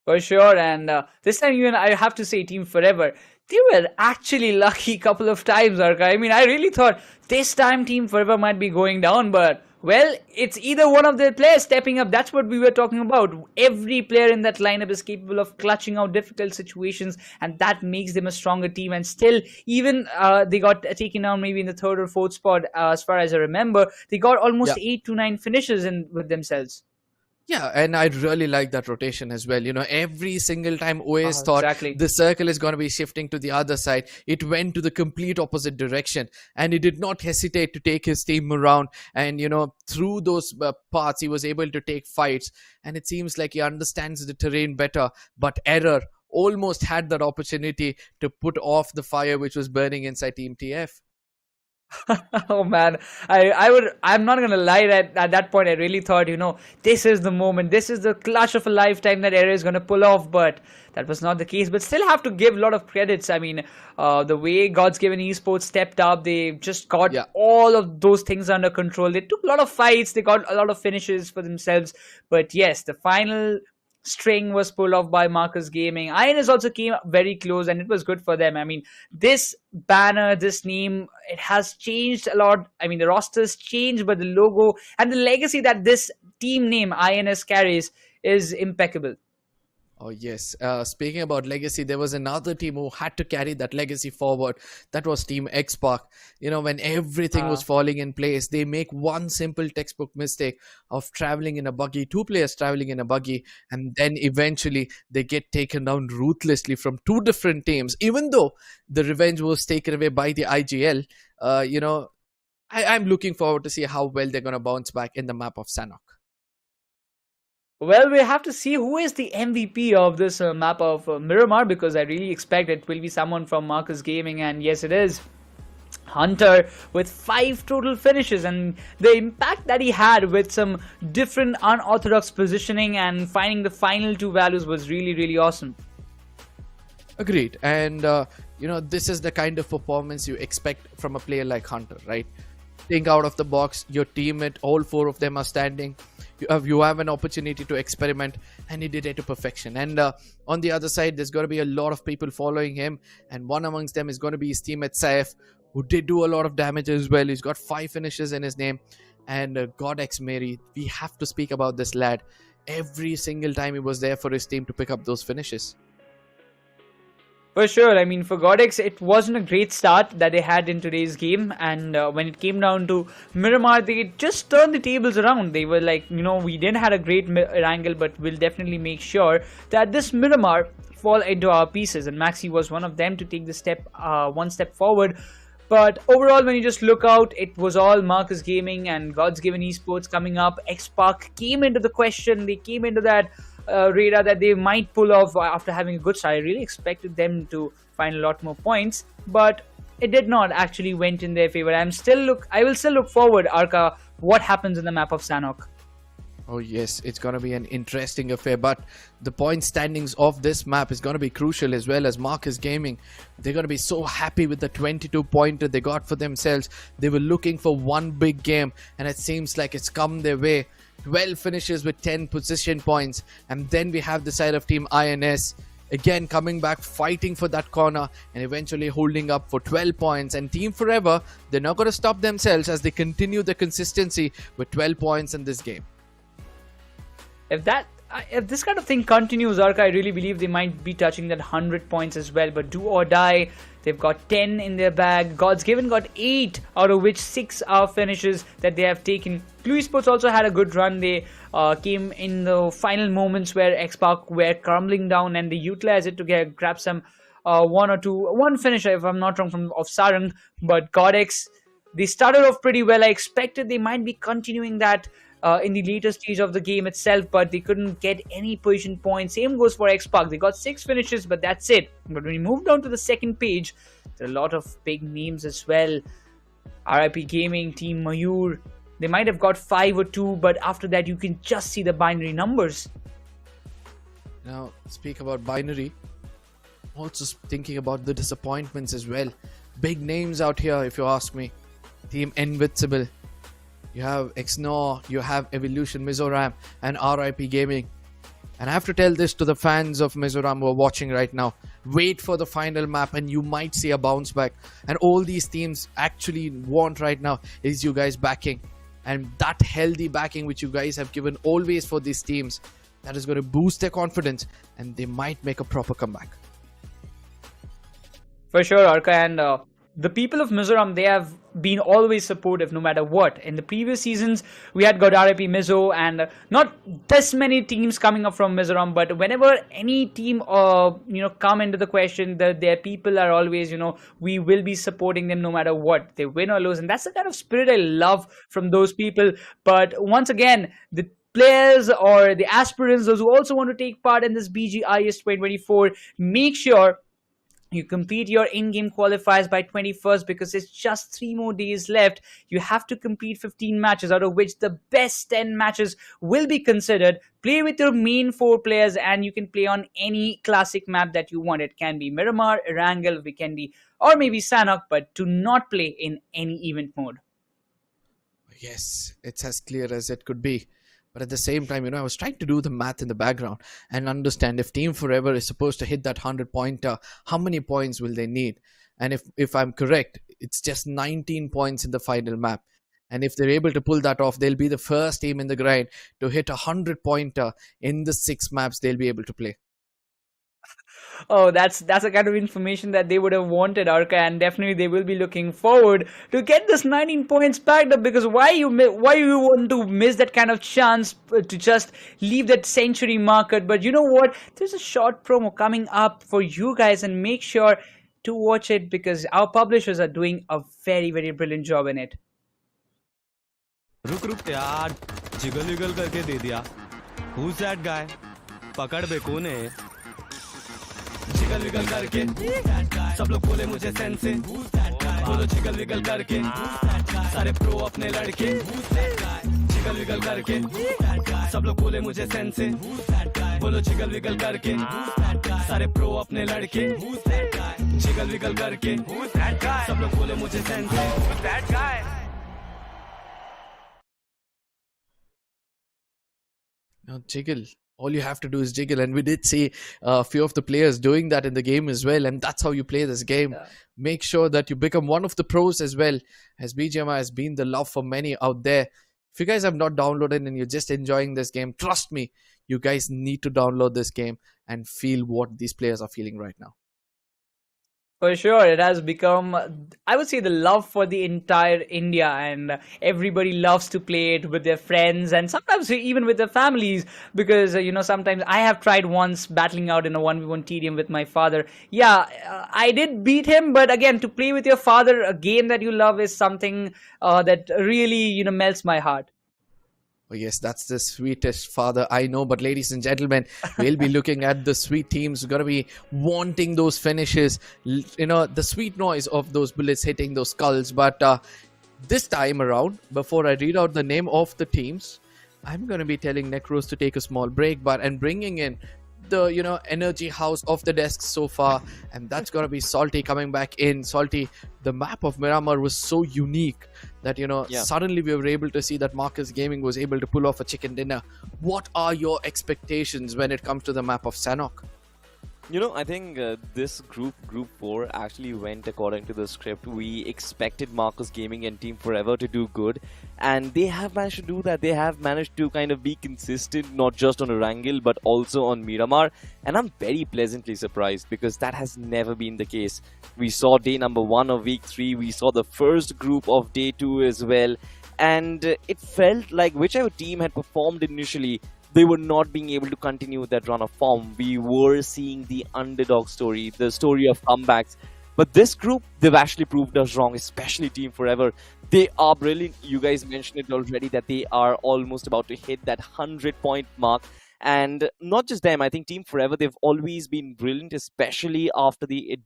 For sure, and this time even I have to say Team Forever, they were actually lucky a couple of times, Arka. I mean, I really thought this time Team Forever might be going down, but, well, it's either one of their players stepping up. That's what we were talking about. Every player in that lineup is capable of clutching out difficult situations, and that makes them a stronger team. And still, even they got taken down maybe in the 3rd or 4th spot, as far as I remember. They got almost 8 to 9 finishes in with themselves. Yeah, and I really like that rotation as well. Every single time OS thought the circle is going to be shifting to the other side, it went to the complete opposite direction. And he did not hesitate to take his team around. And, through those parts, he was able to take fights. And it seems like he understands the terrain better. But Error almost had that opportunity to put off the fire which was burning inside Team TF. Oh man, I'm not gonna lie, at that point I really thought, this is the moment, this is the clutch of a lifetime that Error is gonna pull off, but that was not the case. But still have to give a lot of credits. I mean, the way GODSGIVEN Esports stepped up, they just got all of those things under control. They took a lot of fights, they got a lot of finishes for themselves. But yes, the final string was pulled off by Marcus Gaming. INS also came very close, and it was good for them. I mean, this banner, this name, it has changed a lot. I mean, the rosters changed, but the logo and the legacy that this team name INS carries is impeccable. Oh, yes. Speaking about legacy, there was another team who had to carry that legacy forward. That was Team X-Park. When everything was falling in place, they make one simple textbook mistake of traveling in a buggy, 2 players traveling in a buggy, and then eventually they get taken down ruthlessly from 2 different teams. Even though the revenge was taken away by the IGL, I'm looking forward to see how well they're going to bounce back in the map of Sanhok. Well, we have to see who is the MVP of this map of Miramar, because I really expect it will be someone from Marcus Gaming, and yes, it is Hunter with 5 total finishes, and the impact that he had with some different unorthodox positioning and finding the final 2 values was really, really awesome. Agreed. And, this is the kind of performance you expect from a player like Hunter, right? Think out of the box, your teammate, all 4 of them are standing. You have an opportunity to experiment, and he did it to perfection. And on the other side, there's going to be a lot of people following him, and one amongst them is going to be his teammate Saif, who did do a lot of damage as well. He's got 5 finishes in his name. And GODX Mary, we have to speak about this lad. Every single time he was there for his team to pick up those finishes. For sure. I mean, for GODX, it wasn't a great start that they had in today's game. And when it came down to Miramar, they just turned the tables around. They were like, we didn't have a great Erangle, but we'll definitely make sure that this Miramar fall into our pieces. And Maxi was one of them to take the one step forward. But overall, when you just look out, it was all Marcus Gaming and GODSGIVEN Esports coming up. Xpark came into the question. They came into that radar that they might pull off after having a good start. I really expected them to find a lot more points, but it did not actually went in their favor. I will still look forward, Arka, what happens in the map of Sanhok. Oh yes, it's going to be an interesting affair, but the point standings of this map is going to be crucial as well. As Marcus Gaming, they're going to be so happy with the 22-pointer they got for themselves. They were looking for one big game, and it seems like it's come their way. 12 finishes with 10 position points, and then we have the side of Team INS again coming back, fighting for that corner, and eventually holding up for 12 points. And Team Forever, they're not going to stop themselves as they continue the consistency with 12 points in this game. If this kind of thing continues, Arka, I really believe they might be touching that 100 points as well. But do or die, they've got 10 in their bag. GODSGIVEN got 8, out of which 6 are finishes that they have taken. Blue Esports also had a good run. They came in the final moments where Xpark were crumbling down, and they utilized it to grab some one finish, if I'm not wrong, of Sarang. But GODX, they started off pretty well. I expected they might be continuing that in the later stage of the game itself, but they couldn't get any position points. Same goes for Xpark. They got 6 finishes, but that's it. But when you move down to the second page, there are a lot of big names as well. RIP Gaming, Team MAYUR, they might have got 5 or 2, but after that you can just see the binary numbers. Now, speak about binary, also thinking about the disappointments as well. Big names out here, if you ask me. Team Invincible, you have XNOR, you have Evolution, MIZORAM, and RIP Gaming. And I have to tell this to the fans of MIZORAM who are watching right now. Wait for the final map and you might see a bounce back. And all these teams actually want right now is you guys backing. And that healthy backing which you guys have given always for these teams, that is going to boost their confidence and they might make a proper comeback. For sure, Arka, and the people of Mizoram, they have been always supportive no matter what. In the previous seasons, we had got RIP Mizo, and not this many teams coming up from Mizoram, but whenever any team come into the question, their people are always, we will be supporting them no matter what, they win or lose. And that's the kind of spirit I love from those people. But once again, the players or the aspirants, those who also want to take part in this BGIS 2024, make sure you complete your in-game qualifiers by 21st, because it's just 3 more days left. You have to complete 15 matches, out of which the best 10 matches will be considered. Play with your main 4 players, and you can play on any classic map that you want. It can be Miramar, Erangle, Vikendi, or maybe Sanhok, but do not play in any event mode. Yes, it's as clear as it could be. But at the same time, I was trying to do the math in the background and understand if Team Forever is supposed to hit that 100-pointer, how many points will they need? And if I'm correct, it's just 19 points in the final map. And if they're able to pull that off, they'll be the first team in the grind to hit a 100-pointer in the 6 maps they'll be able to play. Oh, that's the kind of information that they would have wanted, Arka, and definitely they will be looking forward to get this 19 points backed up, because why you want to miss that kind of chance to just leave that century marker? But you know what? There's a short promo coming up for you guys, and make sure to watch it because our publishers are doing a very, very brilliant job in it. रुक यार jiggle wiggle करके दे दिया Who's that guy? पकड़ बे कौन है jiggle wiggle करके सब लोग बोले मुझे सेंस से बोलो जिगल विगल करके सारे प्रो अपने लड़के जिगल विगल करके सब लोग बोले मुझे सेंस से बोलो जिगल विगल करके सारे प्रो अपने लड़के जिगल विगल करके सब लोग बोले मुझे सेंस से Jiggle. All you have to do is jiggle, and we did see a few of the players doing that in the game as well. And that's how you play this game. Make sure that you become one of the pros as well, as BGMI has been the love for many out there. If you guys have not downloaded and you're just enjoying this game, trust me, you guys need to download this game and feel what these players are feeling right now. For sure, it has become, I would say, the love for the entire India, and everybody loves to play it with their friends and sometimes even with their families. Because sometimes I have tried once battling out in a 1v1 TDM with my father. Yeah, I did beat him, but again, to play with your father, a game that you love, is something that really melts my heart. Oh, yes, that's the sweetest father I know. But ladies and gentlemen, we'll be looking at the sweet teams who are going to be wanting those finishes, the sweet noise of those bullets hitting those skulls. But this time around, before I read out the name of the teams, I'm going to be telling Necros to take a small break, and bringing in the energy house of the desk so far, and that's gonna be Salty coming back in. Salty, the map of Miramar was so unique that suddenly we were able to see that Marcus Gaming was able to pull off a chicken dinner. What are your expectations when it comes to the map of Sanhok? I think this group 4 actually went according to the script. We expected Marcus Gaming and Team Forever to do good, and they have managed to do that. They have managed to kind of be consistent, not just on Erangle but also on Miramar, and I'm very pleasantly surprised because that has never been the case. We saw day number 1 of week 3, we saw the first group of day 2 as well, and it felt like whichever team had performed initially, they were not being able to continue that run of form. We were seeing the underdog story, the story of comebacks. But this group, they've actually proved us wrong, especially Team Forever. They are brilliant. You guys mentioned it already that they are almost about to hit that 100-point mark. And not just them, I think Team Forever, they've always been brilliant, especially after the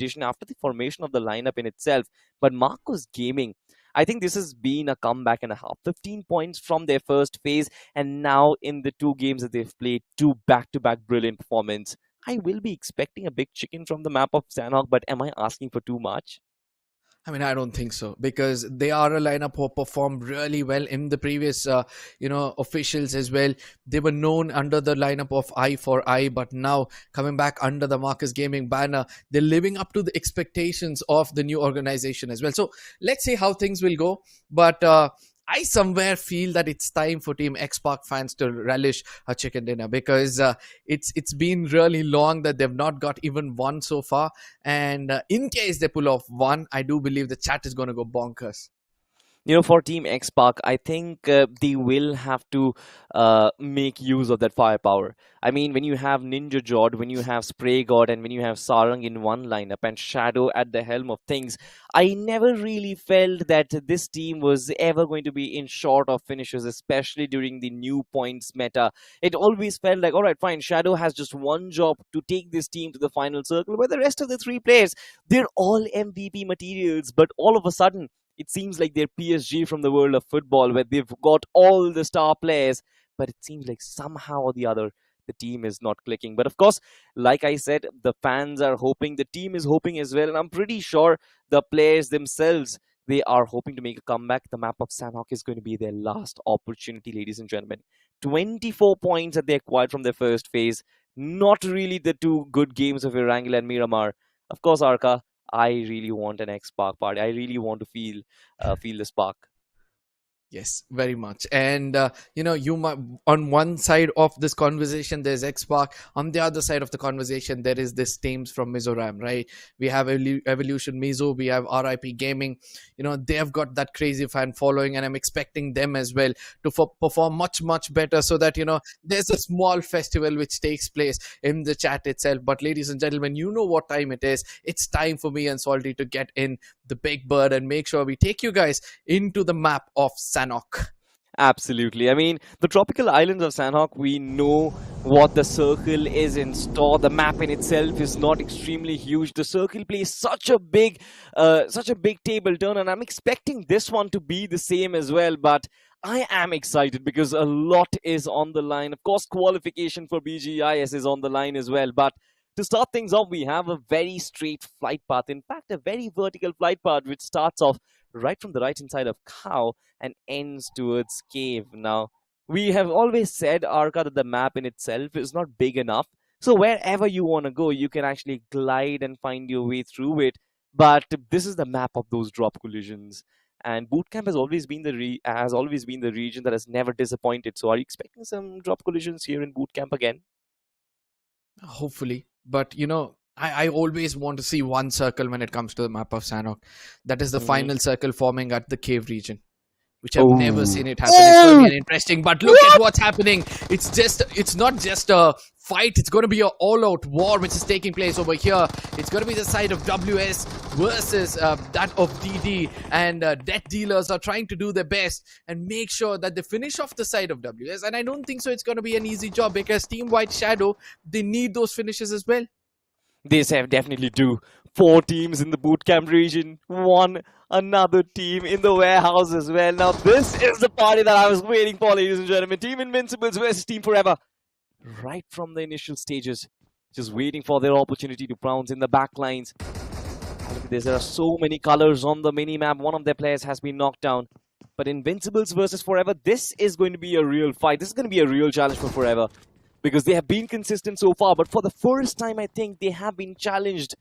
formation of the lineup in itself. But Marcus Gaming, I think this has been a comeback and a half. 15 points from their first phase, and now in the 2 games that they've played, 2 back-to-back brilliant performance. I will be expecting a big chicken from the map of Sanhok, but am I asking for too much? I mean, I don't think so, because they are a lineup who performed really well in the previous, officials as well. They were known under the lineup of Eye for Eye, but now coming back under the Marcus Gaming banner, they're living up to the expectations of the new organization as well. So let's see how things will go. But I somewhere feel that it's time for Team X-Park fans to relish a chicken dinner, because it's been really long that they've not got even one so far. And in case they pull off one, I do believe the chat is going to go bonkers. For Team X-Park, I think they will have to make use of that firepower. I mean, when you have Ninja Jord, when you have Spray God, and when you have Sarang in one lineup and Shadow at the helm of things, I never really felt that this team was ever going to be in short of finishes, especially during the new points meta. It always felt like, all right, fine, Shadow has just one job to take this team to the final circle, but the rest of the 3 players, they're all MVP materials. But all of a sudden, it seems like they're PSG from the world of football, where they've got all the star players, but it seems like somehow or the other, the team is not clicking. But of course, like I said, the fans are hoping, the team is hoping as well, and I'm pretty sure the players themselves, they are hoping to make a comeback. The map of Sanhok is going to be their last opportunity, ladies and gentlemen. 24 points that they acquired from their first phase. Not really the 2 good games of Erangle and Miramar. Of course, Arka, I really want an X-Spark party. I really want to feel the spark. Yes, very much. And you might, on one side of this conversation there's X-Spark, on the other side of the conversation there is this teams from Mizoram, right? We have Evolution Mizo, we have RIP Gaming. They have got that crazy fan following, and I'm expecting them as well to perform much better, so that there's a small festival which takes place in the chat itself. But ladies and gentlemen, you know what time it is. It's time for me and Salty to get in the big bird and make sure we take you guys into the map of Sanhok. Absolutely. I mean, the tropical islands of Sanhok, we know what the circle is in store. The map in itself is not extremely huge. The circle plays such a big table turn, and I'm expecting this one to be the same as well. But I am excited because a lot is on the line. Of course, qualification for BGIS is on the line as well. But to start things off, we have a very straight flight path. In fact, a very vertical flight path which starts off right from the right hand side of Cow and ends towards Cave. Now, We have always said, Arka, that the map in itself is not big enough. So wherever you want to go, you can actually glide and find your way through it. But this is the map of those drop collisions. And bootcamp has always been the region that has never disappointed. So are you expecting some drop collisions here in bootcamp again? Hopefully. But you know, I always want to see one circle when it comes to the map of Sanhok. That is the final circle forming at the cave region, which I've never seen it happen. It's going to be interesting. But look at what's happening. It's not just a fight. It's going to be an all-out war which is taking place over here. It's going to be the side of WS versus that of DD. And debt dealers are trying to do their best and make sure that they finish off the side of WS. And I don't think so it's going to be an easy job, because Team White Shadow, they need those finishes as well. They definitely do. 4 teams in the bootcamp region. Another team in the warehouse as well. Now this is the party that I was waiting for, ladies and gentlemen. Team Invincibles versus Team Forever. Right from the initial stages. Just waiting for their opportunity to pounce in the back lines. There are so many colors on the mini-map. One of their players has been knocked down. But Invincibles versus Forever, this is going to be a real fight. This is going to be a real challenge for Forever. Because they have been consistent so far, but for the first time, I think they have been challenged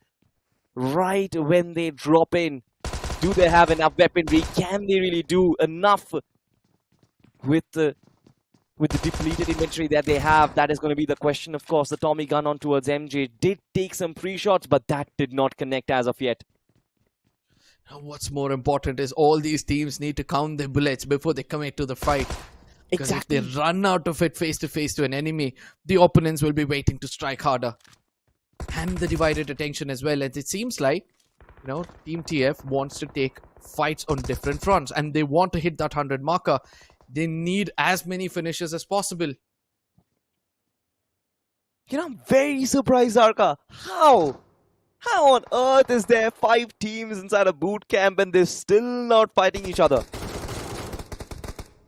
right when they drop in. Do they have enough weaponry? Can they really do enough with the depleted inventory that they have? That is going to be the question. Of course, the Tommy gun on towards MJ did take some pre-shots, but that did not connect as of yet. Now, what's more important is all these teams need to count their bullets before they commit to the fight. Because if they run out of it face to face to an enemy, the opponents will be waiting to strike harder. And the divided attention as well. And it seems like, you know, Team TF wants to take fights on different fronts. And they want to hit that 100 marker. They need as many finishes as possible. You know, I'm very surprised, Arka. How? How on earth is there 5 teams inside a boot camp and they're still not fighting each other?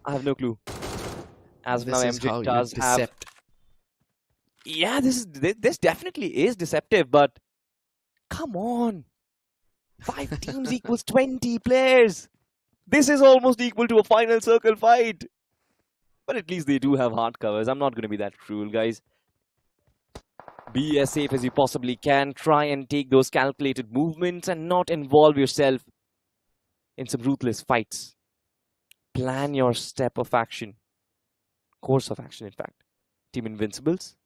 I have no clue. As of now, MJ does have. Yeah, this definitely is deceptive, but come on. 5 teams equals 20 players. This is almost equal to a final circle fight. But at least they do have hard covers. I'm not going to be that cruel, guys. Be as safe as you possibly can. Try and take those calculated movements and not involve yourself in some ruthless fights. Plan your step of action. Course of action, in fact. Team Invincibles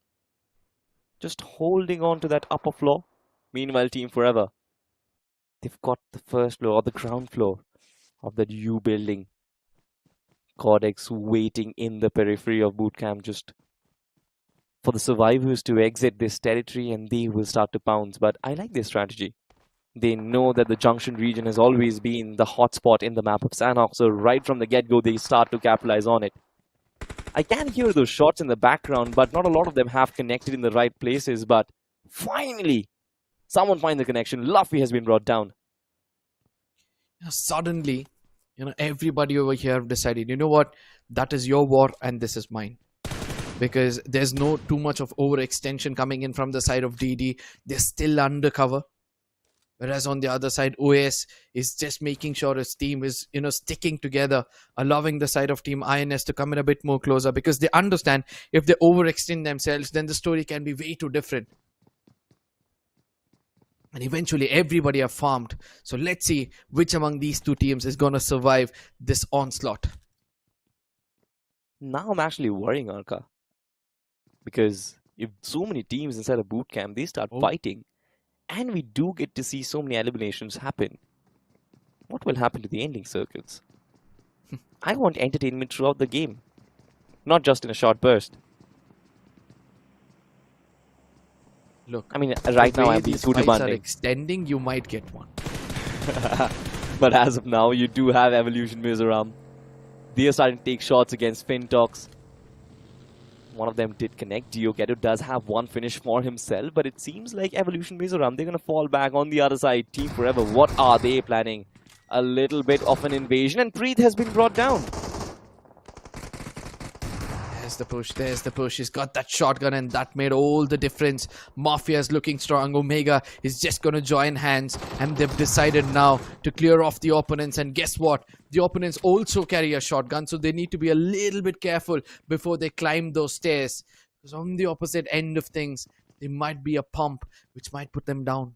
just holding on to that upper floor. Meanwhile, Team Forever, they've got the first floor or the ground floor of that U building. GODX waiting in the periphery of bootcamp just for the survivors to exit this territory, and they will start to pounce. But I like this strategy. They know that the junction region has always been the hotspot in the map of Sanhok, so right from the get-go they start to capitalize on it. I can hear those shots in the background, but not a lot of them have connected in the right places. But finally, someone find the connection. Luffy has been brought down. Suddenly, you know, everybody over here have decided, you know what, that is your war and this is mine. Because there's no too much of overextension coming in from the side of DD. They're still undercover. Whereas on the other side, OS is just making sure his team is, you know, sticking together, allowing the side of Team INS to come in a bit more closer, because they understand if they overextend themselves, then the story can be way too different. And eventually everybody are farmed. So let's see which among these 2 teams is going to survive this onslaught. Now I'm actually worrying, Arka. Because if so many teams inside a boot camp, they start fighting. And we do get to see so many eliminations happen. What will happen to the ending circuits? I want entertainment throughout the game. Not just in a short burst. Look, I mean, right now I'm being too demanding. Extending, you might get one. But as of now, you do have Evolution MIZORAM. They are starting to take shots against FINTOX. One of them did connect. GODX does have one finish for himself, but it seems like Evolution MIZORAM, they're going to fall back on the other side. Team Forever, what are they planning? A little bit of an invasion, and Preet has been brought down. There's the push. There's the push. He's got that shotgun, and that made all the difference. Mafia's looking strong. Omega is just going to join hands, and they've decided now to clear off the opponents. And guess what? The opponents also carry a shotgun, so they need to be a little bit careful before they climb those stairs. Because on the opposite end of things, there might be a pump which might put them down.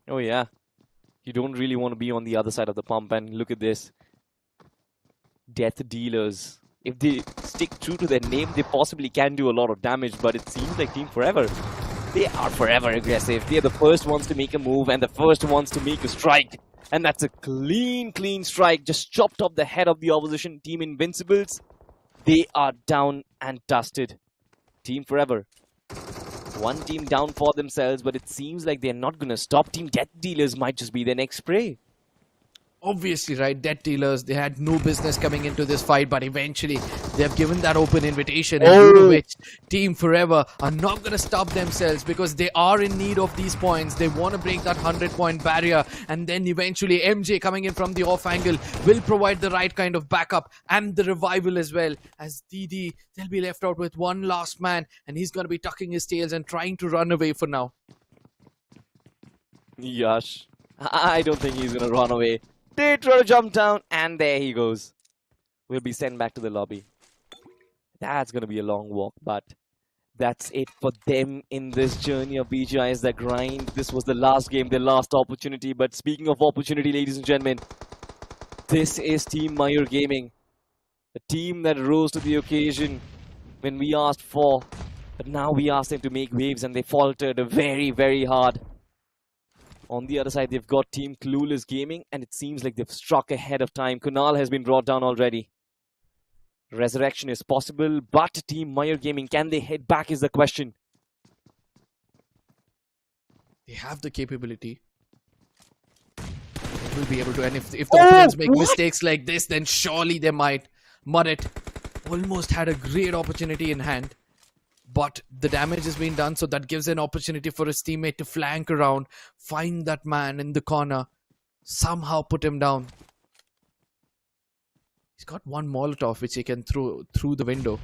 Oh yeah. You don't really want to be on the other side of the pump, and look at this. Death dealers. If they stick true to their name, they possibly can do a lot of damage, but it seems like Team Forever, they are forever aggressive. They are the first ones to make a move and the first ones to make a strike. And that's a clean strike. Just chopped off the head of the opposition Team Invincibles. They are down and dusted. Team Forever. One team down for themselves, but it seems like they're not going to stop. Team Death Dealers might just be their next prey. Obviously, right, Death Dealers, they had no business coming into this fight, but eventually they have given that open invitation, and due to which Team Forever are not going to stop themselves because they are in need of these points. They want to break that 100-point barrier, and then eventually MJ coming in from the off angle will provide the right kind of backup and the revival as well. As DD, they'll be left out with one last man, and he's going to be tucking his tails and trying to run away for now. Yash, I don't think he's going to run away. They try to jump down, and there he goes. Will be sent back to the lobby. That's going to be a long walk, but that's it for them in this journey of BGIS, the grind. This was the last game, the last opportunity. But speaking of opportunity, ladies and gentlemen, this is Team MAYUR Gaming. A team that rose to the occasion when we asked for. But now we asked them to make waves, and they faltered very, very hard. On the other side, they've got Team Clueless Gaming, and it seems like they've struck ahead of time. Kunal has been brought down already. Resurrection is possible, but Team MAYUR Gaming, can they head back is the question. They have the capability. They will be able to, and if the opponents make mistakes like this, then surely they might. Mudit almost had a great opportunity in hand. But the damage has been done, so that gives an opportunity for his teammate to flank around, find that man in the corner, somehow put him down. He's got one Molotov which he can throw through the window.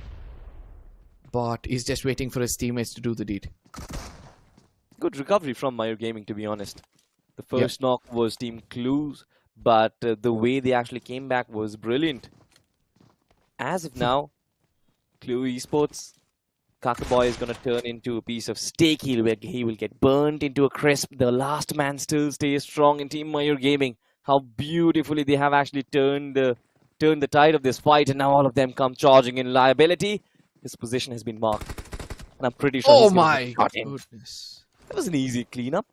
But he's just waiting for his teammates to do the deed. Good recovery from MAYUR Gaming, to be honest. The first knock was Team Clues, but the way they actually came back was brilliant. As of now, Clue Esports, Kakaboy is going to turn into a piece of steak. He will get burnt into a crisp. The last man still stays strong in Team MAYUR Gaming. How beautifully they have actually turned the tide of this fight, and now all of them come charging in. Liability, his position has been marked, and I'm pretty sure. Oh my goodness! That was an easy cleanup.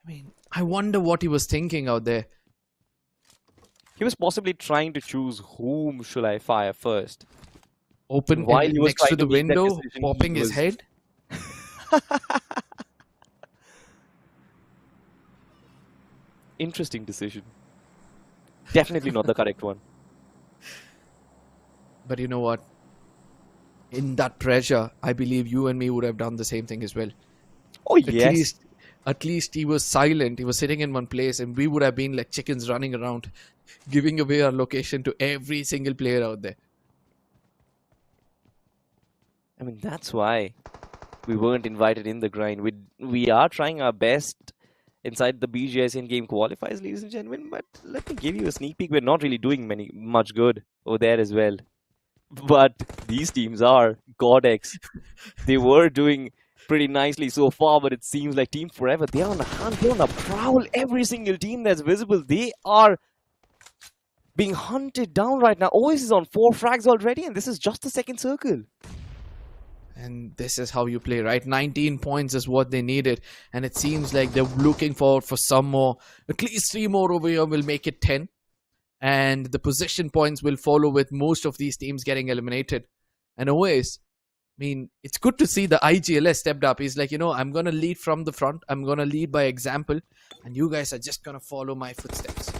I mean, I wonder what he was thinking out there. He was possibly trying to choose whom should I fire first. Open while he was next to the make that window, decision, popping his head. Interesting decision. Definitely not the correct one. But you know what? In that pressure, I believe you and me would have done the same thing as well. Oh, yes. At least he was silent. He was sitting in one place, and we would have been like chickens running around, giving away our location to every single player out there. I mean, that's why we weren't invited in the grind. We are trying our best inside the BGIS in-game qualifiers, ladies and gentlemen. But let me give you a sneak peek. We're not really doing much good over there as well. But these teams are GODX. They were doing pretty nicely so far, but it seems like Team Forever, they're on the hunt, they're on the prowl. Every single team that's visible, they are being hunted down right now. OS is on 4 frags already, and this is just the second circle. And this is how you play, right? 19 points is what they needed. And it seems like they're looking forward for some more. At least 3 more over here will make it 10. And the position points will follow with most of these teams getting eliminated. And always, I mean, it's good to see the IGLS stepped up. He's like, you know, I'm going to lead from the front. I'm going to lead by example. And you guys are just going to follow my footsteps.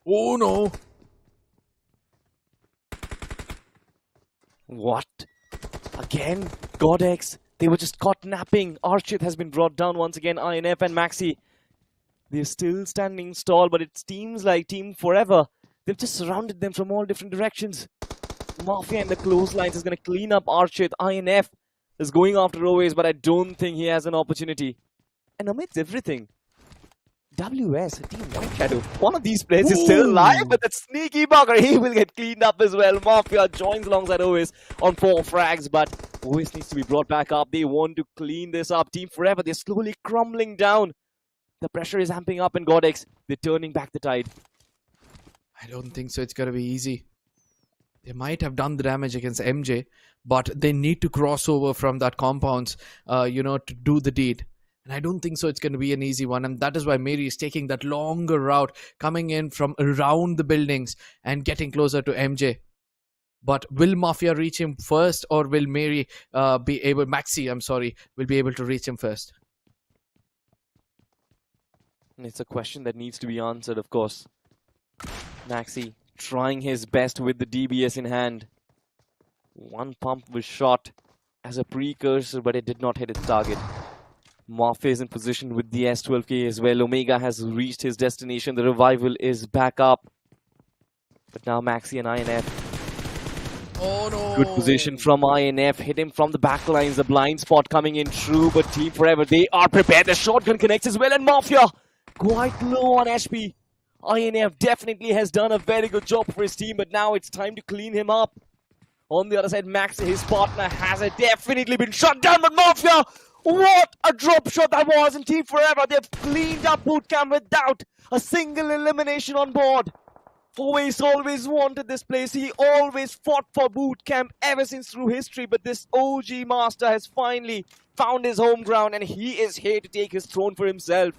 Oh, no. What? Again? GODX? They were just caught napping. Archit has been brought down once again. INF and Maxi. They're still standing tall, but it seems like Team Forever, they've just surrounded them from all different directions. Mafia in the close lines is going to clean up Archit. INF is going after Always, but I don't think he has an opportunity. And amidst everything, WS, Team White Shadow, one of these players is still alive, but that sneaky bugger, he will get cleaned up as well. Mafia joins alongside OS on 4 frags, but OS needs to be brought back up. They want to clean this up. Team Forever, they're slowly crumbling down. The pressure is amping up in GODX. They're turning back the tide. I don't think so. It's going to be easy. They might have done the damage against MJ, but they need to cross over from that compounds, to do the deed. And I don't think so it's going to be an easy one. And that is why Mary is taking that longer route, coming in from around the buildings and getting closer to MJ. But will Mafia reach him first, or will Maxi will be able to reach him first? And it's a question that needs to be answered, of course. Maxi trying his best with the DBS in hand. One pump was shot as a precursor, but it did not hit its target. Mafia is in position with the S12K as well. Omega has reached his destination. The revival is back up. But now Maxi and INF. Oh no! Good position from INF. Hit him from the back lines. The blind spot coming in true, but Team Forever, they are prepared. The shotgun connects as well, and Mafia quite low on HP. INF definitely has done a very good job for his team, but now it's time to clean him up. On the other side, Max, his partner, has definitely been shot down, but Mafia, what a drop shot that was. In Team Forever, they've cleaned up bootcamp without a single elimination on board. Always wanted this place. He always fought for bootcamp ever since through history, but this OG master has finally found his home ground, and he is here to take his throne for himself.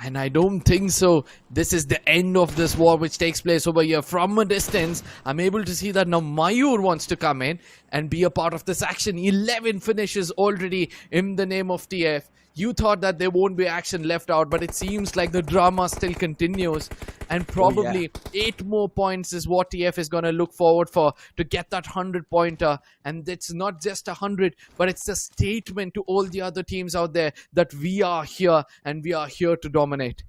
And I don't think so. This is the end of this war which takes place over here. From a distance, I'm able to see that now Mayur wants to come in and be a part of this action. 11 finishes already in the name of TF. You thought that there won't be action left out, but it seems like the drama still continues. And probably 8 more points is what TF is going to look forward for to get that 100-pointer. And it's not just 100, but it's a statement to all the other teams out there that we are here and we are here to dominate.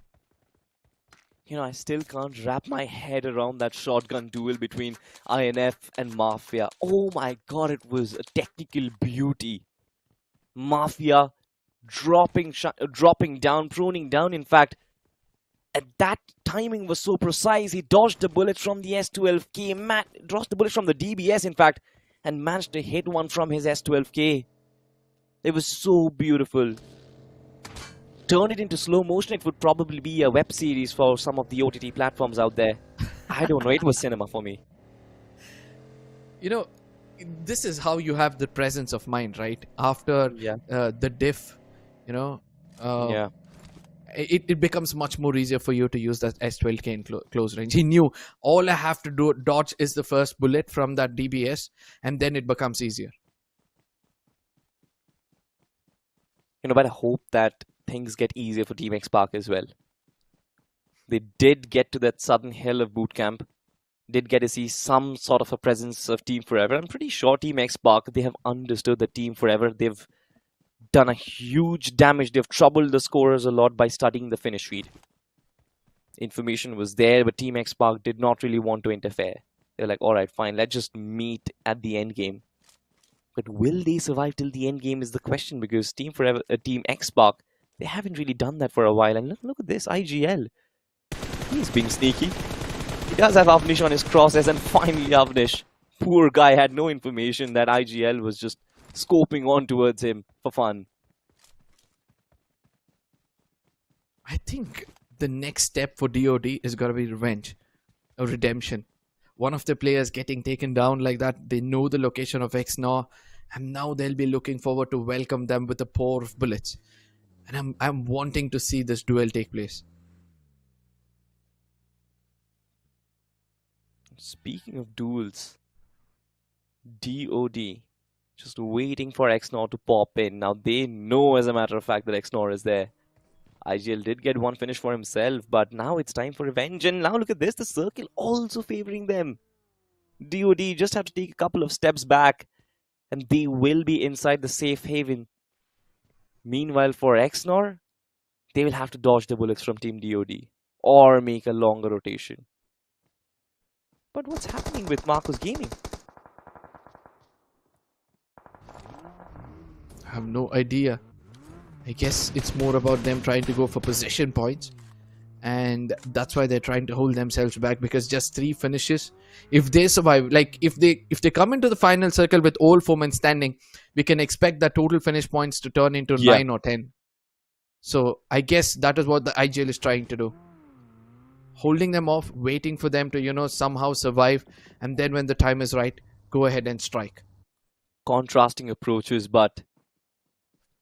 You know, I still can't wrap my head around that shotgun duel between INF and Mafia. Oh my god, it was a technical beauty. Mafia dropping down, pruning down, in fact. And that timing was so precise. He dodged the bullet from the S12K, dodged the bullet from the DBS, in fact, and managed to hit one from his S12K. It was so beautiful. Turn it into slow motion, it would probably be a web series for some of the OTT platforms out there. I don't know, it was cinema for me. You know, this is how you have the presence of mind, right? After the diff, it becomes much more easier for you to use that S12K in close range. He knew all I have to do dodge is the first bullet from that DBS, and then it becomes easier. You know, but I hope that things get easier for Team X Park as well. They did get to that southern hill of bootcamp, did get to see some sort of a presence of Team Forever. I'm pretty sure Team X Park, they have understood that Team Forever, they've done a huge damage. They've troubled the scorers a lot by studying the finish feed. Information was there, but Team X Park did not really want to interfere. They're like, alright, fine, let's just meet at the end game. But will they survive till the end game is the question, because Team Forever, Team X Park, they haven't really done that for a while. And look at this, IGL. He's being sneaky. He does have Avnish on his crosses, and finally Avnish, poor guy, had no information that IGL was just scoping on towards him for fun. I think the next step for DOD is going to be revenge or redemption. One of the players getting taken down like that, they know the location of XNOR, and now they'll be looking forward to welcome them with a pour of bullets. And I'm wanting to see this duel take place. Speaking of duels, DOD just waiting for XNOR to pop in. Now they know, as a matter of fact, that XNOR is there. IGL did get one finish for himself, but now it's time for revenge. And now look at this, the circle also favoring them. DOD just have to take a couple of steps back, and they will be inside the safe haven. Meanwhile, for XNOR, they will have to dodge the bullets from Team DOD or make a longer rotation. But what's happening with Marcus Gaming? I have no idea. I guess it's more about them trying to go for possession points, and that's why they're trying to hold themselves back, because just 3 finishes, if they survive, like if they come into the final circle with all 4 men standing, we can expect the total finish points to turn into 9 or 10. So I guess that is what the IGL is trying to do, holding them off, waiting for them to, you know, somehow survive, and then when the time is right, go ahead and strike. Contrasting approaches, but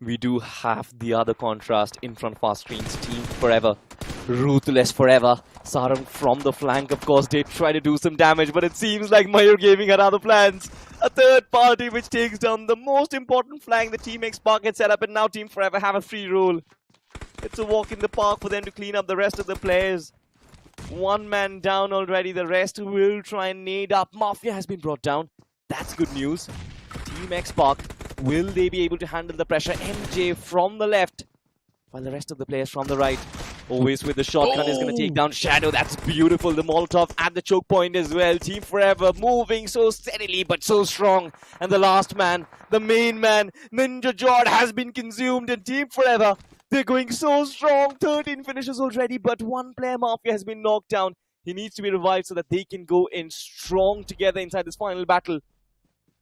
we do have the other contrast in front of our screens. Team Forever, ruthless forever. Sarang from the flank, of course, did try to do some damage, but it seems like MAYUR Gaming had other plans. A third party which takes down the most important flank the Team X Park had set up, and now Team Forever have a free roll. It's a walk in the park for them to clean up the rest of the players. 1 man down already, the rest will try and nade up. Mafia has been brought down. That's good news. Team X Park, will they be able to handle the pressure? MJ from the left, while the rest of the players from the right. Always with the shotgun is going to take down Shadow. That's beautiful. The Molotov at the choke point as well. Team Forever moving so steadily but so strong. And the last man, the main man, Ninja Jord, has been consumed. And Team Forever, they're going so strong. 13 finishes already, but 1 player, Mafia, has been knocked down. He needs to be revived so that they can go in strong together inside this final battle.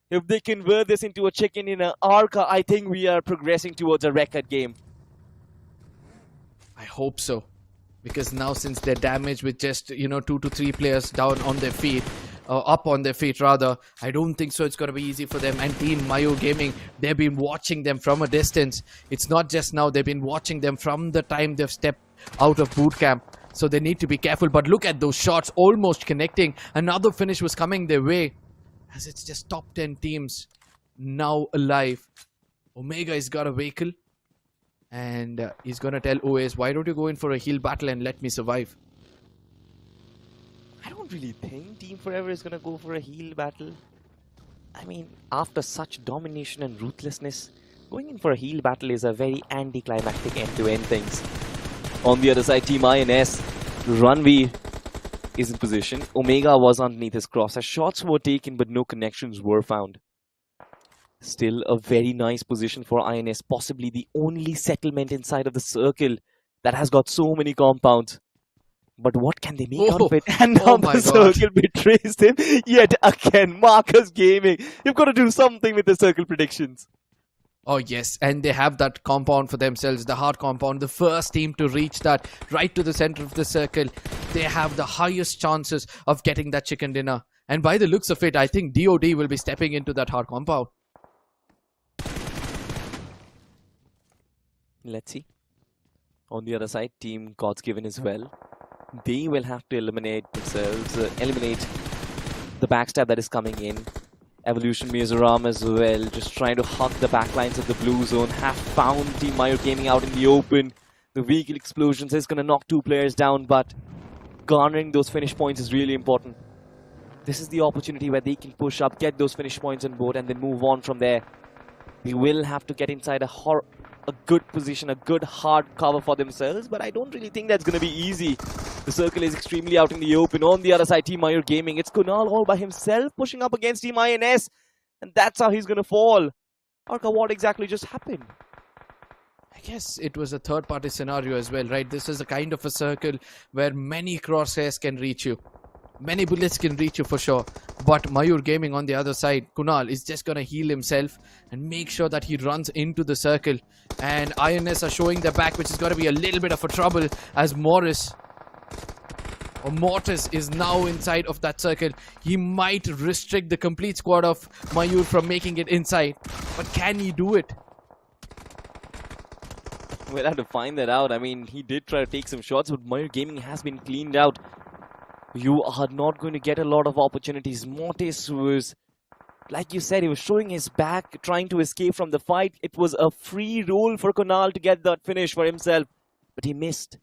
If they convert this into a chicken in an Arca, I think we are progressing towards a record game. I hope so, because now since they're damaged with just, you know, 2 to 3 players down on their feet, up on their feet rather, I don't think so it's going to be easy for them. And Team MAYUR Gaming, they've been watching them from a distance. It's not just now, they've been watching them from the time they've stepped out of boot camp. So they need to be careful. But look at those shots almost connecting. Another finish was coming their way, as it's just top 10 teams now alive. Omega has got a vehicle, and he's gonna tell OAS, why don't you go in for a heal battle and let me survive? I don't really think Team Forever is gonna go for a heal battle. I mean, after such domination and ruthlessness, going in for a heal battle is a very anticlimactic end-to-end things. On the other side, Team INS, Runway is in position. Omega was underneath his cross as shots were taken, but no connections were found. Still a very nice position for INS, possibly the only settlement inside of the circle that has got so many compounds. But what can they make out of it? And now the circle betrays them yet again. Marcus Gaming, you've got to do something with the circle predictions. Oh yes, and they have that compound for themselves, the hard compound. The first team to reach that right to the center of the circle, they have the highest chances of getting that chicken dinner. And by the looks of it, I think DOD will be stepping into that hard compound. Let's see. On the other side, Team GODSGIVEN as well. They will have to eliminate themselves, eliminate the backstab that is coming in. Evolution MIZORAM as well, just trying to hug the backlines of the blue zone. Have found Team MAYUR Gaming out in the open. The vehicle explosions is going to knock 2 players down, but garnering those finish points is really important. This is the opportunity where they can push up, get those finish points on board, and then move on from there. They will have to get inside a good position, a good hard cover for themselves, but I don't really think that's going to be easy. The circle is extremely out in the open. On the other side, Team MAYUR Gaming, it's Kunal all by himself pushing up against Team INS, and that's how he's going to fall. Arca, what exactly just happened? I guess it was a third-party scenario as well, right? This is a kind of a circle where many crosshairs can reach you. Many bullets can reach you for sure. But MAYUR Gaming on the other side, Kunal is just going to heal himself and make sure that he runs into the circle. And INS are showing their back, which is going to be a little bit of a trouble as Mortis is now inside of that circle. He might restrict the complete squad of MAYUR from making it inside. But can he do it? We'll have to find that out. I mean, he did try to take some shots, but MAYUR Gaming has been cleaned out. You are not going to get a lot of opportunities. Mortis was, like you said, he was showing his back, trying to escape from the fight. It was a free roll for Kunal to get that finish for himself, but he missed.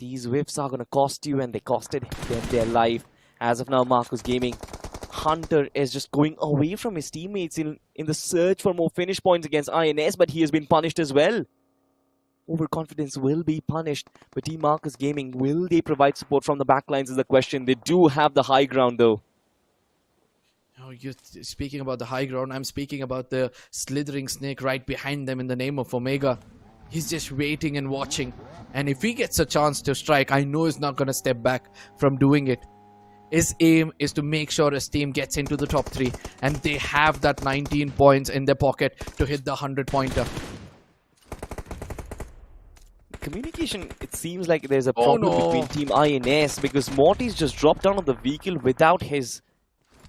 These whiffs are going to cost you, and they costed them their life. As of now, Marcus Gaming, Hunter is just going away from his teammates in the search for more finish points against INS, but he has been punished as well. overconfidence will be punished. But Team Marcus Gaming, will they provide support from the backlines is the question. They do have the high ground though. Oh, you're speaking about the high ground. I'm speaking about the slithering snake right behind them in the name of Omega. He's just waiting and watching. And if he gets a chance to strike, I know he's not going to step back from doing it. His aim is to make sure his team gets into the top 3. And they have that 19 points in their pocket to hit the 100-pointer. Communication, it seems like there's a problem between Team INS because Morty's just dropped down on the vehicle without his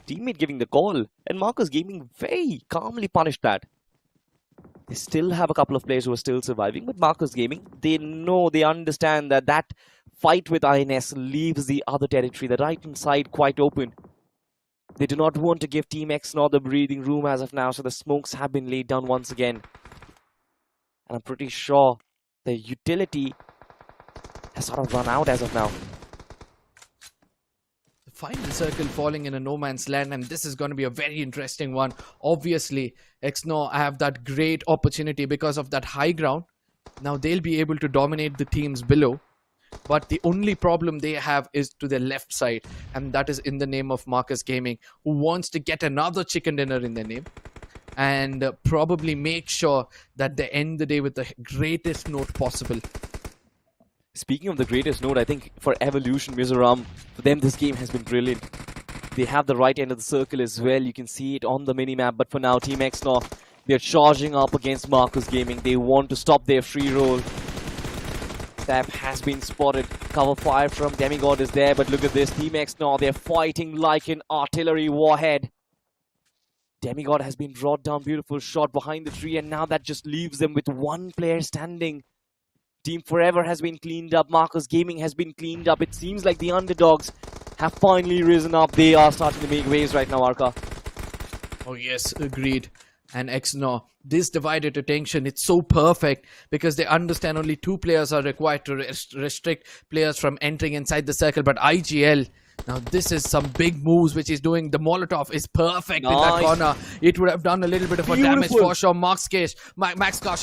teammate giving the call, and Marcus Gaming very calmly punished that. They still have a couple of players who are still surviving, but Marcus Gaming, they know, they understand that that fight with INS leaves the other territory, the right-hand side, quite open. They do not want to give Team XNOR the breathing room as of now, so the smokes have been laid down once again. And I'm pretty sure the utility has sort of run out as of now. Final circle falling in a no man's land, and this is going to be a very interesting one. Obviously, XNOR have that great opportunity because of that high ground. Now they'll be able to dominate the teams below, but the only problem they have is to their left side, and that is in the name of Marcus Gaming, who wants to get another chicken dinner in their name and probably make sure that they end the day with the greatest note possible. Speaking of the greatest note, I think for Evolution Mizoram, for them this game has been brilliant. They have the right end of the circle as well. You can see it on the minimap. But for now, Team XNOR, they're charging up against Marcus Gaming. They want to stop their free roll. Step has been spotted. Cover fire from Demigod is there. But look at this. Team XNOR, they're fighting like an artillery warhead. Demigod has been brought down. Beautiful shot behind the tree. And now that just leaves them with one player standing. Team Forever has been cleaned up. Marcus Gaming has been cleaned up. It seems like the underdogs have finally risen up. They are starting to make waves right now, Arka. Oh yes, agreed. And XNOR, this divided attention, it's so perfect because they understand only 2 players are required to restrict players from entering inside the circle. But IGL, now this is some big moves which he's doing. The Molotov is perfect in that corner. It would have done a little bit of a damage for sure. Max Cash,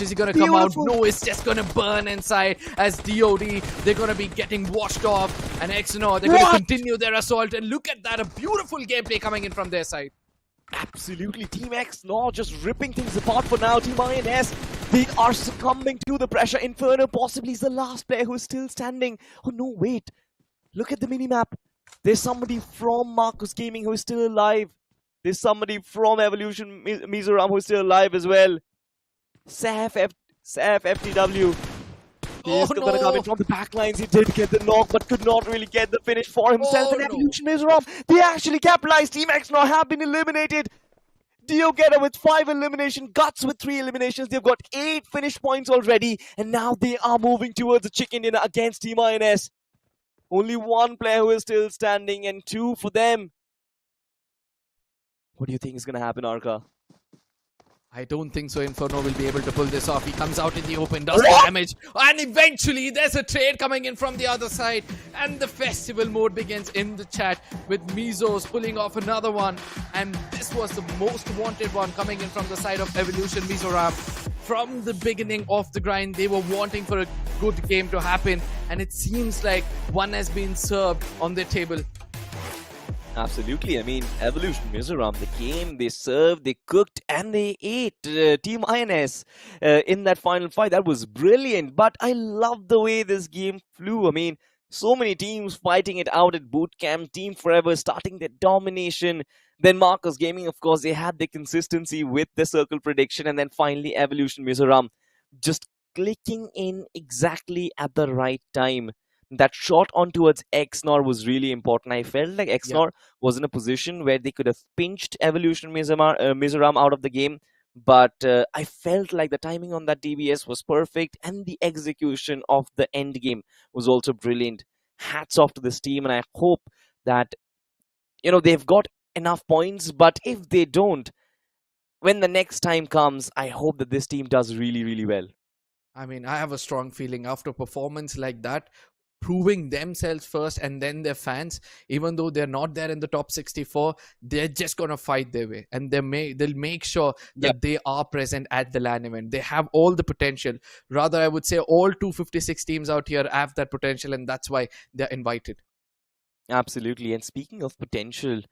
is he going to come out? No, it's just going to burn inside as DOD. They're going to be getting washed off. And XNOR, they're going to continue their assault. And look at that, a beautiful gameplay coming in from their side. Absolutely, Team XNOR just ripping things apart for now. Team INS, they are succumbing to the pressure. Inferno possibly is the last player who is still standing. Oh no, wait. Look at the minimap. There's somebody from Marcus Gaming who is still alive. There's somebody from Evolution Mizoram who is still alive as well. Saf FTW. He's going to come in from the backlines. He did get the knock, but could not really get the finish for himself. And Evolution Mizoram, they actually capitalized. Team XNOR have been eliminated. Dio Getter with 5 eliminations, Guts with 3 eliminations. They've got 8 finish points already. And now they are moving towards the chicken dinner against Team INS. Only 1 player who is still standing and 2 for them. What do you think is going to happen, Arka? I don't think so. Inferno will be able to pull this off. He comes out in the open, does the damage, and eventually there's a trade coming in from the other side, and the festival mode begins in the chat with Mizos pulling off another one, and this was the most wanted one coming in from the side of Evolution Mizoram. From the beginning of the grind, they were wanting for a good game to happen, and it seems like one has been served on their table. Absolutely. I mean, Evolution Mizoram, the game, they served, they cooked, and they ate. Team INS in that final fight, that was brilliant. But I love the way this game flew. I mean, so many teams fighting it out at boot camp. Team Forever starting their domination. Then Marcus Gaming, of course, they had the consistency with the circle prediction. And then finally, Evolution Mizoram just clicking in exactly at the right time. That shot on towards XNOR was really important. I felt like XNOR was in a position where they could have pinched Evolution Mizoram out of the game. But I felt like the timing on that DBS was perfect. And the execution of the end game was also brilliant. Hats off to this team. And I hope that, you know, they've got enough points. But if they don't, when the next time comes, I hope that this team does really, really well. I mean, I have a strong feeling after performance like that, proving themselves first and then their fans, even though they're not there in the top 64, they're just going to fight their way, and they'll make sure that they are present at the LAN event. They have all the potential. Rather, I would say all 256 teams out here have that potential, and that's why they're invited. Absolutely. And speaking of potential,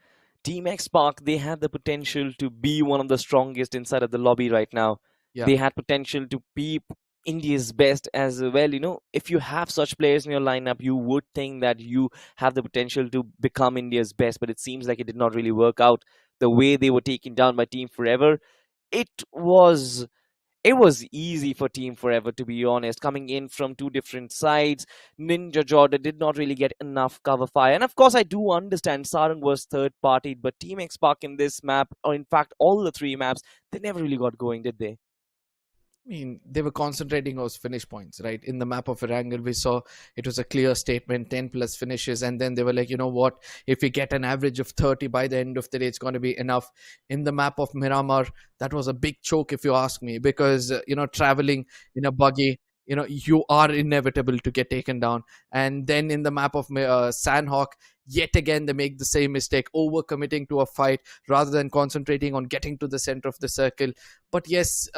Team X Park, they had the potential to be one of the strongest inside of the lobby right now. Yeah. They had potential to be India's best as well. You know, if you have such players in your lineup, you would think that you have the potential to become India's best, but it seems like it did not really work out the way they were taken down by Team Forever. It was easy for Team Forever, to be honest, coming in from two different sides. Ninja Jordan did not really get enough cover fire. And of course, I do understand Sarang was third party, but Team X Park in this map, or in fact, all the three maps, they never really got going, did they? I mean, they were concentrating on finish points, right? In the map of Erangle, we saw it was a clear statement, 10 plus finishes. And then they were like, you know what? If we get an average of 30 by the end of the day, it's going to be enough. In the map of Miramar, that was a big choke, if you ask me, because, traveling in a buggy, you are inevitable to get taken down. And then in the map of Sanhok, yet again, they make the same mistake, overcommitting to a fight rather than concentrating on getting to the center of the circle. But yes,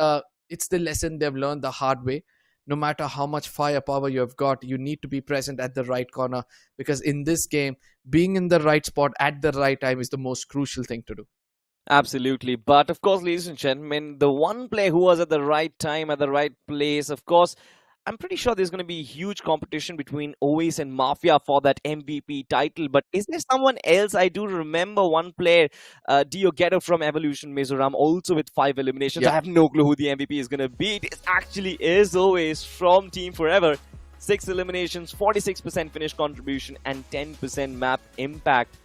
it's the lesson they've learned the hard way. No matter how much firepower you have got, you need to be present at the right corner, because in this game, being in the right spot at the right time is the most crucial thing to do. Absolutely. But of course, ladies and gentlemen, the one player who was at the right time, at the right place, of course, I'm pretty sure there's going to be huge competition between Oasis and Mafia for that MVP title. But is there someone else? I do remember one player, Ghetto from Evolution Mizoram, also with 5 eliminations. Yeah. I have no clue who the MVP is going to be. It actually is Oasis from Team Forever. 6 eliminations, 46% finish contribution, and 10% map impact.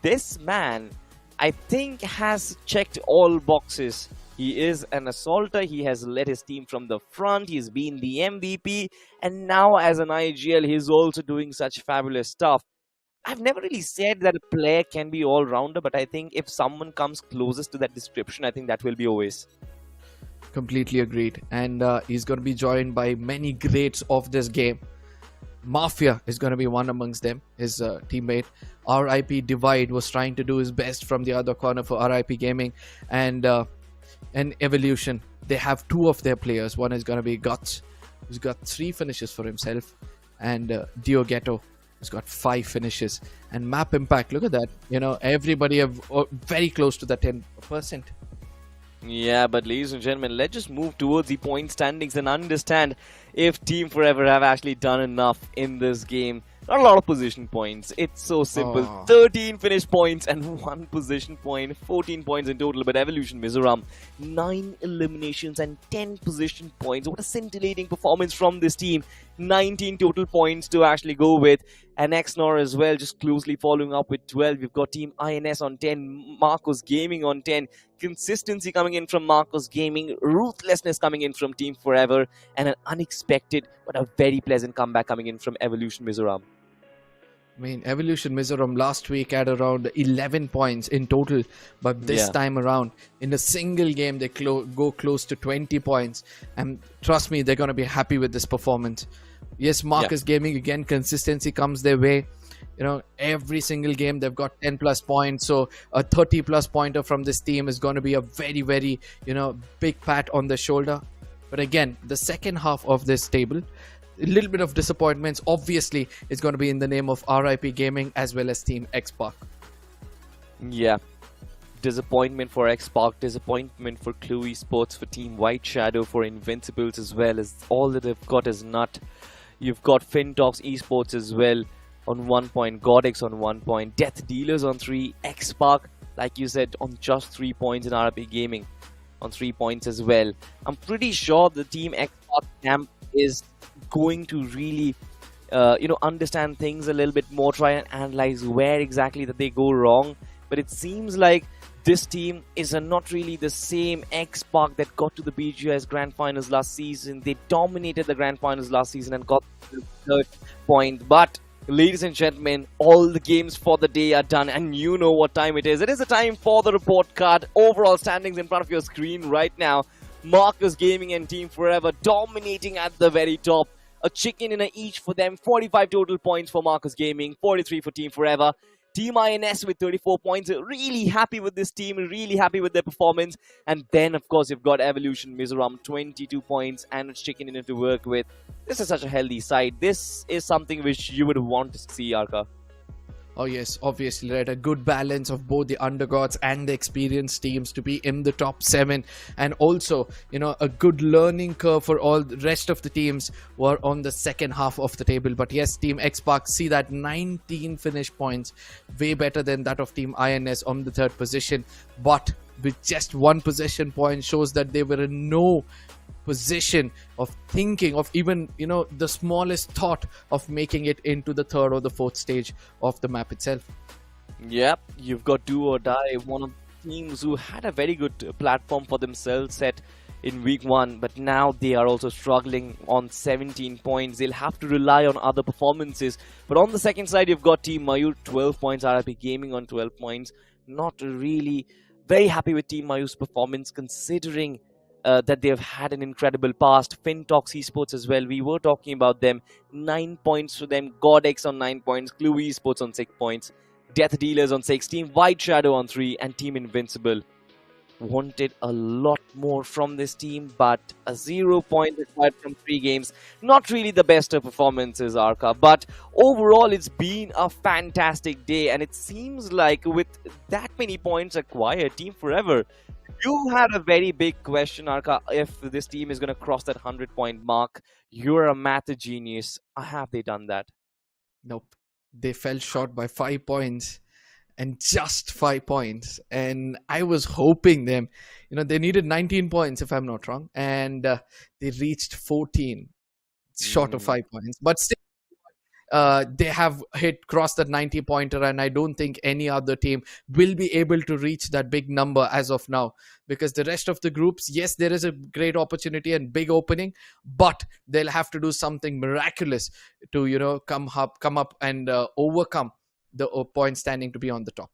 This man, I think, has checked all boxes. He is an assaulter, he has led his team from the front, he's been the MVP, and now as an IGL, he's also doing such fabulous stuff. I've never really said that a player can be all-rounder, but I think if someone comes closest to that description, I think that will be Oasis. Completely agreed. And he's going to be joined by many greats of this game. Mafia is going to be one amongst them, his teammate. RIP Divide was trying to do his best from the other corner for RIP Gaming. And Evolution, they have 2 of their players. One is going to be Guts, who's got 3 finishes for himself, and Ghetto, who's got 5 finishes. And map impact, look at that. Everybody have very close to the 10%. Yeah, but ladies and gentlemen, let's just move towards the point standings and understand if Team Forever have actually done enough in this game. Not a lot of position points. It's so simple. 13 finish points and 1 position point. 14 points in total. But Evolution Mizoram, 9 eliminations and 10 position points. What a scintillating performance from this team. 19 total points to actually go with. And XNOR as well, just closely following up with 12. We've got Team INS on 10. Marcos Gaming on 10. Consistency coming in from Marcos Gaming. Ruthlessness coming in from Team Forever. And an unexpected but a very pleasant comeback coming in from Evolution Mizoram. I mean, Evolution Mizoram last week had around 11 points in total, but this time around, in a single game, they go close to 20 points. And trust me, they're going to be happy with this performance. Yes, Marcus Gaming, again, consistency comes their way. Every single game, they've got 10 plus points. So a 30 plus pointer from this team is going to be a very, very, big pat on the shoulder. But again, the second half of this table, a little bit of disappointments obviously is going to be in the name of RIP Gaming as well as Team X Park. Yeah, disappointment for X Park, disappointment for Clue Esports, for Team White Shadow, for Invincibles as well. As all that they've got is nut. You've got FINTOX Esports as well on 1 point, GODX on 1 point, Death Dealers on 3, X Park, like you said, on just 3 points, in RIP Gaming on 3 points as well. I'm pretty sure the Team X Park camp is going to really understand things a little bit more, try and analyze where exactly that they go wrong. But it seems like this team is not really the same X Park that got to the BGIS Grand Finals last season. They dominated the Grand Finals last season and got the 3rd point. But ladies and gentlemen, all the games for the day are done, and you know what time it is. It is the time for the report card. Overall standings in front of your screen right now. Marcus Gaming and Team Forever dominating at the very top. a chicken dinner each for them. 45 total points for Marcus Gaming, 43 for Team Forever. Team INS with 34 points. Really happy with this team, really happy with their performance. And then, of course, you've got Evolution Mizoram, 22 points and a chicken dinner to work with. This is such a healthy side. This is something which you would want to see, Arka. Oh yes, obviously, right. A good balance of both the undergods and the experienced teams to be in the top 7, and also, you know, a good learning curve for all the rest of the teams who are on the second half of the table. But yes, Team Xbox see that 19 finish points, way better than that of Team INS on the 3rd position. But with just 1 possession point shows that they were in no position of thinking of even, you know, the smallest thought of making it into the 3rd or the 4th stage of the map itself. Yep, you've got Do or Die, one of the teams who had a very good platform for themselves set in week 1, but now they are also struggling on 17 points. They'll have to rely on other performances. But on the second side, you've got Team MAYUR, 12 points, RIP Gaming on 12 points. Not really very happy with Team MAYUR's performance, considering that they've had an incredible past. FINTOX Esports as well, we were talking about them. 9 points for them. GODX on 9 points. Clue Esports on 6 points. Death Dealers on 6. Team White Shadow on 3. And Team Invincible. Wanted a lot more from this team, but a 0 point required from 3 games. Not really the best of performances, Arka. But overall, it's been a fantastic day. And it seems like with that many points acquired, Team Forever, you had a very big question, Arka, if this team is going to cross that 100-point mark. You're a math genius. Have they done that? Nope. They fell short by 5 points, and just 5 points. And I was hoping them, you know, they needed 19 points, if I'm not wrong, and they reached 14, short of 5 points. But still, they have crossed that 90-pointer, and I don't think any other team will be able to reach that big number as of now, because the rest of the groups, yes, there is a great opportunity and big opening, but they'll have to do something miraculous to, you know, come up and overcome the point standing to be on the top.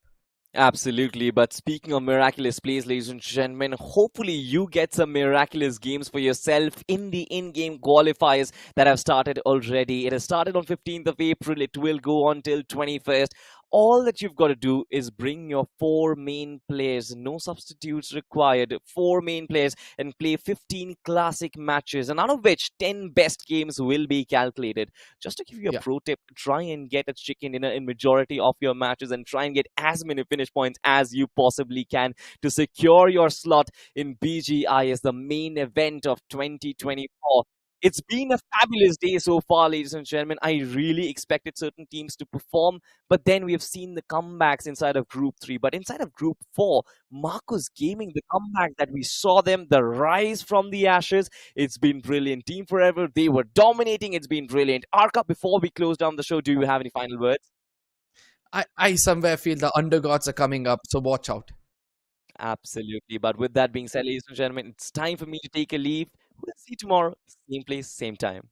Absolutely, but speaking of miraculous plays, ladies and gentlemen, hopefully you get some miraculous games for yourself in the in-game qualifiers that have started already. It has started on 15th of April. It will go on till 21st. All that you've got to do is bring your 4 main players, no substitutes required, 4 main players, and play 15 classic matches, and out of which 10 best games will be calculated. Just to give you a pro tip, try and get a chicken dinner in majority of your matches and try and get as many finish points as you possibly can to secure your slot in BGIS, the main event of 2024. It's been a fabulous day so far, ladies and gentlemen. I really expected certain teams to perform, but then we have seen the comebacks inside of Group 3. But inside of Group 4, Marcus Gaming, the comeback that we saw them, the rise from the ashes, it's been brilliant. Team Forever, they were dominating. It's been brilliant. Arka, before we close down the show, do you have any final words? I somewhere feel the undergods are coming up, so watch out. Absolutely. But with that being said, ladies and gentlemen, it's time for me to take a leave. We'll see you tomorrow, same place, same time.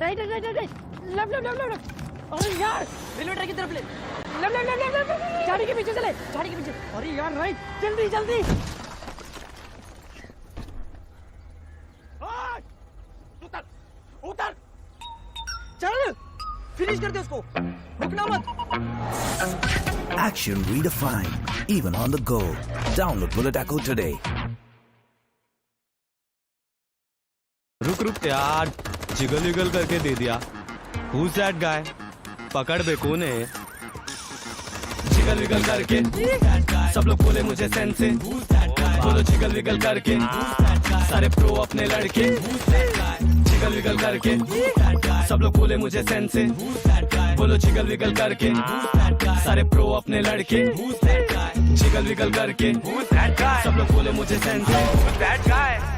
Right right right right left left left left अरे यार railway track की तरफ ले left left left left झाड़ी के पीछे चले झाड़ी के पीछे अरे यार राइट जल्दी जल्दी उतर उतर चल फिनिश कर दे उसको रुकना मत Action redefined, even on the go. Download Bullet Echo today. रुक रुक यार, जिगल विगल करके दे दिया. Who's that guy? पकड़ बे कौन है? जिगल विगल करके सब लोग बोले मुझे सेंसे. बोलो जिगल विगल करके सारे प्रो अपने लड़के. जिगल विगल करके सब लोग बोले मुझे सेंसे. बोलो जिगल विगल करके सारे प्रो अपने लड़के. जिगल विगल करके सब लोग बोले मुझे सेंसे.